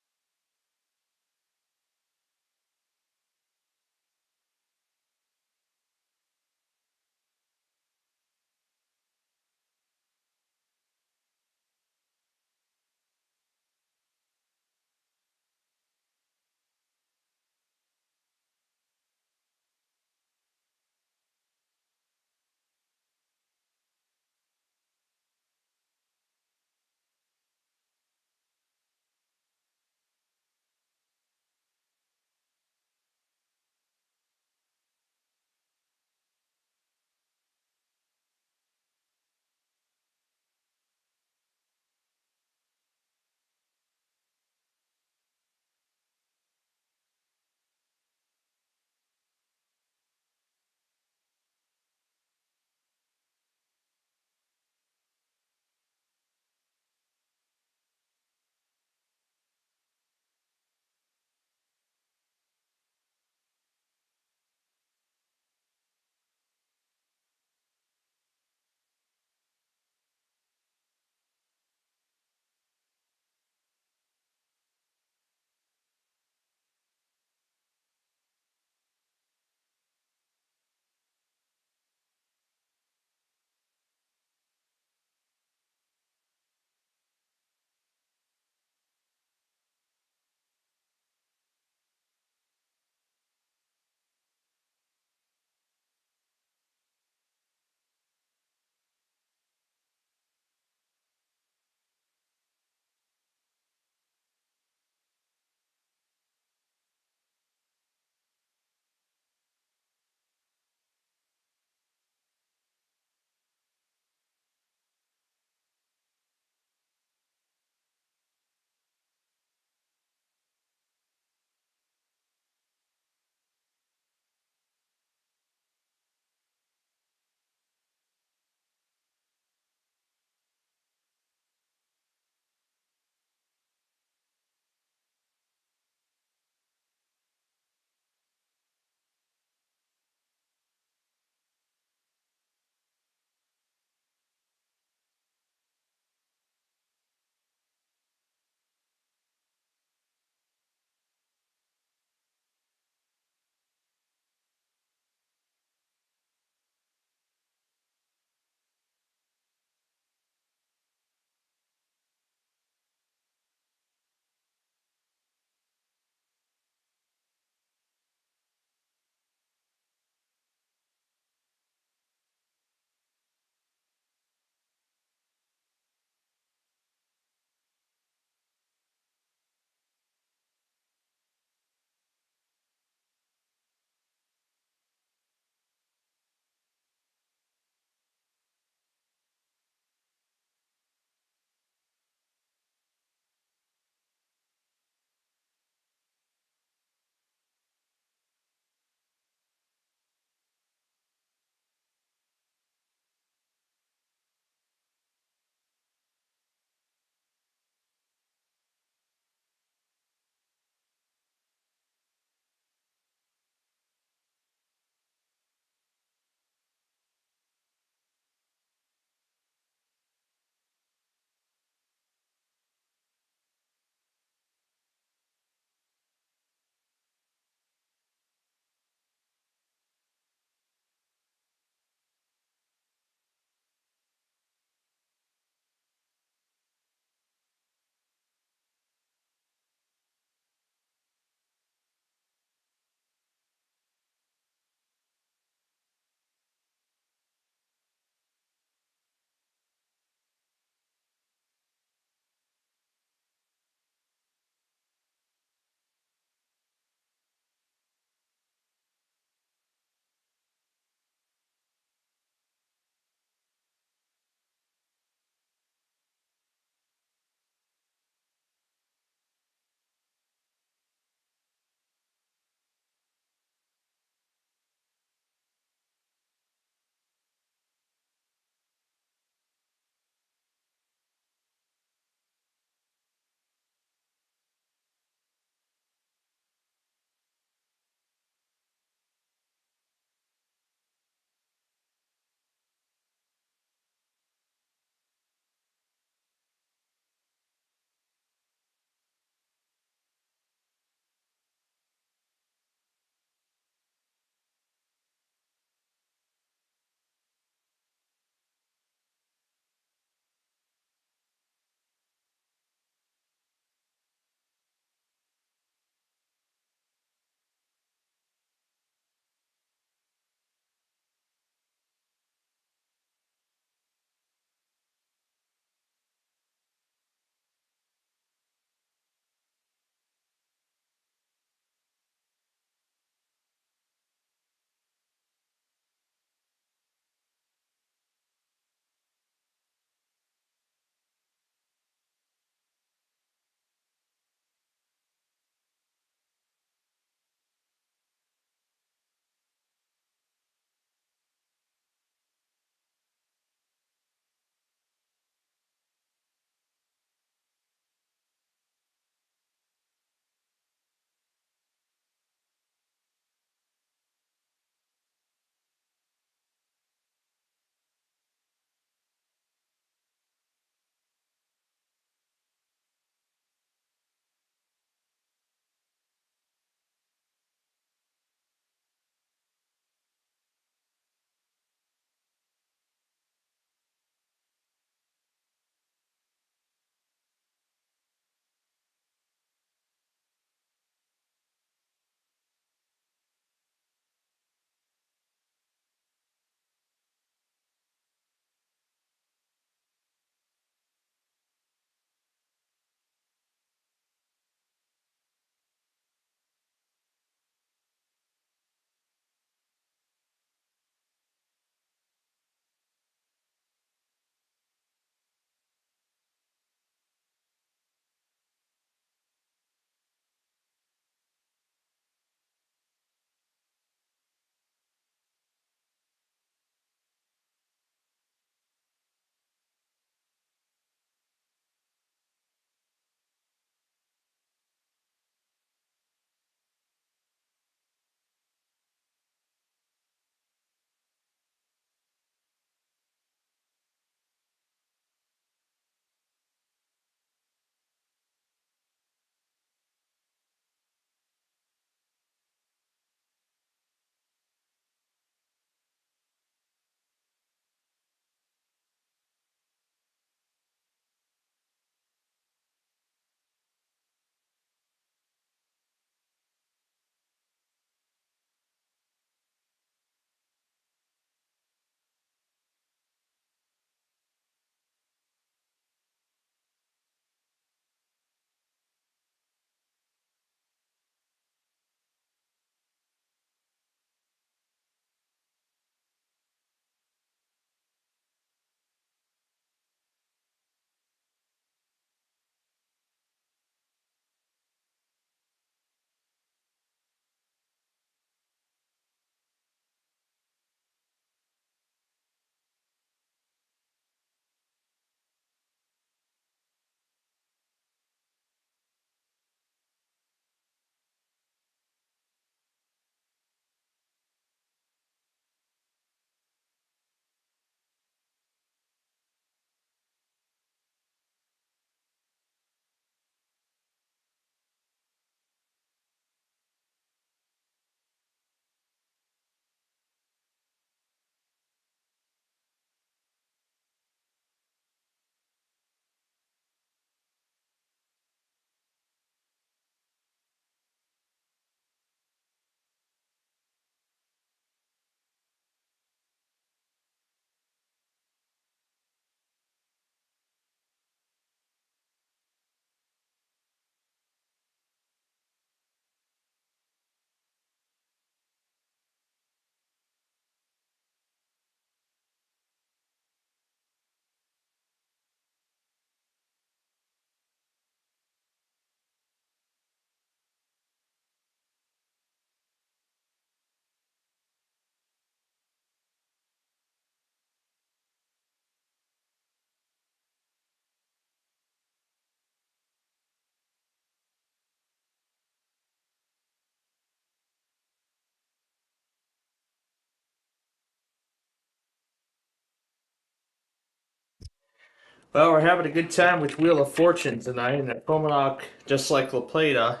Well, we're having a good time with Wheel of Fortune tonight, and at Pominock, just like La Plata,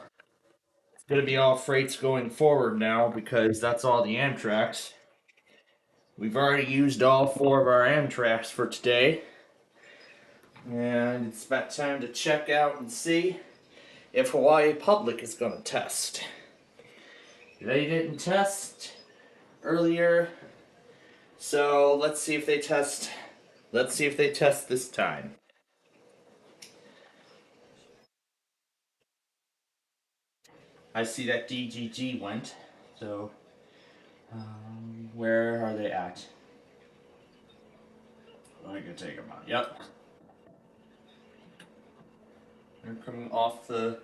it's going to be all freights going forward now because that's all the Amtrak's. We've already used all 4 of our Amtrak's for today, and it's about time to check out and see if Hawaii Public is going to test. They didn't test earlier, so let's see if they test. Let's see if they test this time. I see that DGG went, so where are they at? I can take them out. Yep, they're coming off the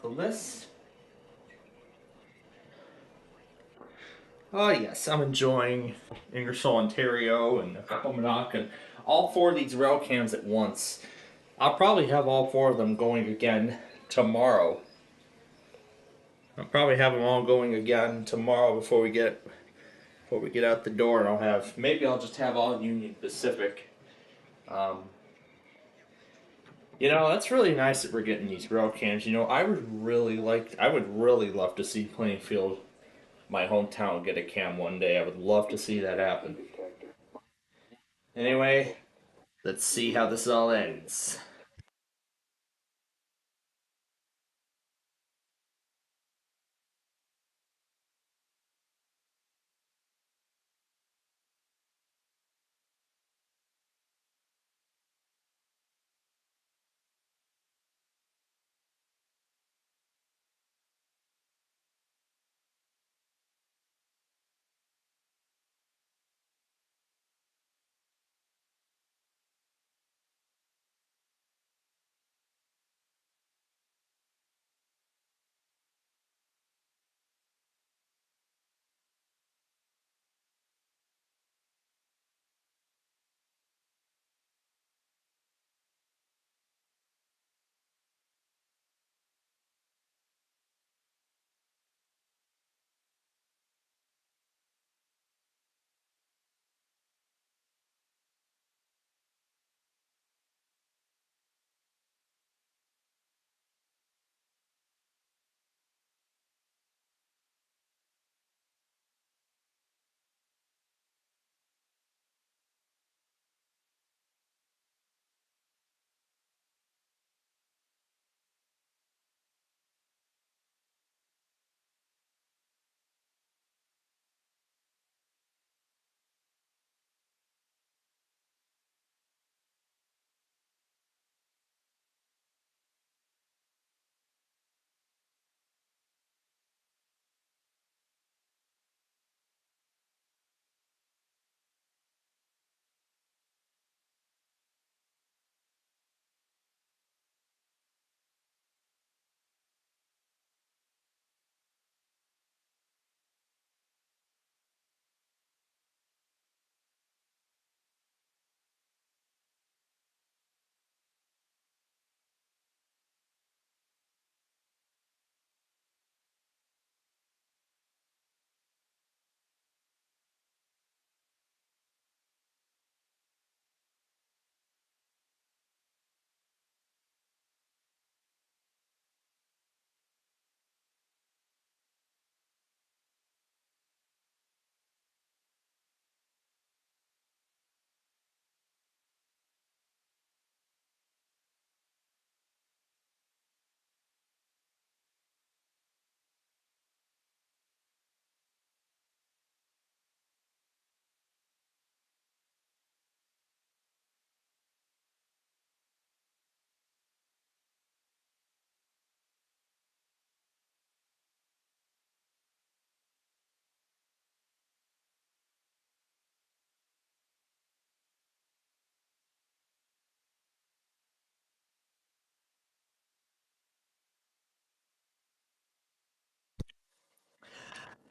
list. Oh yes, I'm enjoying Ingersoll, Ontario, and Comonock, and all 4 of these rail cams at once. I'll probably have all 4 of them going again tomorrow. I'll probably have them all going again tomorrow before we get out the door, and I'll just have all Union Pacific. That's really nice that we're getting these rail cams. I would really love to see Plainfield, my hometown, get a cam one day. I would love to see that happen. Anyway, let's see how this all ends.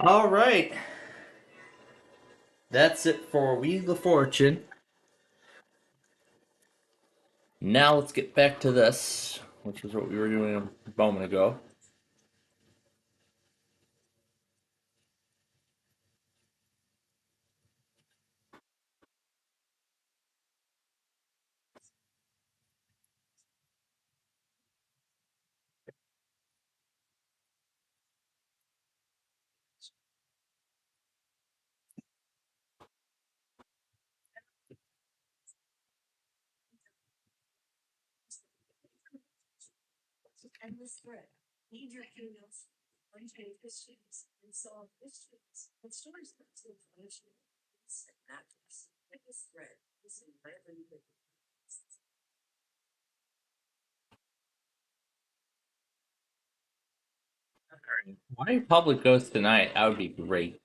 All right, that's it for Wheel of Fortune. Now let's get back to this, which was what we were doing a moment ago. endless thread. Need your kingdoms, unchained histories, and solve mysteries. But stories not to information. It's not this. Endless thread. Listen wherever you live. Why Public Ghost tonight? That would be great.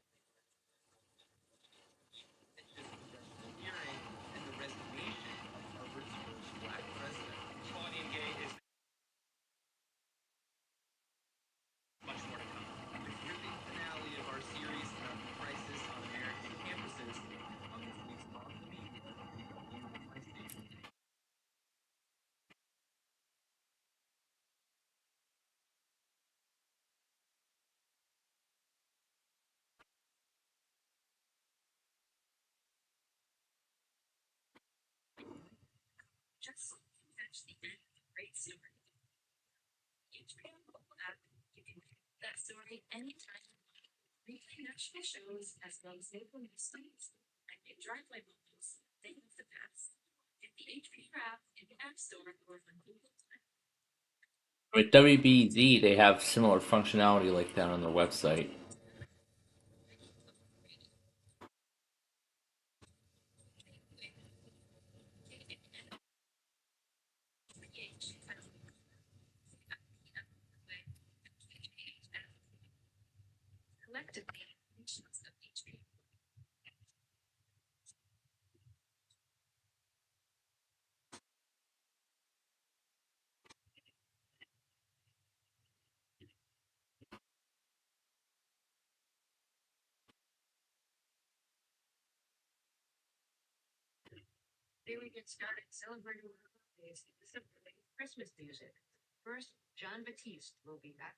Just catch the end of a great story. HBO app, you can get that story anytime. Replay national shows as well as local news stories and new driveway moments. They of the past. Get the HBO app in the App Store or on Google Play. With WBZ, they have similar functionality like that on their website. Collectively, nations of HBO. Here we get started celebrating the holidays, specifically Christmas music. First, John Batiste will be back.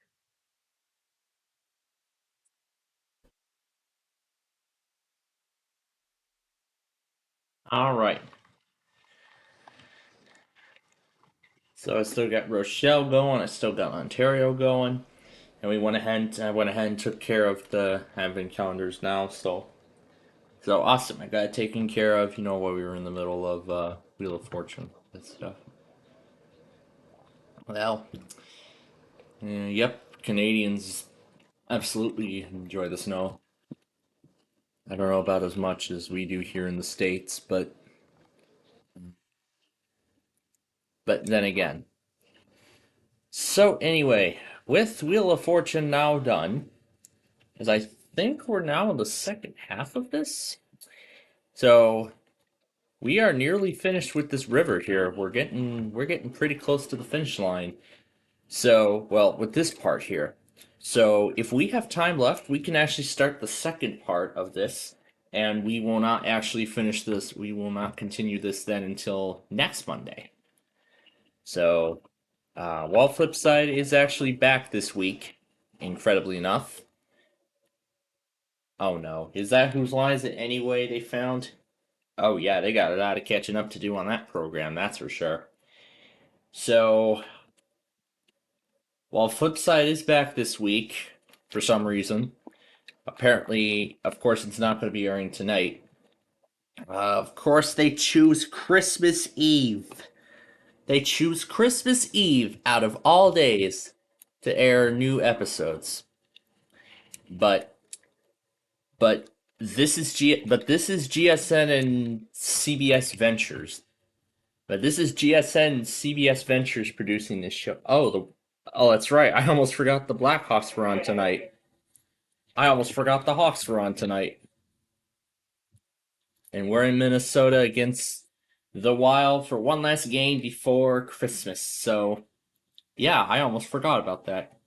All right. So I still got Rochelle going. I still got Ontario going, and we went ahead. I went ahead and took care of the advent calendars now. So awesome. I got it taken care of. You know, while we were in the middle of Wheel of Fortune and stuff. Well, yep. Canadians absolutely enjoy the snow. I don't know about as much as we do here in the States, but then again. So anyway, with Wheel of Fortune now done, as I think we're now in the second half of this. So we are nearly finished with this river here. We're getting pretty close to the finish line. So, well, with this part here. So if we have time left, we can actually start the second part of this, and we will not actually finish this. We will not continue this then until next Monday. So, Wall Flipside is actually back this week, incredibly enough. Oh no, is that Whose Line Is It Anyway they found? Oh yeah, they got a lot of catching up to do on that program, that's for sure. So, while Flipside is back this week, for some reason, apparently, of course, it's not going to be airing tonight. Of course, they choose Christmas Eve. They choose Christmas Eve out of all days to air new episodes. But this is GSN and CBS Ventures. But this is GSN and CBS Ventures producing this show. Oh, that's right. I almost forgot the Blackhawks were on tonight. I almost forgot the Hawks were on tonight. And we're in Minnesota against the Wild for one last game before Christmas. So, yeah, I almost forgot about that.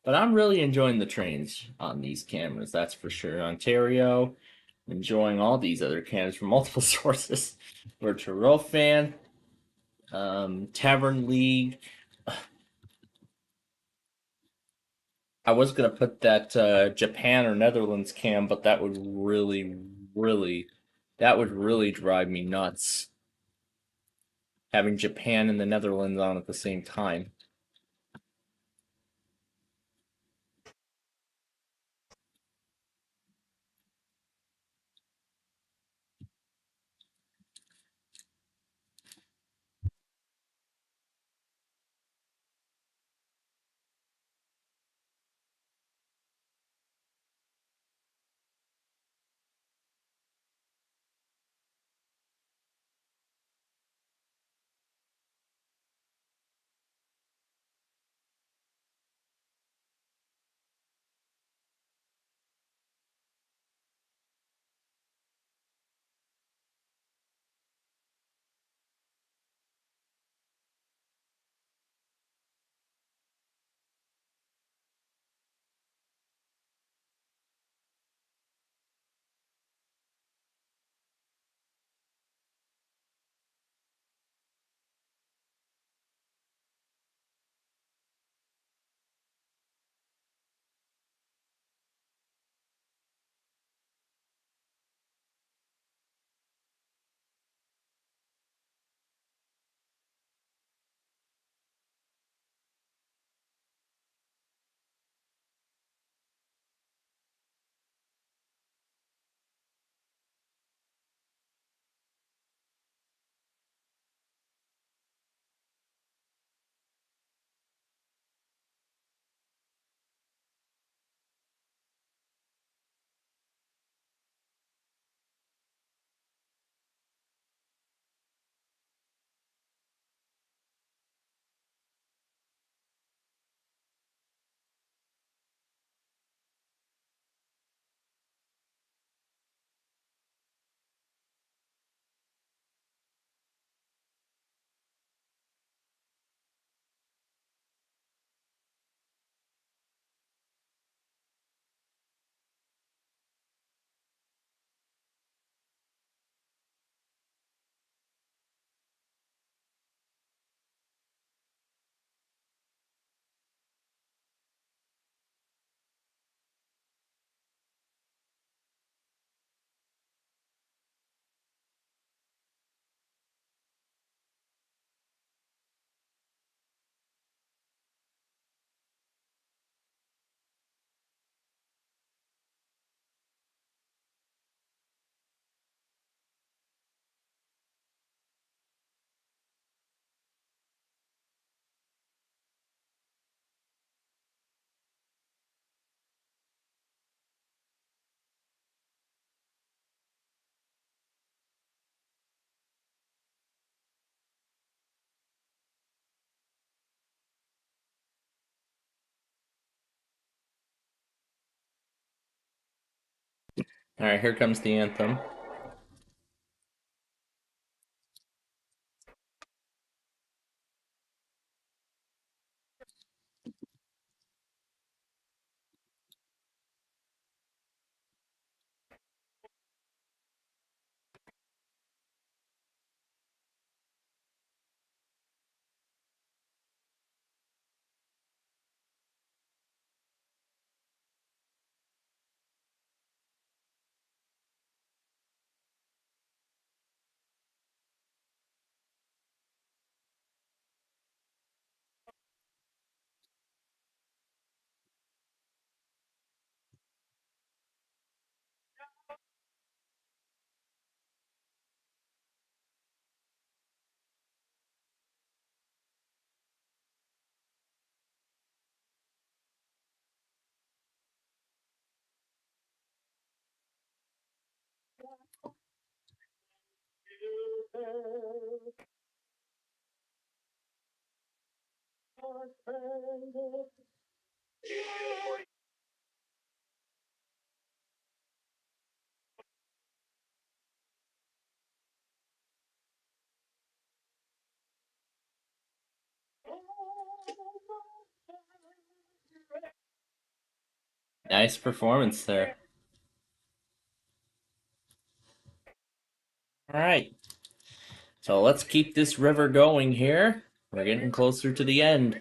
But I'm really enjoying the trains on these cameras, that's for sure. Ontario, enjoying all these other cameras from multiple sources. Virtual Row Fan, Tavern League. I was gonna put that Japan or Netherlands cam, but that would really drive me nuts. Having Japan and the Netherlands on at the same time. All right, here comes the anthem. Nice performance there. All right. So let's keep this river going here. We're getting closer to the end.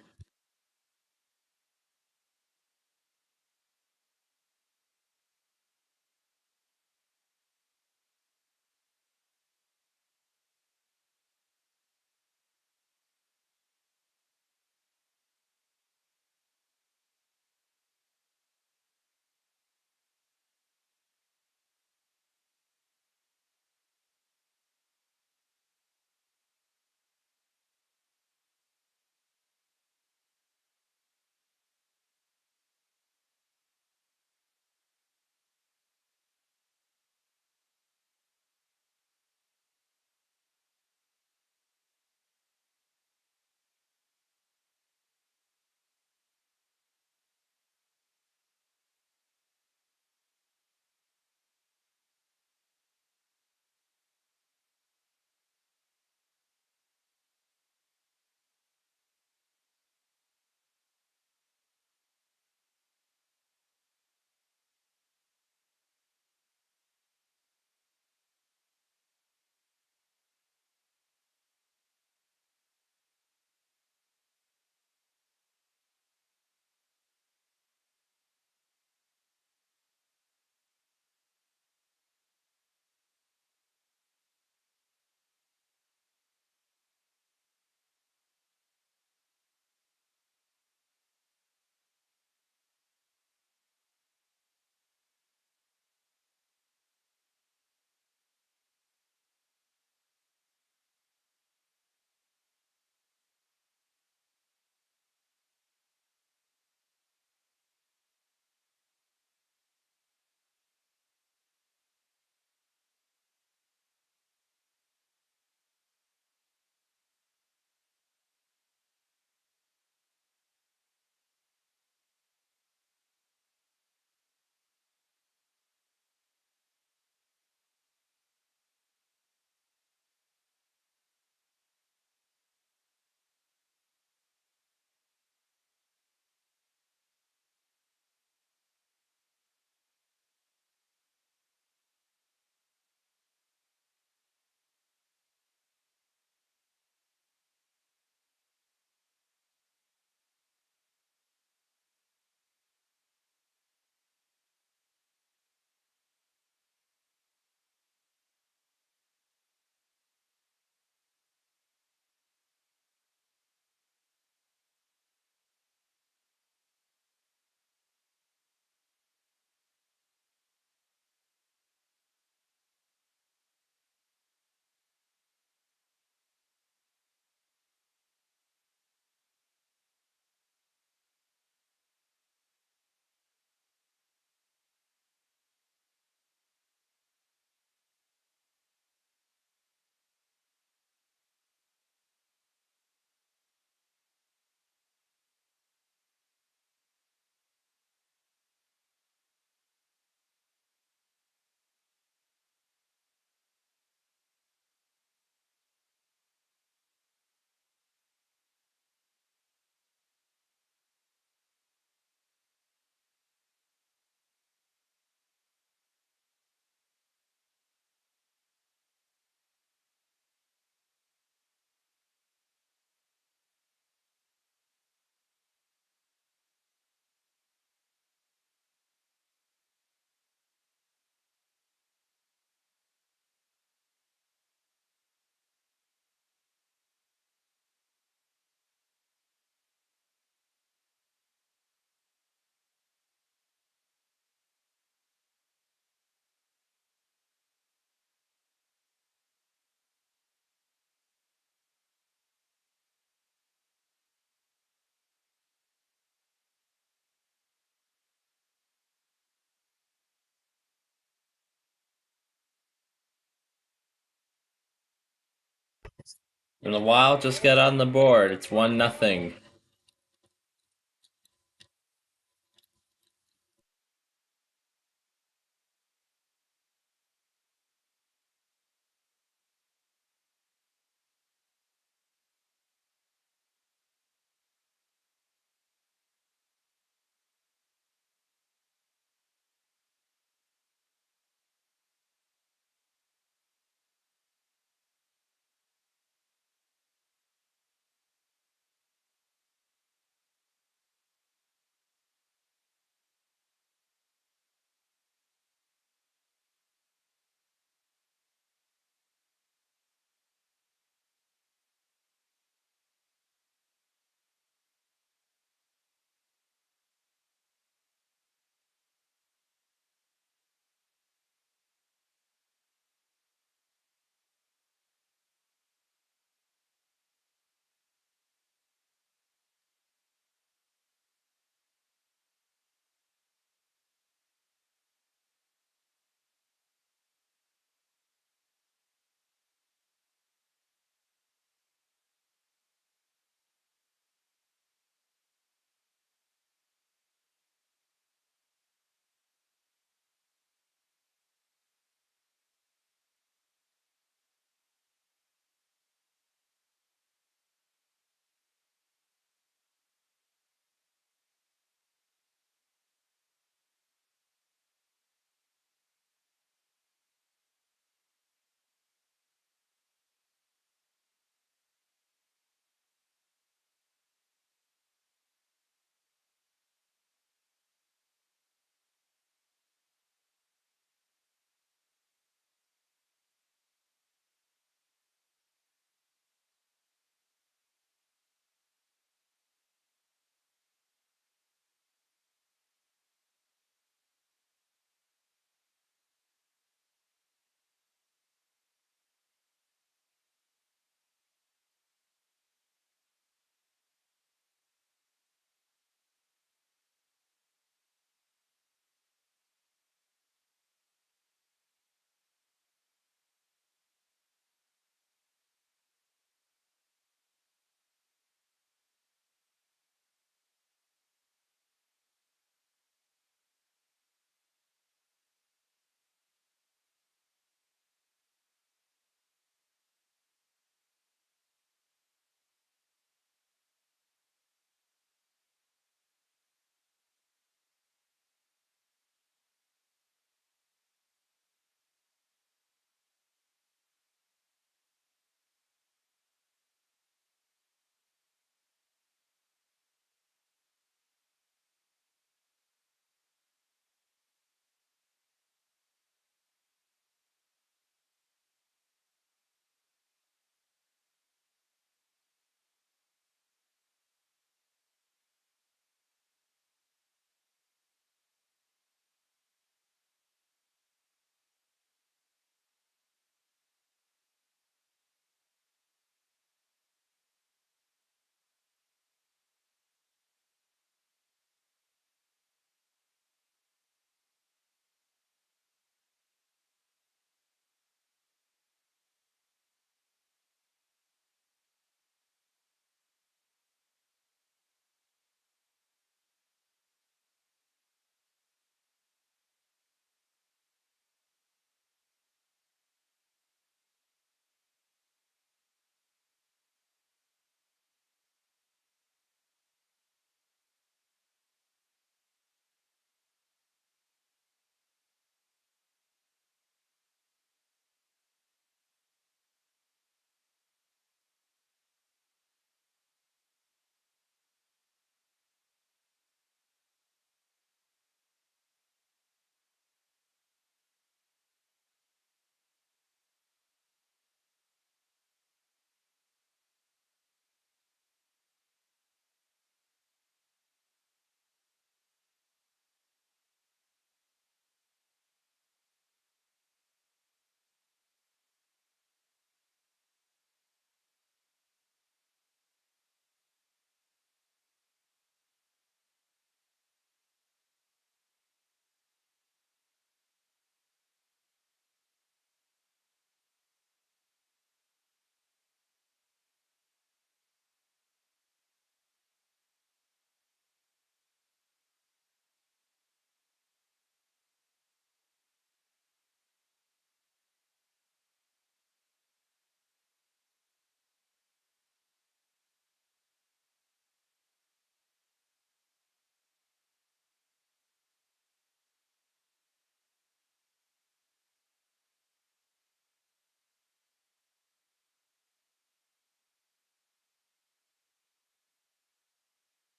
In a while, just get on the board. It's 1-0.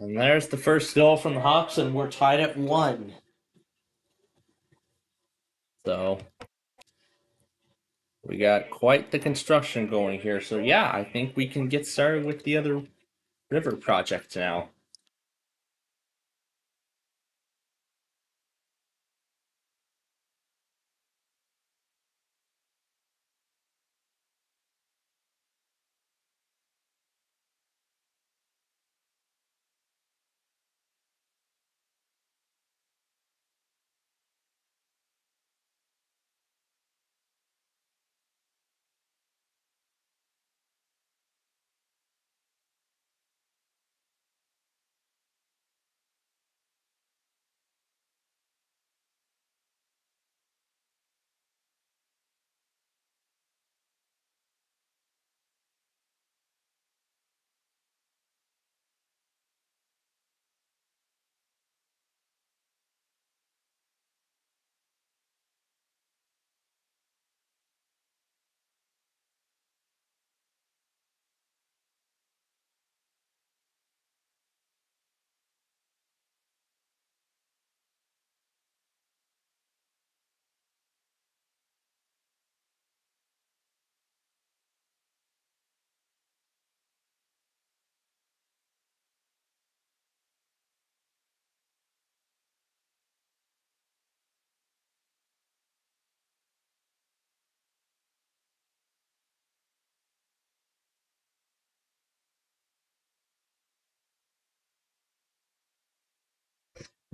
And there's the first goal from the Hawks, and we're tied at 1. So we got quite the construction going here. So yeah, I think we can get started with the other river project now.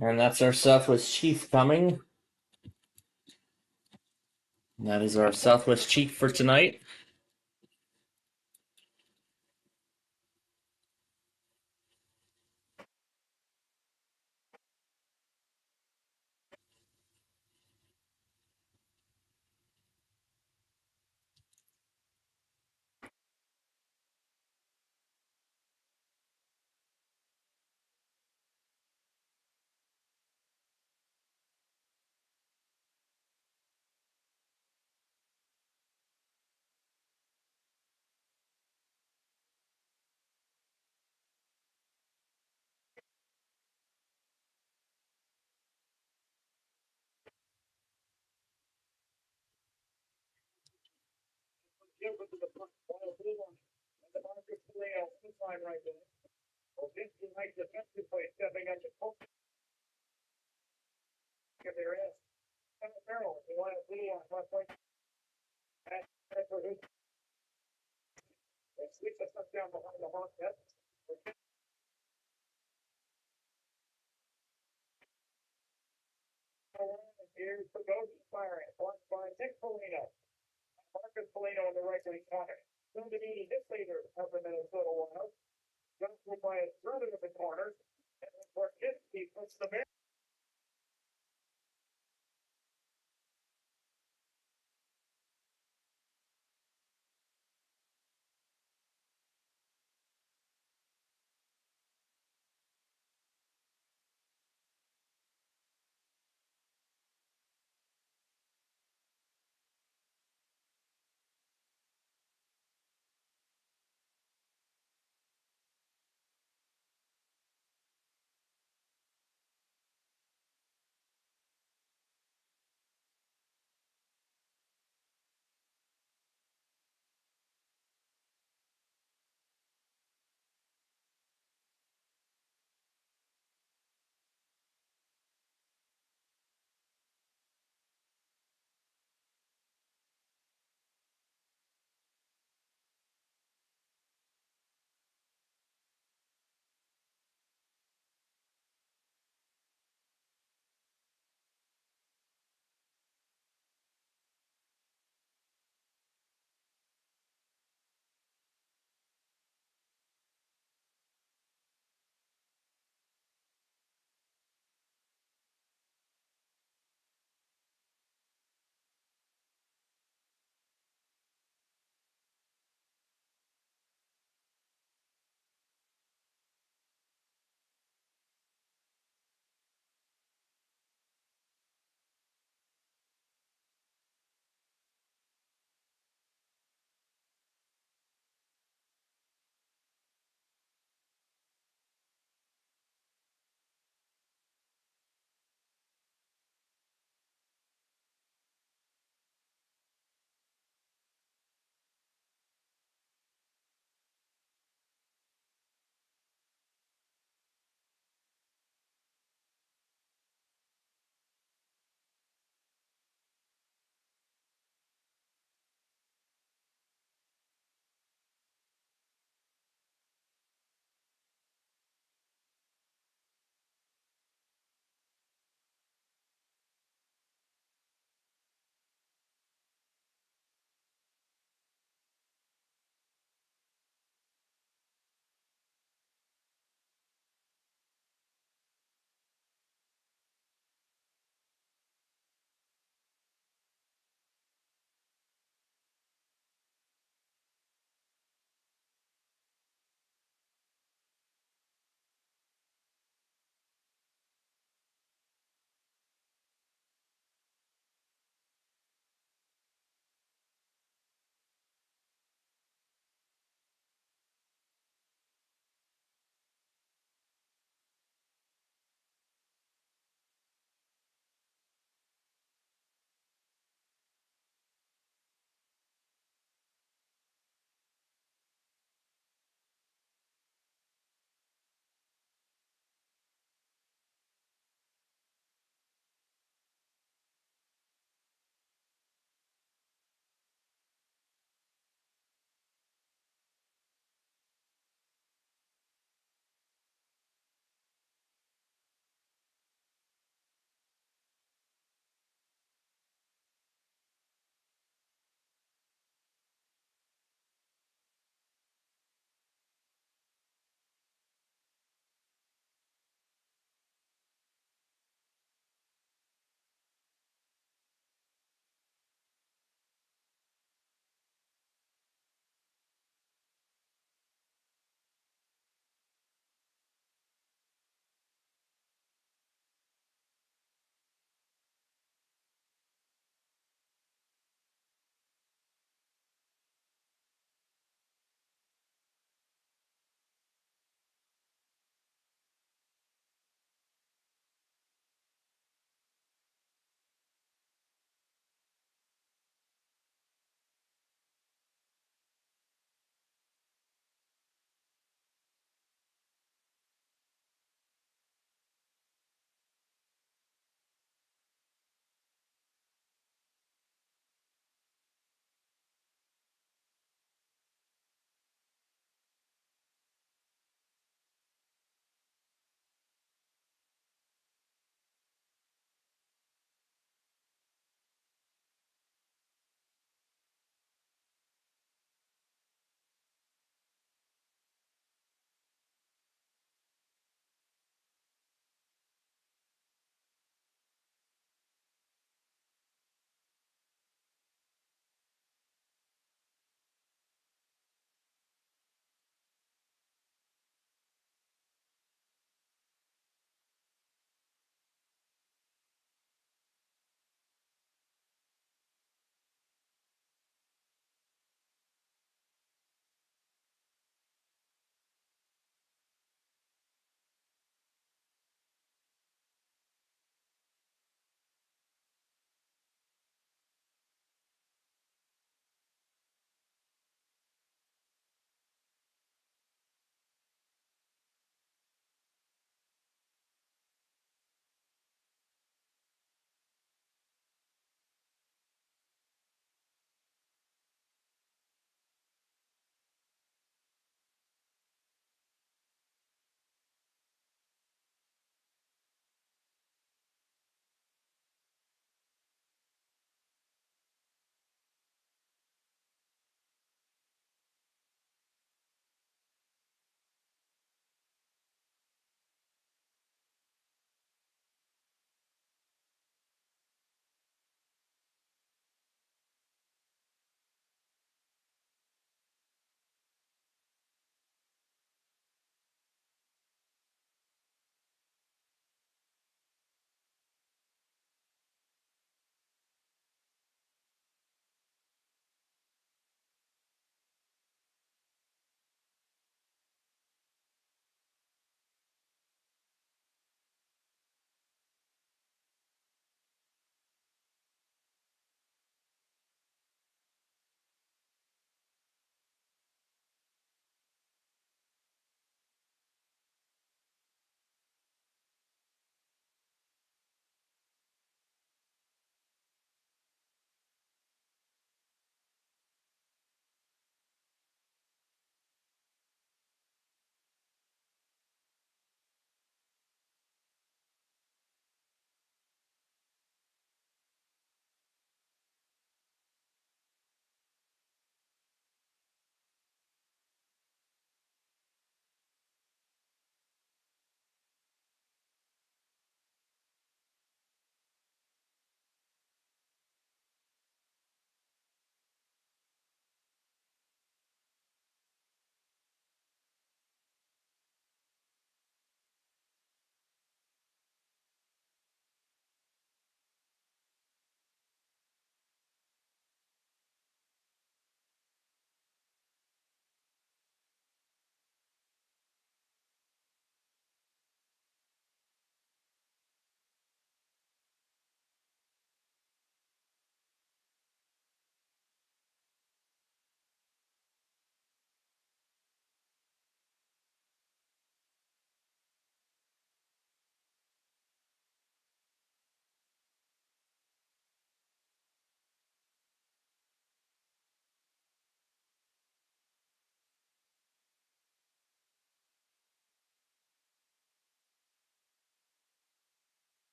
And that's our Southwest Chief coming. And that is our Southwest Chief for tonight.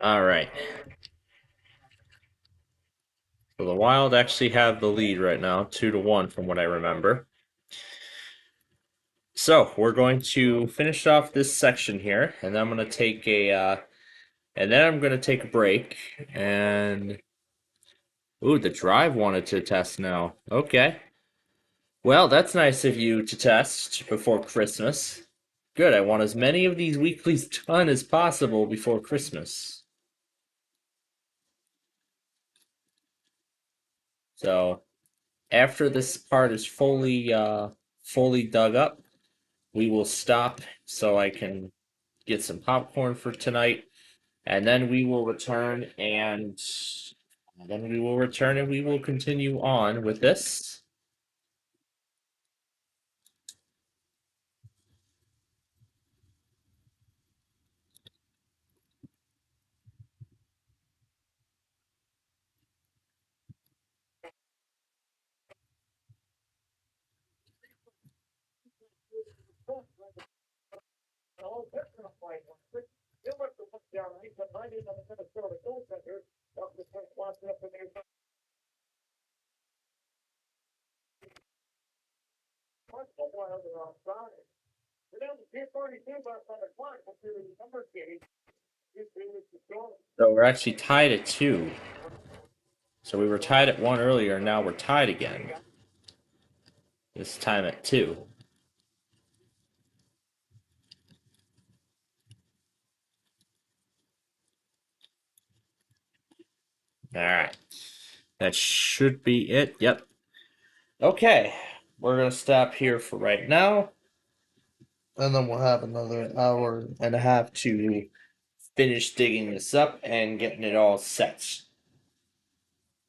All right. So the Wild actually have the lead right now, 2-1 from what I remember. So we're going to finish off this section here, and then I'm going to take a break. And ooh, the Drive wanted to test now. Okay. Well, that's nice of you to test before Christmas. Good. I want as many of these weeklies done as possible before Christmas. So after this part is fully dug up, we will stop so I can get some popcorn for tonight, and then we will return and we will continue on with this. So we're actually tied at 2. So we were tied at 1 earlier, and now we're tied again. This time at 2. All right. That should be it. Yep. Okay. We're going to stop here for right now. And then we'll have another hour and a half to finish digging this up and getting it all set.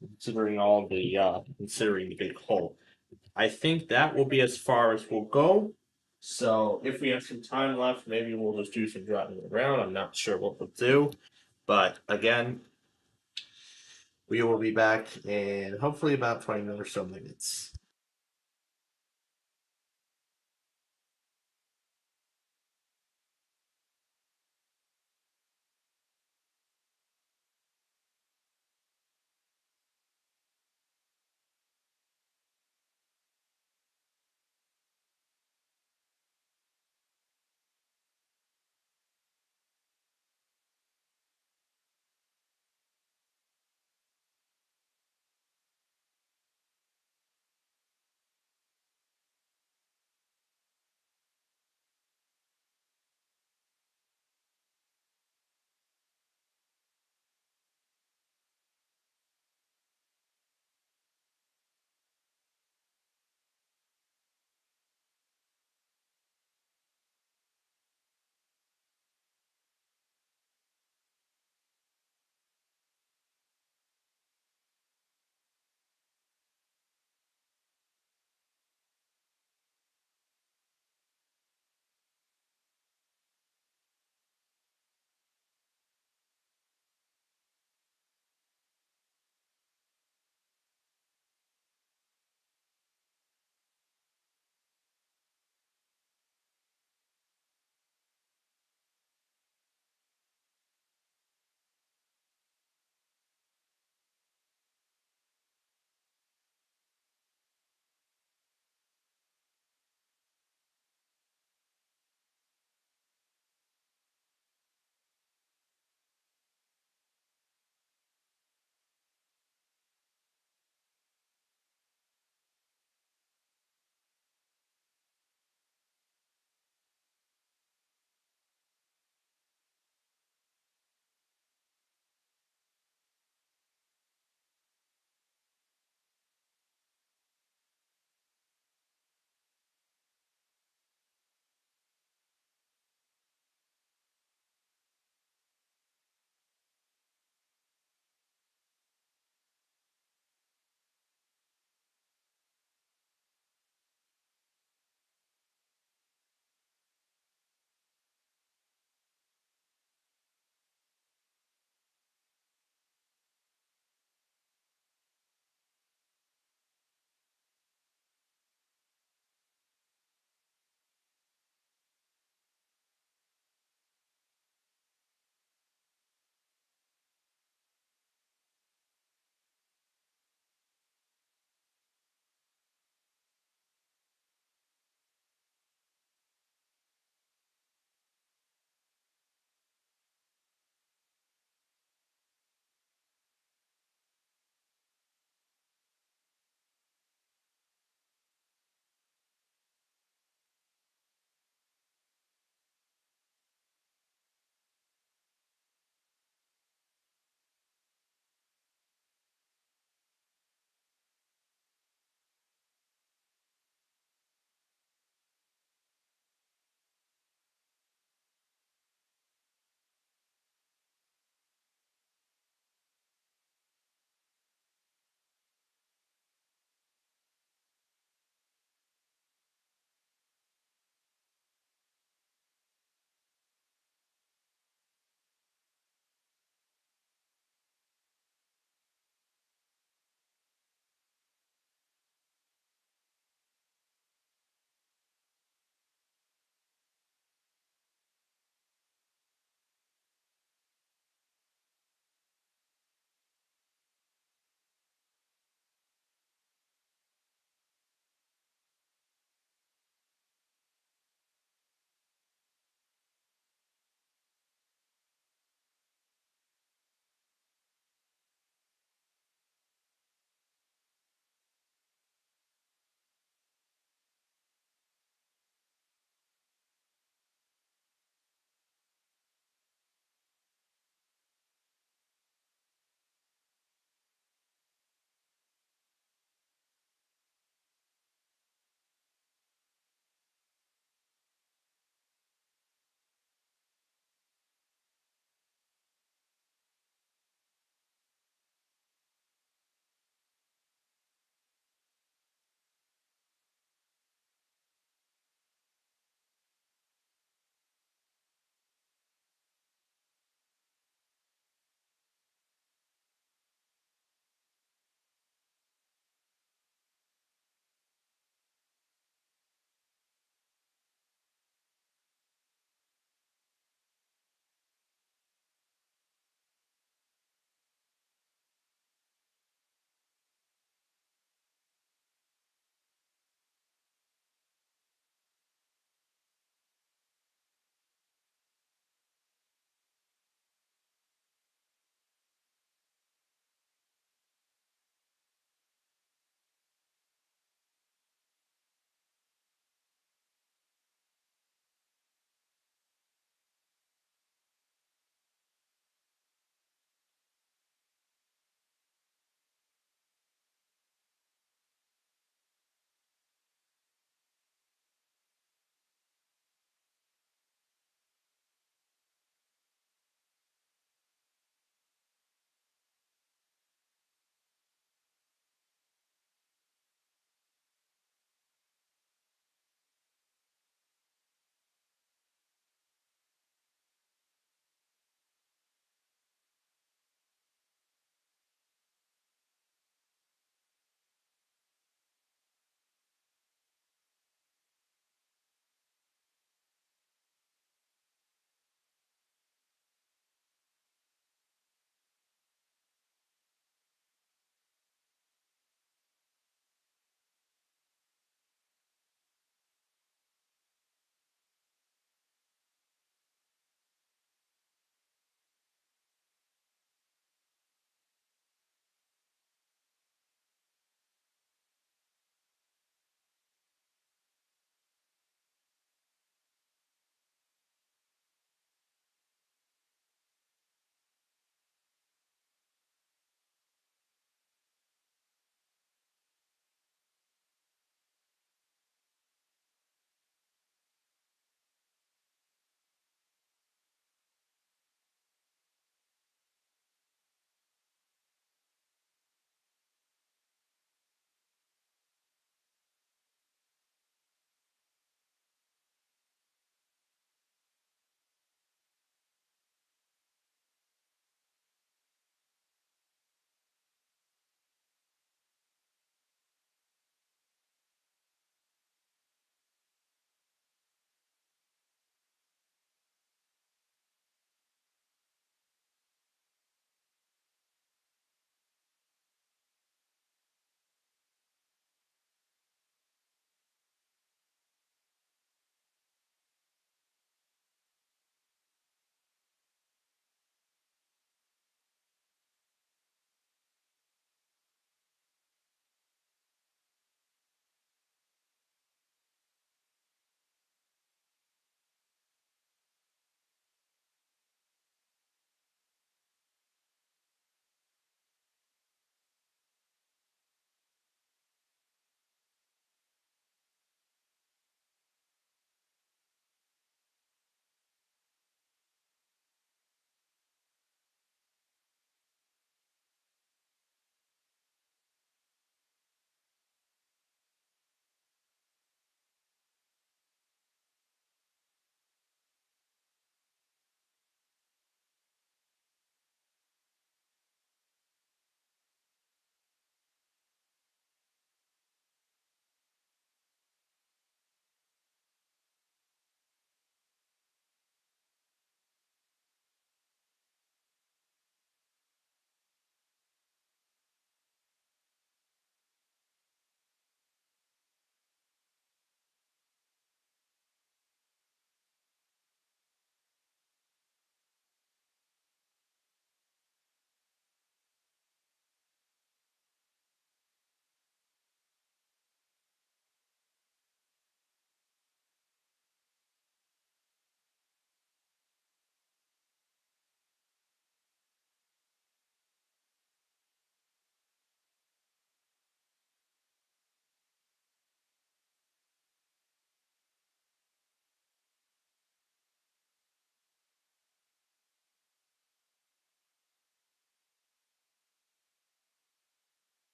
Considering the big hole. I think that will be as far as we'll go. So if we have some time left, maybe we'll just do some driving around. I'm not sure what we'll do. But again, we will be back in hopefully about 20 or so minutes.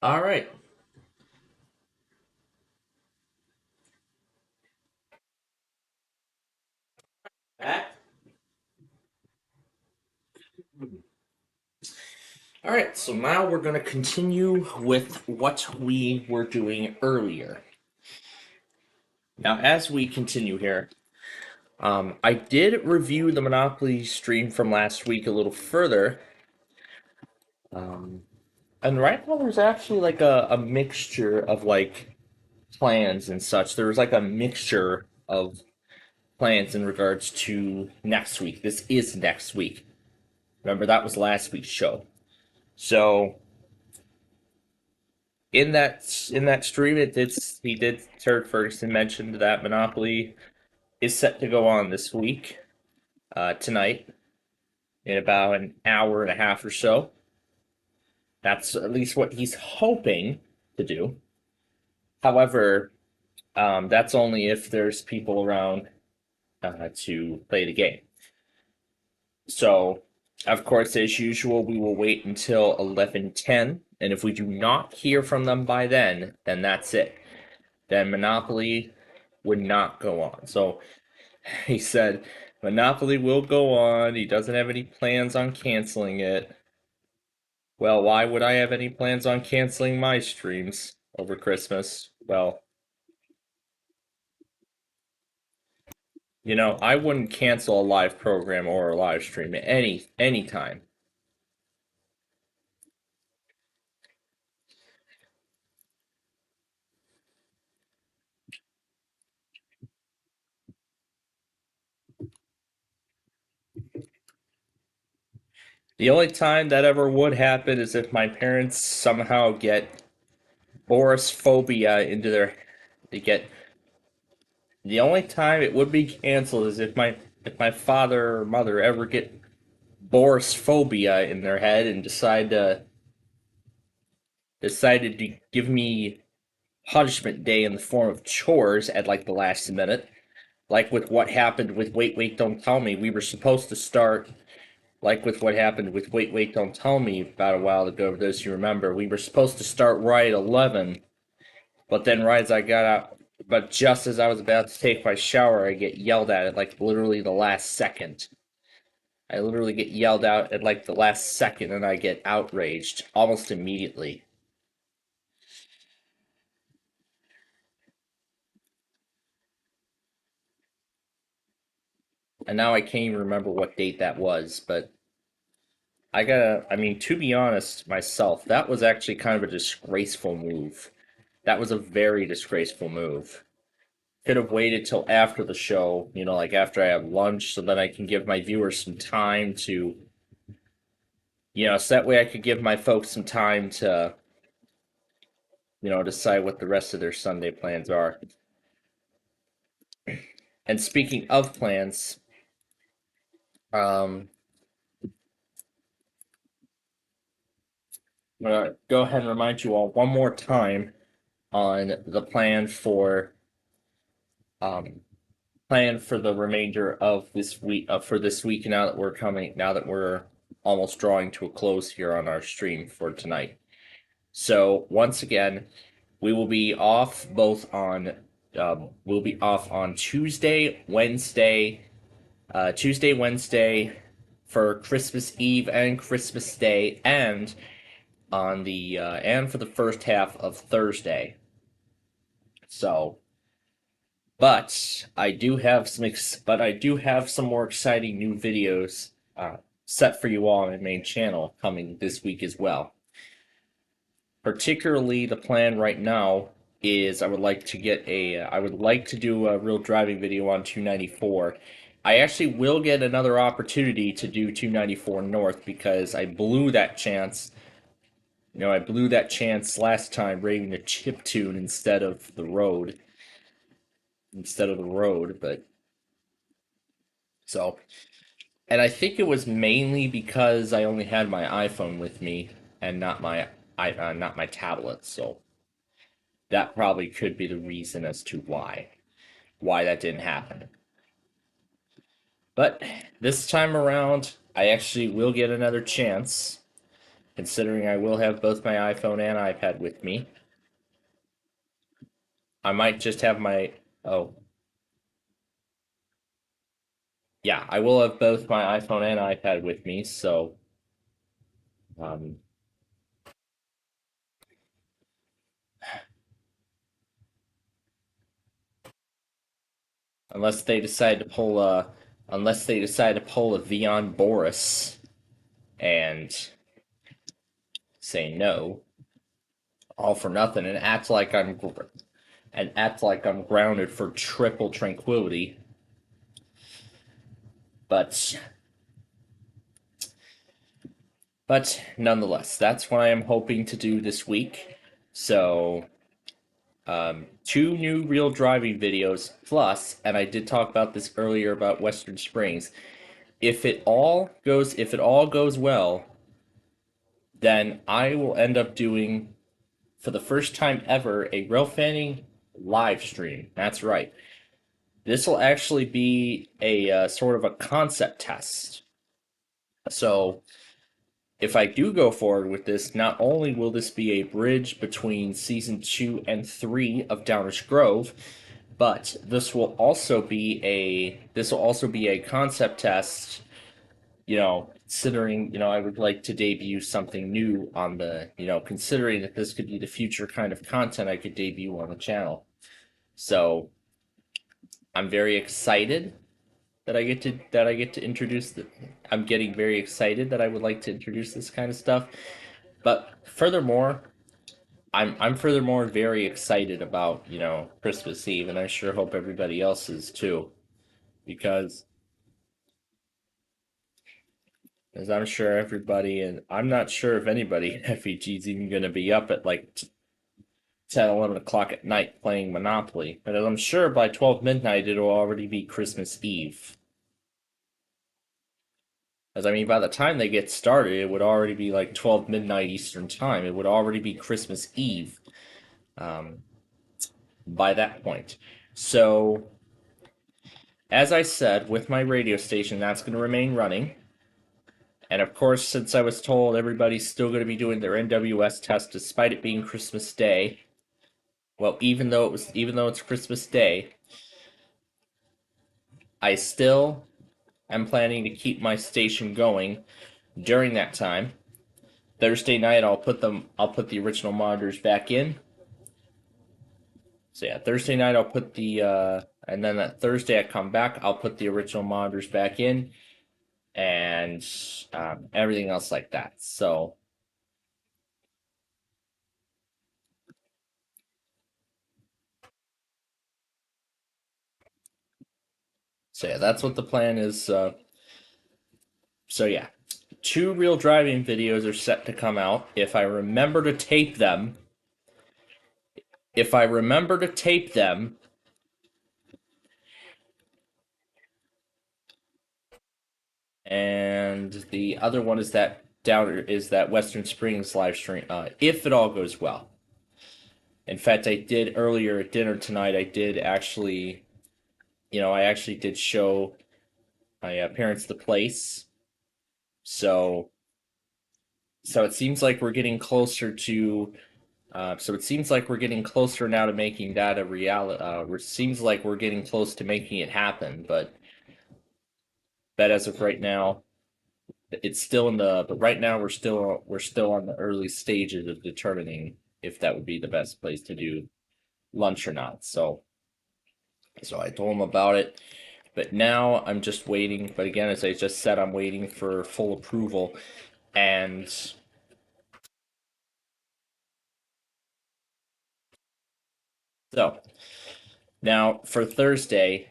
All right. Back. All right, so now we're going to continue with what we were doing earlier. Now, as we continue here, I did review the Monopoly stream from last week a little further. And right now there's actually like a mixture of like plans and such. There's like a mixture of plans in regards to next week. This is next week. Remember, that was last week's show. So in that stream, he did Turd Ferguson mentioned that Monopoly is set to go on this week, tonight, in about an hour and a half or so. That's at least what he's hoping to do. However, that's only if there's people around to play the game. So, of course, as usual, we will wait until 11:10, and if we do not hear from them by then that's it. Then Monopoly would not go on. So, he said Monopoly will go on. He doesn't have any plans on canceling it. Well, why would I have any plans on canceling my streams over Christmas? Well, you know, I wouldn't cancel a live program or a live stream at any time. The only time that ever would happen is if my parents somehow get Boris phobia into their they get the only time it would be canceled is if my father or mother ever get Boris phobia in their head and decided to give me punishment day in the form of chores at like the last minute. Like with what happened with Wait Wait Don't Tell Me, we were supposed to start like with what happened with Wait Wait Don't Tell Me about a while ago, for those you remember. We were supposed to start right at 11, but then right as I got out, but just as I was about to take my shower, I get yelled at like literally the last second. I literally get yelled out at like the last second and I get outraged almost immediately. And now I can't even remember what date that was, but I mean, to be honest, myself, that was actually kind of a disgraceful move. That was a very disgraceful move. Could have waited till after the show, you know, like after I have lunch, so that I can give my viewers some time to, you know, so that way I could give my folks some time to, you know, decide what the rest of their Sunday plans are. And speaking of plans, I'm gonna go ahead and remind you all one more time on the plan for the remainder of this week, for this week, now that we're almost drawing to a close here on our stream for tonight. So once again, we will be off on Tuesday, Wednesday for Christmas Eve and Christmas Day, and on the and for the first half of Thursday. So, but I do have some more exciting new videos set for you all on my main channel coming this week as well. Particularly, the plan right now is I would like to do a real driving video on 294. I actually will get another opportunity to do 294 North because I blew that chance. You know, I blew that chance last time rating the chip tune instead of the road. But so, and I think it was mainly because I only had my iPhone with me and not my tablet. So that probably could be the reason as to why that didn't happen. But this time around, I actually will get another chance considering I will have both my iPhone and iPad with me. I might just have my... Oh. Yeah, I will have both my iPhone and iPad with me, so... Unless they decide to pull a Vion Boris and say no, all for nothing, and act like I'm grounded for triple tranquility. But nonetheless, that's what I am hoping to do this week. So, 2 new real driving videos plus, and I did talk about this earlier about Western Springs. If it all goes well, then I will end up doing, for the first time ever, a rail fanning live stream. That's right. This will actually be a sort of a concept test. So, if I do go forward with this, not only will this be a bridge between season 2 and 3 of Downers Grove, but this will also be a concept test. Considering I would like to debut something new on the considering that this could be the future kind of content I could debut on the channel. So I'm very excited that I get to introduce I'm getting very excited that I would like to introduce this kind of stuff. But furthermore, I'm furthermore very excited about, Christmas Eve, and I sure hope everybody else is too. Because as I'm sure everybody, and I'm not sure if anybody in FEG is even going to be up at like 10, 11 o'clock at night playing Monopoly. But I'm sure by 12 midnight it'll already be Christmas Eve. As I mean, by the time they get started, it would already be like 12 midnight Eastern time. It would already be Christmas Eve by that point. So, as I said, with my radio station, that's going to remain running. And of course, since I was told everybody's still going to be doing their NWS test despite it being Christmas Day, well, even though it's Christmas Day, I still am planning to keep my station going during that time. Thursday night, I'll put the original monitors back in. So yeah, Thursday night I'll put the and then that Thursday I come back, I'll put the original monitors back in. And everything else like that. So yeah, that's what the plan is. So yeah, 2 real driving videos are set to come out if I remember to tape them. And the other one is that Western Springs live stream, if it all goes well. In fact, I did earlier at dinner tonight, I actually did show my parents the place. So it seems like we're getting closer to now to making that a reality. It seems like we're getting close to making it happen, but as of right now, it's still but right now we're still on the early stages of determining if that would be the best place to do lunch or not. So I told him about it, but now I'm just waiting. But again, as I just said, I'm waiting for full approval. And so now for Thursday,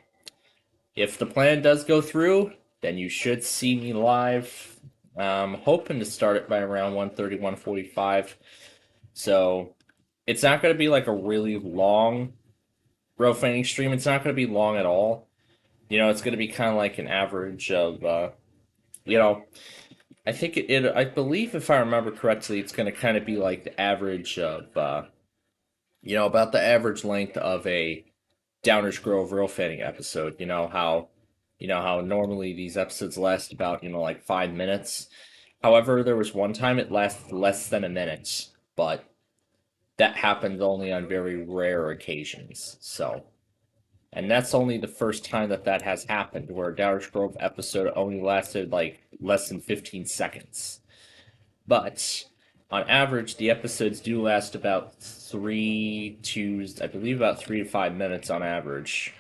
if the plan does go through, then you should see me live. Hoping to start it by around 1:30, 1:45. So it's not going to be like a really long rail fanning stream. It's not going to be long at all. It's going to be kind of like an average of, I think I believe if I remember correctly, it's going to kind of be like the average of, about the average length of a Downers Grove rail fanning episode. How normally these episodes last about, like 5 minutes. However, there was one time it lasted less than a minute, but that happens only on very rare occasions. So, and that's only the first time that that has happened, where a Downers Grove episode only lasted like less than 15 seconds. But on average, the episodes do last about I believe about 3 to 5 minutes on average.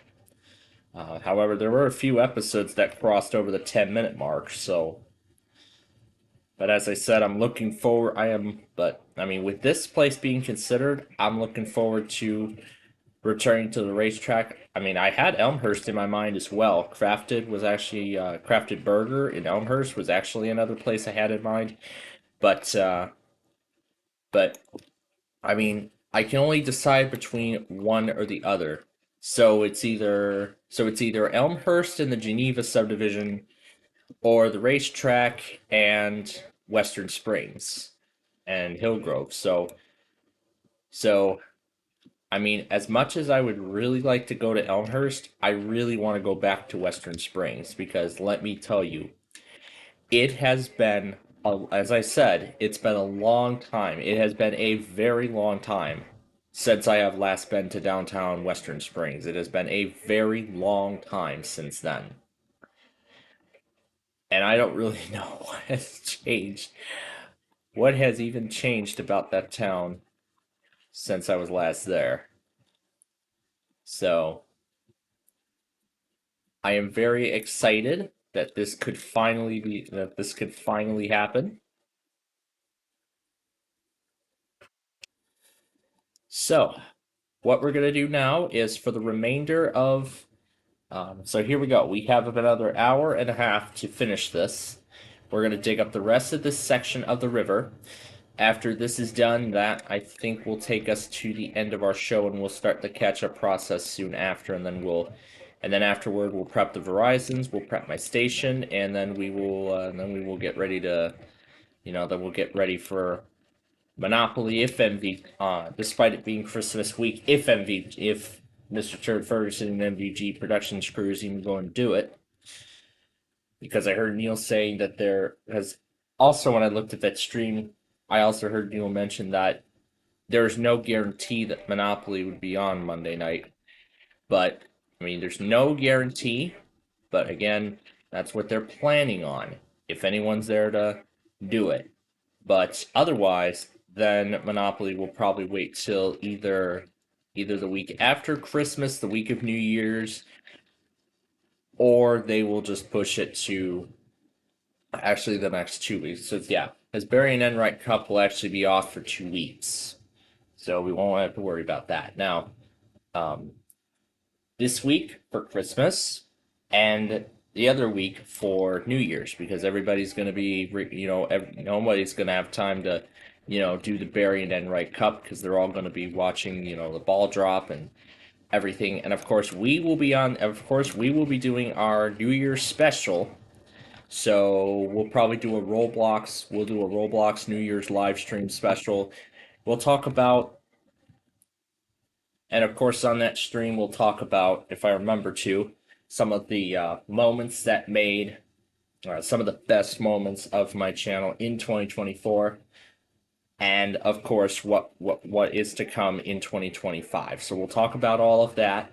However, there were a few episodes that crossed over the 10-minute mark, so. But as I said, I'm looking forward. But I mean, with this place being considered, I'm looking forward to returning to the racetrack. I mean, I had Elmhurst in my mind as well. Crafted Burger in Elmhurst was actually another place I had in mind. But I mean, I can only decide between one or the other. So it's either Elmhurst and the Geneva subdivision, or the racetrack and Western Springs and Hillgrove. So I mean, as much as I would really like to go to Elmhurst, I really want to go back to Western Springs because let me tell you, it has been, as I said, it's been a long time. It has been a very long time since I have last been to downtown Western Springs. It has been a very long time since then. And I don't really know what has changed. What has even changed about that town since I was last there? So, I am very excited that this could finally happen. So, what we're gonna do now is for the remainder of so here we go. We have another hour and a half to finish this. We're gonna dig up the rest of this section of the river. After this is done, that I think will take us to the end of our show, and we'll start the catch-up process soon after, and then afterward we'll prep the Verizons, we'll prep my station, and then we will get ready to, then we'll get ready for Monopoly despite it being Christmas week, if Mr. Turd Ferguson and MVG Productions crew is even going to do it. Because I heard Neil saying that there has also, when I looked at that stream, I also heard Neil mention that there's no guarantee that Monopoly would be on Monday night. But, I mean, there's no guarantee, but again, that's what they're planning on, if anyone's there to do it. But otherwise, then Monopoly will probably wait till either the week after Christmas, the week of New Year's, or they will just push it to actually the next 2 weeks. So yeah, as Barry and Enright Cup will actually be off for 2 weeks. So we won't have to worry about that. Now, this week for Christmas and the other week for New Year's, because everybody's going to be, nobody's going to have time to, do the Barry and Enright Cup because they're all going to be watching, the ball drop and everything. And of course, we will be doing our New Year's special. So we'll probably do a Roblox New Year's live stream special. We'll talk about, and of course on that stream we'll talk about, if I remember to, some of the moments that made some of the best moments of my channel in 2024, and of course what is to come in 2025. So we'll talk about all of that,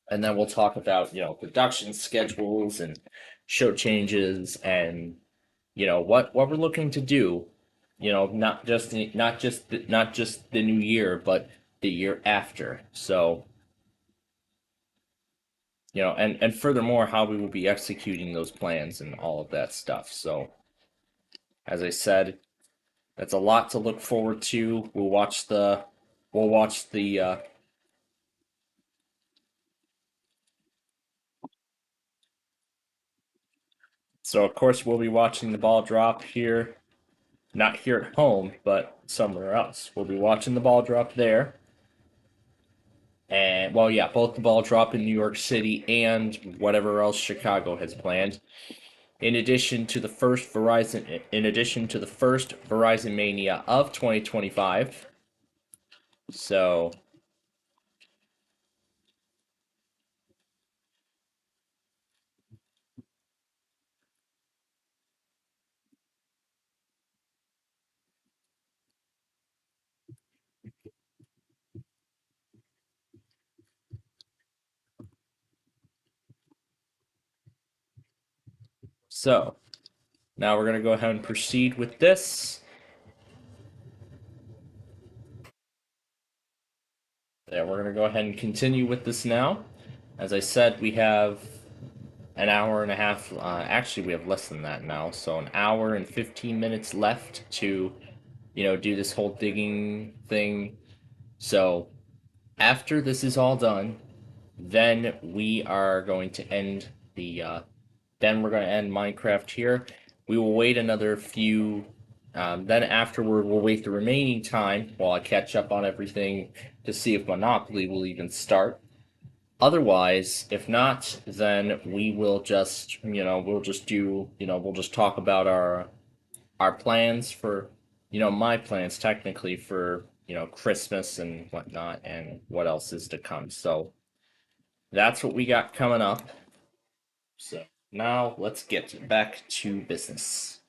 and then we'll talk about production schedules and show changes and what we're looking to do, not just the new year, but the year after. So and furthermore, how we will be executing those plans and all of that stuff. So as I said, that's a lot to look forward to. We'll watch the so of course we'll be watching the ball drop here, not here at home, but somewhere else. We'll be watching the ball drop there. And well, yeah, both the ball drop in New York City and whatever else Chicago has planned. In addition to the first Verizon Mania of 2025. So So now we're going to go ahead and proceed with this. Yeah, we're going to go ahead and continue with this now. As I said, we have an hour and a half. Actually, we have less than that now. So an hour and 15 minutes left to, do this whole digging thing. So after this is all done, then we are going to end then we're going to end Minecraft here. We will wait another few. Then afterward, we'll wait the remaining time while I catch up on everything to see if Monopoly will even start. Otherwise, if not, then we will just, we'll just talk about our plans for, my plans technically for, Christmas and whatnot, and what else is to come. So that's what we got coming up. So now let's get back to business.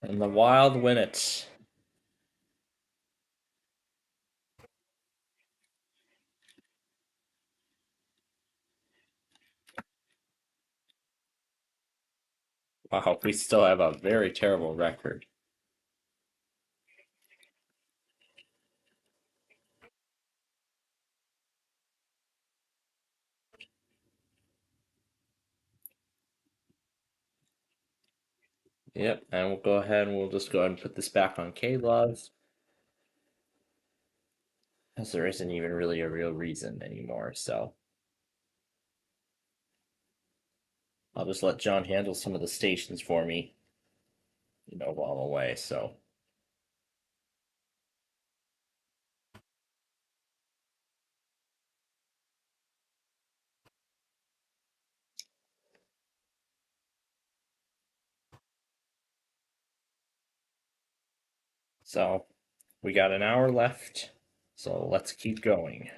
And the Wild win it. Wow, we still have a very terrible record. Yep, and we'll go ahead and we'll just go ahead and put this back on K-Love. As there isn't even really a real reason anymore, so. I'll just let John handle some of the stations for me, while I'm away, so. So, we got an hour left, so let's keep going.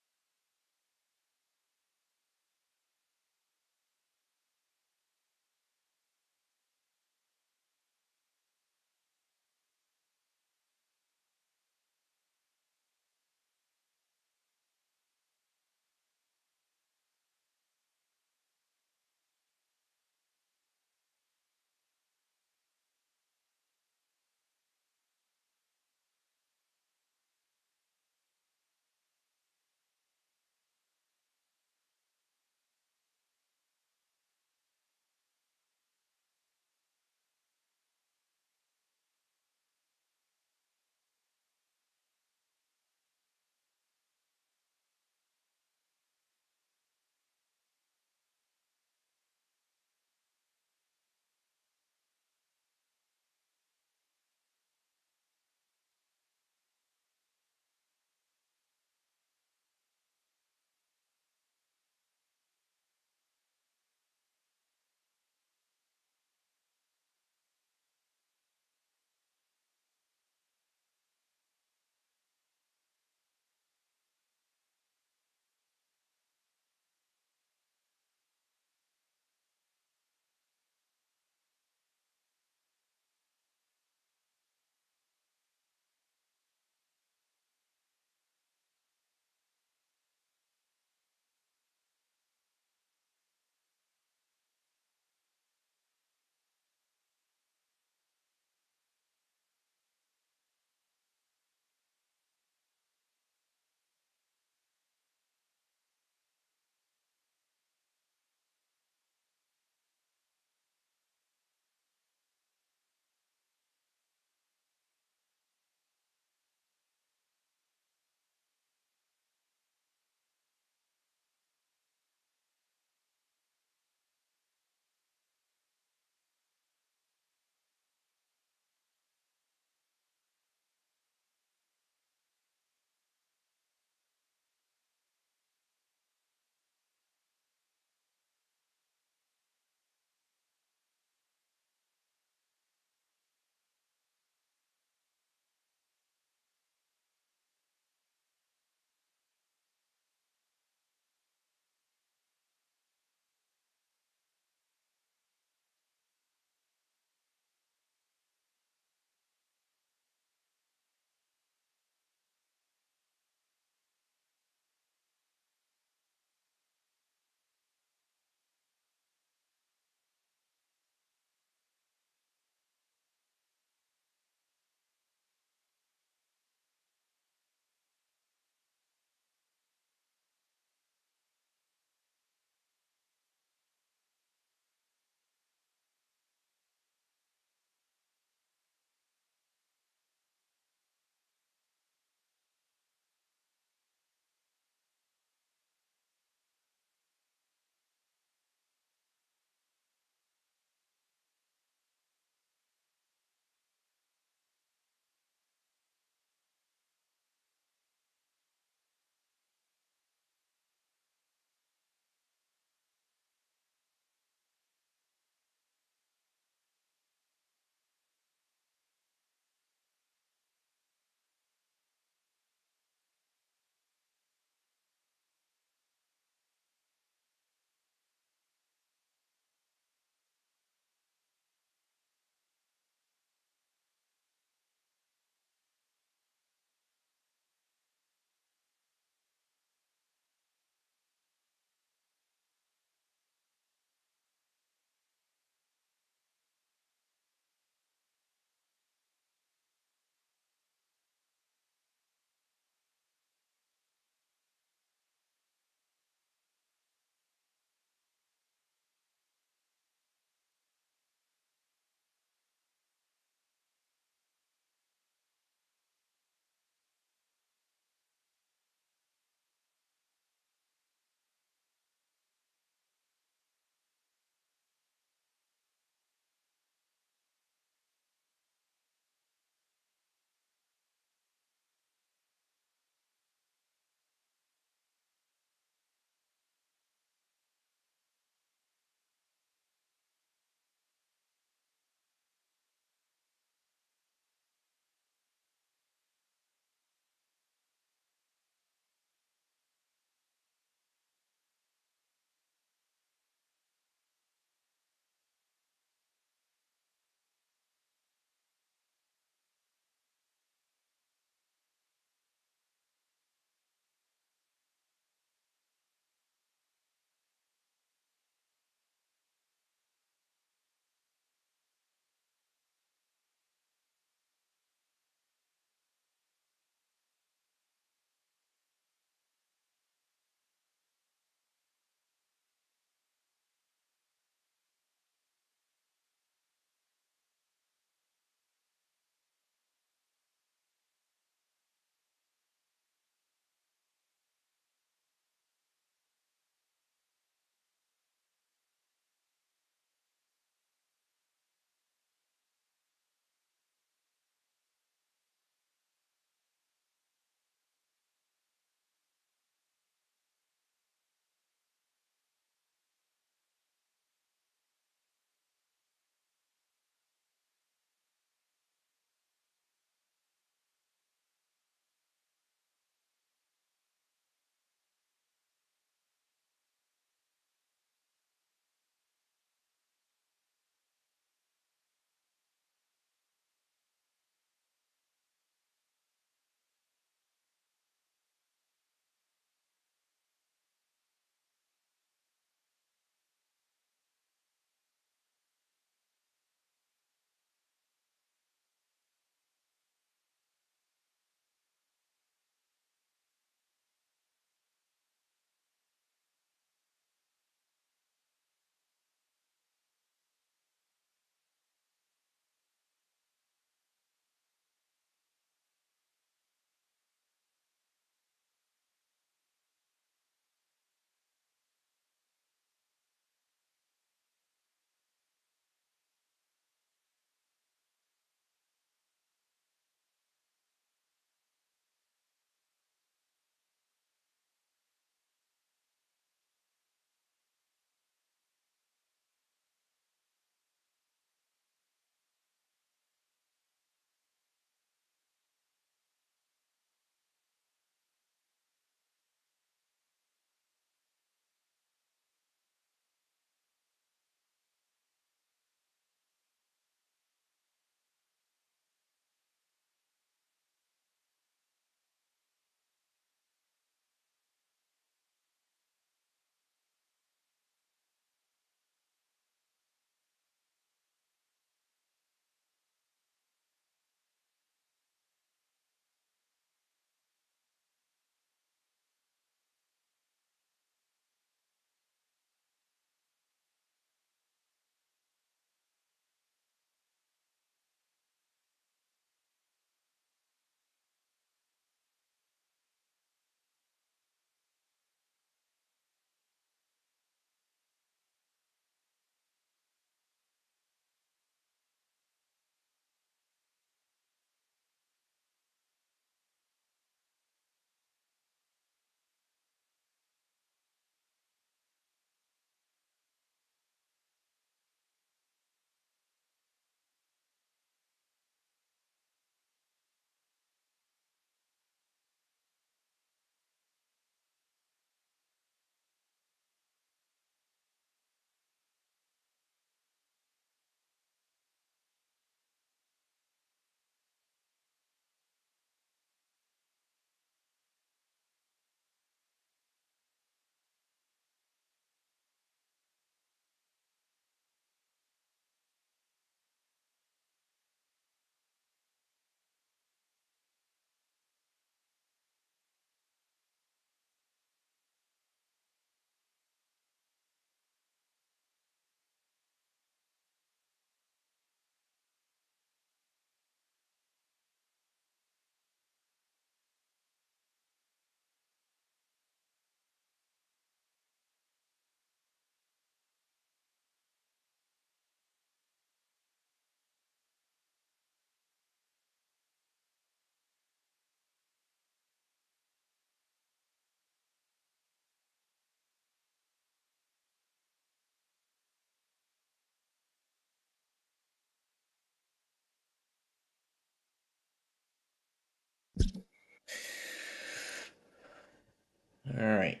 Alright.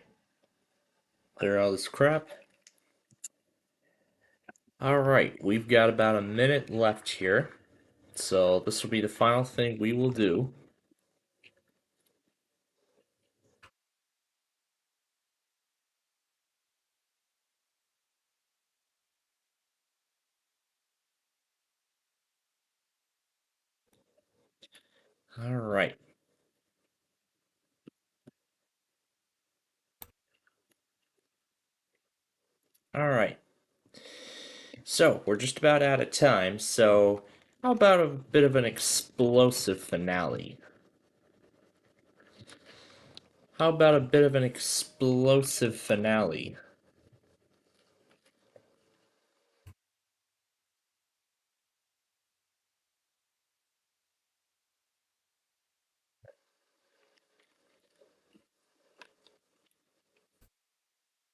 Clear all this crap. Alright, we've got about a minute left here. So this will be the final thing we will do. Alright. Alright. So, we're just about out of time, so how about a bit of an explosive finale? How about a bit of an explosive finale?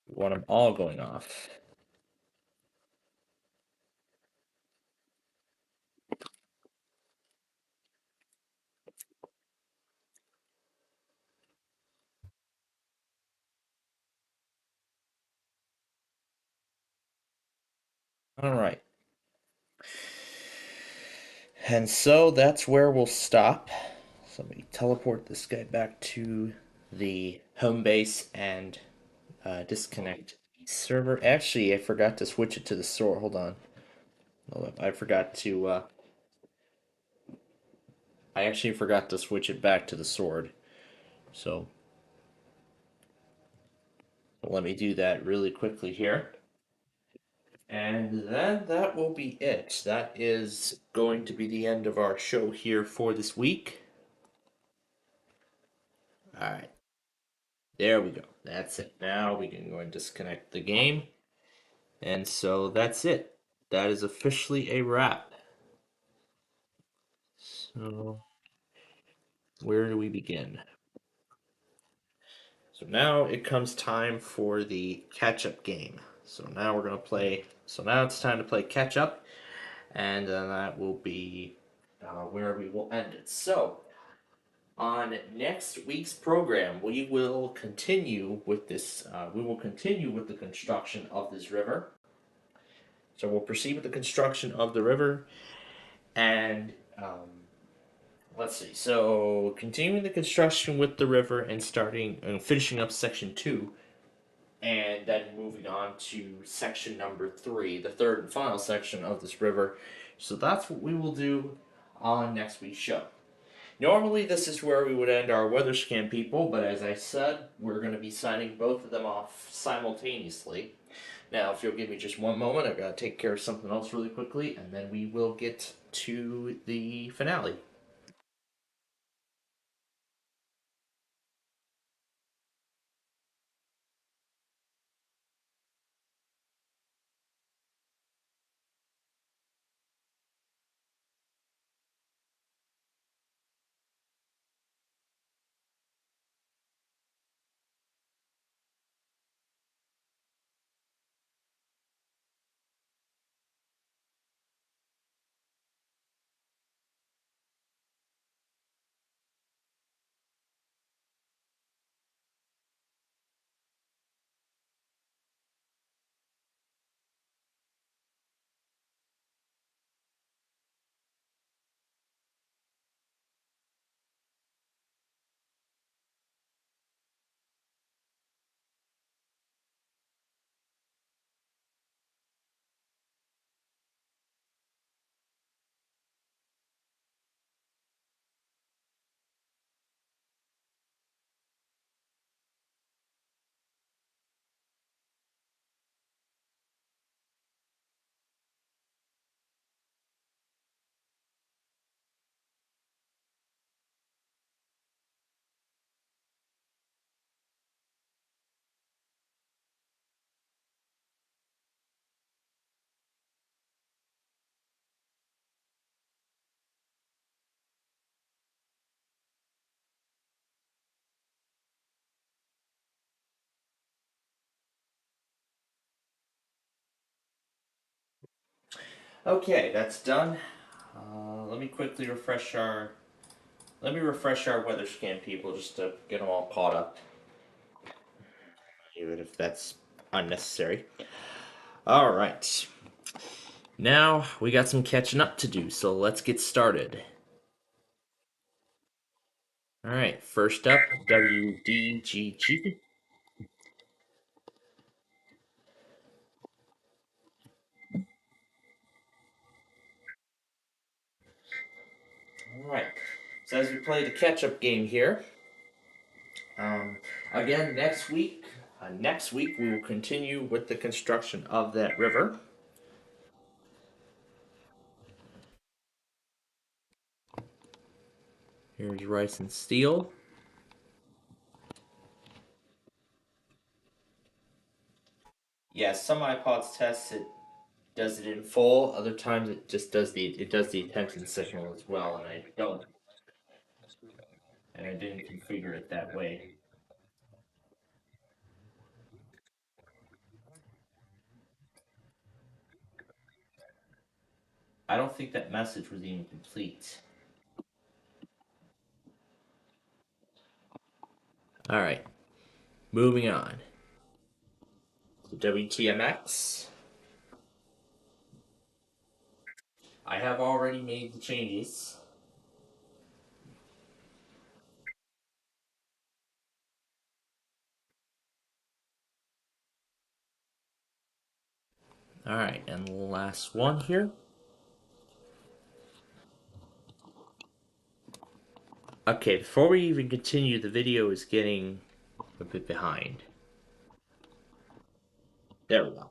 We want them all going off. Alright. And so that's where we'll stop. So let me teleport this guy back to the home base and disconnect the server. Actually, I forgot to switch it to the sword. Hold on. Hold up. I actually forgot to switch it back to the sword. So let me do that really quickly here. And then that will be it. That is going to be the end of our show here for this week. Alright. There we go. That's it. Now we can go and disconnect the game. And so that's it. That is officially a wrap. So, where do we begin? So now it comes time for the catch-up game. So now we're going to play. So now it's time to play catch-up. And then that will be where we will end it. So, on next week's program, we will continue with this. We will continue with the construction of this river. So we'll proceed with the construction of the river, and let's see. So continuing the construction with the river and starting and finishing up section 2, and then moving on to section number 3, the third and final section of this river. So that's what we will do on next week's show. Normally, this is where we would end our weather scan, people, but as I said, we're going to be signing both of them off simultaneously. Now, if you'll give me just one moment, I've got to take care of something else really quickly, and then we will get to the finale. Okay, that's done. Let me quickly refresh our. Let me refresh our weather scan, people, just to get them all caught up. even if that's unnecessary. All right. Now we got some catching up to do, so let's get started. All right, first up, WDGG. All right, so as we play the catch-up game here, again next week we will continue with the construction of that river. Here's rice and steel. Yeah, some iPods test it does it in full. Other times it just does the attention signal as well, and I didn't configure it that way. I don't think that message was even complete. All right, moving on. So WTMX. I have already made the changes. All right, and the last one here. Okay, before we even continue, the video is getting a bit behind. There we go.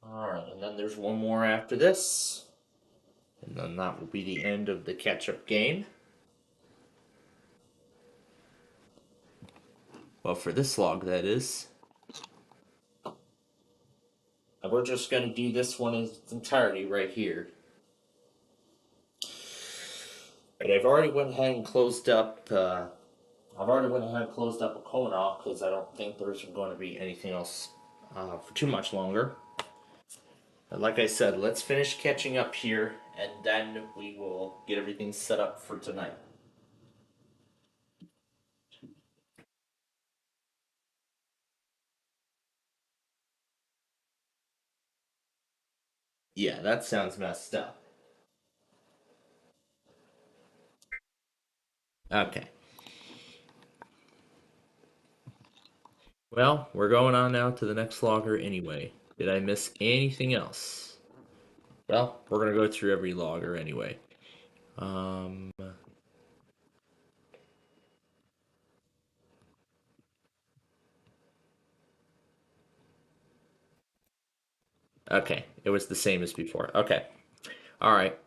Alright, and then there's one more after this. And then that will be the end of the catch-up game. Well, for this log, that is. And we're just going to do this one in its entirety right here. And I've already went ahead and closed up a colon off because I don't think there's going to be anything else for too much longer. But like I said, let's finish catching up here, and then we will get everything set up for tonight. Yeah, that sounds messed up. Okay. Well, we're going on now to the next logger anyway. Did I miss anything else? Well, we're going to go through every logger anyway. Okay, it was the same as before. Okay. All right.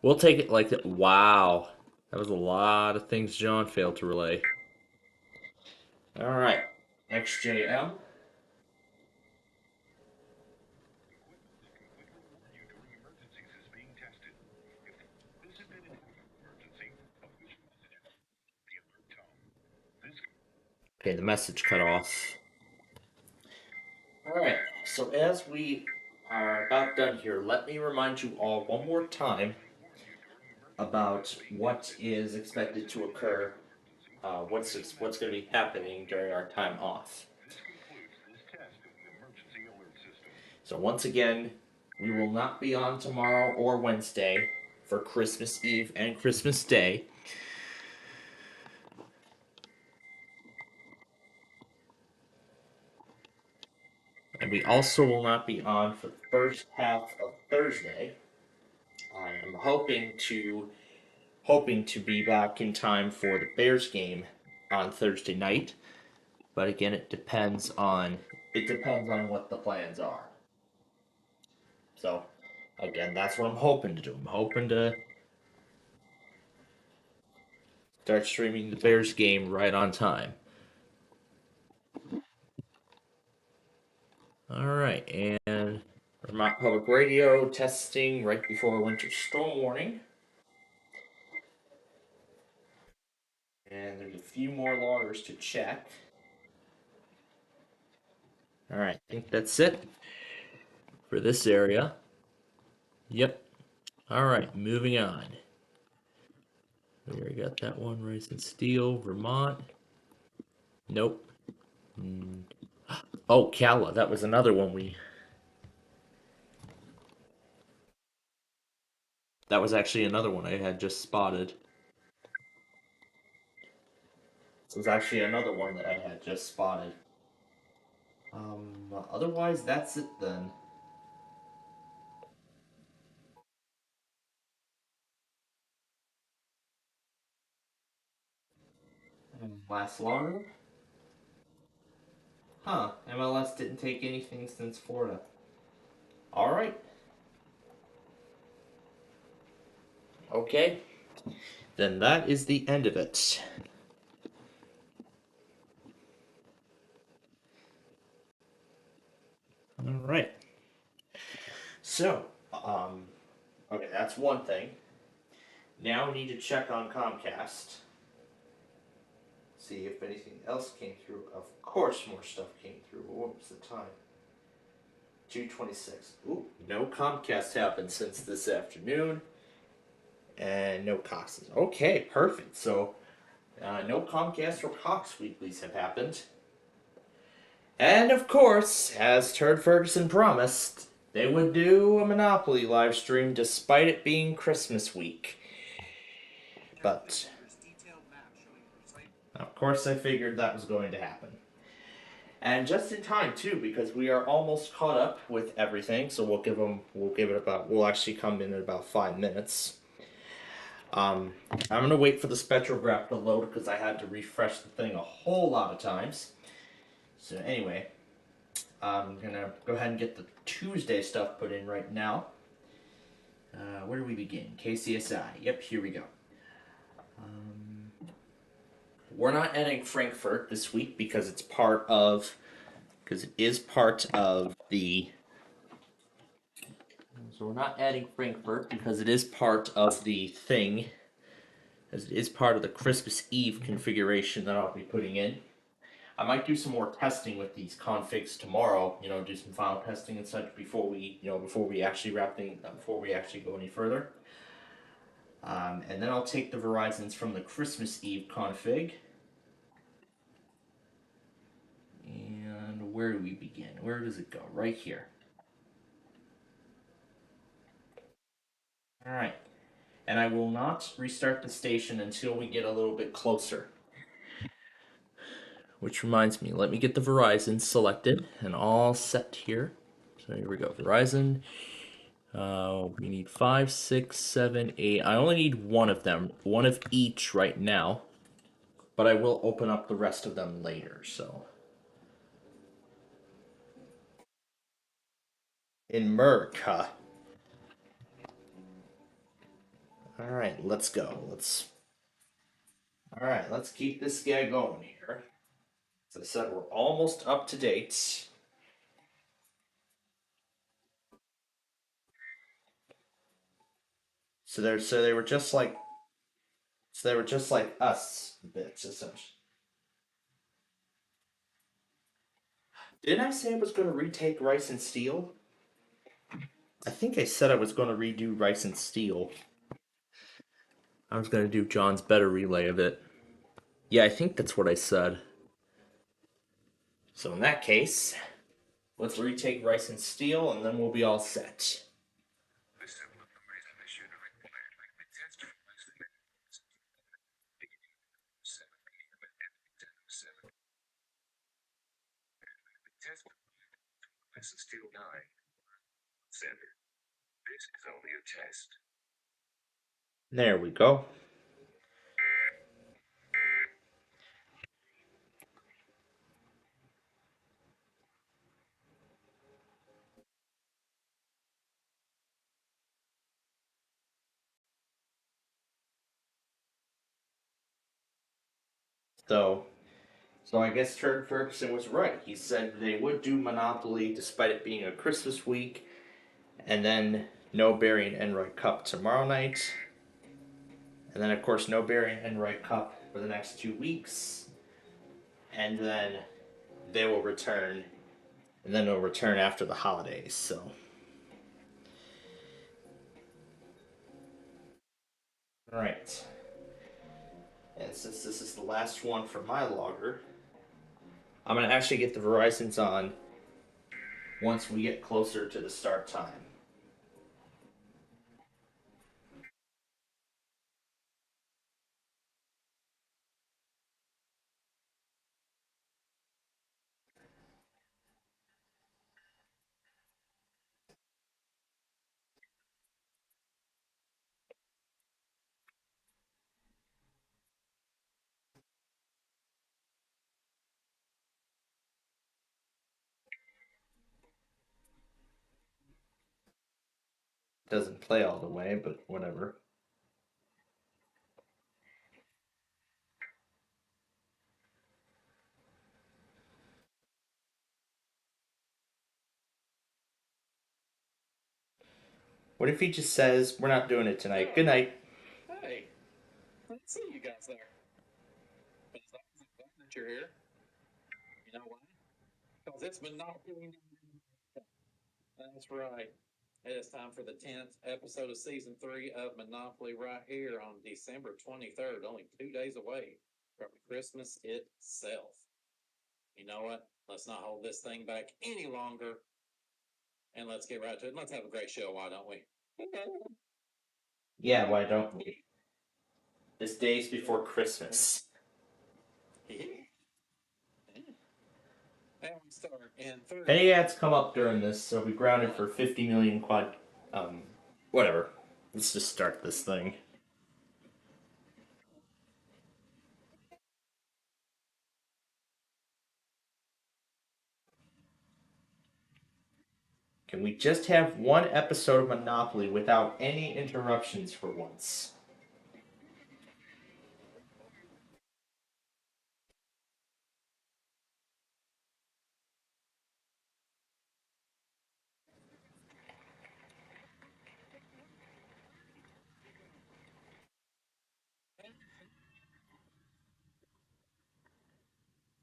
We'll take it like that. Wow. That was a lot of things John failed to relay. All right. XJM. Okay, the message cut off. Alright, so as we are about done here, let me remind you all one more time about what is expected to occur, what's going to be happening during our time off. So once again, we will not be on tomorrow or Wednesday for Christmas Eve and Christmas Day. And we also will not be on for the first half of Thursday. I am hoping to be back in time for the Bears game on Thursday night. But again, it depends on what the plans are. So again, that's what I'm hoping to do. I'm hoping to start streaming the Bears game right on time. Alright, and Vermont Public Radio testing right before winter storm warning. And there's a few more loggers to check. Alright, I think that's it for this area. Yep. Alright, moving on. We already got that one, rice and steel, Vermont. Nope. Oh, Kala. That was another one That was actually another one I had just spotted. This was actually another one that I had just spotted. Otherwise, that's it then. Last longer? Huh, MLS didn't take anything since Florida. Alright. Okay. Then that is the end of it. Alright. So, okay, that's one thing. Now we need to check on Comcast. See if anything else came through. Of course more stuff came through. What was the time? 2:26. Ooh, no Comcast happened since this afternoon. And no Coxes. Okay, perfect. So, no Comcast or Cox weeklies have happened. And of course, as Turd Ferguson promised, they would do a Monopoly live stream despite it being Christmas week. But, of course, I figured that was going to happen. And just in time too, because we are almost caught up with everything. So we'll actually come in at about 5 minutes. I'm gonna wait for the spectrograph to load because I had to refresh the thing a whole lot of times. So anyway, I'm gonna go ahead and get the Tuesday stuff put in right now. Where do we begin? KCSI. Yep, here we go. We're not adding Frankfurt this week because it is part of the. So we're not adding Frankfurt because it is part of the thing, as it is part of the Christmas Eve configuration that I'll be putting in. I might do some more testing with these configs tomorrow. Do some final testing and such before we actually before we actually go any further. And then I'll take the Verizons from the Christmas Eve config. And where do we begin? Where does it go? Right here. Alright. And I will not restart the station until we get a little bit closer. Which reminds me, let me get the Verizon selected and all set here. So here we go. Verizon. We need 5, 6, 7, 8. I only need one of them. One of each right now. But I will open up the rest of them later, so. In America. Alright, let's go. Alright, let's keep this guy going here. As I said, we're almost up to date. So they were just like us bits, essentially. Didn't I say I was going to retake Rice and Steel? I think I said I was going to redo Rice and Steel. I was going to do John's better relay of it. Yeah, I think that's what I said. So in that case, let's retake Rice and Steel, and then we'll be all set. Rice and Steel 9. Center. This is only a test. There we go. So I guess Turd Ferguson was right. He said they would do Monopoly despite it being a Christmas week, and then no Barry and Enright Cup tomorrow night, and then of course no Barry and Enright Cup for the next 2 weeks, and then they will return, and then they'll return after the holidays. So. Alright. And since this is the last one for my logger, I'm gonna actually get the Verizons on once we get closer to the start time. Doesn't play all the way, but whatever. What if he just says, we're not doing it tonight? Good night. Hey, I see you guys there. But as long as I'm glad that you're here, you know why? Because it's Monopoly. That's right. It is time for the 10th episode of season 3 of Monopoly right here on December 23rd, only 2 days away from Christmas itself. You know what? Let's not hold this thing back any longer. And let's get right to it. Let's have a great show, why don't we? Yeah, why don't we? This day's before Christmas. And we start in 3. Any ads come up during this, so we grounded for 50 million quad. Whatever. Let's just start this thing. Can we just have one episode of Monopoly without any interruptions for once?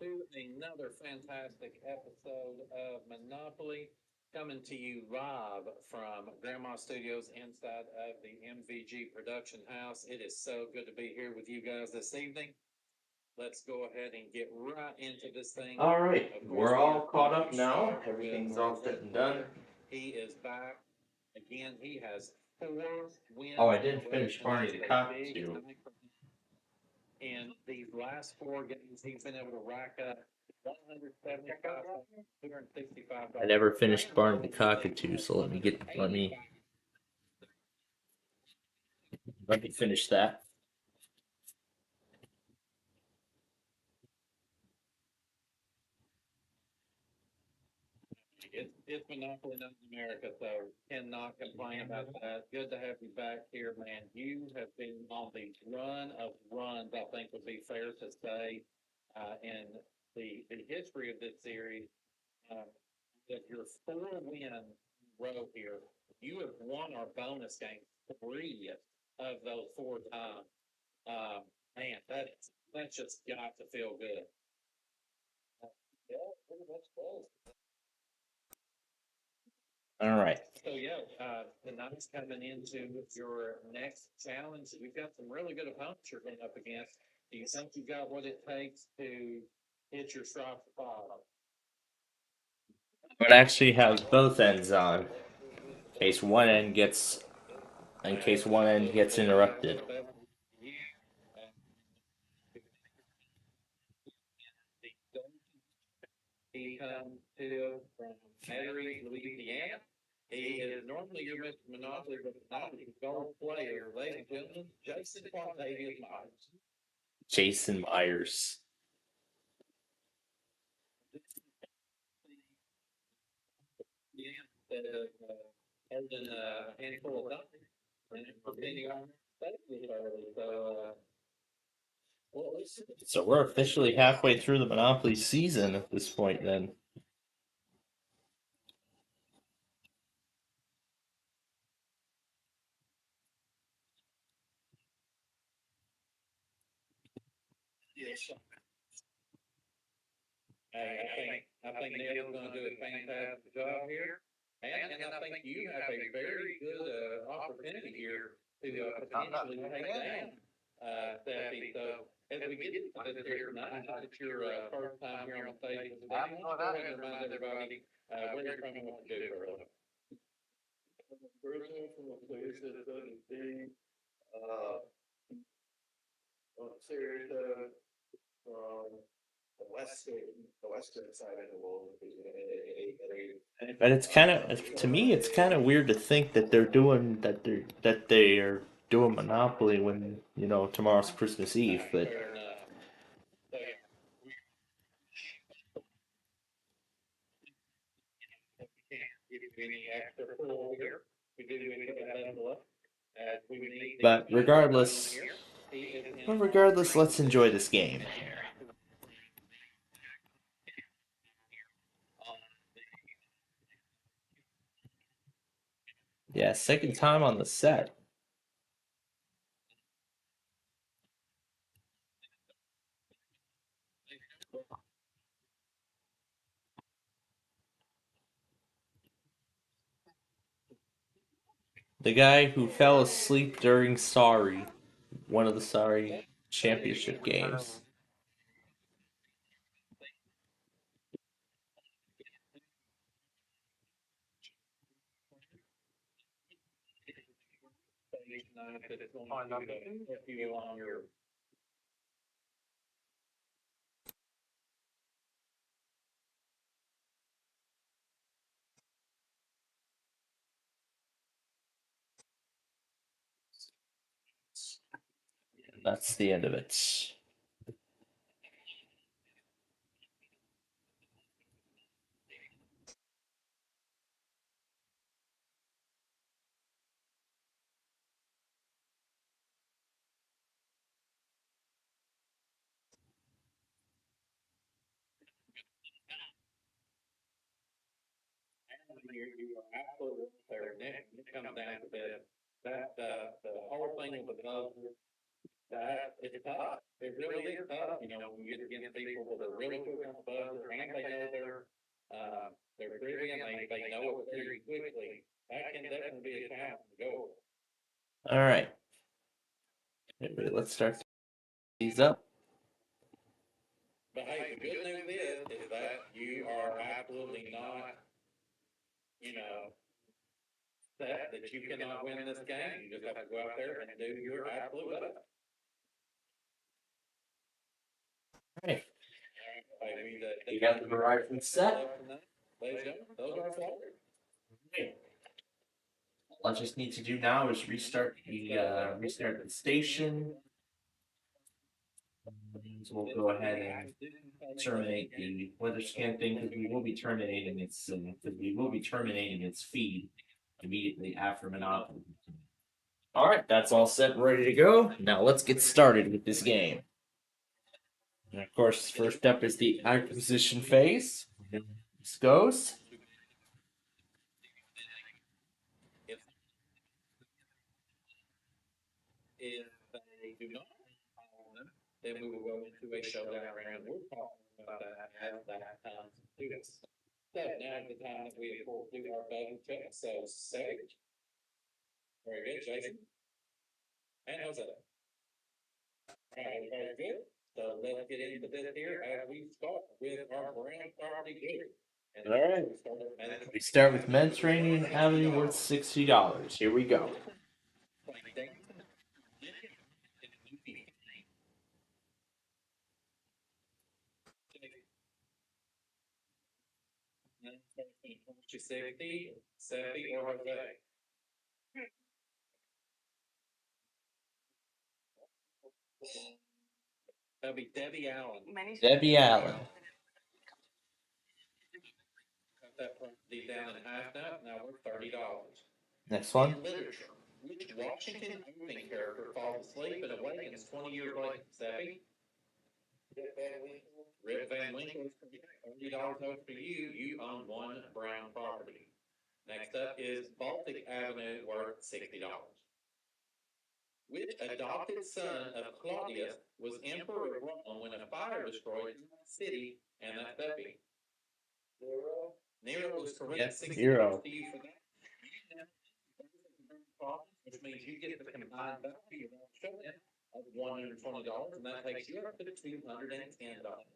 To another fantastic episode of Monopoly, coming to you live from Grandma Studios inside of the MVG production house. It is so good to be here with you guys this evening. Let's go ahead and get right into this thing. All right, Of course, we're all we're caught going up to now. start Everything's with all said and done. He is back. Again, he has 4 wins. Oh, I didn't finish Barney the Cockatoo. In these last 4 games, he's been able to rack up $175, I never finished Barney the Cockatoo, so let me finish that. It's Monopoly Night in America, so cannot complain about that. Good to have you back here, man. You have been on the run of runs, I think would be fair to say, in the history of this series. If your 4 win row here, you have won our bonus game 3 of those 4 times. Man, that's just got to feel good. Yeah, pretty much does. All right. So yeah, tonight's coming into your next challenge. We've got some really good opponents you're going up against. Do you think you got what it takes to hit your stride for 5? But actually have both ends on, in case one end gets interrupted. He comes to from Metairie, Louisiana. He is normally your Mr. Monopoly, but not a gold player. Ladies and gentlemen, Jason Myers. Jason Myers. Holding a handful of dollars. So we're officially halfway through the Monopoly season at this point then. I think Neil's going to do a fantastic job here. And I think you have a very good opportunity here to potentially take down Steffi. So As we get into this here tonight, if it's your first time here on the stage, I want to go ahead and remind everybody where you're from and what you do for a living. Originally from the place that doesn't be serious from the western side of the world. But it's kind of, to me, it's kind of weird to think that they are doing Monopoly when tomorrow's Christmas Eve. But Fair enough. So, yeah, we can't give you any extra pull here. We do need to level up. We would need but the regardless, here. He is in but regardless, let's enjoy this game. Yeah, second time on the set. The guy who fell asleep during one of the Sorry championship games. stage nine that is going to help you along your That's the end of it. you are absolutely there. Nick, it comes down to this. That the whole thing with the buzzer, that it's tough. It really is tough. You know, when you get against people that are really quick on the buzzer and they know they're pretty and they know it very quickly. That can definitely be a challenge to go. All right. Maybe let's start these up. But hey, the good news is that you are absolutely not, you know, that you cannot win this game. You just have to go out there and do your absolute best. All right. Maybe You got the Verizon set. Those are forward. All I just need to do now is restart the station. And we'll go ahead and terminate the weather scan thing because we will be terminating its feed immediately after Monopoly. All right, that's all set and ready to go. Now let's get started with this game. And of course, first up is the acquisition phase. This goes. If they do not follow them, then we will go into a showdown round. We're talking about that as that comes to us. So now is the time that we, of course, do our buzzer check. So, Sage. Very good, Jason. And Jose. All right, very good. So let's get into this here as we start with our brand property here. And All right. We start with Mediterranean Avenue worth $60. Here we go. Safety, or Jose. That'll be Debbie Allen. Debbie Allen. Cut that property down in half now we're $30. Next one. In literature, which Washington Irving character falls asleep and awakens 20 years later? Steffi? Rip Van Winkle. $30 over for you. You own one brown property. Next up is Baltic Avenue worth $60. Which adopted son of Claudius was emperor of Rome when a fire destroyed the city and that Steffi? Nero was correct. Yes, $60 Nero. to you for that. Which means you get the combined value of all showing of $120, and that takes you up to $210.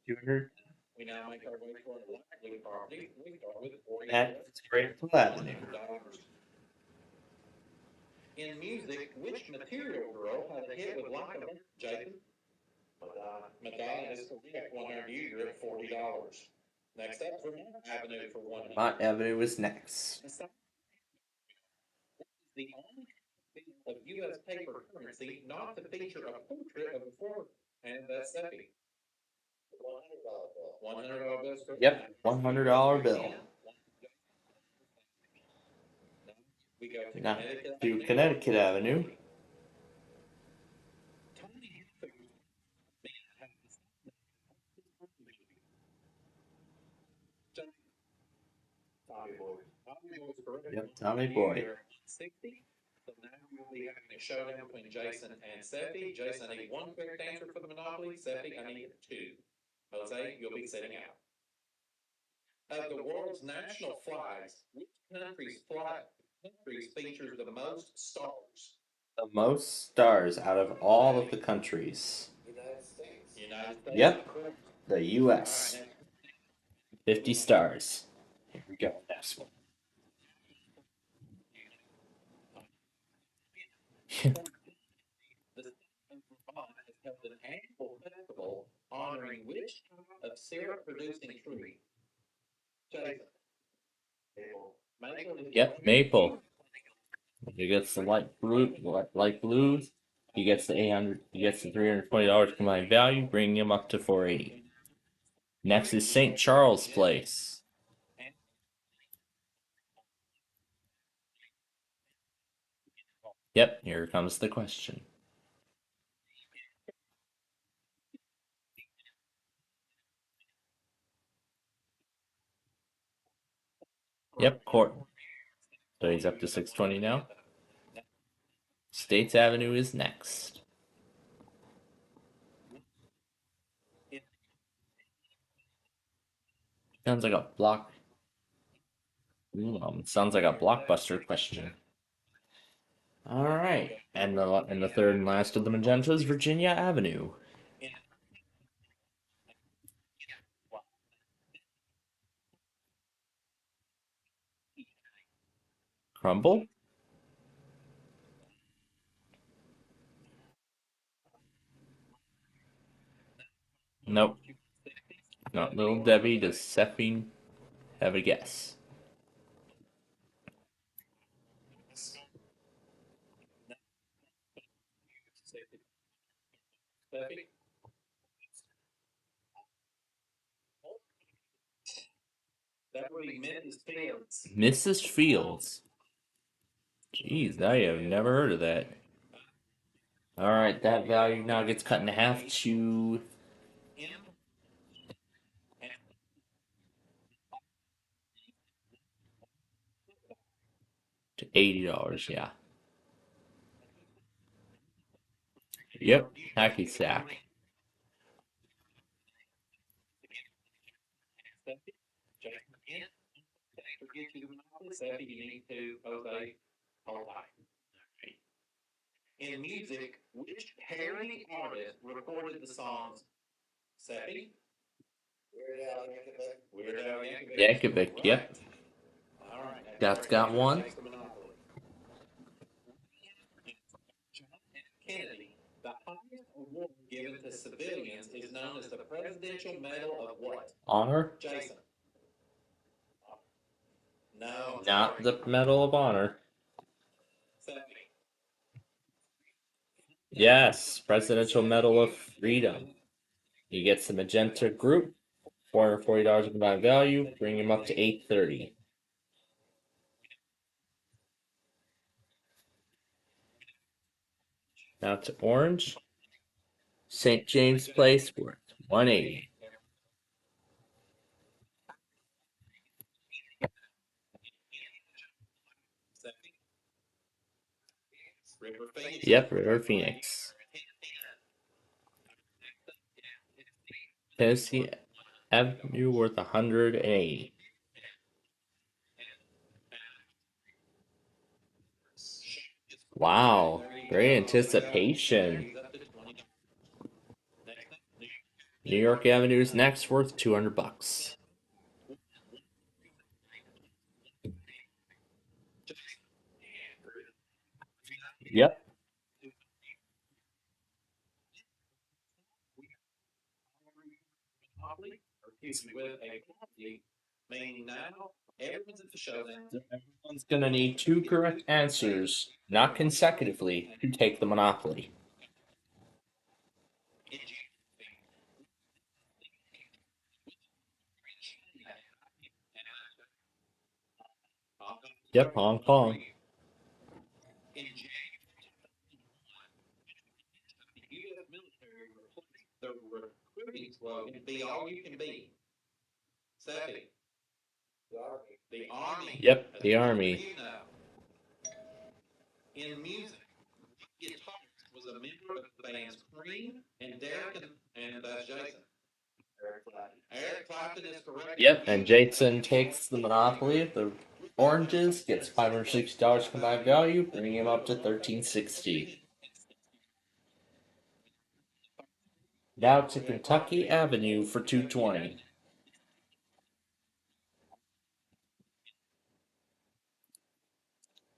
200 We now make our way toward the Blue property. We start with at Victoria Avenue. $100. In music, which Material Girl had a hit with Like a Virgin, Jason? Madonna is correct. 100 you're at $40. Next up, Vermont Avenue for 100. Vermont Avenue is next. The only of U.S. paper currency not to feature a portrait of a foreigner, and that's SEPI. $100 bill. Yep, $100 bill. We go to Now Connecticut. to Connecticut Avenue. Yep, Tommy Boy. 60. So now we will be having a showdown between Jason and Seppi. Jason, I need one quick answer for the Monopoly. Seppi, I need two. Jose, you'll be sitting out. Of the world's national flags, which country's features the most stars? The most stars out of all of the countries. United States. Yep, the U.S. 50 stars. Here we go, next one. The state of Vermont has held an annual festival honoring which type of syrup-producing tree? Jason. Maple. Yep, maple. He gets the light blues. He gets the $800. He gets the $320 combined value, bringing him up to $480. Next is St. Charles Place. Yep, here comes the question. Yep, court. So he's up to 620 now. States Avenue is next. Sounds like a sounds like a blockbuster question. All right, and the third and last of the magentas, Virginia Avenue. Crumble. Nope. Not Little Debbie. Does Seppi have a guess? That would be Mrs. Fields. Mrs. Fields. Jeez, I have never heard of that. All right, that value now gets cut in half to $80. Yeah. Yep, hacky sack. Seppi, you need to Jose, hold on. In music, which parody artist recorded the songs Seppi? Weird Al Yankovic. Yankovic, yep. All right. That's got one. Kennedy, the highest award given to civilians is known as the Presidential Medal of what? Honor? Jason. No. Not the Medal of Honor. Seppi. Yes, Presidential Medal of Freedom. He gets the magenta group, $440 in combined value, bring him up to $830. Now to orange. St. James Place worth $180. Yep, River Phoenix. Tennessee Avenue worth $180. Wow, great anticipation. New York Avenue is next, worth $200. Yep. With a penalty, meaning now everyone's at the showdown. Everyone's gonna need 2 correct answers, not consecutively, to take the Monopoly. Yep, Hong Kong. U.S. military replaced the recruiting slogan, "Be all you can be." Seffi. The Army. Yep, the Army. You know. In music, the guitarist was a member of the bands Cream and Derek and Jason. Eric Clapton is correct. Yep, and Jason takes the Monopoly. The oranges gets $560 combined value, bringing him up to $1360. Now to Kentucky Avenue for $220.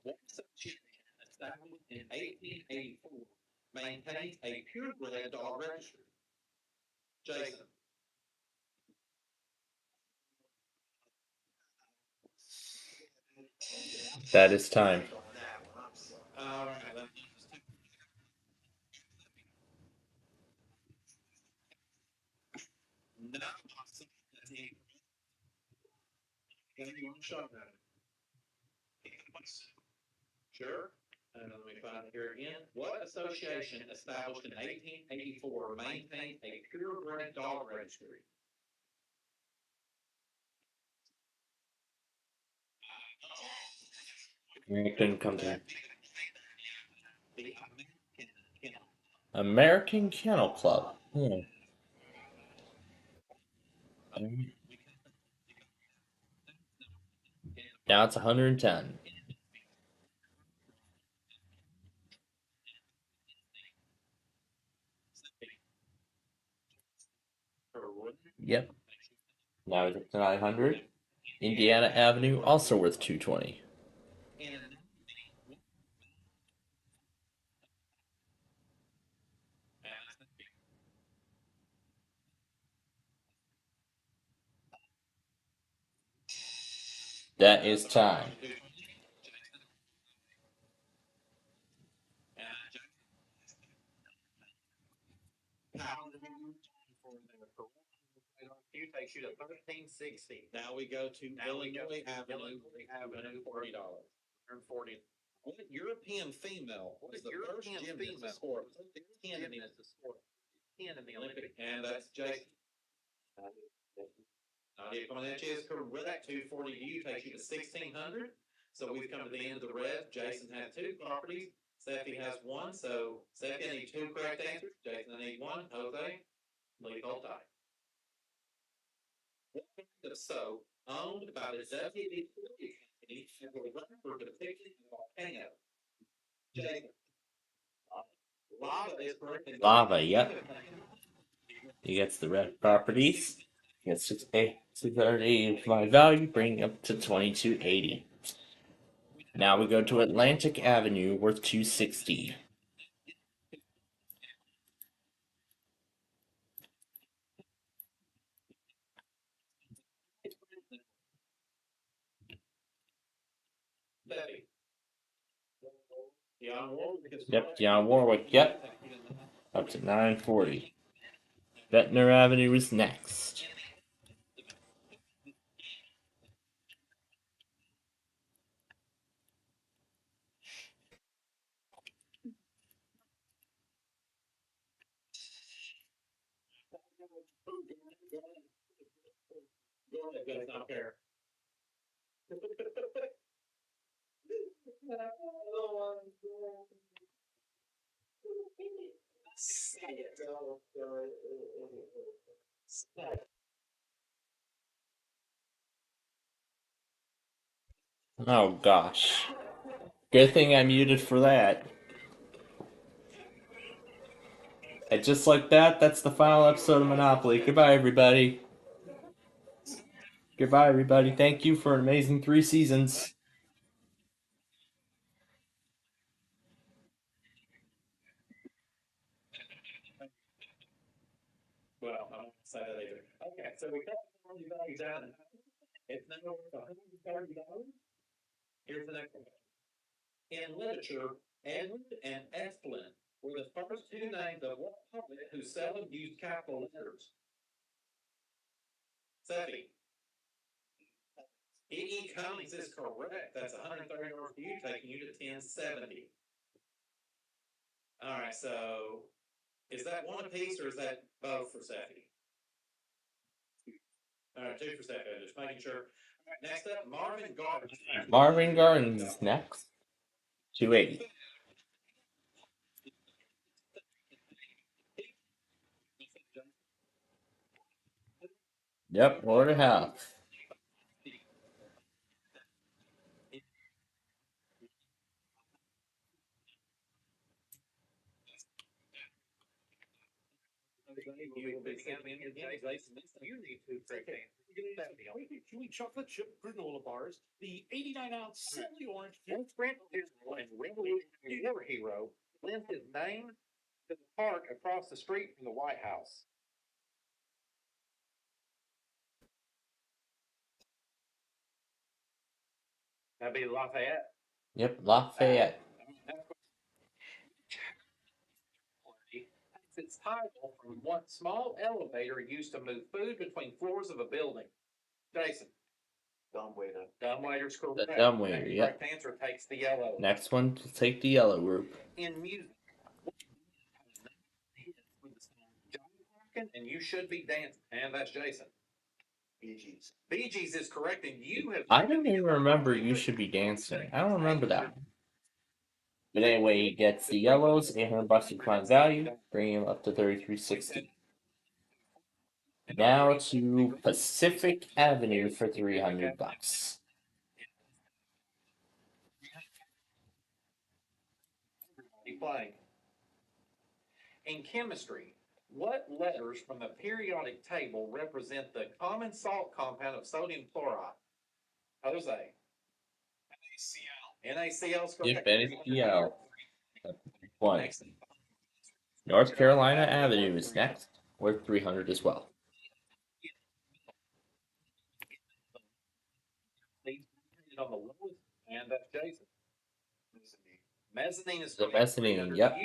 What association established in 1884 maintains a purebred dog registry? Jason. That is time. All right. No. You want to show that? Sure. Let me find it here again. What association established in 1884 maintains a purebred dog registry? It couldn't come to me. The American Kennel Club. Now it's 110. Yep. Now it's up to 900. Indiana Avenue, also worth 220. That is time. takes you to 1360. Now we go to Illinois Avenue, $40. $140. What European female was the first gymnast sport? In the Olympic, and that's Jason. Nadia Comaneci is correct. 240 to you takes you to 1600. So we've come to the end of the red. Jason has 2 properties. Seffi has 1. So Seffi, I need 2 correct answers. Jason, I need 1. Jose, lead hold tie. What kind of soap owned by the WD-40 company as a rapper depicting a volcano? Jason. Lava is correct. Lava, yep. He gets the red properties. He gets 680 my value, bringing up to 2280. Now we go to Atlantic Avenue, worth 260. Yep, Dionne Warwick, yep. Up to 940. Ventnor Avenue is next. Oh gosh. Good thing I muted for that. And just like that, that's the final episode of Monopoly. Goodbye, everybody. Goodbye, everybody. Thank you for an amazing 3 seasons. Well, I won't say that either. Okay, so we got the value down. It's now worth $130. Here's the next one. In literature, Edmund and Esplin were the first two names of what poet who seldom used capital letters? Seffi. E.E. Cummings is correct. That's $130 for you, taking you to 1070. All right, so is that one apiece or is that both for Seffi? All right, 2 for Seffi. Just making sure. All right, next up, Marvin Gardner. Marvin Gardens is next. 280. Yep, order half. You need to chewy chocolate chip granola bars, the 89-ounce Simply Orange. Grant General and Revolutionary War hero lent his name to the park across the street from the White House. That'd be Lafayette. Yep, Lafayette. Takes its title from one small elevator used to move food between floors of a building. Jason. Dumbwaiter. Dumbwaiter's correct. The dumbwaiter, The yep. correct answer takes the yellow. Next one to take the yellow group. In music, and You Should Be Dancing, and that's Jason. Bee Gees. Bee Gees is correct, and you have. I don't even remember You Should Be Dancing. I don't remember that. But anyway, he gets the yellows, $800 in combined value, bringing him up to 3360. Now to Pacific Avenue for $300. Playing. In chemistry, what letters from the periodic table represent the common salt compound of sodium chloride? Jose. NaCl is correct. Yep, NaCl. 1. North Carolina Avenue is next, worth $300 as well. On the lowest, and that's Jason. Mezzanine is The mezzanine, yep.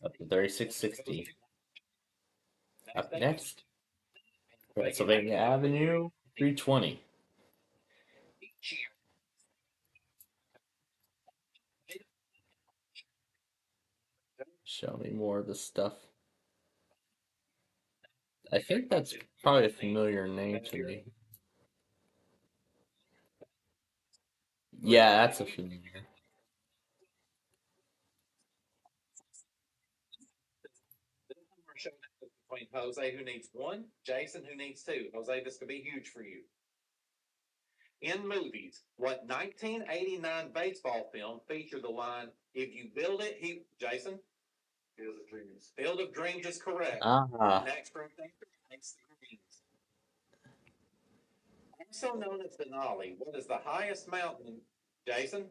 Up to 3660. Up next, Pennsylvania Avenue, 320. Show me more of the stuff. I think that's probably a familiar name to me. Yeah, that's a familiar. Between Jose, who needs 1, Jason, who needs 2. Jose, this could be huge for you. In movies, what 1989 baseball film featured the line, "If you build it, Jason? Field of Dreams. Field of Dreams is correct. Next correct answer makes the Greens. Also known as Denali, what is the highest mountain, Jason?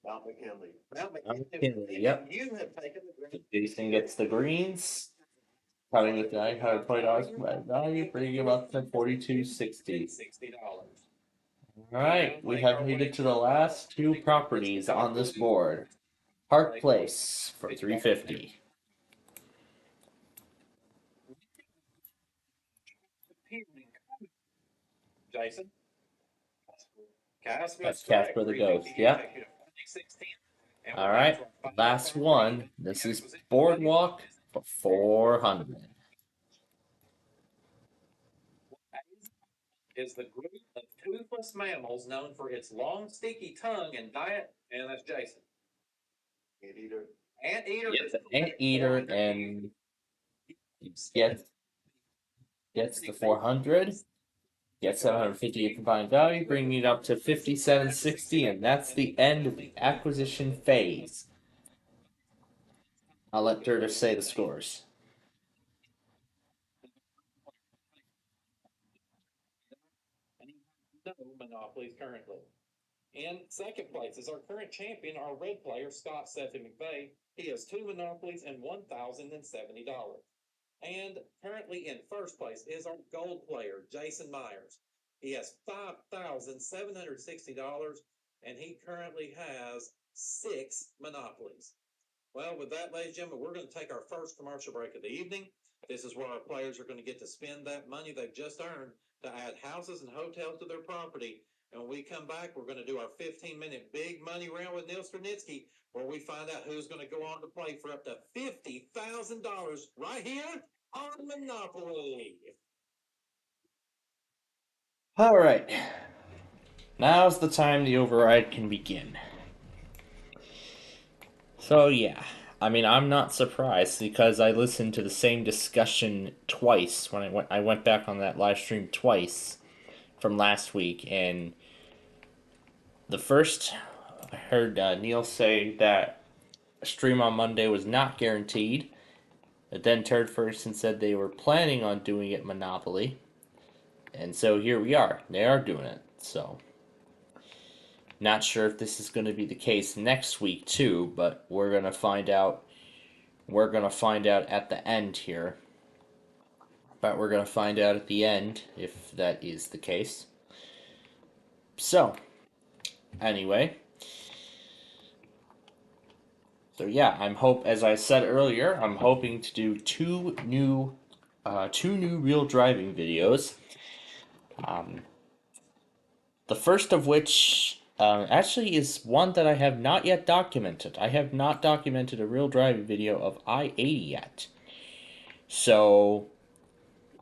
Mount McKinley. Mount McKinley, yep. You have taken the Greens. Jason gets the greens. Probably with $920 combined value, bringing him up to $4260. $60. Alright, we have made it to the last 2 properties on this board. Park Place for $350. Jason? That's Casper the Ghost, yep. Alright, last one. This is Boardwalk for $400. Is the group of toothless mammals known for its long, sticky tongue and diet, and that's Jason. Anteater. Anteater. Yes, Anteater, and gets the 400. Gets 750 combined value, bringing it up to 5760, and that's the end of the acquisition phase. I'll let Dirter say the scores. No monopolies currently. In second place is our current champion, our red player, Scott Seffy McVeigh. He has 2 monopolies and $1,070. And currently in first place is our gold player, Jason Myers. He has $5,760, and he currently has 6 monopolies. Well, with that, ladies and gentlemen, we're going to take our first commercial break of the evening. This is where our players are going to get to spend that money they've just earned to add houses and hotels to their property. And when we come back, we're going to do our 15-minute big money round with Neil Stranitzky, where we find out who's going to go on to play for up to $50,000 right here on Monopoly. All right. Now's the time the override can begin. So yeah, I mean, I'm not surprised because I listened to the same discussion twice when I went back on that live stream twice from last week, and the first I heard Neil say that a stream on Monday was not guaranteed. But then Turd Ferguson said they were planning on doing it Monopoly, and so here we are. They are doing it. So not sure if this is going to be the case next week too, but we're going to find out. We're going to find out at the end here. But we're going to find out at the end if that is the case. So, anyway. So yeah, as I said earlier, I'm hoping to do two new real driving videos. The first of which actually is one that I have not yet documented. I have not documented a real driving video of I-80 yet. So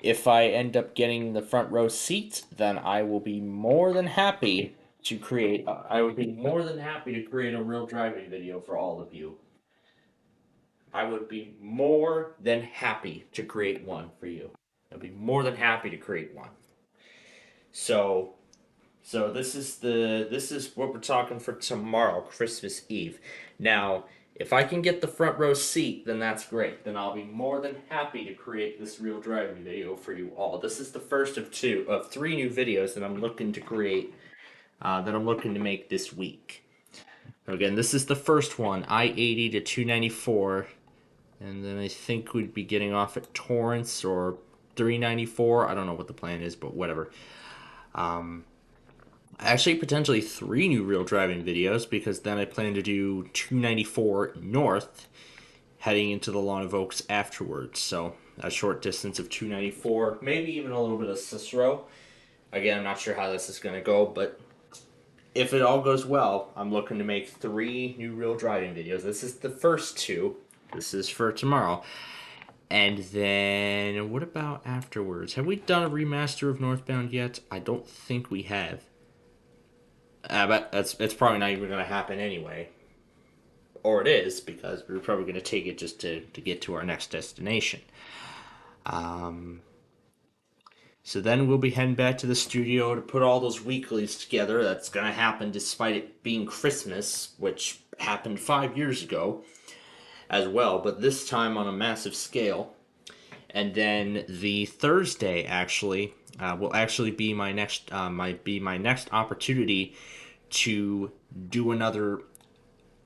if I end up getting the front row seat, then I will be more than happy to create. I would be more than happy to create a real driving video for all of you. I would be more than happy to create one for you. I'd be more than happy to create one. So this is what we're talking for tomorrow, Christmas Eve. Now, if I can get the front row seat, then that's great. Then I'll be more than happy to create this real driving video for you all. This is the first of 3 new videos that I'm looking to create, that I'm looking to make this week. Again, this is the first one, I-80 to 294, and then I think we'd be getting off at Torrance or 394. I don't know what the plan is, but whatever. Actually, potentially 3 new real driving videos, because then I plan to do 294 north, heading into the Lawn of Oaks afterwards. So a short distance of 294, maybe even a little bit of Cicero. Again, I'm not sure how this is going to go, but if it all goes well, I'm looking to make 3 new real driving videos. This is the first 2. This is for tomorrow. And then, what about afterwards? Have we done a remaster of Northbound yet? I don't think we have. But it's probably not even going to happen anyway. Or it is, because we're probably going to take it just to get to our next destination. So then we'll be heading back to the studio to put all those weeklies together. That's going to happen despite it being Christmas, which happened 5 years ago as well, but this time on a massive scale. And then the Thursday actually will actually be my next opportunity to do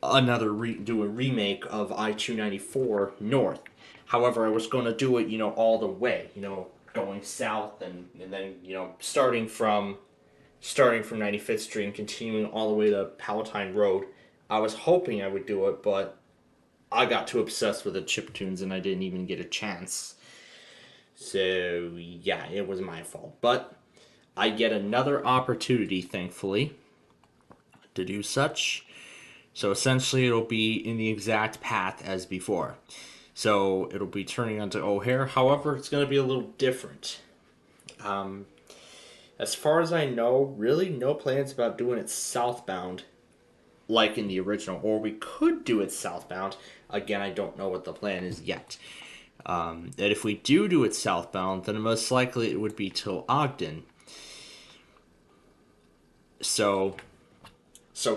do a remake of I-294 North. However, I was going to do it, all the way, going south and then, starting from 95th Street and continuing all the way to Palatine Road. I was hoping I would do it, but I got too obsessed with the chiptunes and I didn't even get a chance. So, yeah, it was my fault. But I get another opportunity, thankfully, to do such. So essentially it'll be in the exact path as before. So it'll be turning onto O'Hare. However, it's going to be a little different. As far as I know, really no plans about doing it southbound like in the original. Or we could do it southbound. Again, I don't know what the plan is yet. And if we do it southbound, then most likely it would be till Ogden. So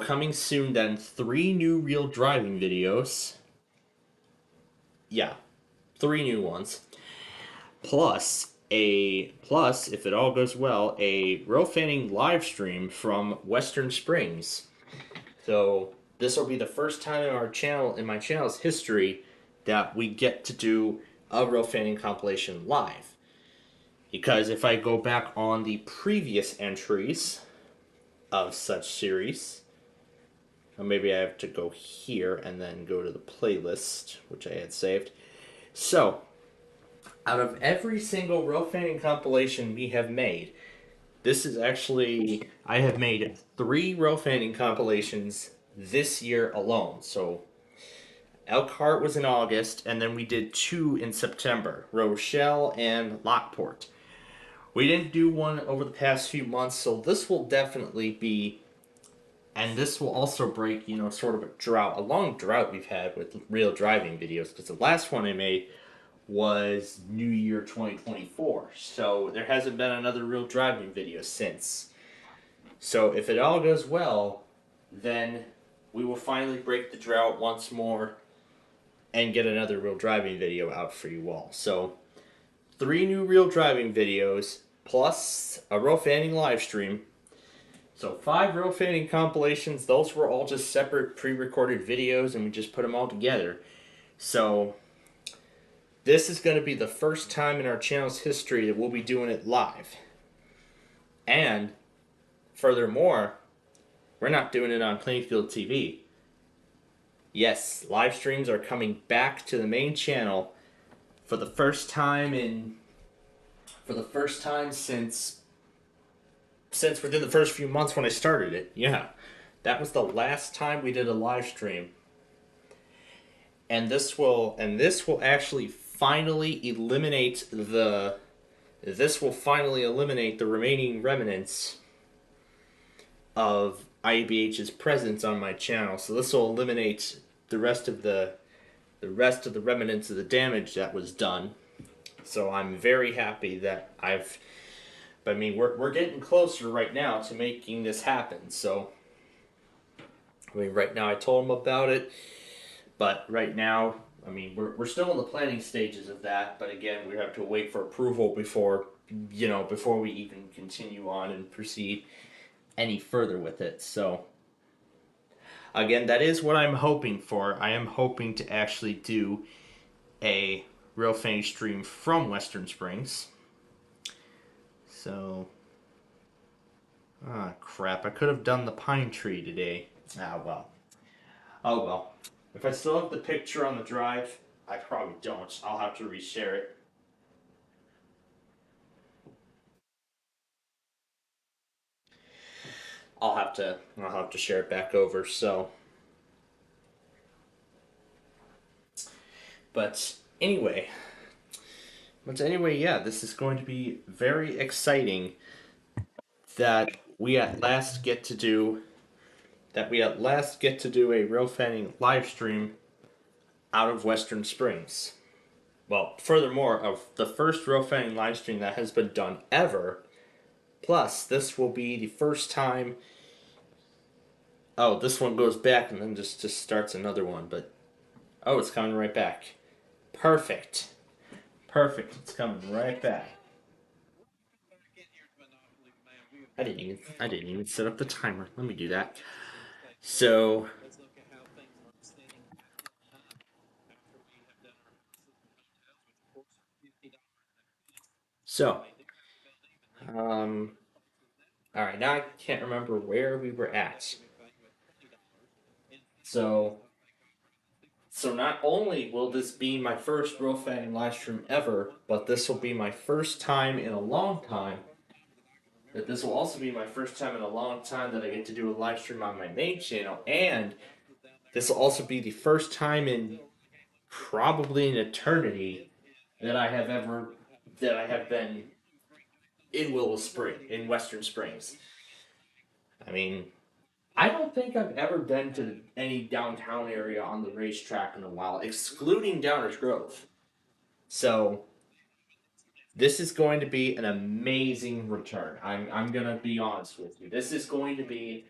coming soon then, 3 new real driving videos. Yeah, 3 new ones. Plus, if it all goes well, a row fanning live stream from Western Springs. So this will be the first time in our channel, in my channel's history, that we get to do a row fanning compilation live. Because if I go back on the previous entries of such series, or maybe I have to go here and then go to the playlist, which I had saved. So, out of every single row fanning compilation we have made, this is actually, I have made 3 row fanning compilations this year alone. So Elkhart was in August, and then we did 2 in September, Rochelle and Lockport. We didn't do one over the past few months, so this will definitely be, and this will also break, sort of a long drought we've had with real driving videos, because the last one I made was New Year 2024, so there hasn't been another real driving video since. So if it all goes well, then we will finally break the drought once more and get another real driving video out for you all. So 3 new real driving videos plus a row fanning live stream. So 5 row fanning compilations. Those were all just separate pre-recorded videos, and we just put them all together. So this is going to be the first time in our channel's history that we'll be doing it live. And furthermore, we're not doing it on Plainfield TV. Yes, live streams are coming back to the main channel for the first time since within the first few months when I started it. Yeah. That was the last time we did a live stream. And this will actually finally eliminate the remaining remnants of IBH's presence on my channel. So this will eliminate the rest of the remnants of the damage that was done. So I'm very happy that we're getting closer right now to making this happen. So right now I told him about it, but right now, we're still in the planning stages of that, but again, we have to wait for approval before we even continue on and proceed any further with it. So again, that is what I'm hoping for. I am hoping to actually do a real fanning stream from Western Springs. So, crap, I could have done the pine tree today. Oh well. If I still have the picture on the drive, I probably don't. I'll have to reshare it. I'll have to share it back over. So, but anyway, yeah, this is going to be very exciting that we at last get to do a real fanning live stream out of Western Springs. Well, furthermore, of the first real fanning live stream that has been done ever. Plus, this will be the first time. Oh, this one goes back and then just starts another one, but it's coming right back. Perfect. It's coming right back. I didn't even set up the timer. Let me do that. So all right, now I can't remember where we were at. So not only will this be my first real fanning live stream ever, but this will be my first time in a long time. This will also be my first time in a long time that I get to do a live stream on my main channel, and this will also be the first time in probably an eternity that I have been in Western Springs. I don't think I've ever been to any downtown area on the racetrack in a while, excluding Downers Grove. So this is going to be an amazing return. I'm going to be honest with you. This is going to be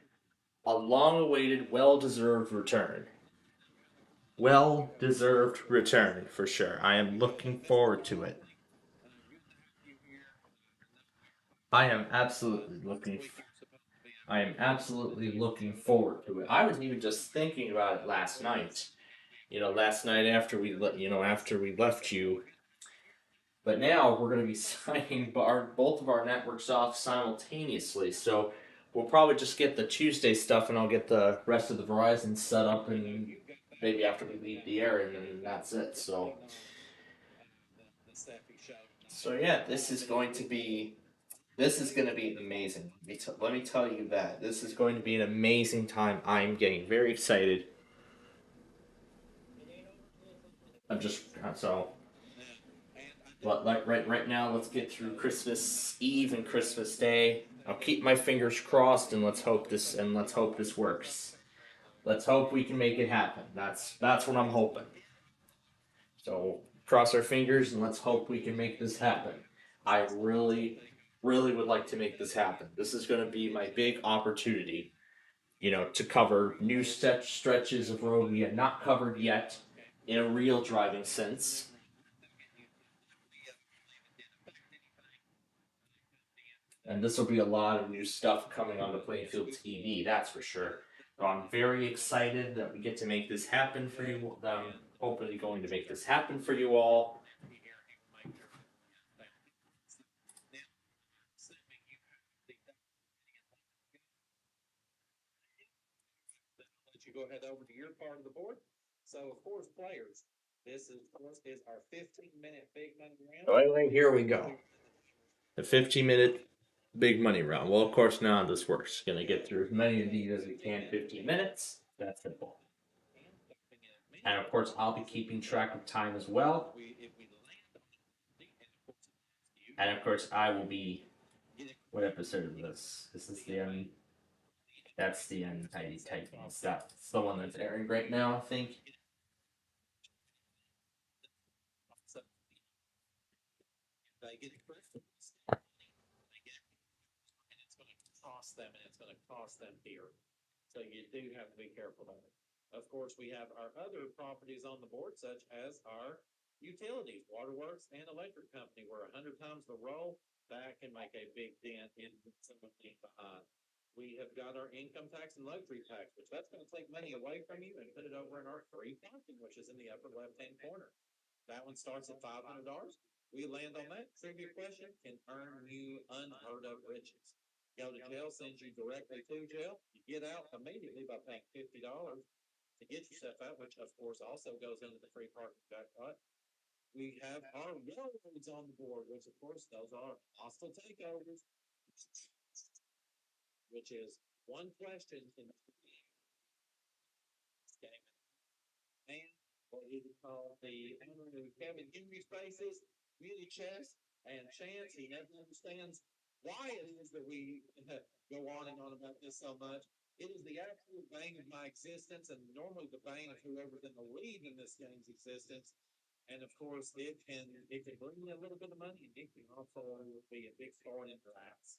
a long-awaited, well-deserved return. well-deserved return for sure. I am looking forward to it. I am absolutely looking forward to it. I was even just thinking about it last night. Last night after after we left you. But now we're going to be signing both of our networks off simultaneously. So we'll probably just get the Tuesday stuff, and I'll get the rest of the Verizon set up, and maybe after we leave the air, and then that's it. So yeah, this is going to be amazing. Let me tell you that this is going to be an amazing time. I'm getting very excited. But right now, let's get through Christmas Eve and Christmas Day. I'll keep my fingers crossed, and let's hope this works. Let's hope we can make it happen. That's what I'm hoping. So cross our fingers and let's hope we can make this happen. I really, really would like to make this happen. This is going to be my big opportunity, to cover new stretches of road we have not covered yet in a real driving sense. And this will be a lot of new stuff coming onto Plainfield TV, that's for sure. So I'm very excited that we get to make this happen for you. I'm hopefully going to make this happen for you all. Let you go ahead over to your part of the board. So, of course, players, this is our 15-minute big money round. Anyway, here we go. The 15-minute big money round. Well, of course, now this works. Gonna get through as many of these as we can. 15 minutes. That's simple. And of course, I'll be keeping track of time as well. And of course, I will be. What episode is this? Is this the end? That's the end. Tiny Titans. That's the one that's airing right now, I think. They get Christmas. And it's going to cost them, and it's going to cost them here. So you do have to be careful of it. Of course, we have our other properties on the board, such as our utilities, waterworks, and electric company, where 100 times the roll, that can make a big dent in someone being behind. We have got our income tax and luxury tax, which that's going to take money away from you and put it over in our free parking, which is in the upper left-hand corner. That one starts at $500. We land on that. Trivia question can earn you unheard of riches. Go to jail, sends you directly to jail. You get out immediately by paying $50 to get yourself out, which of course also goes into the free parking jackpot. We have our railroads on the board, which of course those are hostile takeovers, which is one question in the game. And what is it called? The Kevin Henry spaces, really chess and chance. He never understands why it is that we go on and on about this so much. It is the absolute bane of my existence, and normally the bane of whoever's in the lead in this game's existence. And of course, it can bring me a little bit of money, and it can also be a big thorn in your ass.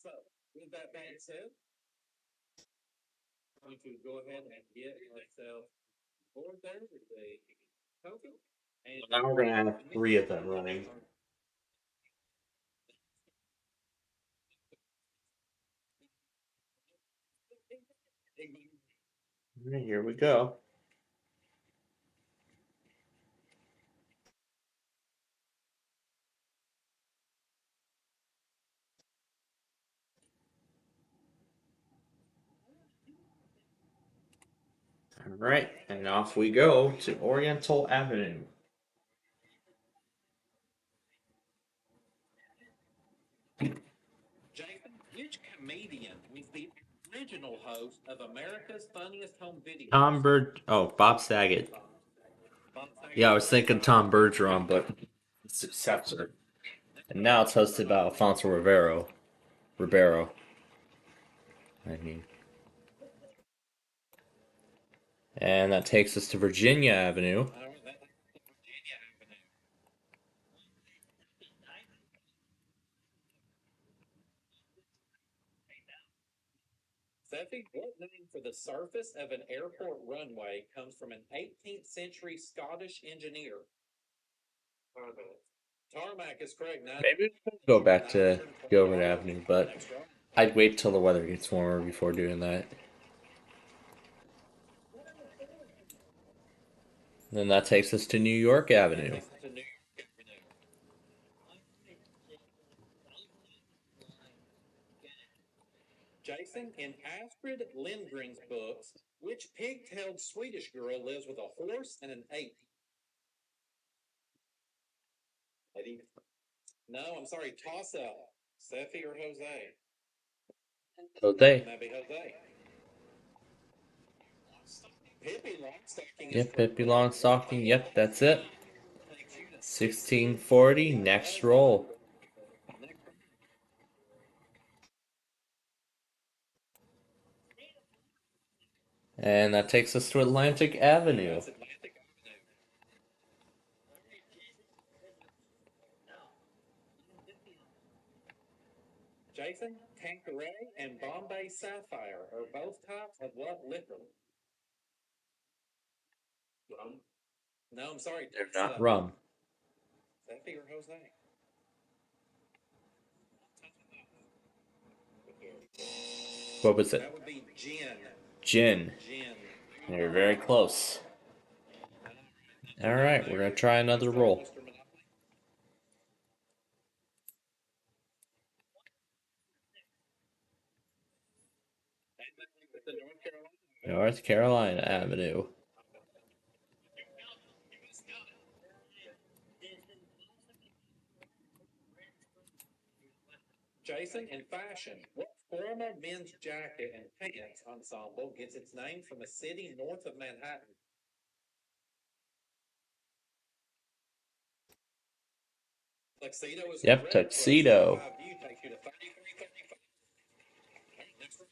So, with that being said, I'm going to go ahead and get ourselves board there with the token. And Now we're gonna have 3 of them running. Alright, here we go. Alright, and off we go to Oriental Avenue. Jason, which comedian was the original host of America's Funniest Home Video? Bob Saget. Yeah, I was thinking Tom Bergeron, but it's successor. And now it's hosted by Alfonso Ribeiro. I mean. And that takes us to Virginia Avenue. Steffi, what name for the surface of an airport runway comes from an 18th century Scottish engineer? Tarmac is correct. Maybe we'll go back to Government Avenue, but I'd wait till the weather gets warmer before doing that. Then that takes us to New York Avenue. Jason, in Astrid Lindgren's books, which pig-tailed Swedish girl lives with a horse and an ape? Eddie? No, I'm sorry, toss up. Steffi or Jose? Jose. That'd be Jose. Pippi Longstocking. Yep, Pippi Longstocking. Yep, that's it. 1640, next roll. And that takes us to Atlantic Avenue. Jason, Tanqueray and Bombay Sapphire are both types of what liquor? Rum. No, I'm sorry. They're not rum. Steffi or Jose? What was it? That would be gin. Gin. Gin. You're very close. Alright, we're going to try another roll. North Carolina Avenue. Jason, in fashion, what formal men's jacket and pants ensemble gets its name from a city north of Manhattan? Tuxedo is Yep, correct. tuxedo. You takes you to 33.35. Next one.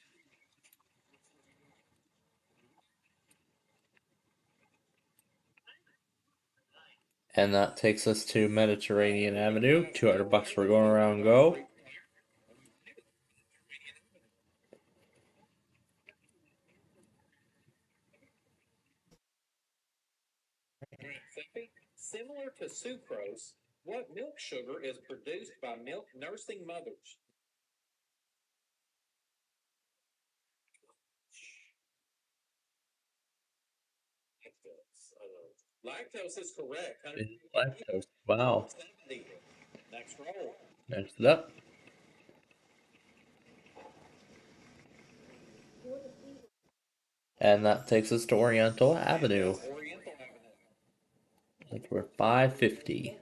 And that takes us to Mediterranean Avenue. 200 bucks for going around go. Similar to sucrose, what milk sugar is produced by milk nursing mothers? Lactose is correct. Lactose. Wow. 70. Next roll. Next up. And that takes us to Oriental Avenue. Oriental Avenue. Like we're 550.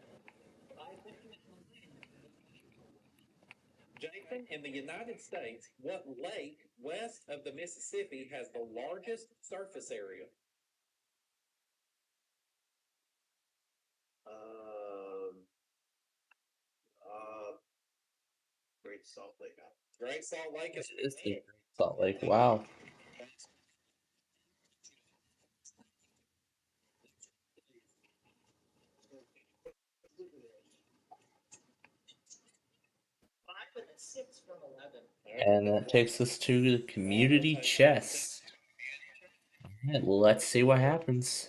Jason, in the United States, what lake west of the Mississippi has the largest surface area? Great Salt Lake. Great Salt Lake is It is the Great Salt Lake. Wow. And that takes us to the community chest. Alright, let's see what happens.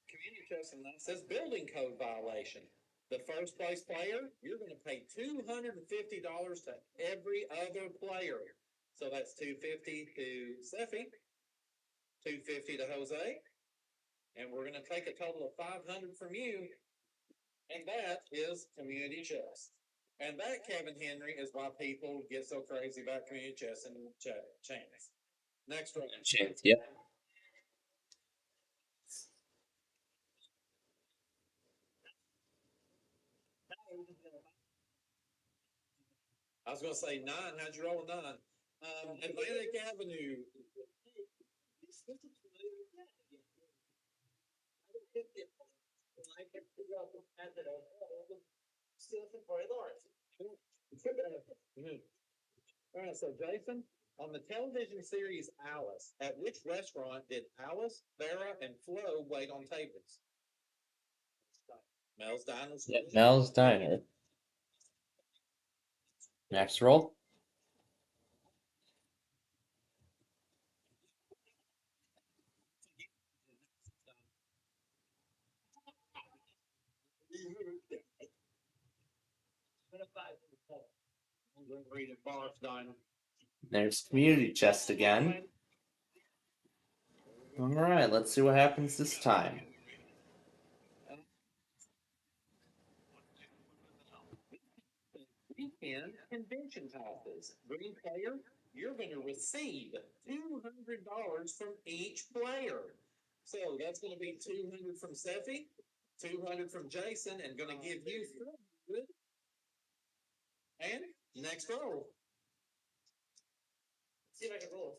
Community chest and that says building code violation. The first place player, you're going to pay $250 to every other player. So that's $250 to Steffi, $250 to Jose, and we're going to take a total of $500 from you. And that is community chest. And that, Kevin Henry, is why people get so crazy about community chest and chance. Next one. Chance, yep. I was going to say 9. How'd you roll a 9? Atlantic Avenue. All right, so Jason, on the television series Alice, at which restaurant did Alice, Vera, and Flo wait on tables? Mel's Diner. Yep, Mel's Diner. Next roll. There's community chest again. All right, let's see what happens this time. Weekend convention passes. Green player, you're going to receive $200 from each player. So that's going to be 200 from Seffi, 200 from Jason, and going to give you 300. And next roll. See if I can roll.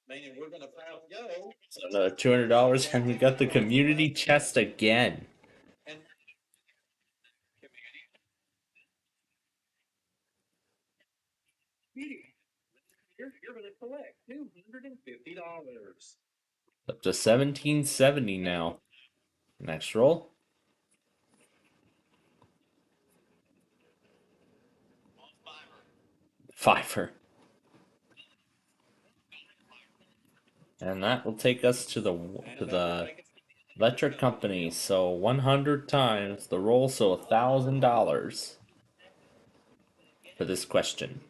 Meaning we're going to go. So another $200, and we got the community chest again. And you're going to collect $250. Up to 1770 now. Next roll. Fiver. And that will take us to the electric company. So 100 times the roll, so $1,000 for this question.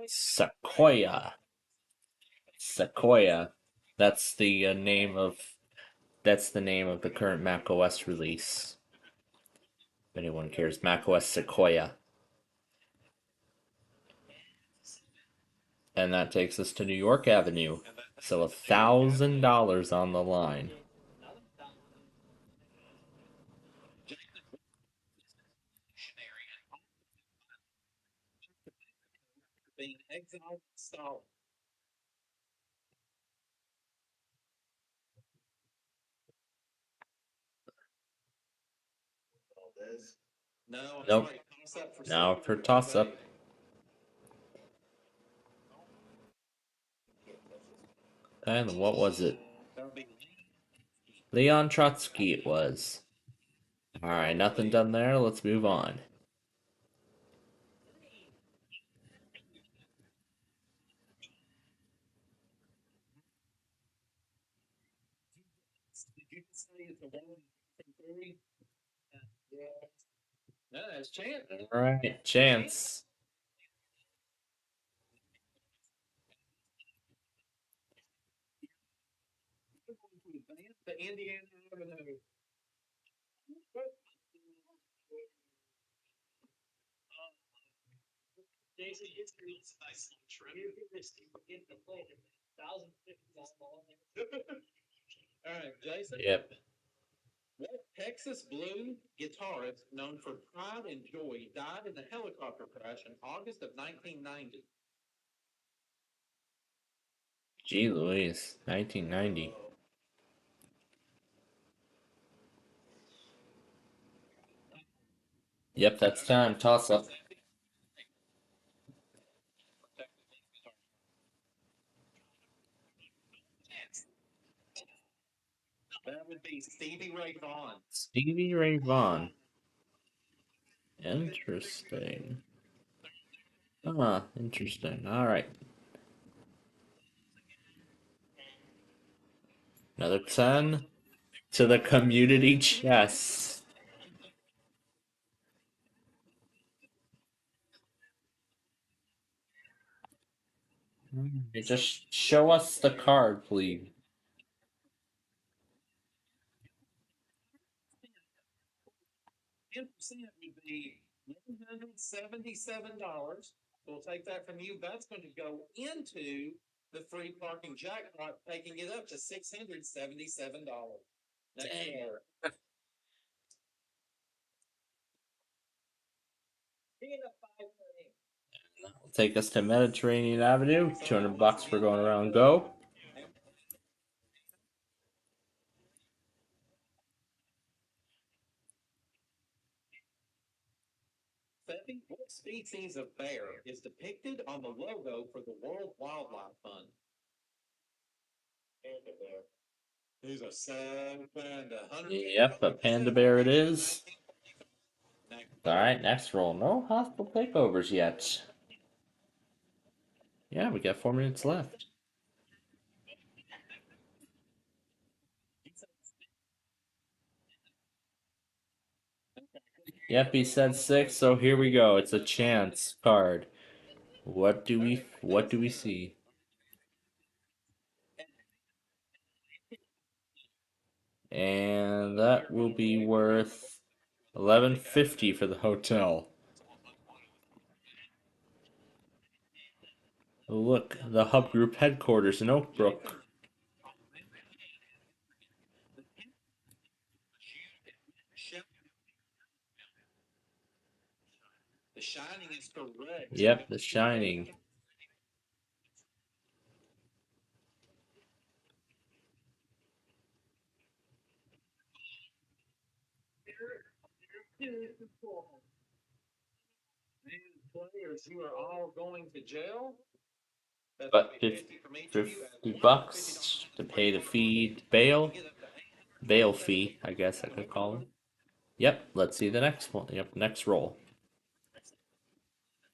Sequoia. Sequoia. That's the name of the current macOS release. If anyone cares, macOS Sequoia. And that takes us to New York Avenue. So $1,000 on the line. Being exiled Stalin. No, Nope. sorry, toss up for Now Seffi. for toss up. And what was it? Leon Trotsky it was. Alright, nothing done there. Let's move on. Did you say it's a 1 from 3? Yeah. No, it's Chance. Alright, chance. The Indiana Avenue. Jason, it's a nice little trip. Get the plane. All right, Jason. Yep. What Texas blue guitarist known for Pride and Joy died in a helicopter crash in August of 1990? Gee Louise. 1990. Yep, that's time. Toss up. That would be Stevie Ray Vaughan. Stevie Ray Vaughan. Interesting. Ah, interesting. Alright. Another 10 to the community chest. Just show us the card, please. 10% would be $177. We'll take that from you. That's going to go into the free parking jackpot, taking it up to $677. Next year. Take us to Mediterranean Avenue. $200 for going around go. species of bear is depicted on the logo for the World Wildlife Fund? Panda bear. He's a sad panda. Yep, a panda bear it is. Alright, next roll. No hospital takeovers yet. Yeah, we got 4 minutes left. Yep, he said 6, so here we go. It's a chance card. What do we see? And that will be worth $11.50 for the hotel. Look, the Hub Group headquarters in Oakbrook. The Shining is correct. Yep, The Shining. Players who are all going to jail. But $50 to pay the fee, bail fee, I guess I could call it. Yep, let's see the next one. Yep, next roll.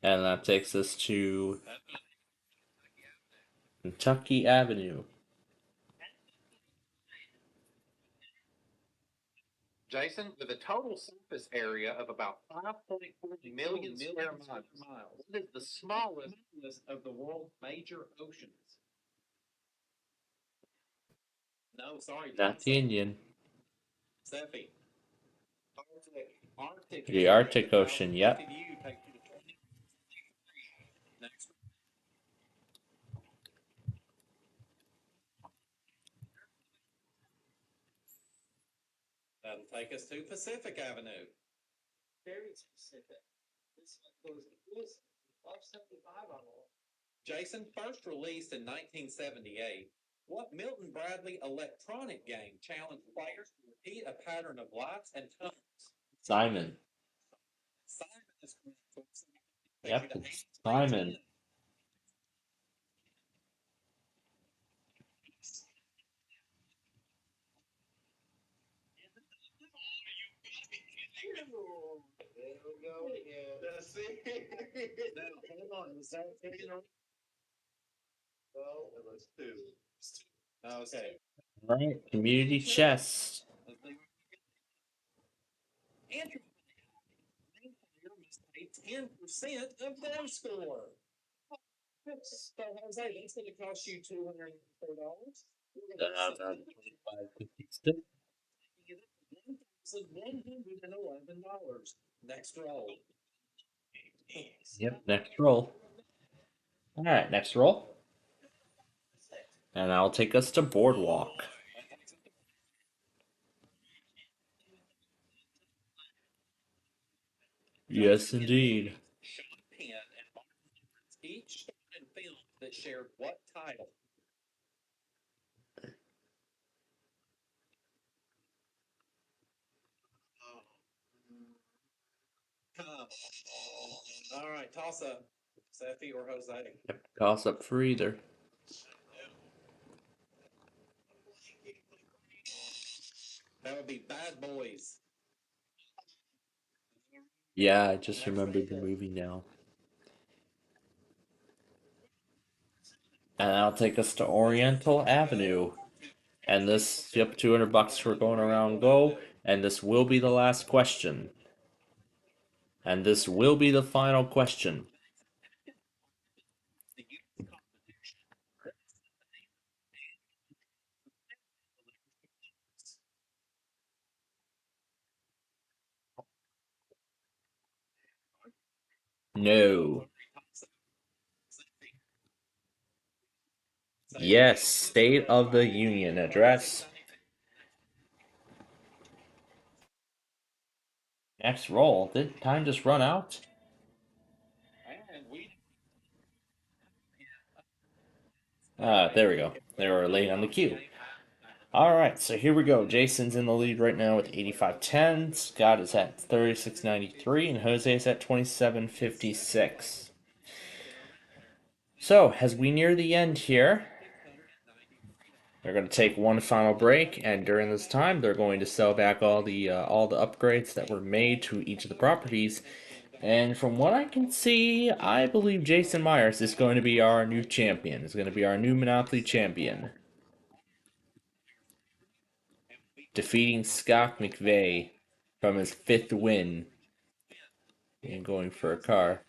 And that takes us to Kentucky Avenue. Jason, with a total surface area of about 5.4 million square miles, what is the smallest of the world's major oceans? No, sorry. Not the Indian. Steffi. Arctic. The Arctic Ocean, yep. Next. That'll take us to Pacific Avenue. Very specific. This one goes $5.75 on all. Jason, first released in 1978, what Milton Bradley electronic game challenged players to repeat a pattern of lights and tones? Simon. Simon is correct. Yep, it's Simon. There we go again. That's it. Now, hold on. Is that taken on? Well, it was 2. Okay. Alright, community chest. Andrew must pay 10% of their score. So, Jose, that's going to cost you $204. $1,111. Next roll. Yep, next roll. Alright, next roll. And that'll take us to Boardwalk. Yes, indeed. Penn and each starred in films that shared what title? All right, toss up. Seffi or Jose? Yep, toss up for either. That would be Bad Boys. Yeah, I just remembered the movie now. And that'll take us to Oriental Avenue. And this, yep, $200 for going around go. And this will be the last question. And this will be the final question. No. Yes, State of the Union address. Next roll. Did time just run out? There we go. They were late on the queue. All right, so here we go. Jason's in the lead right now with 85.10. Scott is at 36.93, and Jose is at 27.56. So, as we near the end here, they're going to take one final break, and during this time, they're going to sell back all the upgrades that were made to each of the properties. And from what I can see, I believe Jason Myers is going to be our new champion. Is going to be our new Monopoly champion, defeating Scott McVeigh from his 5th win and going for a car.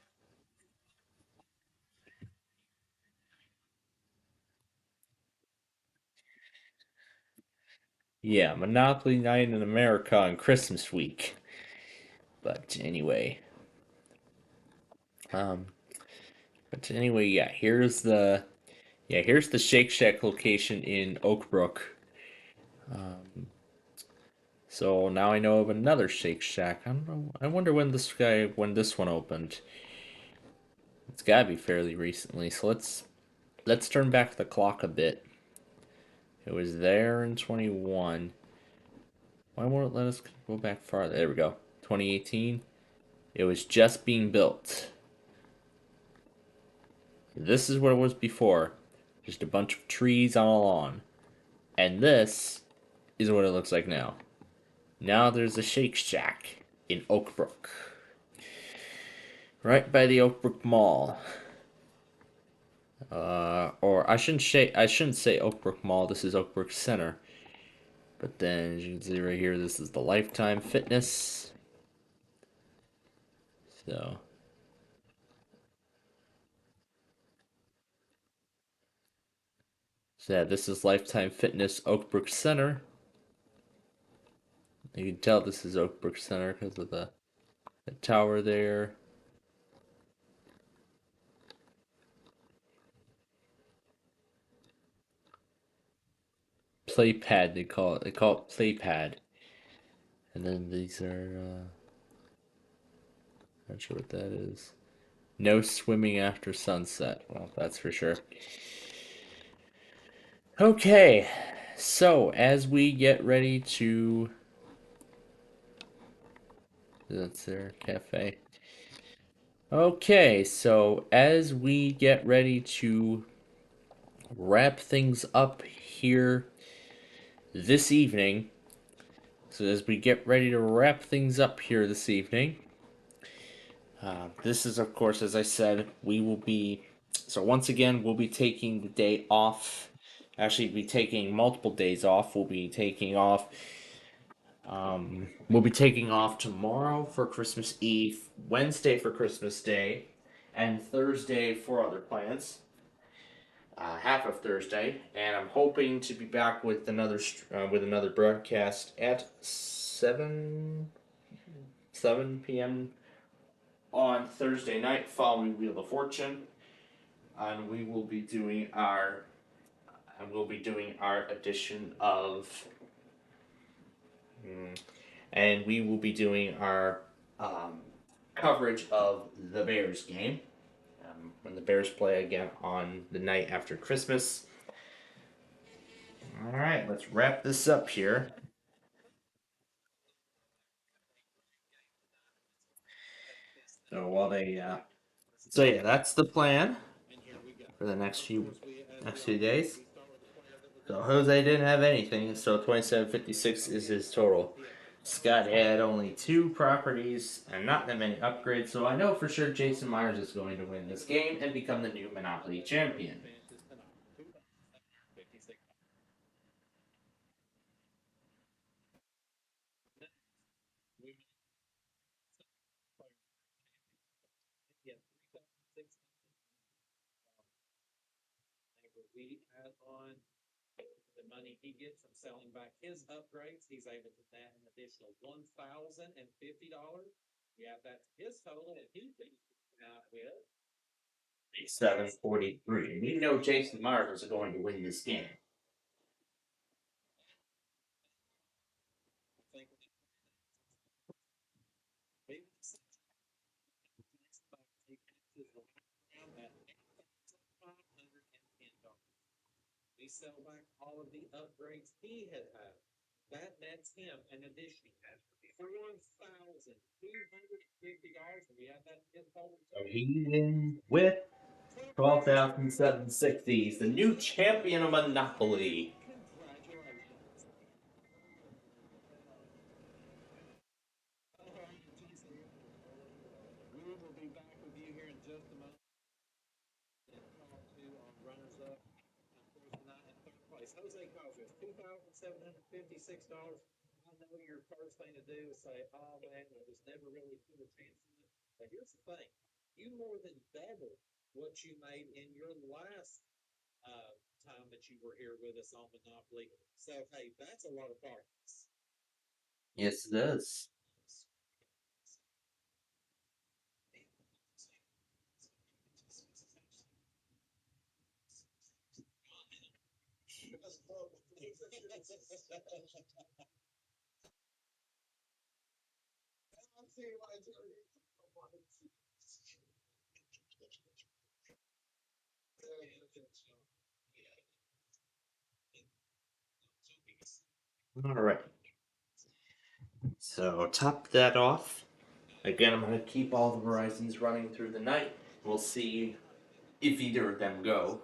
Yeah, Monopoly Night in America on Christmas week. But anyway, yeah. Here's the Shake Shack location in Oak Brook. So now I know of another Shake Shack. I don't know. I wonder when this one opened. It's gotta be fairly recently. So let's turn back the clock a bit. It was there in 21. Why won't it let us go back farther? There we go. 2018. It was just being built. This is what it was before. Just a bunch of trees on a lawn. And this is what it looks like now. Now there's a Shake Shack in Oak Brook. Right by the Oak Brook Mall. Or I shouldn't say Oak Brook Mall, this is Oak Brook Center. But then as you can see right here, this is the Lifetime Fitness. So yeah, this is Lifetime Fitness Oak Brook Center. You can tell this is Oak Brook Center because of the tower there. Playpad, they call it. They call it Playpad. And then these are, not sure what that is. No swimming after sunset. Well, that's for sure. Okay, so as we get ready to... That's their cafe. Okay, so as we get ready to wrap things up here this evening, this is, of course, as I said, we will be... So once again, we'll be taking the day off. Actually, we'll be taking multiple days off. We'll be taking off tomorrow for Christmas Eve, Wednesday for Christmas Day, and Thursday for other plans. Half of Thursday, and I'm hoping to be back with another broadcast at 7 p.m. on Thursday night following Wheel of Fortune, and we will be doing our edition of coverage of the Bears game when the Bears play again on the night after Christmas. All right, let's wrap this up here. So yeah, that's the plan for the next few days. So Jose didn't have anything, so 2756 is his total. Scott had only 2 properties and not that many upgrades, so I know for sure Jason Myers is going to win this game and become the new Monopoly champion. We add on the money he gets from selling back his upgrades, he's able to add an additional $1,050. We add that to his total, and he out with 743. We know Jason Myers is going to win this game. sell back all of the upgrades he had had. That nets him an additional $4,250. And we have that in total. So he wins with 12,760. He's the new champion of Monopoly. Congratulations. We will be back with you here in just a moment. And talk to our runners up. Of course, tonight in third place, Jose Costas, $2,756. I know your first thing to do is say, "Oh man, I just never really took a chance on it." But here's the thing: you more than doubled what you made in your last time that you were here with us on Monopoly. So hey, that's a lot of progress. Yes, it is. All right. So top that off. Again, I'm going to keep all the Verizons running through the night. We'll see if either of them go.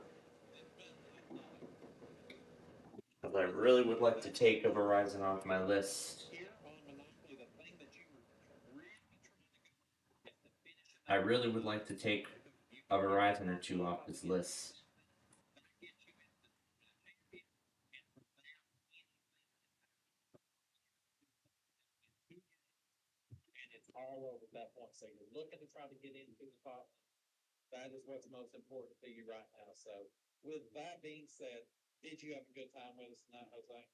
Because I really would like to take a Verizon off my list. I really would like to take a Verizon or two off this list. And it's all over that point. So you're looking to try to get into the top. That is what's most important to you right now. So with that being said, did you have a good time with us tonight, Jose?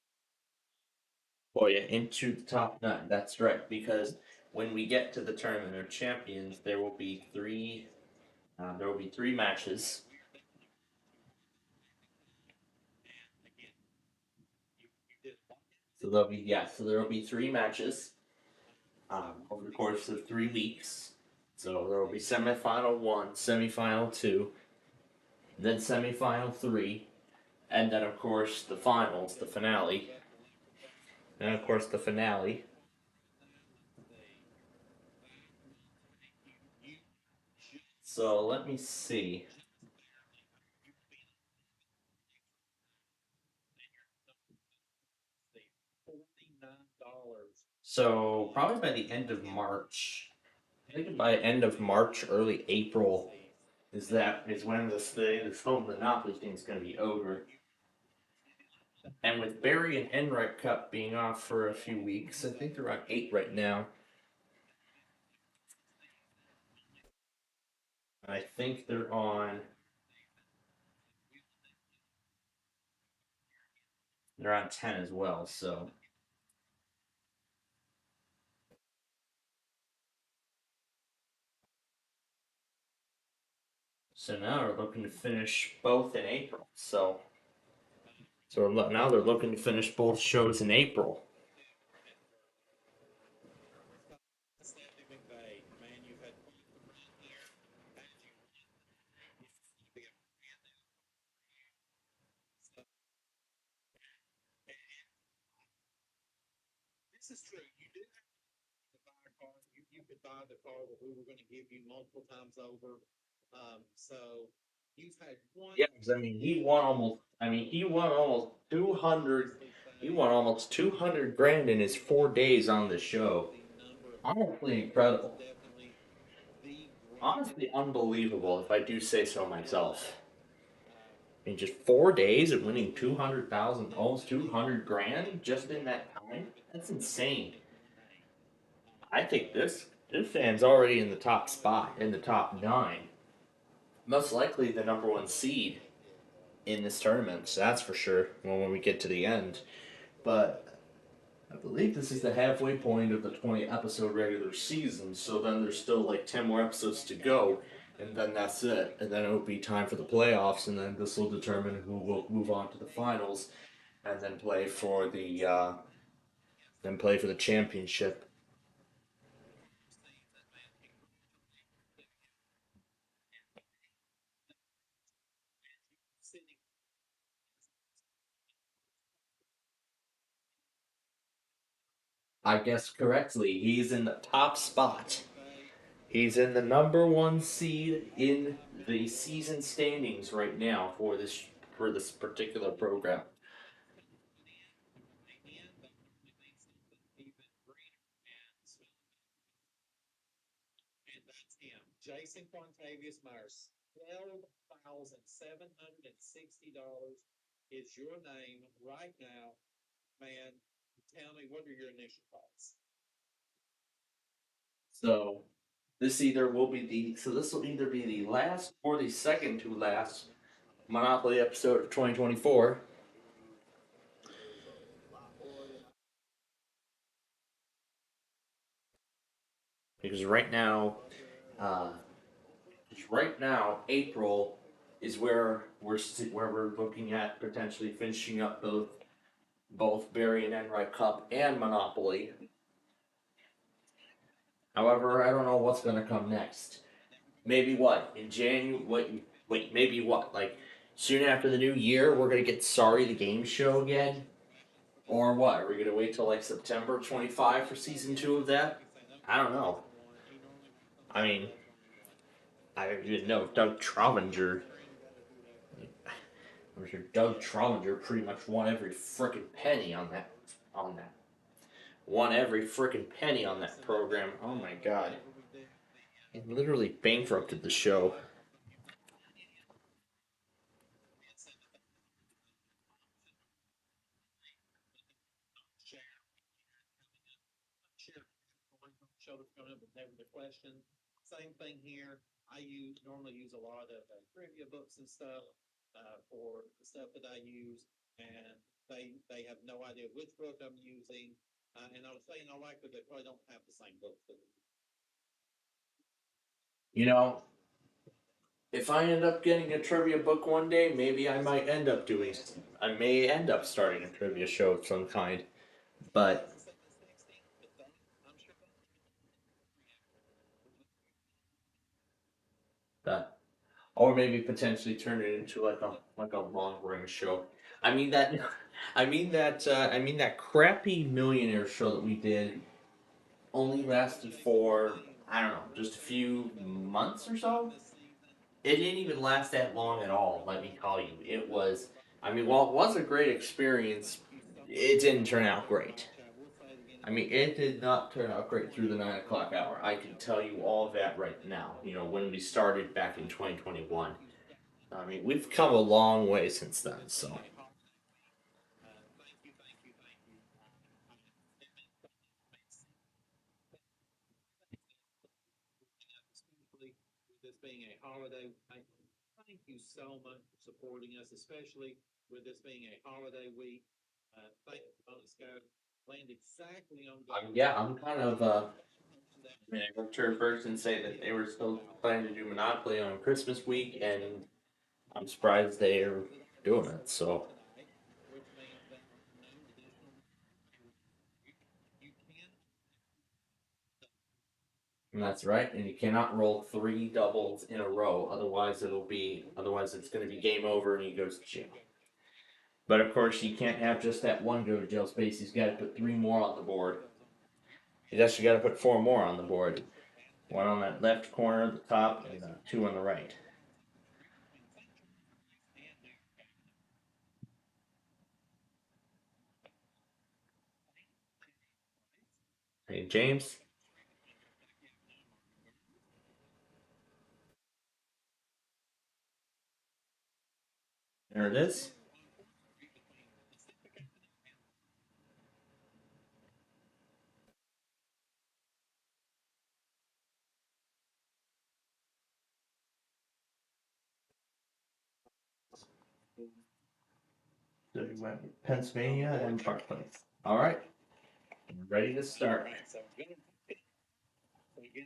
Oh yeah, into the top 9. That's right. Because when we get to the Tournament of Champions, there will be three. There will be 3 matches. So there will be 3 matches over the course of 3 weeks. So there will be semifinal 1, semifinal 2, then semifinal 3, and then of course the finals, the finale. And of course the finale. So let me see. So probably by the end of March. I think by end of March, early April is when this whole Monopoly thing is going to be over. And with Barry and Enright Cup being off for a few weeks, I think they're on 8 right now. I think they're on 10 as well, so now we're looking to finish both in April. So now they're looking to finish both shows in April. This is true. You do have to buy a car. You could buy the car that we were going to give you multiple times over. So you've had one. Yeah, because I mean, he won almost. I mean, he won almost 200. He won almost 200 grand in his 4 days on the show. Honestly, incredible. Honestly, unbelievable, if I do say so myself. In just 4 days of winning 200,000, almost 200 grand just in that time? That's insane. I think this fan's already in the top spot, in the top 9. Most likely the number 1 seed in this tournament, so that's for sure when we get to the end. But I believe this is the halfway point of the 20 episode regular season, so then there's still like 10 more episodes to go, and then that's it. And then it will be time for the playoffs, and then this will determine who will move on to the finals, and then play for the championship. I guessed correctly. He's in the top spot. He's in the number 1 seed in the season standings right now for this particular program. And that's him, Jason Quantavius Myers. $12,760 is your name right now, man. Tell me, what are your initial thoughts? So this will either be the last or the second to last Monopoly episode of 2024. Because right now, April is where we're looking at potentially finishing up both Barry and Enright Cup and Monopoly. However, I don't know what's gonna come next. Maybe what in January? Wait, maybe what? Like soon after the new year, we're gonna get Sorry the Game Show again, or what? Are we gonna wait till like September 25 for season 2 of that? I don't know. I mean, I don't even know Doug Trovinger. I'm sure Doug Trovinger pretty much won every frickin' penny on that. Won every frickin' penny on that program. Oh my god. He literally bankrupted the show. Show that's coming up with never the question. Same thing here. I normally use a lot of trivia books and stuff for the stuff that I use, and they have no idea which book I'm using. And I was saying I like that they probably don't have the same book. You know, if I end up getting a trivia book one day, maybe I may end up starting a trivia show of some kind. But that, or maybe potentially turn it into like a long running show. I mean that, I mean that crappy millionaire show that we did only lasted for I don't know, just a few months or so. It didn't even last that long at all. Let me tell you, it was. I mean, while it was a great experience, it didn't turn out great. I mean, it did not turn out great through the 9 o'clock hour. I can tell you all of that right now. You know, when we started back in 2021. I mean, we've come a long way since then, so. Especially with this being a holiday, thank you so much for supporting us, especially with this being a holiday week. Thank you, Bonus Code. Land exactly on the. Yeah, I'm kind of. I mean, I heard Turd Person say that they were still planning to do Monopoly on Christmas week, and I'm surprised they're doing it. So. Which means there are no additional. You can. And that's right, and you cannot roll 3 doubles in a row, otherwise it's going to be game over and he goes to jail. But of course, you can't have just that one go to jail space. He's got to put 3 more on the board. He's actually got to put 4 more on the board. 1 on that left corner at the top, and 2 on the right. Hey, James. There it is. So we went with Pennsylvania and Park Place. All right, ready to start. So again, remember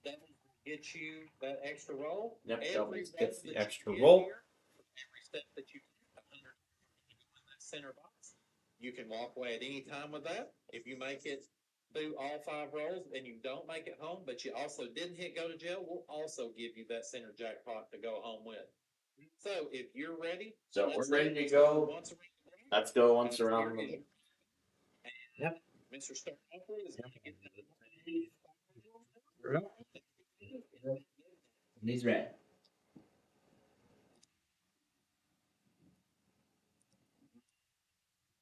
doubles get you that extra roll. Yep, Every doubles gets the that you extra get roll. here, every step that you take, 100 in that center box, you can walk away at any time with that. If you make it through all 5 rolls and you don't make it home, but you also didn't hit go to jail, we'll also give you that center jackpot to go home with. So if you're ready, So we're ready to go. Let's go once around the. Yep. Mr. Startupper is going to get that. And he's ready.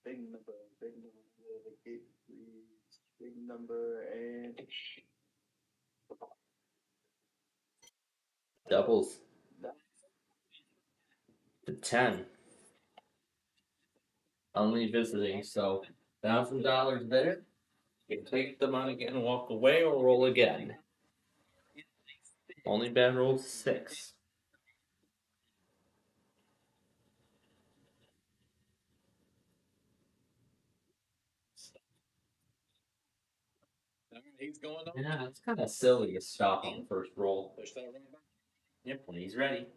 Big number, big number, and Doubles. The 10. Only visiting, so $1,000 there. You can take the money and walk away or roll again. Only bad roll 6. he's going on. Yeah, it's kind of silly to stop on the first roll. Push that right back. Yep, when he's ready.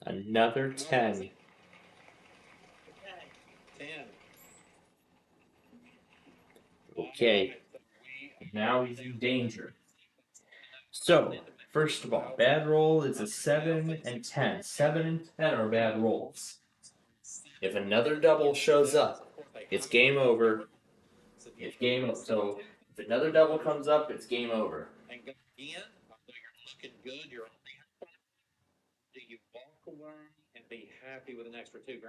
Another 10. 10. Okay, now he's in danger. So, first of all, bad roll is a 7 and 10. 7 and 10 are bad rolls. If another double shows up, it's game over. It's game over. So, if another double comes up, it's game over. And go again, although you're looking good, you're on the outside. Do you walk away and be happy with an extra $2,000?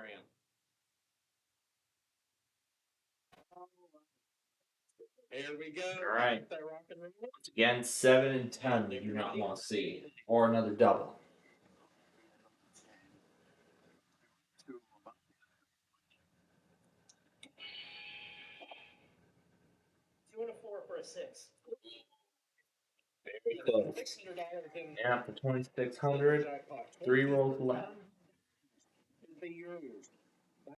Here we go. All right. That rock and roll. Once again, 7 and 10 you do not want to see. Or another double. Two and a 4 for a 6. Very close. $600 in Yeah, for 2,600. 3 rolls left. be yours.